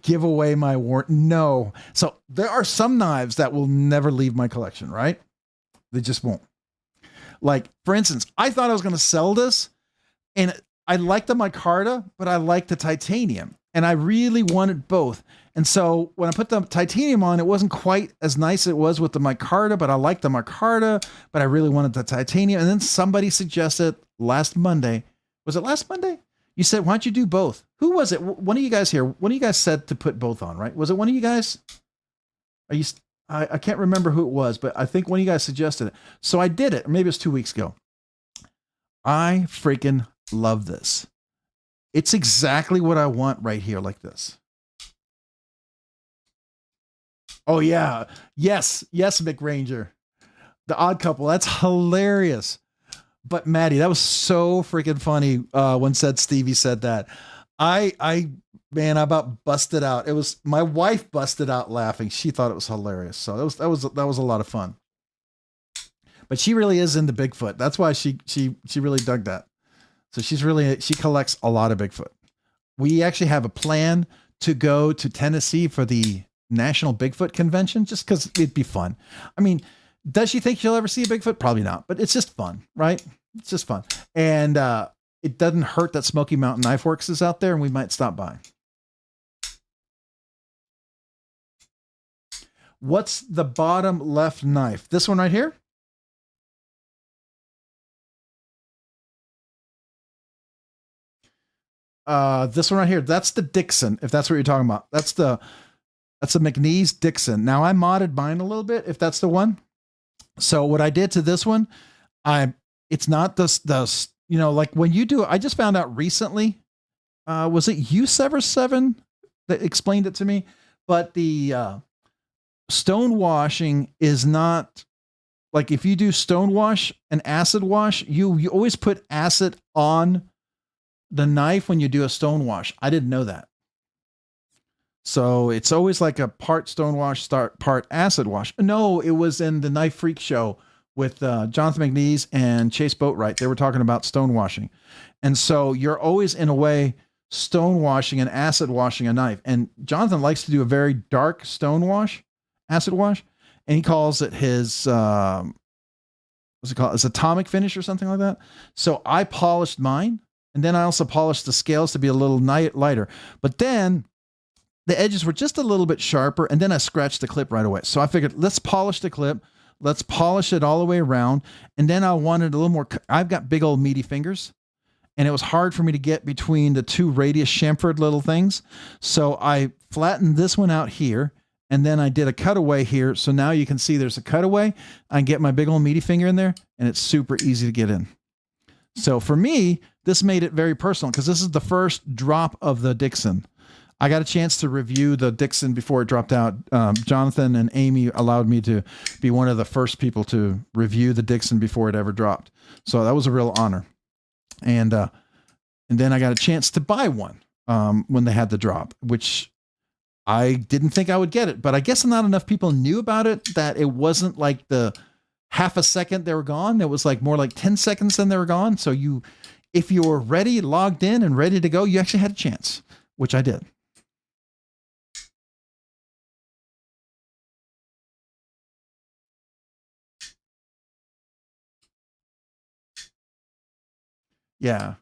Give away my warrant. No. So there are some knives that will never leave my collection, right? They just won't. Like, for instance, I thought I was going to sell this and I liked the micarta, but I liked the titanium and I really wanted both. And so when I put the titanium on, it wasn't quite as nice as it was with the micarta, but I liked the micarta, but I really wanted the titanium. And then somebody suggested last Monday, was it last Monday? You said, why don't you do both? Who was it? One of you guys here, one of you guys said to put both on, right? Was it one of you guys? I can't remember who it was, but I think one of you guys suggested it. So I did it. Or maybe it was 2 weeks ago. I freaking love this. It's exactly what I want right here, like this. Oh yeah. Yes, McRanger. The Odd Couple. That's hilarious. But Maddie, that was so freaking funny when Stevie said that. I about busted out. It was my wife busted out laughing. She thought it was hilarious. So that was a lot of fun. But she really is into Bigfoot. That's why she really dug that. So she collects a lot of Bigfoot. We actually have a plan to go to Tennessee for the National Bigfoot Convention, just because it'd be fun. I mean, does she think she'll ever see a Bigfoot? Probably not, but it's just fun, right? It's just fun. And it doesn't hurt that Smoky Mountain Knife Works is out there and we might stop by. What's the bottom left knife? This one right here? This one right here. That's the Dixon, if that's what you're talking about. That's the McNeese Dixon. Now I modded mine a little bit, if that's the one. So what I did to this one, it's not the like when you do, I just found out recently, was it U7 that explained it to me? But the stone washing is not like, if you do stone wash and acid wash, you always put acid on the knife when you do a stone wash. I didn't know that. So it's always like a part stone wash, part acid wash. No, it was in the Knife Freak show with Jonathan McNeese and Chase Boatwright. They were talking about stone washing. And so you're always, in a way, stone washing and acid washing a knife. And Jonathan likes to do a very dark stone wash, acid wash. And he calls it his, what's it called? His atomic finish or something like that. So I polished mine. And then I also polished the scales to be a little lighter. But then the edges were just a little bit sharper, and then I scratched the clip right away. So I figured, let's polish the clip. Let's polish it all the way around. And then I wanted a little more. I've got big old meaty fingers, and it was hard for me to get between the two radius chamfered little things. So I flattened this one out here, and then I did a cutaway here. So now you can see there's a cutaway. I get my big old meaty finger in there, and it's super easy to get in. So for me, this made it very personal because this is the first drop of the Dixon. I got a chance to review the Dixon before it dropped out. Jonathan and Amy allowed me to be one of the first people to review the Dixon before it ever dropped. So that was a real honor. And then I got a chance to buy one when they had the drop, which I didn't think I would get it, but I guess not enough people knew about it, that it wasn't like the half a second they were gone. It was like more like 10 seconds then they were gone. So if you were ready, logged in and ready to go, you actually had a chance, which I did. Yeah.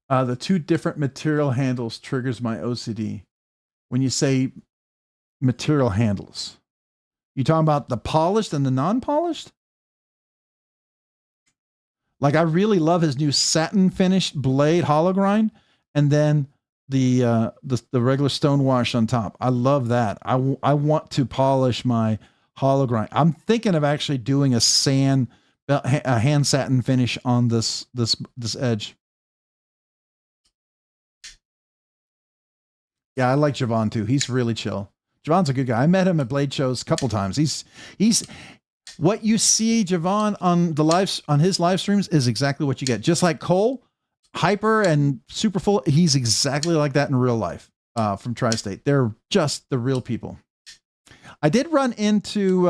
The two different material handles triggers my OCD. When you say material handles, you talking about the polished and the non-polished? Like, I really love his new satin finished blade hollow grind, and then the regular stone wash on top. I love that. I want to polish my hollow grind. I'm thinking of actually doing a hand satin finish on this edge. Yeah, I like Javon too. He's really chill. Javon's a good guy. I met him at Blade shows a couple times. He's what you see Javon on his live streams is exactly what you get. Just like Cole, hyper and super full. He's exactly like that in real life. From Tri-State, they're just the real people. I did run into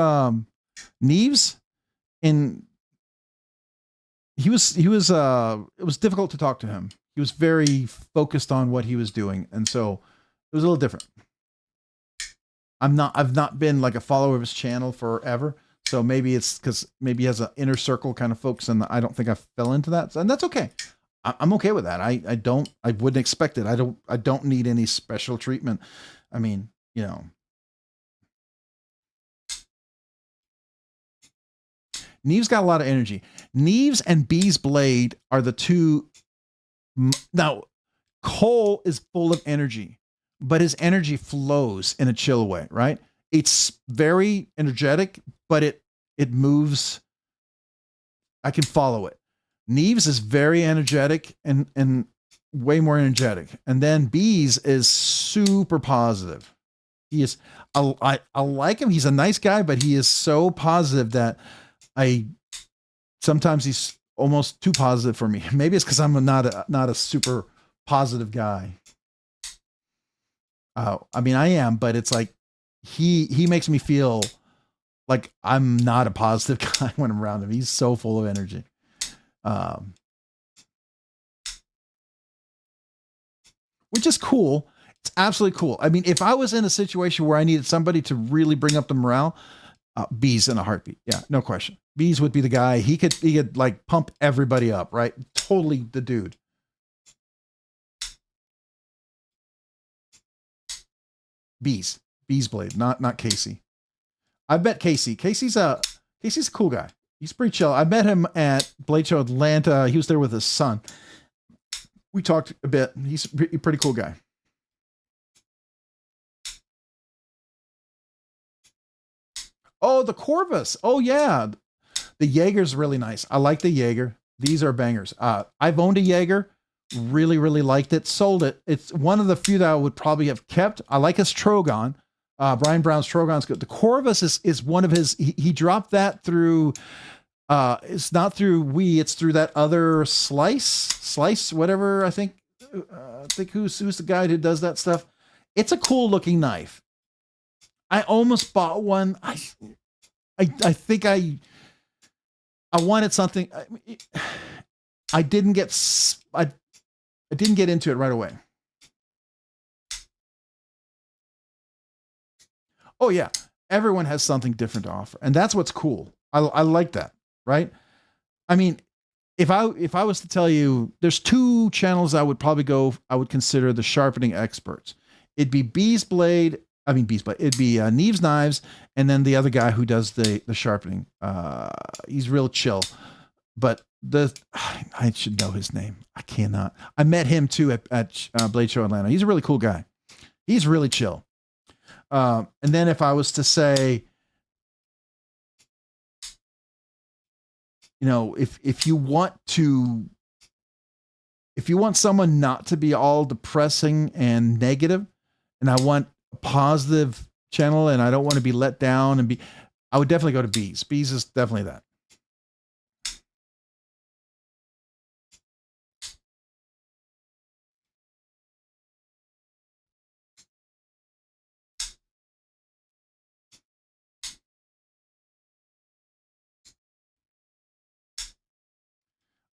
Neves, and it was difficult to talk to him. He was very focused on what he was doing, and so it was a little different. I've not been like a follower of his channel forever. So maybe it's because maybe he has an inner circle kind of folks, and I don't think I fell into that. And that's okay. I'm okay with that. I wouldn't expect it. I don't need any special treatment. I mean, you know, Neves got a lot of energy. Neves and B's blade are the two. Now, Cole is full of energy, but his energy flows in a chill way, right? It's very energetic, but it moves. I can follow it. Neves is very energetic and way more energetic. And then B's is super positive. He is, I like him. He's a nice guy, but he is so positive that sometimes he's almost too positive for me. Maybe it's because I'm not a super positive guy. I mean, I am, but it's like he makes me feel like I'm not a positive guy when I'm around him. He's so full of energy. Which is cool. It's absolutely cool. I mean, if I was in a situation where I needed somebody to really bring up the morale, B's in a heartbeat. Yeah, no question. B's would be the guy. He could like pump everybody up, right? Totally the dude. B's blade, not Casey. I bet Casey's a cool guy. He's pretty chill. I met him at Blade Show Atlanta. He was there with his son. We talked a bit. He's a pretty cool guy. Oh, the Corvus. Oh yeah. The Jaeger's really nice. I like the Jaeger. These are bangers. I've owned a Jaeger. Really, really liked it. Sold it. It's one of the few that I would probably have kept. I like his Trogon. Brian Brown's Trogon's good. The Corvus is one of his. He dropped that through. It's not through it's through that other slice, whatever. I think who's the guy who does that stuff. It's a cool looking knife. I almost bought one. I think I wanted something. I didn't get into it right away. Oh yeah, everyone has something different to offer, and that's what's cool. I like that, right? I mean, if I was to tell you, there's two channels I would consider the sharpening experts. It'd be B's blade. It'd be Neves Knives, and then the other guy who does the sharpening. He's real chill, but I should know his name. I cannot. I met him too at Blade Show Atlanta. He's a really cool guy. He's really chill. And then if I was to say, you know, if you want someone not to be all depressing and negative, and I want a positive channel, and I don't want to be let down and I would definitely go to Bees. Bees is definitely that.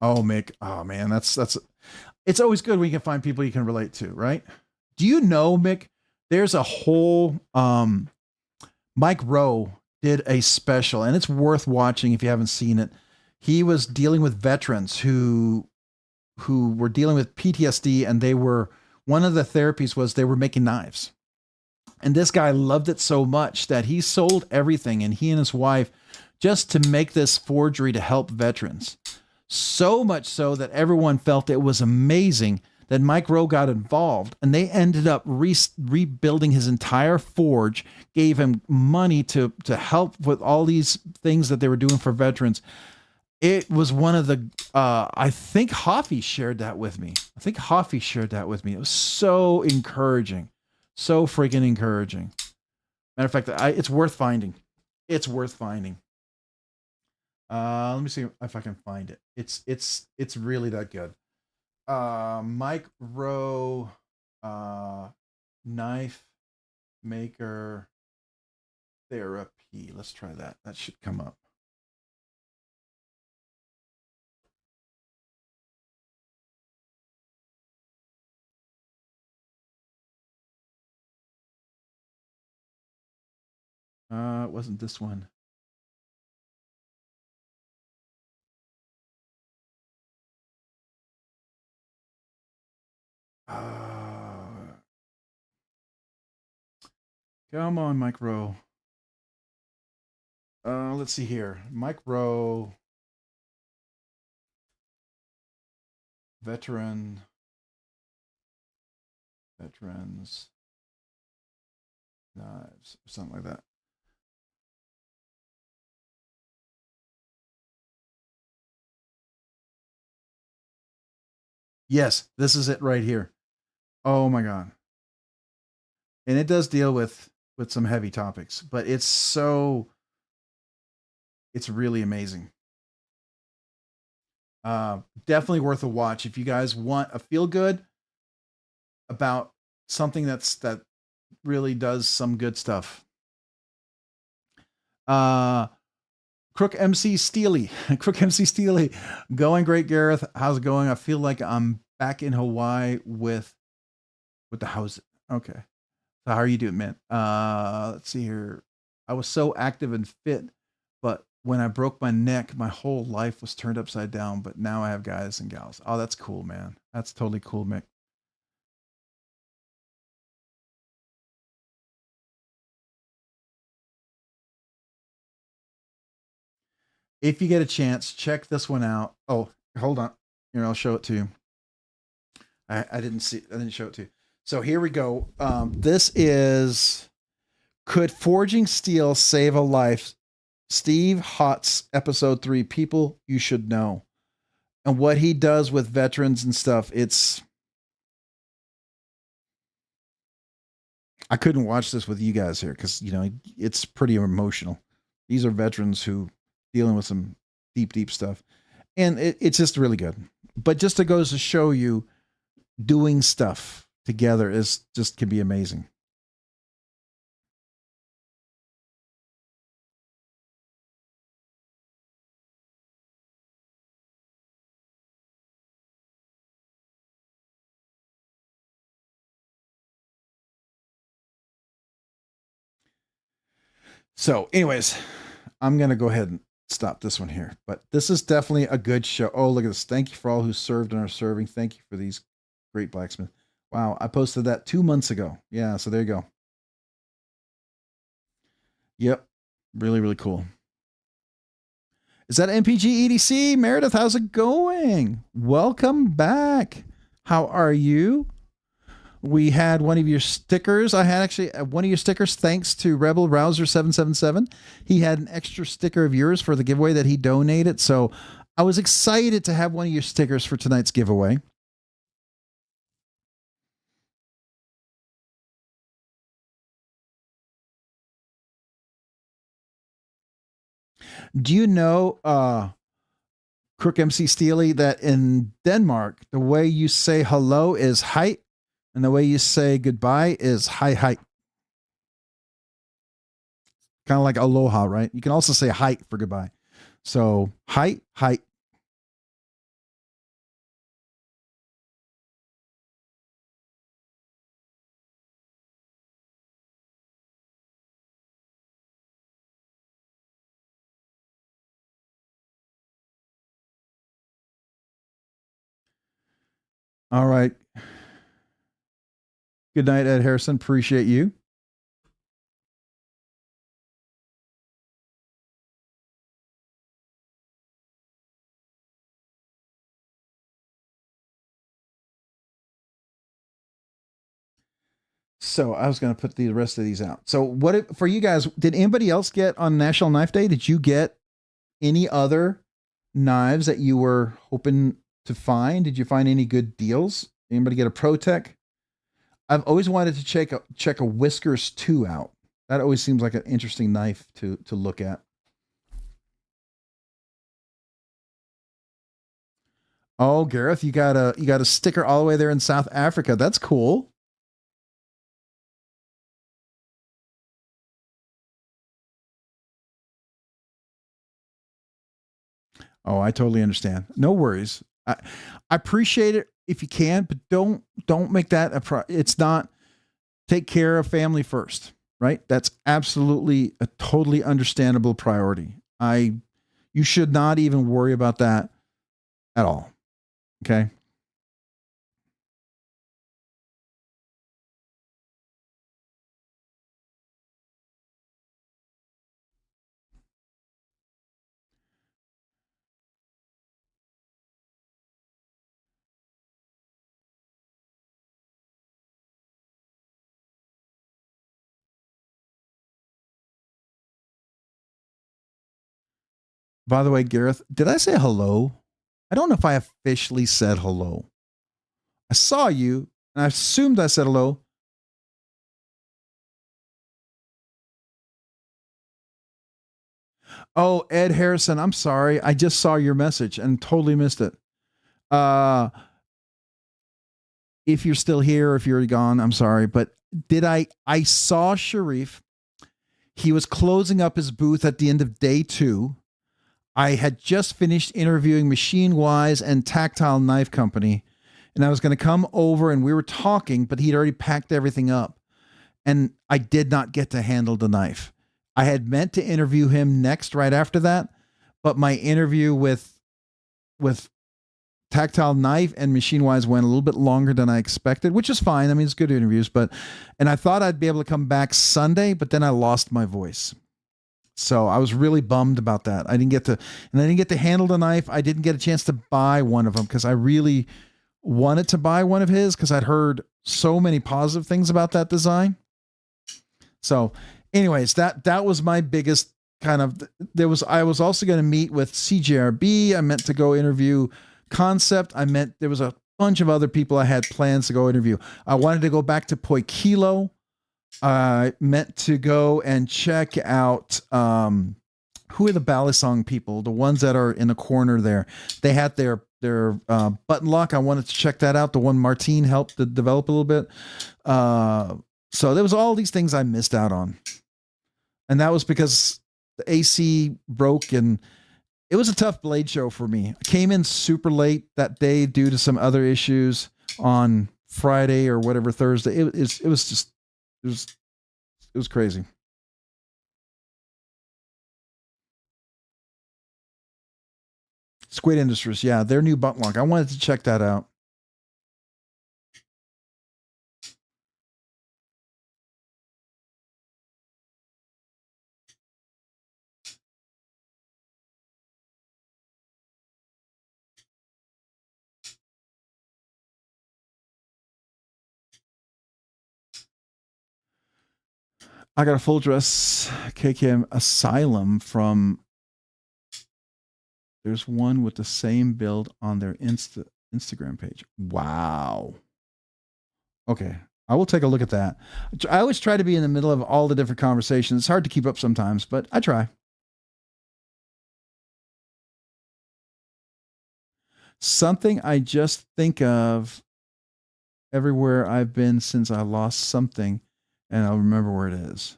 Oh, Mick. Oh man, that's it's always good when you can find people you can relate to, right? Do you know, Mick, there's a whole Mike Rowe did a special, and it's worth watching if you haven't seen it. He was dealing with veterans who were dealing with PTSD, and they were, one of the therapies was they were making knives. And this guy loved it so much that he sold everything, and he and his wife, just to make this forgery to help veterans. So much so that everyone felt it was amazing that Mike Rowe got involved, and they ended up rebuilding his entire forge, gave him money to help with all these things that they were doing for veterans. It was one of the, I think Hoffy shared that with me. It was so encouraging. So freaking encouraging. Matter of fact, it's worth finding. Let me see if I can find it. It's really that good. Mike Rowe, knife maker therapy. Let's try that. That should come up. It wasn't this one. Come on, Mike Rowe. Let's see here. Mike Rowe, veterans, knives, or something like that. Yes, this is it right here. Oh my God. And it does deal with some heavy topics, but it's really amazing. Definitely worth a watch if you guys want a feel good about something that really does some good stuff. Crook MC Steely, going great, Gareth. How's it going? I feel like I'm back in Hawaii with the house. Okay, so how are you doing, man? Let's see here. I was so active and fit, but when I broke my neck, my whole life was turned upside down. But now I have guys and gals. Oh, that's cool, man. That's totally cool, Mick. If you get a chance, check this one out. Oh, hold on. Here, I'll show it to you. I didn't show it to you. So here we go. This is Could Forging Steel Save a Life? Steve Hott's episode 3, People You Should Know. And what he does with veterans and stuff, I couldn't watch this with you guys here because, you know, it's pretty emotional. These are veterans who dealing with some deep stuff. And it's just really good. But just it goes to show you, doing stuff together can be amazing. So anyways, I'm going to go ahead and stop this one here, but this is definitely a good show. Oh, look at this. Thank you for all who served and are serving. Thank you for these great blacksmith. Wow. I posted that 2 months ago. Yeah. So there you go. Yep. Really, really cool. Is that MPG EDC? Meredith, how's it going? Welcome back. How are you? We had one of your stickers. I had actually one of your stickers, thanks to Rebel Rouser 777. He had an extra sticker of yours for the giveaway that he donated. So I was excited to have one of your stickers for tonight's giveaway. Do you know, Crook MC Steely, that in Denmark, the way you say hello is height, and the way you say goodbye is height. Kind of like aloha, right? You can also say height for goodbye. So height. All right. Good night, Ed Harrison. Appreciate you. So I was going to put the rest of these out. So for you guys, did anybody else get on National Knife Day? Did you get any other knives that you were hoping to find? Did you find any good deals? Anybody get a ProTech? I've always wanted to check a Whiskers 2 out. That always seems like an interesting knife to look at. Oh, Gareth, you got a sticker all the way there in South Africa. That's cool. Oh, I totally understand. No worries. I appreciate it if you can, but don't make that it's not. Take care of family first, right? That's absolutely a totally understandable priority. You should not even worry about that at all. Okay? By the way, Gareth, did I say hello? I don't know if I officially said hello. I saw you and I assumed I said hello. Oh, Ed Harrison, I'm sorry. I just saw your message and totally missed it. If you're still here, if you're gone, I'm sorry. But I saw Sharif. He was closing up his booth at the end of day 2. I had just finished interviewing Machine Wise and Tactile Knife Company, and I was going to come over and we were talking, but he'd already packed everything up, and I did not get to handle the knife. I had meant to interview him next right after that, but my interview with Tactile Knife and Machine Wise went a little bit longer than I expected, which is fine. I mean, it's good interviews, and I thought I'd be able to come back Sunday, but then I lost my voice. So I was really bummed about that. I didn't get to handle the knife. I didn't get a chance to buy one of them because I really wanted to buy one of his because I'd heard so many positive things about that design. So anyways, that was my biggest kind of, I was also going to meet with CJRB. I meant to go interview Concept. There was a bunch of other people I had plans to go interview. I wanted to go back to Poi Kilo. I meant to go and check out who are the Balisong people, the ones that are in the corner there. They had their button lock. I wanted to check that out. The one Martine helped to develop a little bit. So there was all these things I missed out on, and that was because the AC broke, and it was a tough blade show for me. I came in super late that day due to some other issues on Friday or whatever, Thursday. It was crazy. Squid Industries, yeah, their new butt lock. I wanted to check that out. I got a full dress KKM Asylum from. There's one with the same build on their Instagram page. Wow. Okay. I will take a look at that. I always try to be in the middle of all the different conversations. It's hard to keep up sometimes, but I try. Something I just think of everywhere I've been since I lost something, and I'll remember where it is.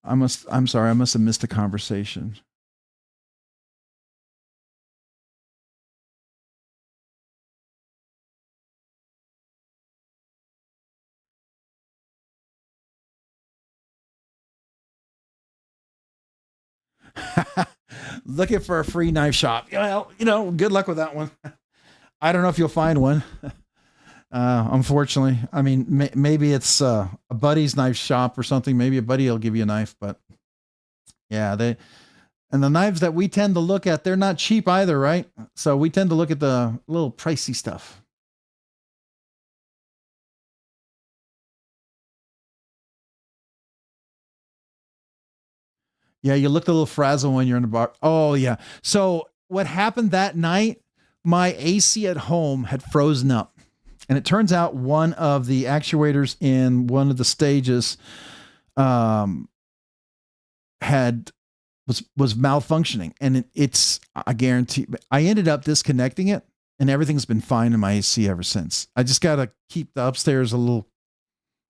I'm sorry, I must have missed a conversation. Looking for a free knife shop. Well, good luck with that one. I don't know if you'll find one. Unfortunately, I mean, maybe it's a buddy's knife shop or something. Maybe a buddy will give you a knife, but yeah, and the knives that we tend to look at, they're not cheap either, right? So we tend to look at the little pricey stuff. Yeah, you look a little frazzled when you're in the bar. Oh, yeah. So what happened that night, my AC at home had frozen up. And it turns out one of the actuators in one of the stages was malfunctioning. And I guarantee, I ended up disconnecting it, and everything's been fine in my AC ever since. I just got to keep the upstairs a little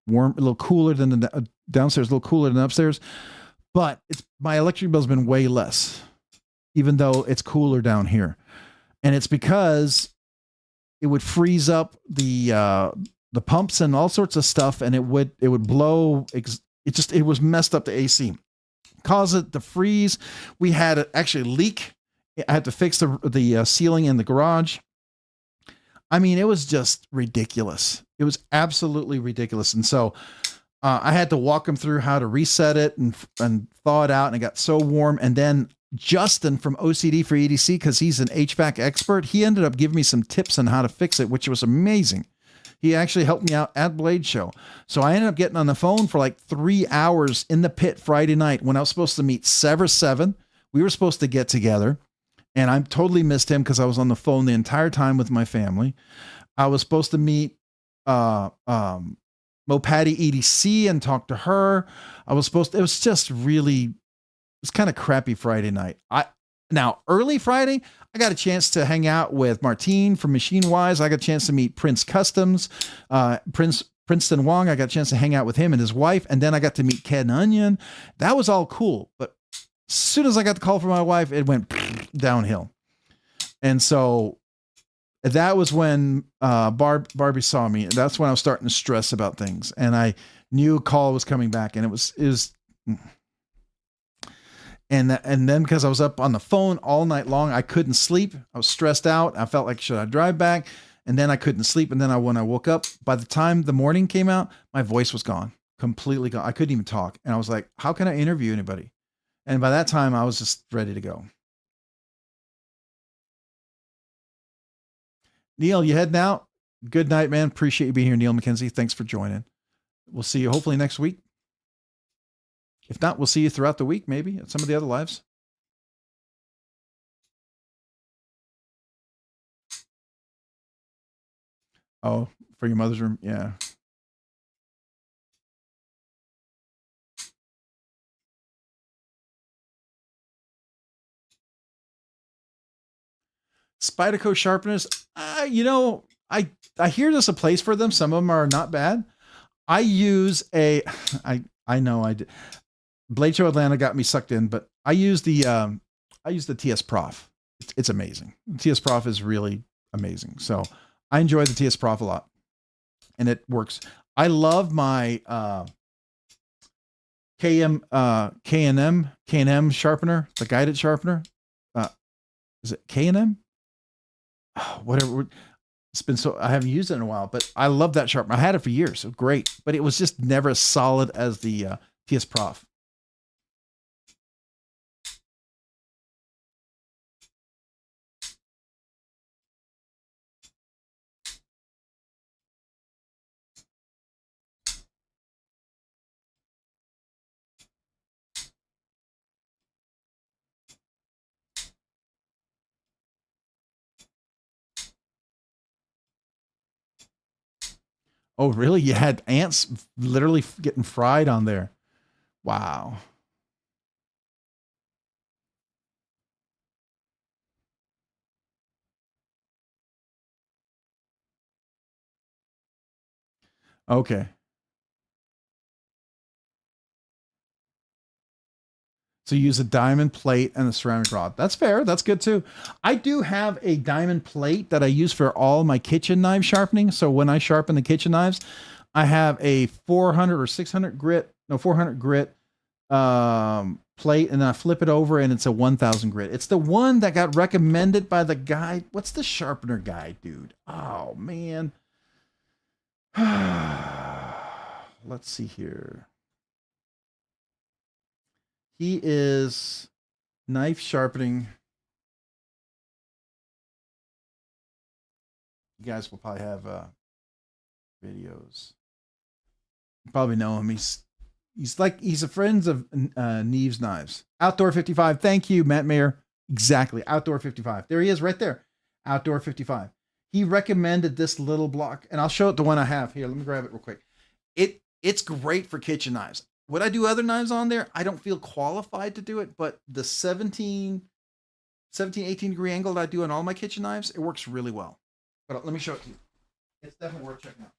warm, a little cooler than the downstairs, a little cooler than the upstairs. But my electric bill's been way less, even though it's cooler down here. And it's because it would freeze up the pumps and all sorts of stuff, and it would blow. It was messed up the AC, cause it to freeze. We had it actually leak. I had to fix the ceiling in the garage. I mean, it was just ridiculous. It was absolutely ridiculous. And so I had to walk him through how to reset it and thaw it out, and it got so warm. And then Justin from OCD for EDC, because he's an HVAC expert, he ended up giving me some tips on how to fix it, which was amazing. He actually helped me out at Blade Show. So I ended up getting on the phone for like 3 hours in the pit Friday night when I was supposed to meet Sever 7. We were supposed to get together, and I totally missed him because I was on the phone the entire time with my family. I was supposed to meet Mopati EDC and talk to her. It was just really, it was kind of crappy Friday night. Now early Friday, I got a chance to hang out with Martine from Machine Wise. I got a chance to meet Prince Customs, Princeton Wong. I got a chance to hang out with him and his wife. And then I got to meet Ken Onion. That was all cool. But as soon as I got the call from my wife, it went downhill. And so that was when Barbie saw me. That's when I was starting to stress about things. And I knew a call was coming back, and it was and then because I was up on the phone all night long, I couldn't sleep. I was stressed out. I felt like, should I drive back? And then I couldn't sleep. And then when I woke up, by the time the morning came out, my voice was gone, completely gone. I couldn't even talk. And I was like, how can I interview anybody? And by that time, I was just ready to go. Neil, you heading out? Good night, man. Appreciate you being here, Neil McKenzie. Thanks for joining. We'll see you hopefully next week. If not, we'll see you throughout the week, maybe at some of the other lives. Oh, for your mother's room? Yeah. Spyderco sharpeners. I hear there's a place for them. Some of them are not bad. I use I know I did. Blade Show Atlanta got me sucked in, but I use the TS Prof. It's amazing. TS Prof is really amazing. So I enjoy the TS Prof a lot, and it works. I love my K&M sharpener, the guided sharpener. Is it K&M? Whatever. It's been I haven't used it in a while, but I love that sharpener. I had it for years. So great, but it was just never as solid as the TS Prof. Oh, really? You had ants literally getting fried on there. Wow. Okay. So you use a diamond plate and a ceramic rod. That's fair. That's good too. I do have a diamond plate that I use for all my kitchen knife sharpening. So when I sharpen the kitchen knives, I have a 400 or 600 grit, no 400 grit plate, and I flip it over and it's a 1000 grit. It's the one that got recommended by the guy. What's the sharpener guy, dude? Oh man. Let's see here. He is knife sharpening. You guys will probably have videos. You probably know him. He's a friend of Neves Knives. Outdoor 55. Thank you, Matt Mayer. Exactly. Outdoor 55. There he is right there. Outdoor 55. He recommended this little block, and I'll show it the one I have here. Let me grab it real quick. It's great for kitchen knives. Would I do other knives on there? I don't feel qualified to do it, but the 18 degree angle that I do on all my kitchen knives, it works really well. But let me show it to you. It's definitely worth checking out.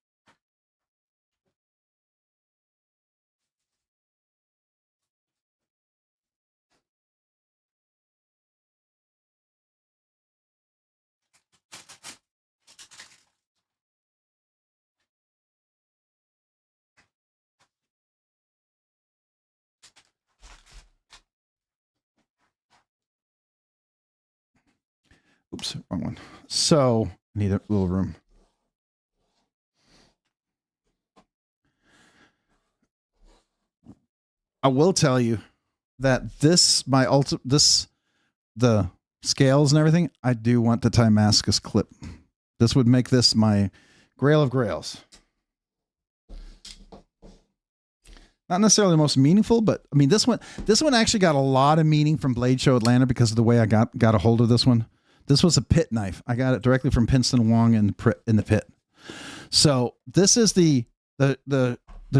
Oops, wrong one. So I need a little room. I will tell you that the scales and everything, I do want the Damascus clip. This would make this my grail of grails. Not necessarily the most meaningful, but I mean, this one actually got a lot of meaning from Blade Show Atlanta because of the way I got a hold of this one. This was a pit knife. I got it directly from Pinston Wong in the pit. So this is the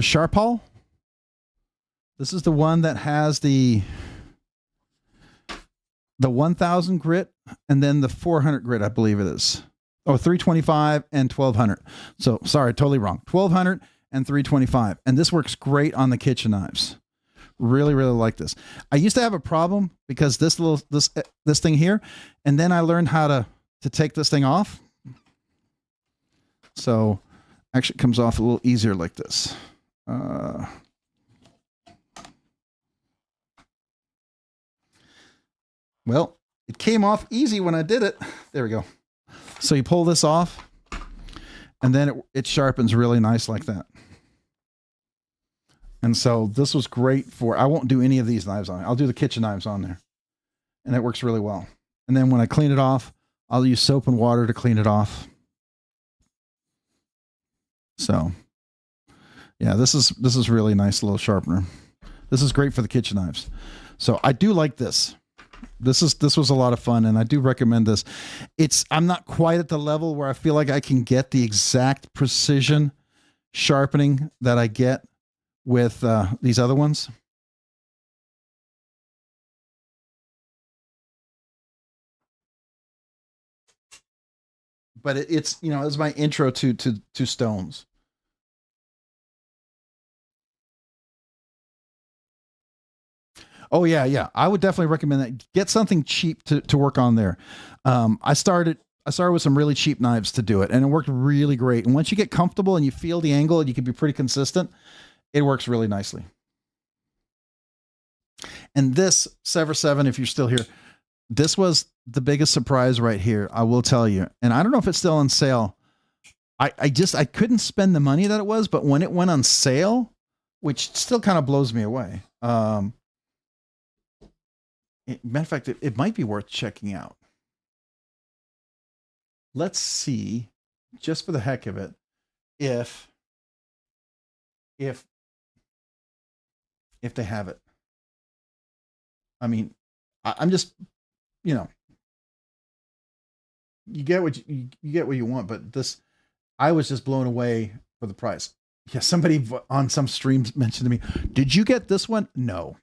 Sharp Hall. This is the one that has the 1000 grit and then the 400 grit, I believe it is. Oh, 325 and 1200. So sorry, totally wrong. 1200 and 325. And this works great on the kitchen knives. Really, really like this. I used to have a problem because this thing here, and then I learned how to take this thing off. So actually it comes off a little easier like this. Well, it came off easy when I did it. There we go. So you pull this off, and then it sharpens really nice like that. And so this was great for, I won't do any of these knives on it. I'll do the kitchen knives on there. And it works really well. And then when I clean it off, I'll use soap and water to clean it off. So yeah, this is really nice little sharpener. This is great for the kitchen knives. So I do like this. This was a lot of fun, and I do recommend this. I'm not quite at the level where I feel like I can get the exact precision sharpening that I get with these other ones. But it's my intro to stones. Oh yeah. I would definitely recommend that. Get something cheap to work on there. I started with some really cheap knives to do it, and it worked really great. And once you get comfortable and you feel the angle and you can be pretty consistent, it works really nicely. And this Sever 7, if you're still here, this was the biggest surprise right here, I will tell you. And I don't know if it's still on sale. I couldn't spend the money that it was, but when it went on sale, which still kind of blows me away. Matter of fact, it might be worth checking out. Let's see, just for the heck of it, if they have it. I mean, I'm just, you get what you want, but this, I was just blown away for the price. Yeah, somebody on some streams mentioned to me, did you get this one? No.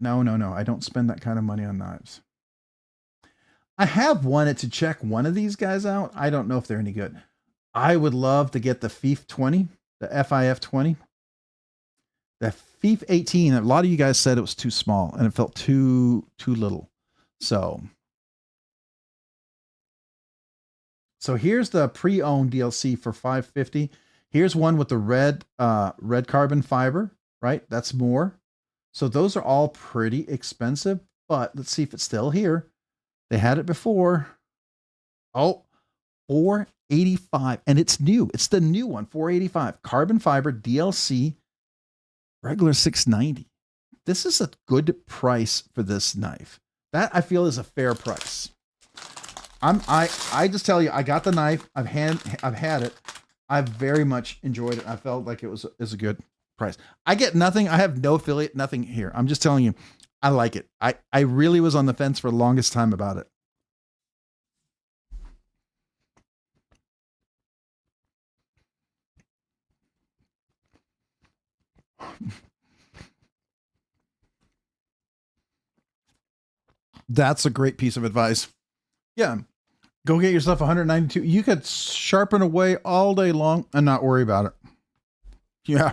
I don't spend that kind of money on knives. I have wanted to check one of these guys out. I don't know if they're any good. I would love to get the FIF 20, the FIF 20. The FIF 18, a lot of you guys said it was too small and it felt too little. So here's the pre-owned DLC for $550. Here's one with the red carbon fiber, right? That's more. So those are all pretty expensive, but let's see if it's still here. They had it before. Oh, $485, and it's new. It's the new one, $485. Carbon fiber DLC, regular $690. This is a good price for this knife. That I feel is a fair price. I just tell you, I got the knife. I've had it. I've very much enjoyed it. I felt like it was a good price. I get nothing. I have no affiliate, nothing here. I'm just telling you, I like it. I really was on the fence for the longest time about it. That's a great piece of advice. Yeah. Go get yourself 192. You could sharpen away all day long and not worry about it. Yeah.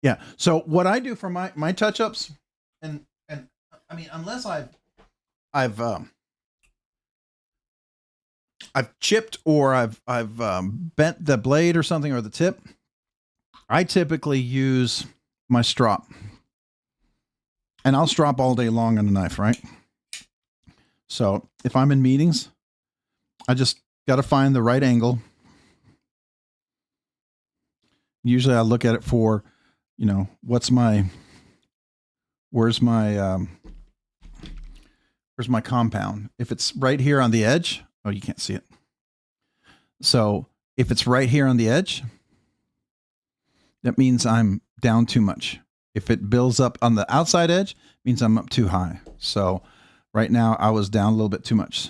Yeah. So what I do for my touch-ups, and I mean, unless I've chipped or I've bent the blade or something or the tip, I typically use my strop. And I'll strop all day long on a knife, right? So if I'm in meetings, I just got to find the right angle. Usually I look at it for, you know, where's my compound? If it's right here on the edge, oh, you can't see it. So if it's right here on the edge, that means I'm down too much. If it builds up on the outside edge, means I'm up too high. So right now I was down a little bit too much.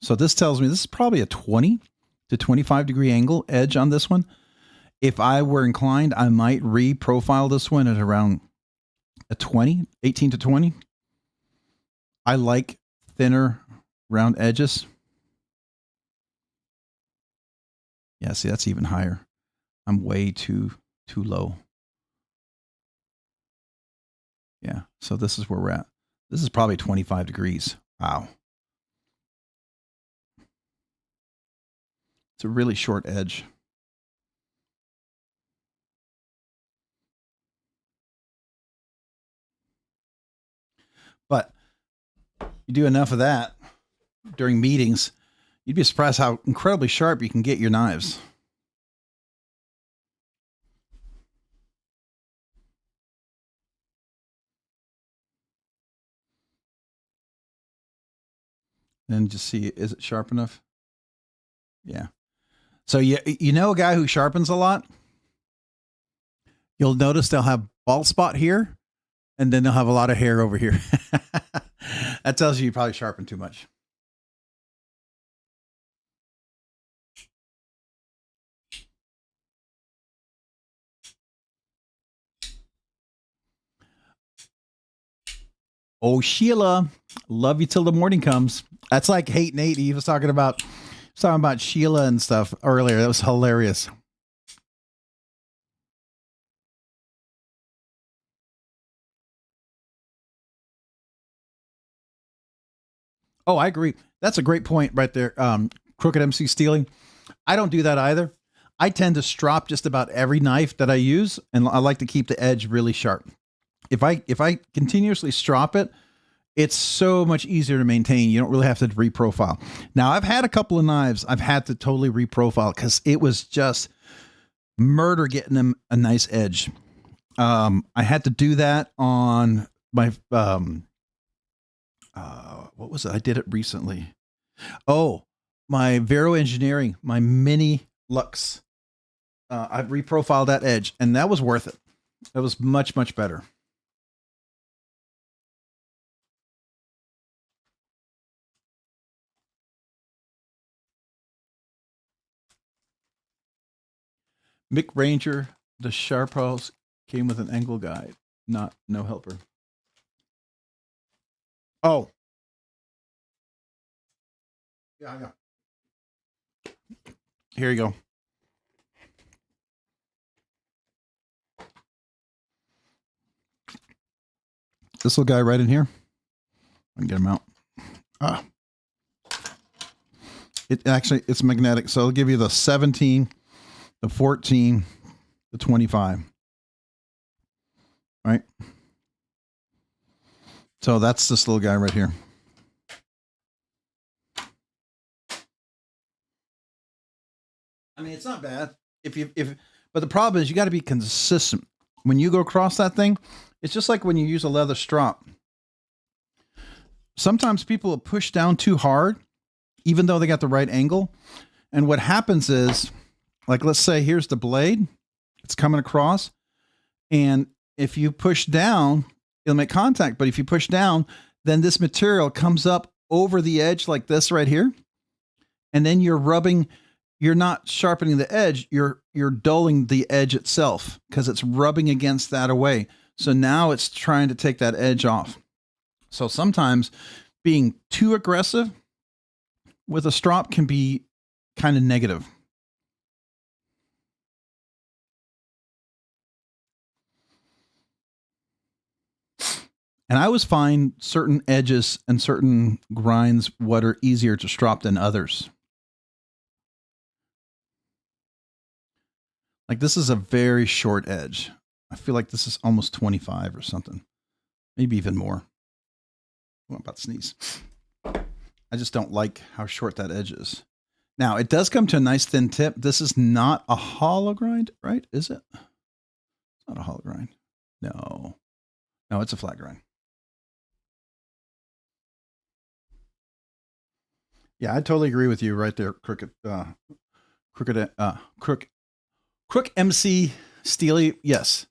So this tells me this is probably a 20 to 25 degree angle edge on this one. If I were inclined, I might re-profile this one at around a 20, 18 to 20. I like thinner round edges. Yeah, see, that's even higher. I'm way too low. Yeah, so this is where we're at. This is probably 25 degrees. Wow. It's a really short edge. But you do enough of that during meetings, you'd be surprised how incredibly sharp you can get your knives. Then just see, is it sharp enough? Yeah. So you know a guy who sharpens a lot? You'll notice they'll have bald spot here, and then they'll have a lot of hair over here. That tells you probably sharpen too much. Oh, Sheila, love you till the morning comes. That's like Hate Nate. He was talking about Sheila and stuff earlier. That was hilarious. Oh, I agree. That's a great point right there. Crooked MC stealing. I don't do that either. I tend to strop just about every knife that I use, and I like to keep the edge really sharp. If I continuously strop it, it's so much easier to maintain. You don't really have to reprofile. Now, I've had a couple of knives I've had to totally reprofile because it was just murder getting them a nice edge. I had to do that on my what was it? I did it recently. Oh, my Vero Engineering, my mini Lux. I've reprofiled that edge, and that was worth it. That was much, much better. Mick Ranger, the sharp house came with an angle guide, no helper. Oh. Yeah. Here you go. This little guy right in here. I can get him out. It's magnetic, so it'll give you the 17, the 14, the 25. Right? So that's this little guy right here. I mean, it's not bad. But the problem is you got to be consistent. When you go across that thing, it's just like when you use a leather strop. Sometimes people will push down too hard, even though they got the right angle. And what happens is, like, let's say here's the blade. It's coming across. And if you push down, it'll make contact. But if you push down, then this material comes up over the edge like this right here. And then you're not sharpening the edge. You're dulling the edge itself because it's rubbing against that away. So now it's trying to take that edge off. So sometimes being too aggressive with a strop can be kind of negative. And I always find certain edges and certain grinds what are easier to strop than others. Like this is a very short edge. I feel like this is almost 25 or something. Maybe even more. I'm about to sneeze. I just don't like how short that edge is. Now, it does come to a nice thin tip. This is not a hollow grind, right? Is it? It's not a hollow grind. No. No, it's a flat grind. Yeah, I totally agree with you right there, Crook MC Steely. Yes.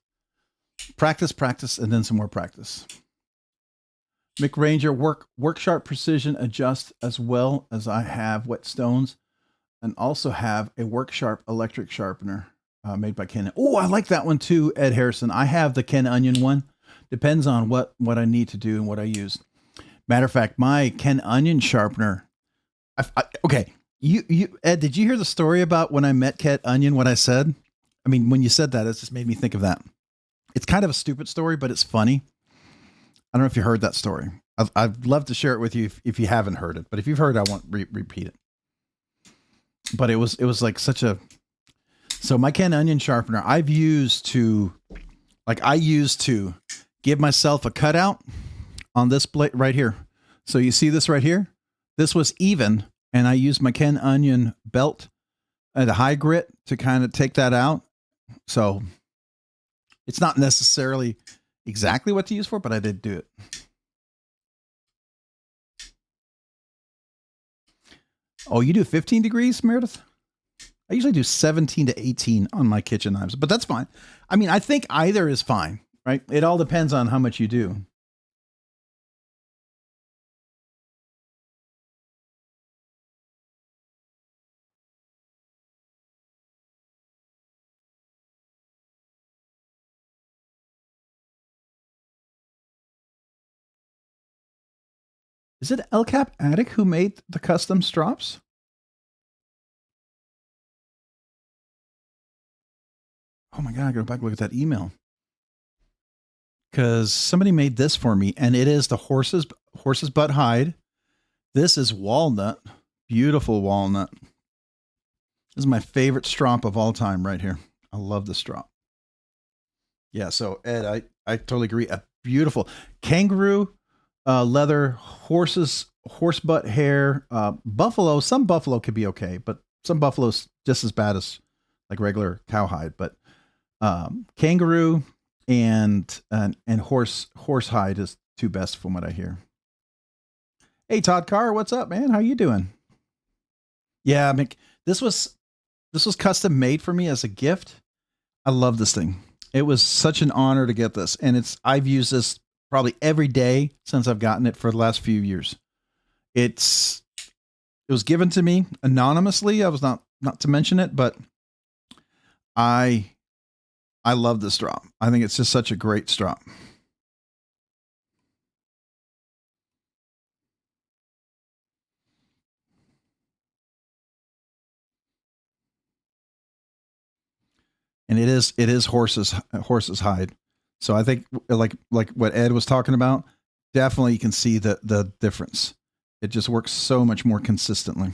Practice, and then some more practice. Mick Ranger, work sharp precision adjust as well as I have whetstones and also have a work sharp electric sharpener made by Ken. Oh, I like that one too, Ed Harrison. I have the Ken Onion one. Depends on what I need to do and what I use. Matter of fact, my Ken Onion sharpener. Okay. You Ed, did you hear the story about when I met Ken Onion, what I said? I mean, when you said that, it just made me think of that. It's kind of a stupid story, but it's funny. I don't know if you heard that story. I'd love to share it with you if you haven't heard it, but if you've heard, I won't repeat it. But it was like such a, so my Ken Onion sharpener, I used to give myself a cutout on this blade right here. So you see this right here? This was even, and I used my Ken Onion belt at a high grit to kind of take that out. So it's not necessarily exactly what to use for, but I did do it. Oh, you do 15 degrees, Meredith? I usually do 17 to 18 on my kitchen knives, but that's fine. I mean, I think either is fine, right? It all depends on how much you do. Is it El Cap Attic who made the custom strops? Oh my God, I gotta go back and look at that email. Because somebody made this for me, and it is the horse's butt hide. This is walnut. Beautiful walnut. This is my favorite strop of all time right here. I love the strop. Yeah, so Ed, I totally agree. A beautiful kangaroo leather, horse butt hair, buffalo. Some buffalo could be okay, but some buffalo's just as bad as like regular cowhide. But kangaroo and horse hide is two best from what I hear. Hey Todd Carr, what's up, man? How you doing? Yeah, Mick, this was custom made for me as a gift. I love this thing. It was such an honor to get this, and I've used this probably every day since I've gotten it for the last few years. It was given to me anonymously. I was not to mention it, but I love this strop. I think it's just such a great strop. And it is horse's hide. So I think like what Ed was talking about, definitely you can see the difference. It just works so much more consistently.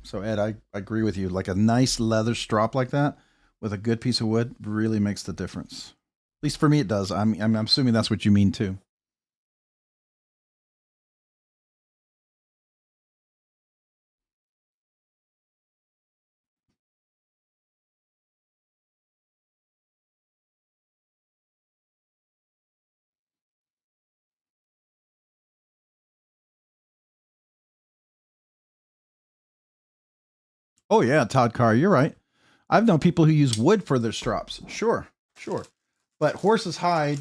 So Ed, I agree with you. Like a nice leather strop like that with a good piece of wood really makes the difference. At least for me, it does. I'm assuming that's what you mean too. Oh yeah, Todd Carr, you're right. I've known people who use wood for their strops. Sure, sure. But horse's hide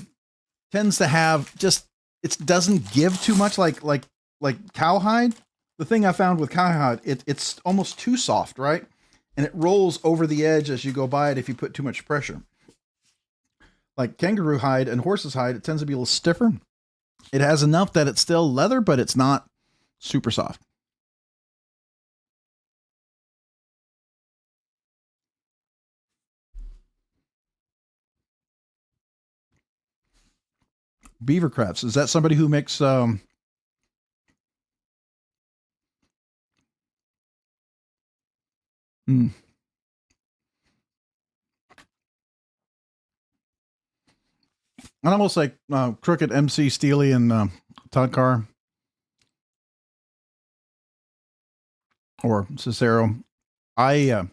tends to have just it doesn't give too much like cowhide. The thing I found with cowhide, it's almost too soft, right? And it rolls over the edge as you go by it if you put too much pressure. Like kangaroo hide and horse's hide, it tends to be a little stiffer. It has enough that it's still leather, but it's not super soft. Beaver Crafts, is that somebody who makes mm. And almost like Crooked MC Steely and Todd Carr or Cicero. I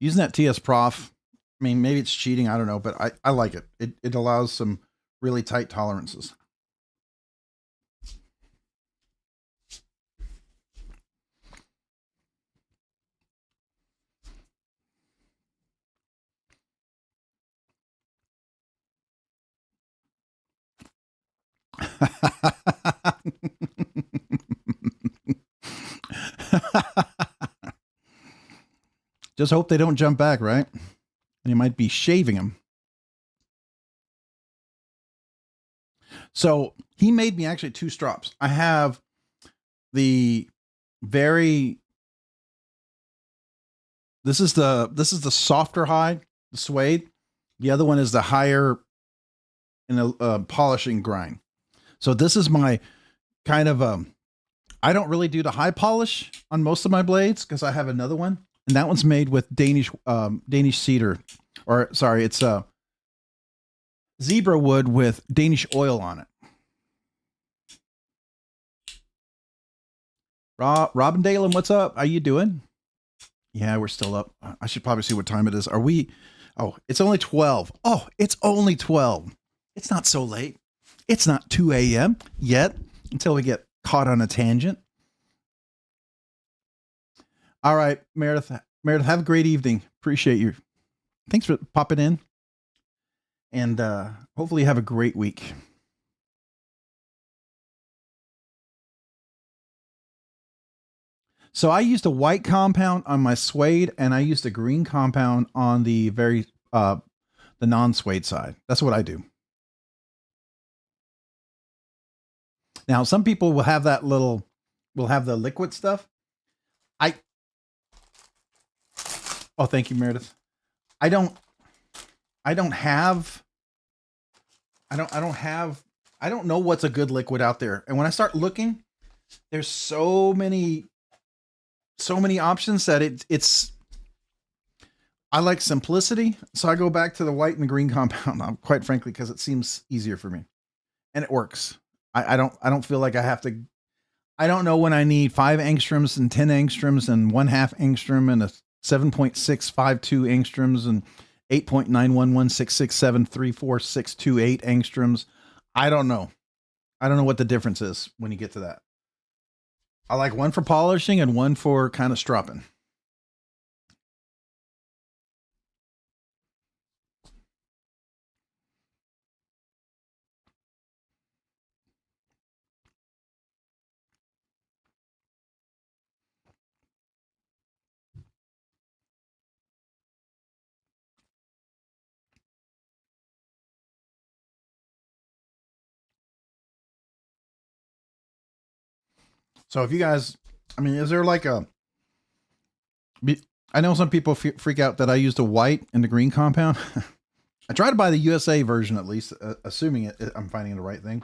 using that TS Prof. I mean, maybe it's cheating. I don't know, but I like it. It allows some really tight tolerances. Just hope they don't jump back, right? And you might be shaving him. So he made me actually 2 strops. I have the very this is the softer hide, the suede. The other one is the higher in a polishing grind. So this is my kind of I don't really do the high polish on most of my blades because I have another one, and that one's made with Danish cedar, or sorry, it's zebra wood with Danish oil on it. Robin Dalen, what's up? How you doing? Yeah, we're still up. I should probably see what time it is. Are we? Oh, it's only 12. Oh, it's only 12. It's not so late. It's not 2 a.m. yet until we get caught on a tangent. All right, Meredith, have a great evening. Appreciate you. Thanks for popping in. And hopefully you have a great week. So I used a white compound on my suede, and I used a green compound on the the non-suede side. That's what I do. Now, some people will have will have the liquid stuff. Oh, thank you, Meredith. I don't know what's a good liquid out there. And when I start looking, there's so many options that it's I like simplicity. So I go back to the white and the green compound, quite frankly, because it seems easier for me. And it works. I don't feel like I have to. I don't know when I need 5 angstroms and 10 angstroms and 1/2 angstrom and a 7.652 angstroms and 8.91166734628 angstroms. I don't know. I don't know what the difference is when you get to that. I like one for polishing and one for kind of stropping. So if you guys, I mean, is there like I know some people freak out that I used a white and the green compound. I try to buy the USA version, at least, assuming I'm finding the right thing.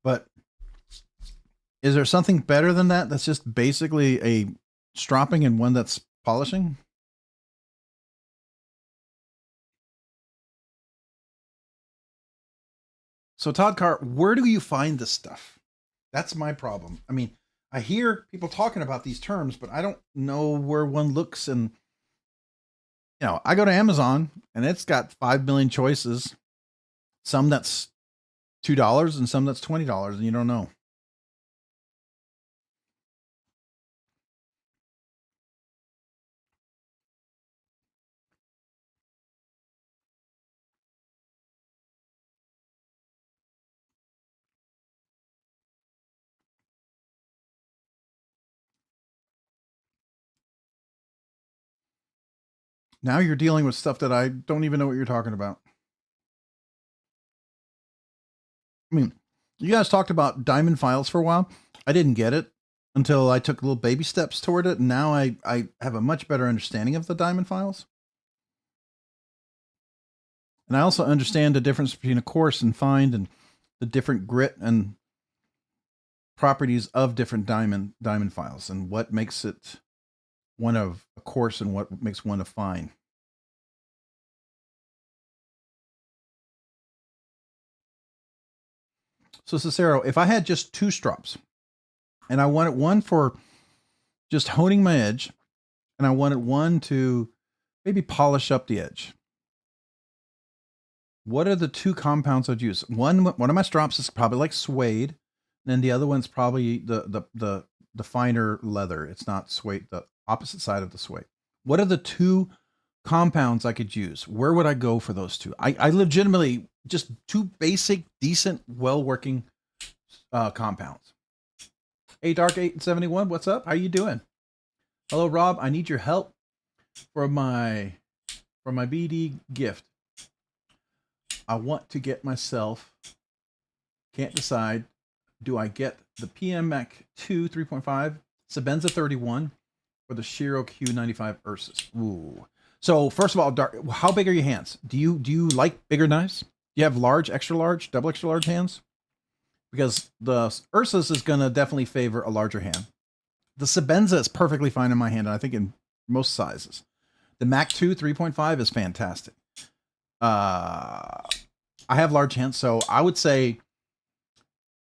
But is there something better than that? That's just basically a stropping and one that's polishing. So Todd Carr, where do you find this stuff? That's my problem. I mean, I hear people talking about these terms, but I don't know where one looks. And, you know, I go to Amazon and it's got 5 million choices. Some that's $2 and some that's $20, and you don't know. Now you're dealing with stuff that I don't even know what you're talking about. I mean, you guys talked about diamond files for a while. I didn't get it until I took little baby steps toward it. And now I have a much better understanding of the diamond files. And I also understand the difference between a coarse and fine and the different grit and properties of different diamond files and what makes it one of a coarse and what makes one a fine. So Cicero, if I had just 2 strops and I wanted one for just honing my edge and I wanted one to maybe polish up the edge, what are the 2 compounds I'd use? One of my strops is probably like suede, and then the other one's probably the finer leather. It's not suede, the opposite side of the suede. What are the 2 compounds I could use? Where would I go for those 2? I legitimately just 2 basic, decent, well-working compounds. Hey, Dark 871, what's up? How you doing? Hello, Rob. I need your help for my BD gift. I want to get myself, can't decide, do I get the PMAC2 3.5, Sebenza 31, or the Shiro Q95 Ursus? Ooh. So first of all, Dark, how big are your hands? Do you like bigger knives? Do you have large, extra large, double extra large hands? Because the Ursus is going to definitely favor a larger hand. The Sebenza is perfectly fine in my hand, and I think in most sizes. The Mac 2 3.5 is fantastic. I have large hands, so I would say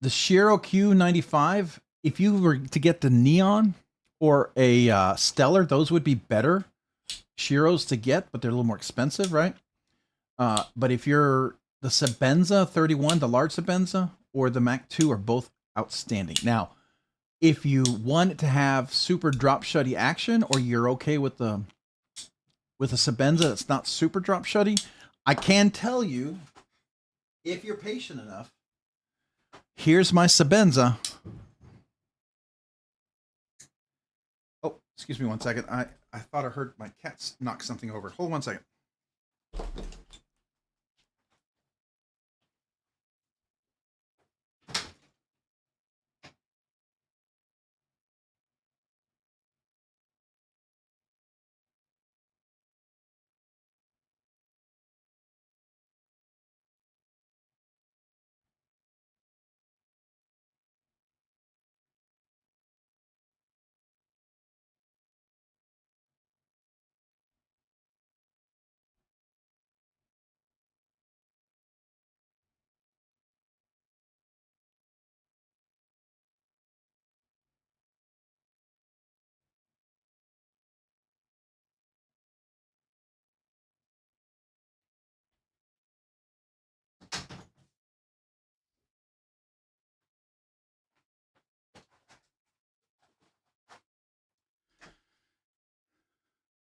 the Shiro Q95, if you were to get the Neon or a Stellar, those would be better Shiros to get, but they're a little more expensive, right? But if you're the Sebenza 31, the large Sebenza, or the Mac 2 are both outstanding. Now, if you want to have super drop shutty action, or you're okay with a Sebenza that's not super drop shutty, I can tell you, if you're patient enough, here's my Sebenza. Oh, excuse me 1 second. I thought I heard my cat knock something over. Hold 1 second.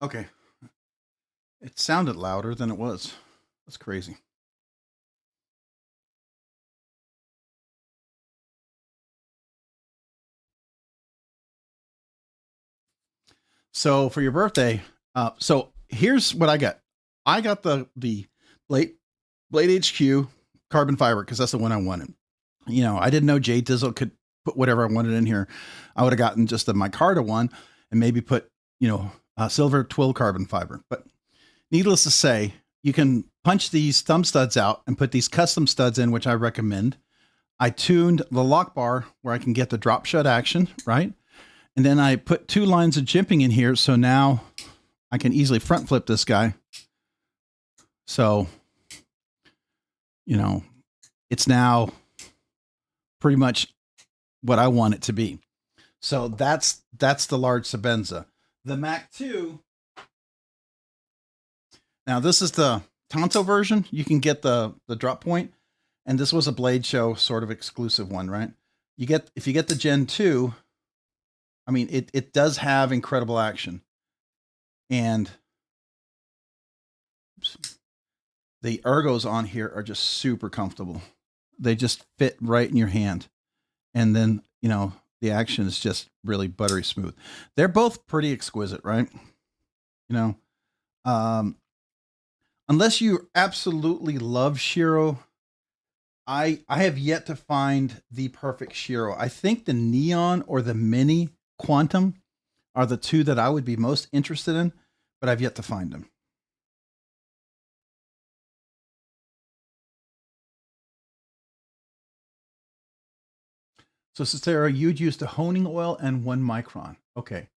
Okay. It sounded louder than it was. That's crazy. So for your birthday, so here's what I got. I got the Blade HQ carbon fiber because that's the one I wanted. You know, I didn't know Jay Dizzle could put whatever I wanted in here. I would have gotten just the micarta one and maybe put, silver twill carbon fiber. But needless to say, you can punch these thumb studs out and put these custom studs in, which I recommend. I tuned the lock bar where I can get the drop shut action, right? And then I put 2 lines of jimping in here. So now I can easily front flip this guy. So, it's now pretty much what I want it to be. So that's the large Sebenza. The Mac 2. Now this is the Tonto version. You can get the drop point, and this was a Blade Show sort of exclusive one, right? If you get the Gen 2, I mean, it does have incredible action, and the ergos on here are just super comfortable. They just fit right in your hand. And then, the action is just really buttery smooth. They're both pretty exquisite, right? Unless you absolutely love Shiro, I have yet to find the perfect Shiro. I think the Neon or the Mini Quantum are the 2 that I would be most interested in, but I've yet to find them. So Sarah, you'd use the honing oil and 1 micron. Okay.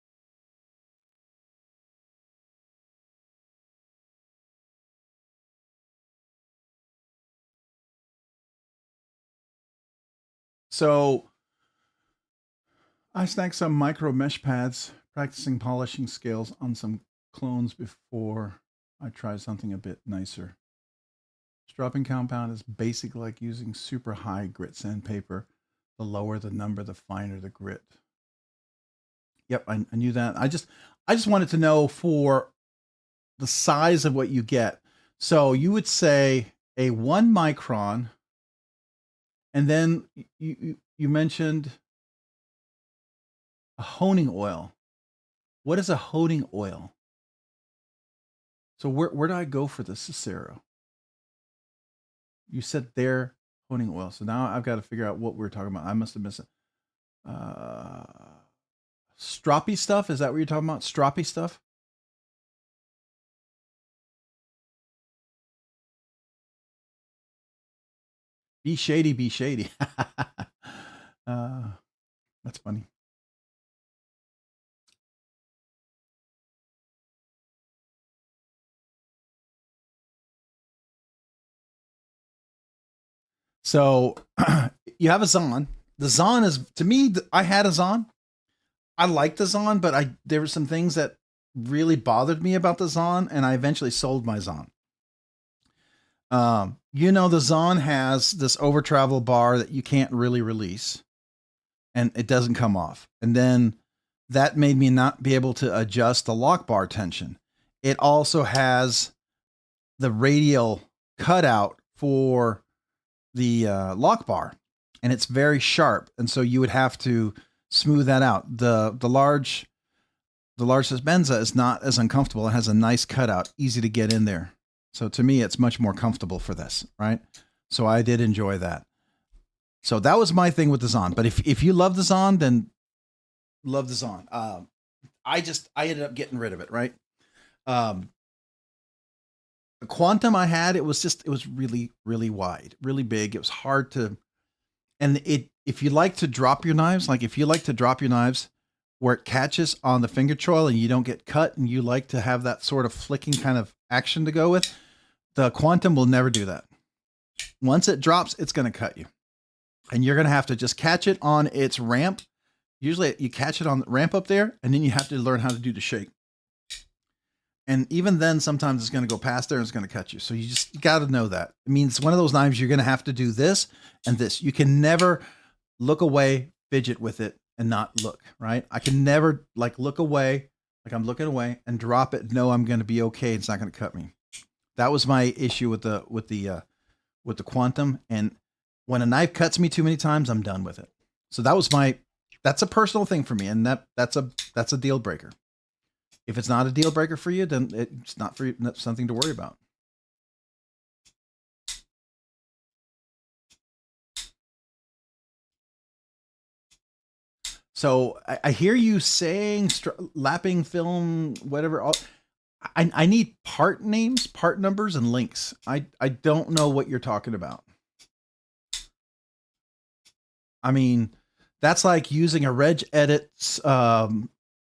So I snagged some micro mesh pads, practicing polishing scales on some clones before I try something a bit nicer. Stropping compound is basically like using super high grit sandpaper. The lower the number, the finer the grit. Yep, I knew that. I just wanted to know for the size of what you get. So you would say a 1 micron, and then you mentioned a honing oil. What is a honing oil? So where do I go for this, Cicero? You said there honing oil. So now I've got to figure out what we're talking about. I must have missed it. Stroppy stuff? Is that what you're talking about? Stroppy stuff? Be shady, be shady. That's funny. So you have a Zon. The Zon is, to me, I had a Zon. I liked the Zon, but there were some things that really bothered me about the Zon, and I eventually sold my Zon. The Zon has this over travel bar that you can't really release, and it doesn't come off. And then that made me not be able to adjust the lock bar tension. It also has the radial cutout for the lock bar, and it's very sharp. And so you would have to smooth that out. The large Sebenza is not as uncomfortable. It has a nice cutout, easy to get in there. So to me, it's much more comfortable for this, right? So I did enjoy that. So that was my thing with the Zon. But if you love the Zon, then love the Zon. I ended up getting rid of it, right? The Quantum I had, it was really, really wide, really big. It was hard to, and if you like to drop your knives, where it catches on the finger choil and you don't get cut, and you like to have that sort of flicking kind of action to go with, the Quantum will never do that. Once it drops, it's going to cut you. And you're going to have to just catch it on its ramp. Usually you catch it on the ramp up there, and then you have to learn how to do the shake. And even then, sometimes it's going to go past there and it's going to cut you. So you got to know that. It means one of those knives, you're going to have to do this and this. You can never look away, fidget with it, and not look, right? I can never look away, like I'm looking away, and drop it. No, I'm going to be okay. It's not going to cut me. That was my issue with the Quantum. And when a knife cuts me too many times, I'm done with it. So that's a personal thing for me, and that's a deal breaker. If it's not a deal breaker for you, then it's not for you, that's something to worry about. So I hear you saying lapping film, whatever. I need part names, part numbers, and links. I don't know what you're talking about. I mean, that's like using a regedit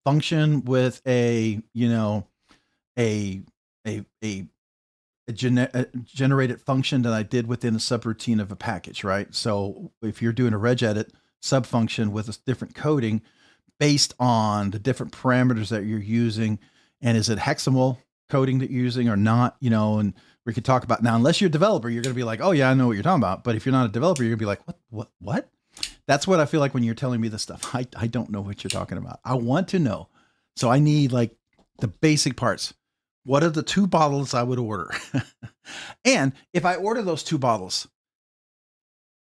function with a, you know, a generated function that I did within a subroutine of a package, right? So if you're doing a regedit sub function with a different coding based on the different parameters that you're using, and is it hexamal coding that you're using or not, you know, and we could talk about now, unless you're a developer, you're going to be like, oh yeah, I know what you're talking about. But if you're not a developer, you're gonna be like, what? That's what I feel like when you're telling me this stuff. I don't know what you're talking about. I want to know. So I need like the basic parts. What are the 2 bottles I would order? And if I order those 2 bottles,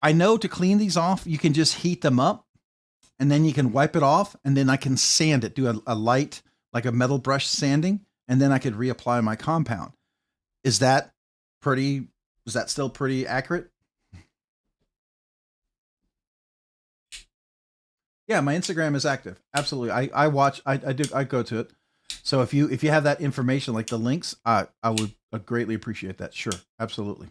I know to clean these off, you can just heat them up and then you can wipe it off and then I can sand it, do a light, like a metal brush sanding, and then I could reapply my compound. Is that still pretty accurate? Yeah, my Instagram is active. Absolutely. I watch, I go to it. So if you have that information, like the links, I would greatly appreciate that. Sure. Absolutely.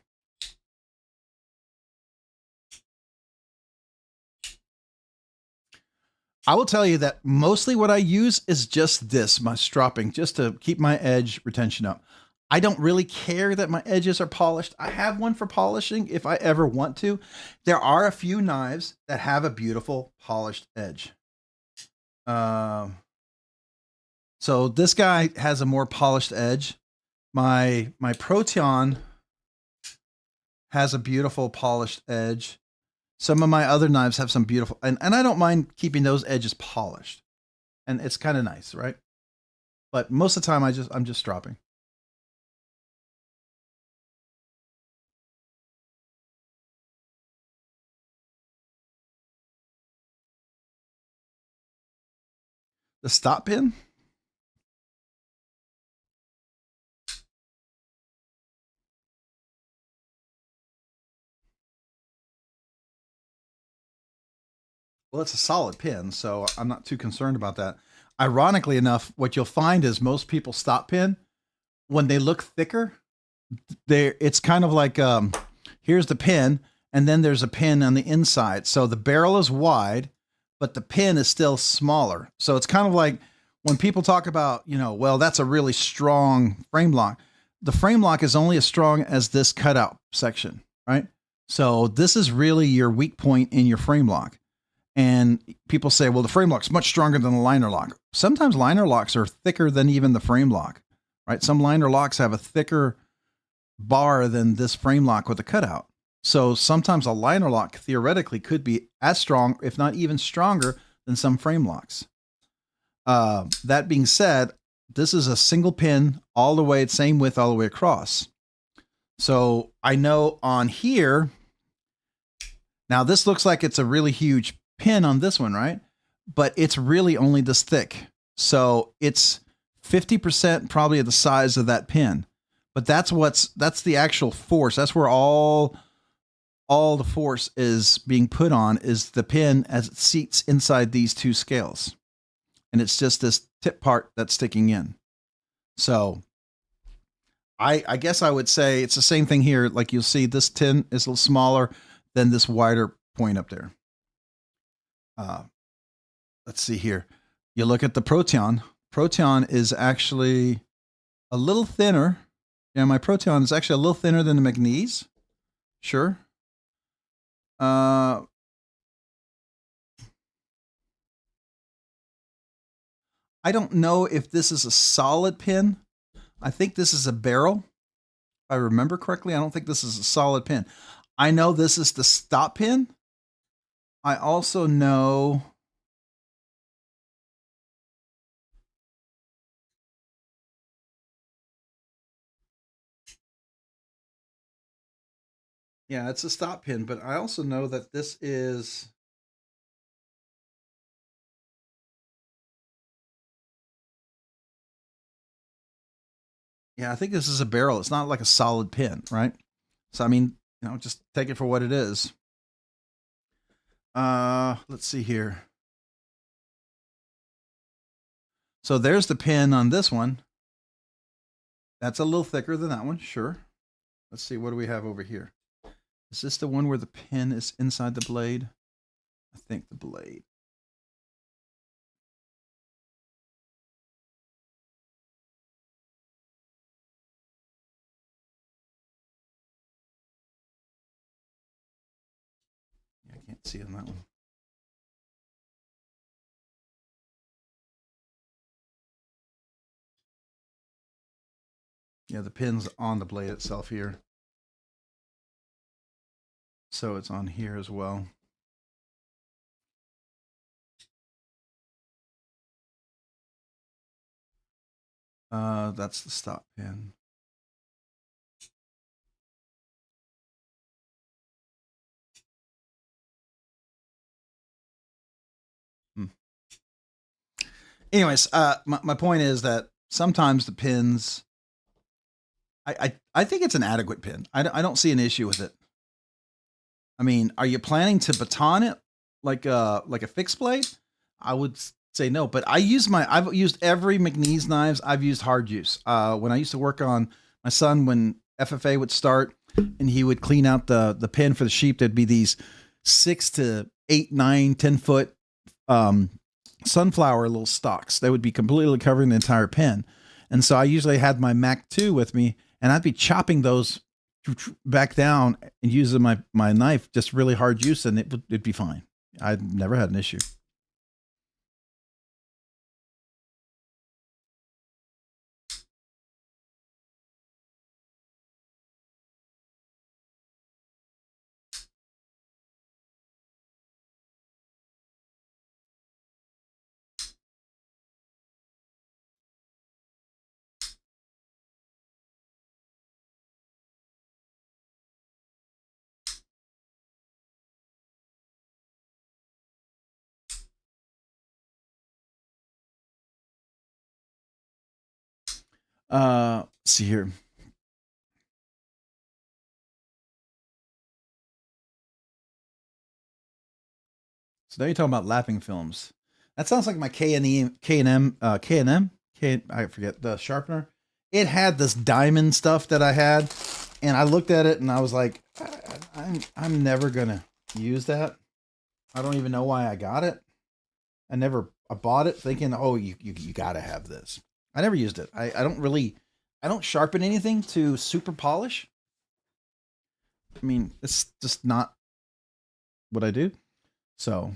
I will tell you that mostly what I use is just this, my stropping, just to keep my edge retention up. I don't really care that my edges are polished. I have one for polishing if I ever want to. There are a few knives that have a beautiful polished edge. So this guy has a more polished edge. My Proteon has a beautiful polished edge. Some of my other knives have some beautiful, and I don't mind keeping those edges polished. And it's kind of nice, right? But most of the time I'm just stropping. The stop pin? Well, it's a solid pin, so I'm not too concerned about that. Ironically enough, what you'll find is most people stop pin, when they look thicker, it's kind of like, here's the pin, and then there's a pin on the inside. So the barrel is wide, but the pin is still smaller. So it's kind of like when people talk about, you know, well, that's a really strong frame lock. The frame lock is only as strong as this cutout section, right? So this is really your weak point in your frame lock. And people say, well, the frame lock's much stronger than the liner lock. Sometimes liner locks are thicker than even the frame lock, right? Some liner locks have a thicker bar than this frame lock with a cutout. So sometimes a liner lock theoretically could be as strong, if not even stronger, than some frame locks. That being said, this is a single pin all the way, same width all the way across. So I know on here, now this looks like it's a really huge pin on this one, right? But it's really only this thick. So it's 50% probably of the size of that pin. But that's the actual force. That's where all the force is being put on, is the pin as it seats inside these 2 scales. And it's just this tip part that's sticking in. So I guess I would say it's the same thing here. Like you'll see this tin is a little smaller than this wider point up there. Let's see here. You look at the Proteon. Proteon is actually a little thinner. Yeah, my Proteon is actually a little thinner than the Magnese. Sure. I don't know if this is a solid pin. I think this is a barrel. If I remember correctly, I don't think this is a solid pin. I know this is the stop pin. I also know yeah, it's a stop pin, but I also know that this is yeah, I think this is a barrel. It's not like a solid pin, right? So I mean, you know, just take it for what it is. Let's see here. So there's the pin on this one. That's a little thicker than that one, sure. Let's see, what do we have over here? Is this the one where the pin is inside the blade? I think the blade. Yeah, I can't see on that one. Yeah, the pin's on the blade itself here. So it's on here as well. That's the stop pin. Anyways, my point is that sometimes the pins, I think it's an adequate pin. I don't see an issue with it. I mean, are you planning to baton it like a fixed blade? I would say no, but I've used every McNeese knives. I've used hard use. When I used to work on my son, when FFA would start and he would clean out the pin for the sheep, there'd be these 6 to 8, 9, 10 foot sunflower little stalks. They would be completely covering the entire pin. And so I usually had my Mac 2 with me, and I'd be chopping those back down and using my knife, just really hard use, and it'd be fine. I'd never had an issue. See here. So now you're talking about lapping films. That sounds like my K&M, I forget the sharpener. It had this diamond stuff that I had, and I looked at it and I was like, I'm never gonna use that. I don't even know why I got it. I bought it thinking, oh, you gotta have this. I never used it. I don't sharpen anything to super polish. I mean, it's just not what I do. So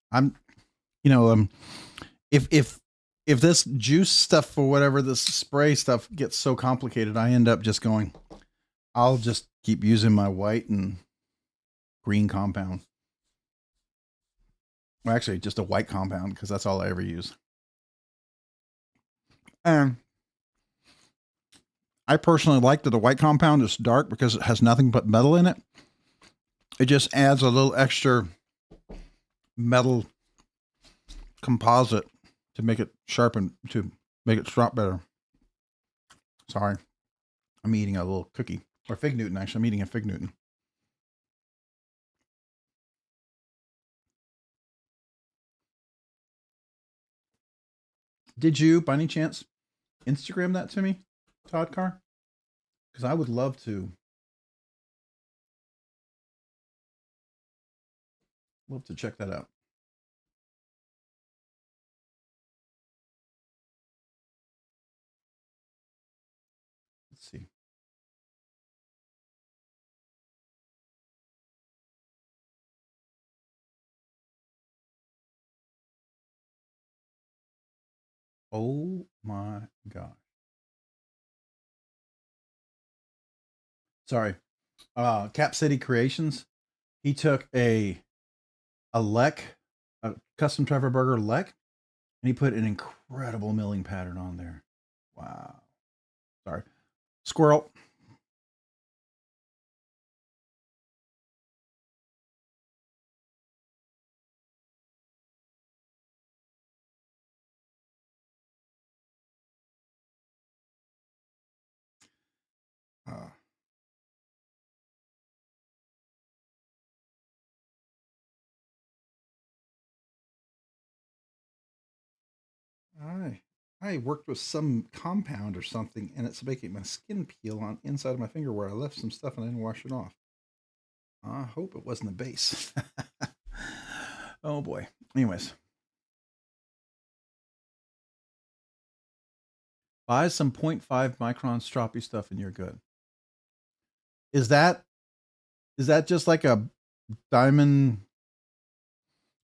I'm, you know, if this juice stuff or whatever, this spray stuff gets so complicated, I end up just going, I'll just keep using my white and green compound. Well, actually, just a white compound, because that's all I ever use. And I personally like that the white compound is dark because it has nothing but metal in it. It just adds a little extra metal composite to make it sharpen, to make it strop better. Sorry. I'm eating a little cookie. Or fig Newton, actually. I'm eating a fig Newton. Did you, by any chance, Instagram that to me, Todd Carr? Because I would love to. Love to check that out. Let's see. Oh my gosh. Sorry. Cap City Creations. He took a Lek, a custom Trevor Burger Lek, and he put an incredible milling pattern on there. Wow. Sorry. Squirrel. Uh, I worked with some compound or something, and it's making my skin peel on inside of my finger where I left some stuff and I didn't wash it off. I hope it wasn't the base. Oh boy. Anyways. Buy some 0.5 micron stroppy stuff and you're good. Is that just like a diamond?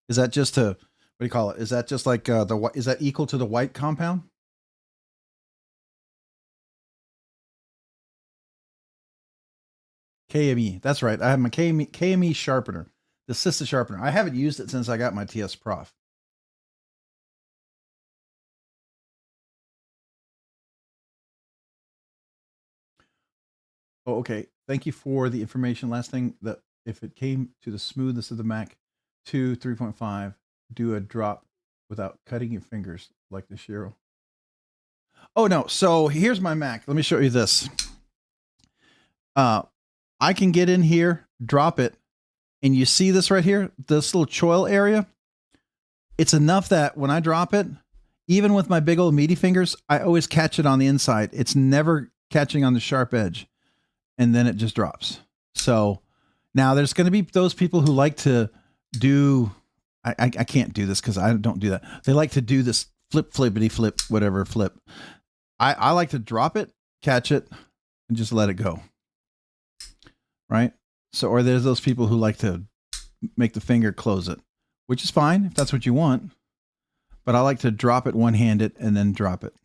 Is that just a, what do you call it? Is that just like is that equal to the white compound? KME. That's right. I have my KME sharpener, the assisted sharpener. I haven't used it since I got my TS Prof. Oh, okay. Thank you for the information. Last thing, that if it came to the smoothness of the Mac 2 3.5, do a drop without cutting your fingers like the Shiro. Oh no. So here's my Mac. Let me show you this. I can get in here, drop it, and you see this right here, this little choil area. It's enough that when I drop it, even with my big old meaty fingers, I always catch it on the inside. It's never catching on the sharp edge. And then it just drops. So now there's going to be those people who like to do, I can't do this because I don't do that. They like to do this flippity flip, whatever flip. I like to drop it, catch it, and just let it go. Right? So, or there's those people who like to make the finger close it, which is fine if that's what you want. But I like to drop it one-handed and then drop it.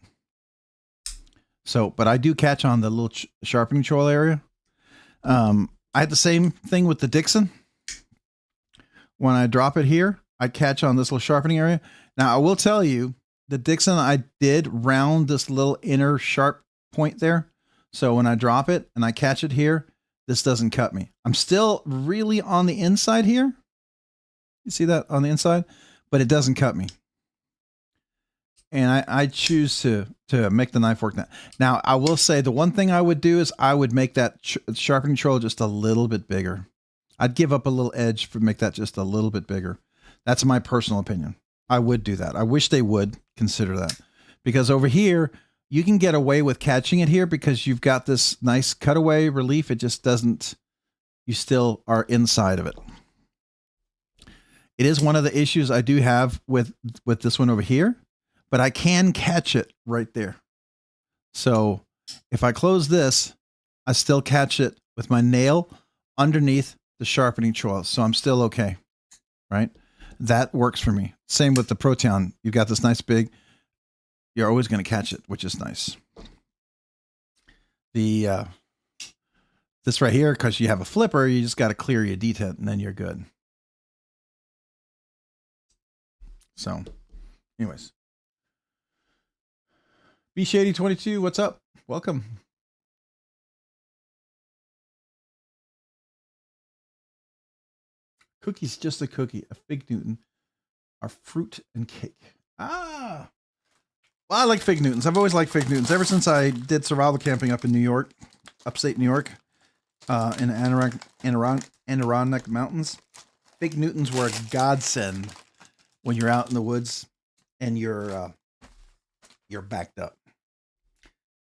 So, but I do catch on the little sharpening choil area. I had the same thing with the Dixon. When I drop it here, I catch on this little sharpening area. Now, I will tell you, the Dixon, I did round this little inner sharp point there. So when I drop it and I catch it here, this doesn't cut me. I'm still really on the inside here. You see that on the inside? But it doesn't cut me. And I choose to make the knife work now. Now, I will say the one thing I would do is I would make that sharpening choil just a little bit bigger. I'd give up a little edge for make that just a little bit bigger. That's my personal opinion. I would do that. I wish they would consider that. Because over here, you can get away with catching it here because you've got this nice cutaway relief. It just doesn't, you still are inside of it. It is one of the issues I do have with this one over here. But I can catch it right there. So if I close this, I still catch it with my nail underneath the sharpening choil. So I'm still okay, right? That works for me. Same with the Proton. You've got this nice big, you're always going to catch it, which is nice. The this right here, because you have a flipper, you just got to clear your detent and then you're good. So anyways. B-Shady22, what's up? Welcome. Cookie's just a cookie. A fig Newton are fruit and cake. Ah. Well, I like fig Newtons. I've always liked fig Newtons. Ever since I did survival camping up in New York, upstate New York, in the Adirondack Mountains, fig Newtons were a godsend when you're out in the woods and you're backed up.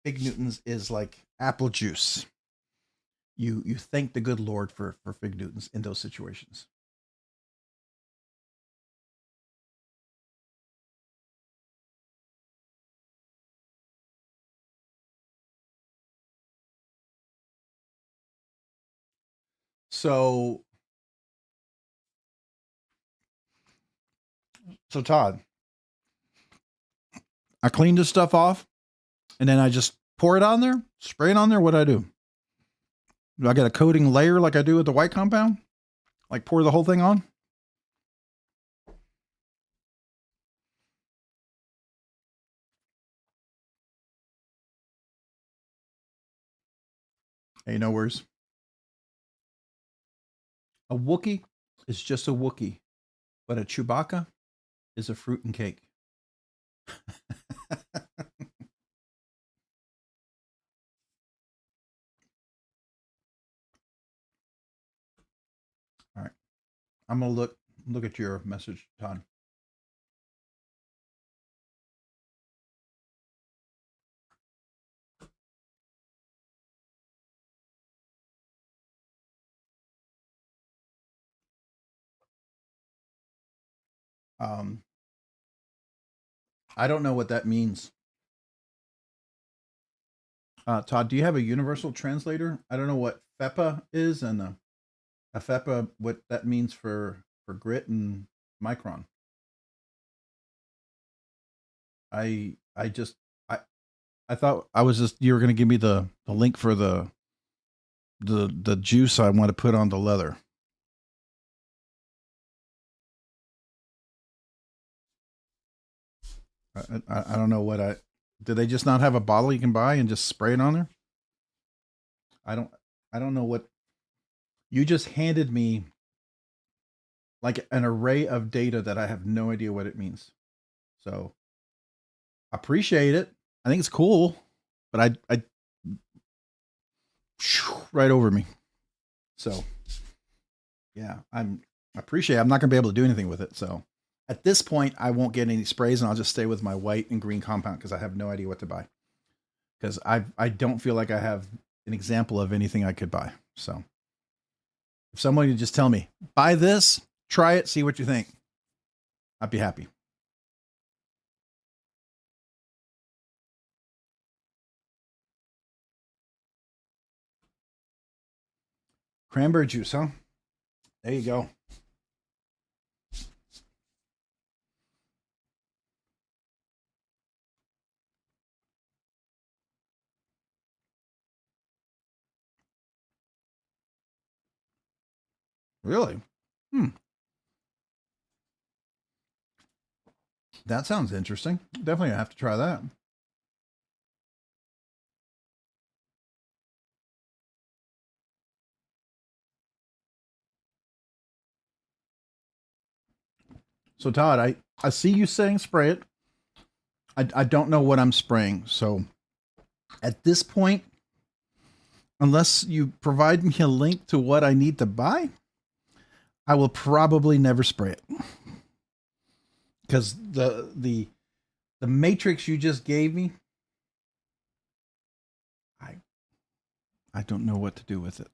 Fig Newtons is like apple juice. You thank the good Lord for fig Newtons in those situations. So Todd, I cleaned this stuff off and then I just pour it on there, spray it on there. What do? Do I get a coating layer like I do with the white compound? Like pour the whole thing on? Hey, no worries. A Wookiee is just a Wookiee, but a Chewbacca is a fruit and cake. All right. I'm gonna look at your message, Todd. I don't know what that means. Todd, do you have a universal translator? I don't know what FEPA is, and a FEPA, what that means for grit and micron. I just I thought I was just you were going to give me the link for the juice I want to put on the leather. I don't know what did they just not have a bottle you can buy and just spray it on there? I don't know what you just handed me, like an array of data that I have no idea what it means. So appreciate it. I think it's cool, but I right over me. So yeah, I appreciate it. I'm not gonna be able to do anything with it. So at this point, I won't get any sprays, and I'll just stay with my white and green compound because I have no idea what to buy. Because I don't feel like I have an example of anything I could buy. So if someone could just tell me, buy this, try it, see what you think, I'd be happy. Cranberry juice, huh? There you go. Really? That sounds interesting. Definitely have to try that. So Todd, I see you saying spray it. I don't know what I'm spraying. So at this point, unless you provide me a link to what I need to buy, I will probably never spray it. Because the matrix you just gave me, I don't know what to do with it.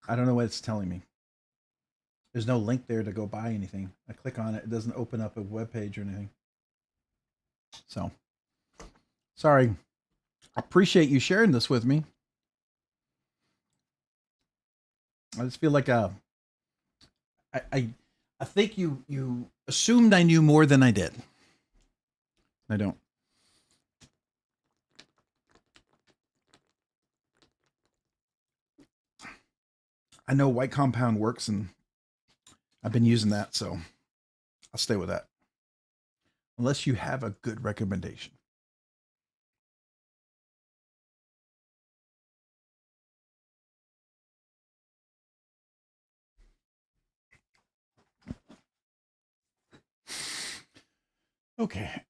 I don't know what it's telling me. There's no link there to go buy anything. I click on it, it doesn't open up a web page or anything. So, sorry. I appreciate you sharing this with me. I just feel like I think you assumed I knew more than I did. I don't. I know white compound works, and I've been using that, so I'll stay with that. Unless you have a good recommendation. Okay.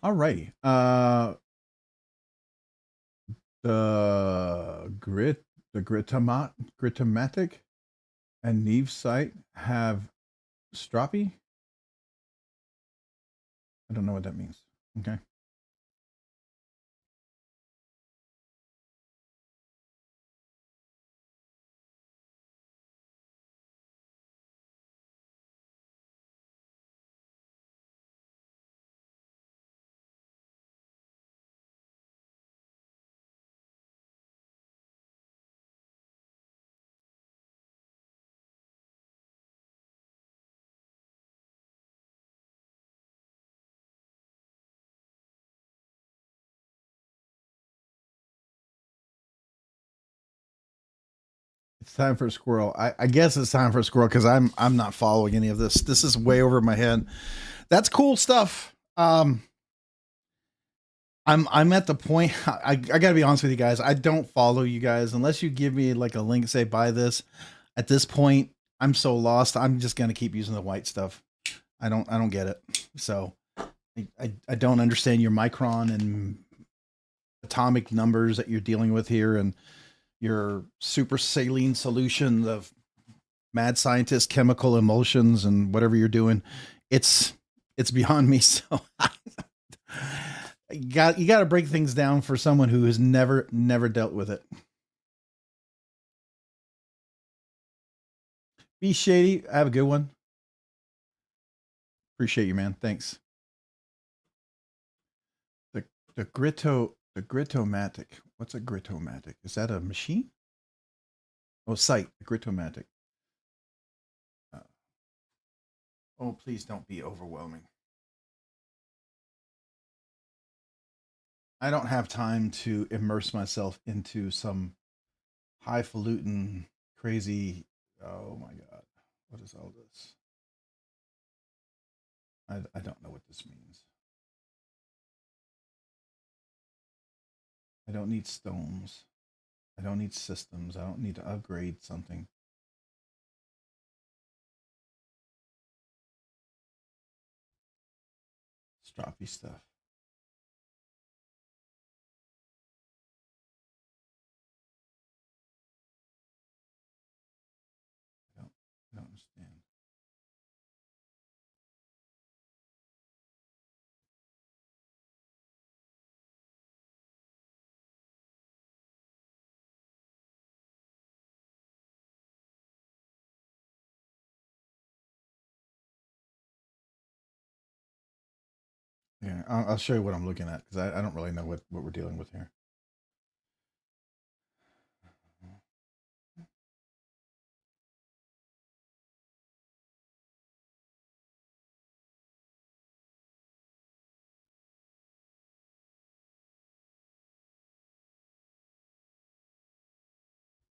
All righty. The Gritomatic and Neve site have stroppy. I don't know what that means. Okay. It's time for a squirrel. I guess it's time for a squirrel because I'm not following any of this. This is way over my head. That's cool stuff. I'm at the point. I gotta be honest with you guys. I don't follow you guys unless you give me like a link, say buy this. At this point, I'm so lost. I'm just gonna keep using the white stuff. I don't get it. So I don't understand your micron and atomic numbers that you're dealing with here, and your super saline solution of mad scientist chemical emulsions and whatever you're doing. It's beyond me. So you got to break things down for someone who has never dealt with it. Be shady. Have a good one. Appreciate you, man. Thanks. The Gritomatic. What's a Gritomatic? Is that a machine? Oh, site. The Gritomatic. Oh, please don't be overwhelming. I don't have time to immerse myself into some highfalutin, crazy. Oh my God. What is all this? I don't know what this means. I don't need stones. I don't need systems. I don't need to upgrade something. Stroppy stuff. I don't understand. Yeah, I'll show you what I'm looking at because I don't really know what we're dealing with here.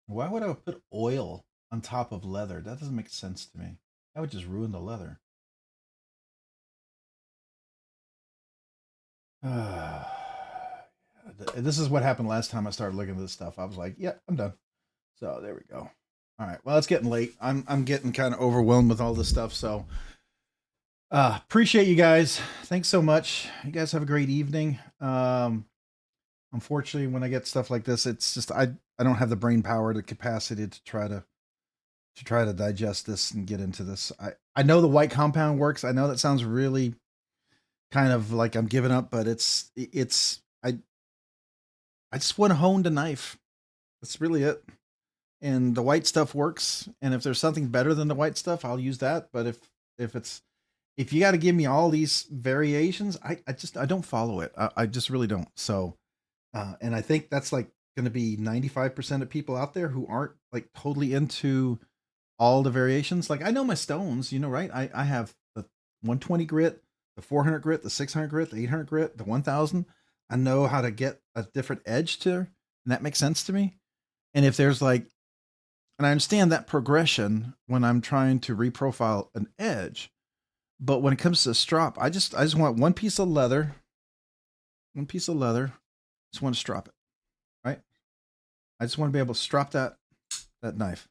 Why would I put oil on top of leather? That doesn't make sense to me. That would just ruin the leather. This is what happened last time I started looking at this stuff. I was like, yeah, I'm done. So there we go. All right. Well, it's getting late. I'm getting kind of overwhelmed with all this stuff. So appreciate you guys. Thanks so much. You guys have a great evening. Unfortunately, when I get stuff like this, it's just I don't have the brain power, the capacity to try to digest this and get into this. I know the white compound works. I know that sounds really kind of like I'm giving up, but I just want to hone the knife. That's really it. And the white stuff works. And if there's something better than the white stuff, I'll use that. But if you got to give me all these variations, I don't follow it. I just really don't. So, and I think that's like going to be 95% of people out there who aren't like totally into all the variations. Like I know my stones, right? I have the 120 grit, the 400 grit, the 600 grit, the 800 grit, the 1000. I know how to get a different edge to her, and that makes sense to me. And if there's like, and I understand that progression when I'm trying to reprofile an edge, but when it comes to strop, I just want one piece of leather, just want to strop it, right? I just want to be able to strop that knife,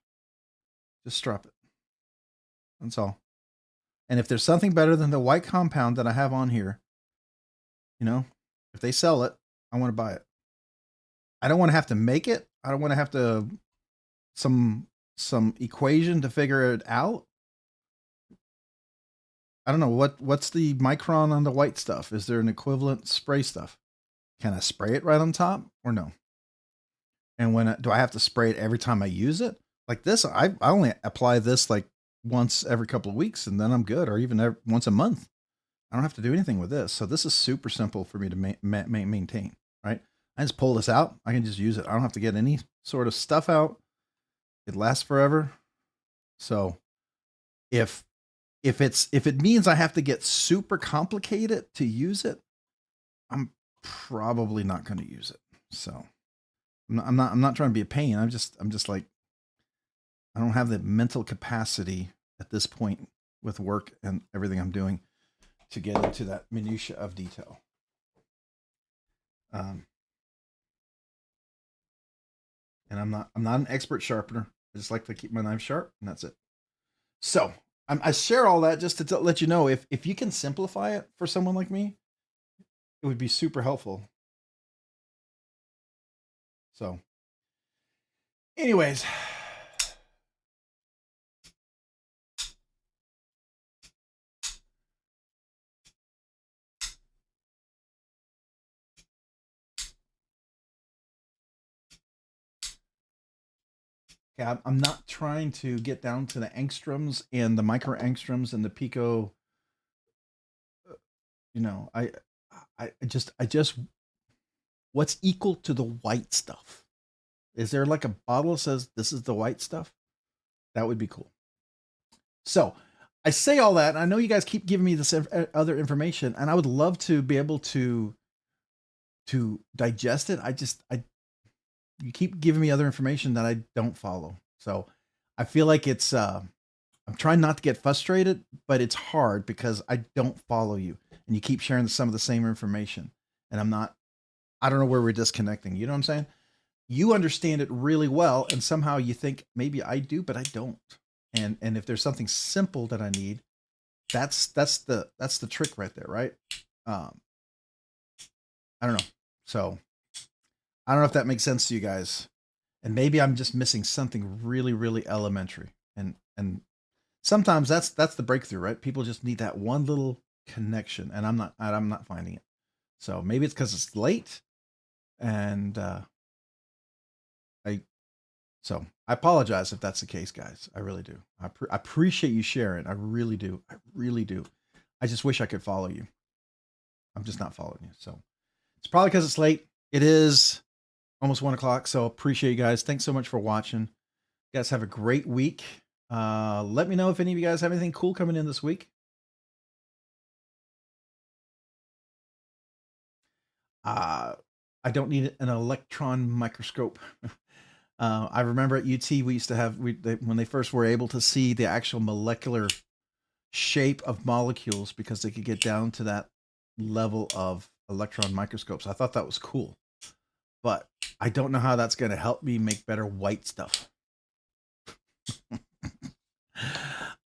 just strop it. That's all. And if there's something better than the white compound that I have on here, if they sell it, I want to buy it. I don't want to have to make it. I don't want to have to some equation to figure it out. I don't know what's the micron on the white stuff. Is there an equivalent spray stuff? Can I spray it right on top or no? And do I have to spray it every time I use it? Like this, I only apply this like once every couple of weeks, and then I'm good, or even once a month. I don't have to do anything with this. So this is super simple for me to maintain, right? I just pull this out. I can just use it. I don't have to get any sort of stuff out. It lasts forever. So if it means I have to get super complicated to use it, I'm probably not going to use it. So I'm not trying to be a pain. I'm just like, I don't have the mental capacity at this point with work and everything I'm doing to get into that minutia of detail. And I'm not an expert sharpener. I just like to keep my knife sharp, and that's it. So I share all that just to let you know, if you can simplify it for someone like me, it would be super helpful. So anyways, yeah, I'm not trying to get down to the angstroms and the micro angstroms and the pico. You know, I just what's equal to the white stuff? Is there like a bottle that says this is the white stuff? That would be cool. So I say all that. And I know you guys keep giving me this other information, and I would love to be able to digest it. You keep giving me other information that I don't follow. So I feel like it's, I'm trying not to get frustrated, but it's hard because I don't follow you and you keep sharing some of the same information, and I don't know where we're disconnecting. You know what I'm saying? You understand it really well, and somehow you think maybe I do, but I don't. And if there's something simple that I need, that's the trick right there, right? I don't know. So I don't know if that makes sense to you guys. And maybe I'm just missing something really, really elementary. And sometimes that's the breakthrough, right? People just need that one little connection, and I'm not finding it. So maybe it's because it's late, and so I apologize if that's the case, guys. I really do. I appreciate you sharing. I really do. I really do. I just wish I could follow you. I'm just not following you. So it's probably because it's late. It is almost 1 o'clock. So appreciate you guys. Thanks so much for watching. You guys have a great week. Let me know if any of you guys have anything cool coming in this week. I don't need an electron microscope. I remember at UT, we used to have, when they first were able to see the actual molecular shape of molecules, because they could get down to that level of electron microscopes. I thought that was cool, but I don't know how that's going to help me make better white stuff.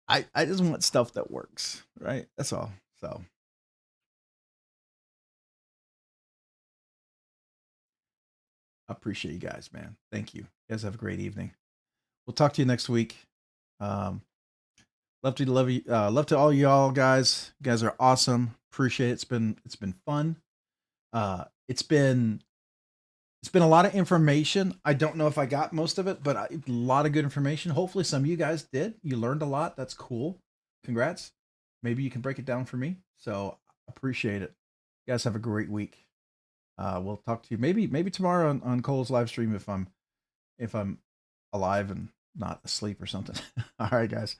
I just want stuff that works, right? That's all. So I appreciate you guys, man. Thank you. You guys have a great evening. We'll talk to you next week. Love to all y'all guys. You guys are awesome. Appreciate it. It's been fun. It's been a lot of information. I don't know if I got most of it, but a lot of good information. Hopefully some of you guys did. You learned a lot. That's cool. Congrats. Maybe you can break it down for me. So appreciate it. You guys have a great week. We'll talk to you maybe tomorrow on Cole's live stream if I'm alive and not asleep or something. All right, guys.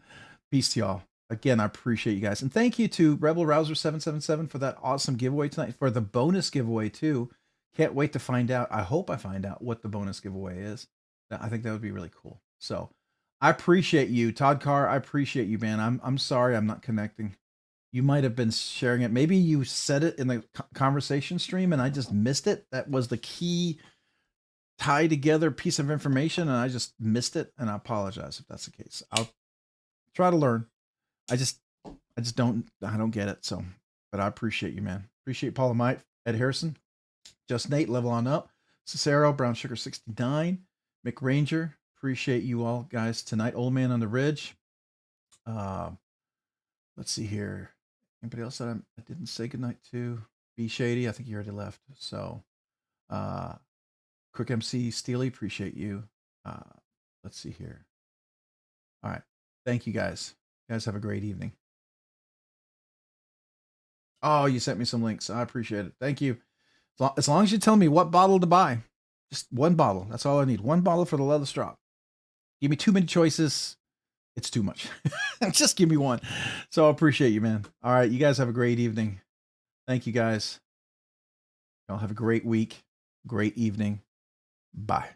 Peace to y'all. Again, I appreciate you guys. And thank you to Rebel Rouser 777 for that awesome giveaway tonight, for the bonus giveaway too. Can't wait to find out. I hope I find out what the bonus giveaway is. I think that would be really cool. So I appreciate you, Todd Carr. I appreciate you, man. I'm sorry I'm not connecting. You might have been sharing it. Maybe you said it in the conversation stream and I just missed it. That was the key tie together piece of information, and I just missed it. And I apologize if that's the case. I'll try to learn. I just don't get it. So, but I appreciate you, man. Appreciate Paula Mite, Ed Harrison, Just Nate, Level On Up, Cicero, Brown Sugar 69, Mick Ranger. Appreciate you all guys tonight. Old Man on the Ridge. Let's see here. Anybody else that I didn't say goodnight to? B Shady, I think you already left. So, Quick MC Steely, appreciate you. Let's see here. All right. Thank you guys. You guys have a great evening. Oh, you sent me some links. I appreciate it. Thank you. As long as you tell me what bottle to buy, just one bottle. That's all I need. One bottle for the leather strop. Give me too many choices. It's too much. Just give me one. So I appreciate you, man. All right. You guys have a great evening. Thank you guys. Y'all have a great week. Great evening. Bye.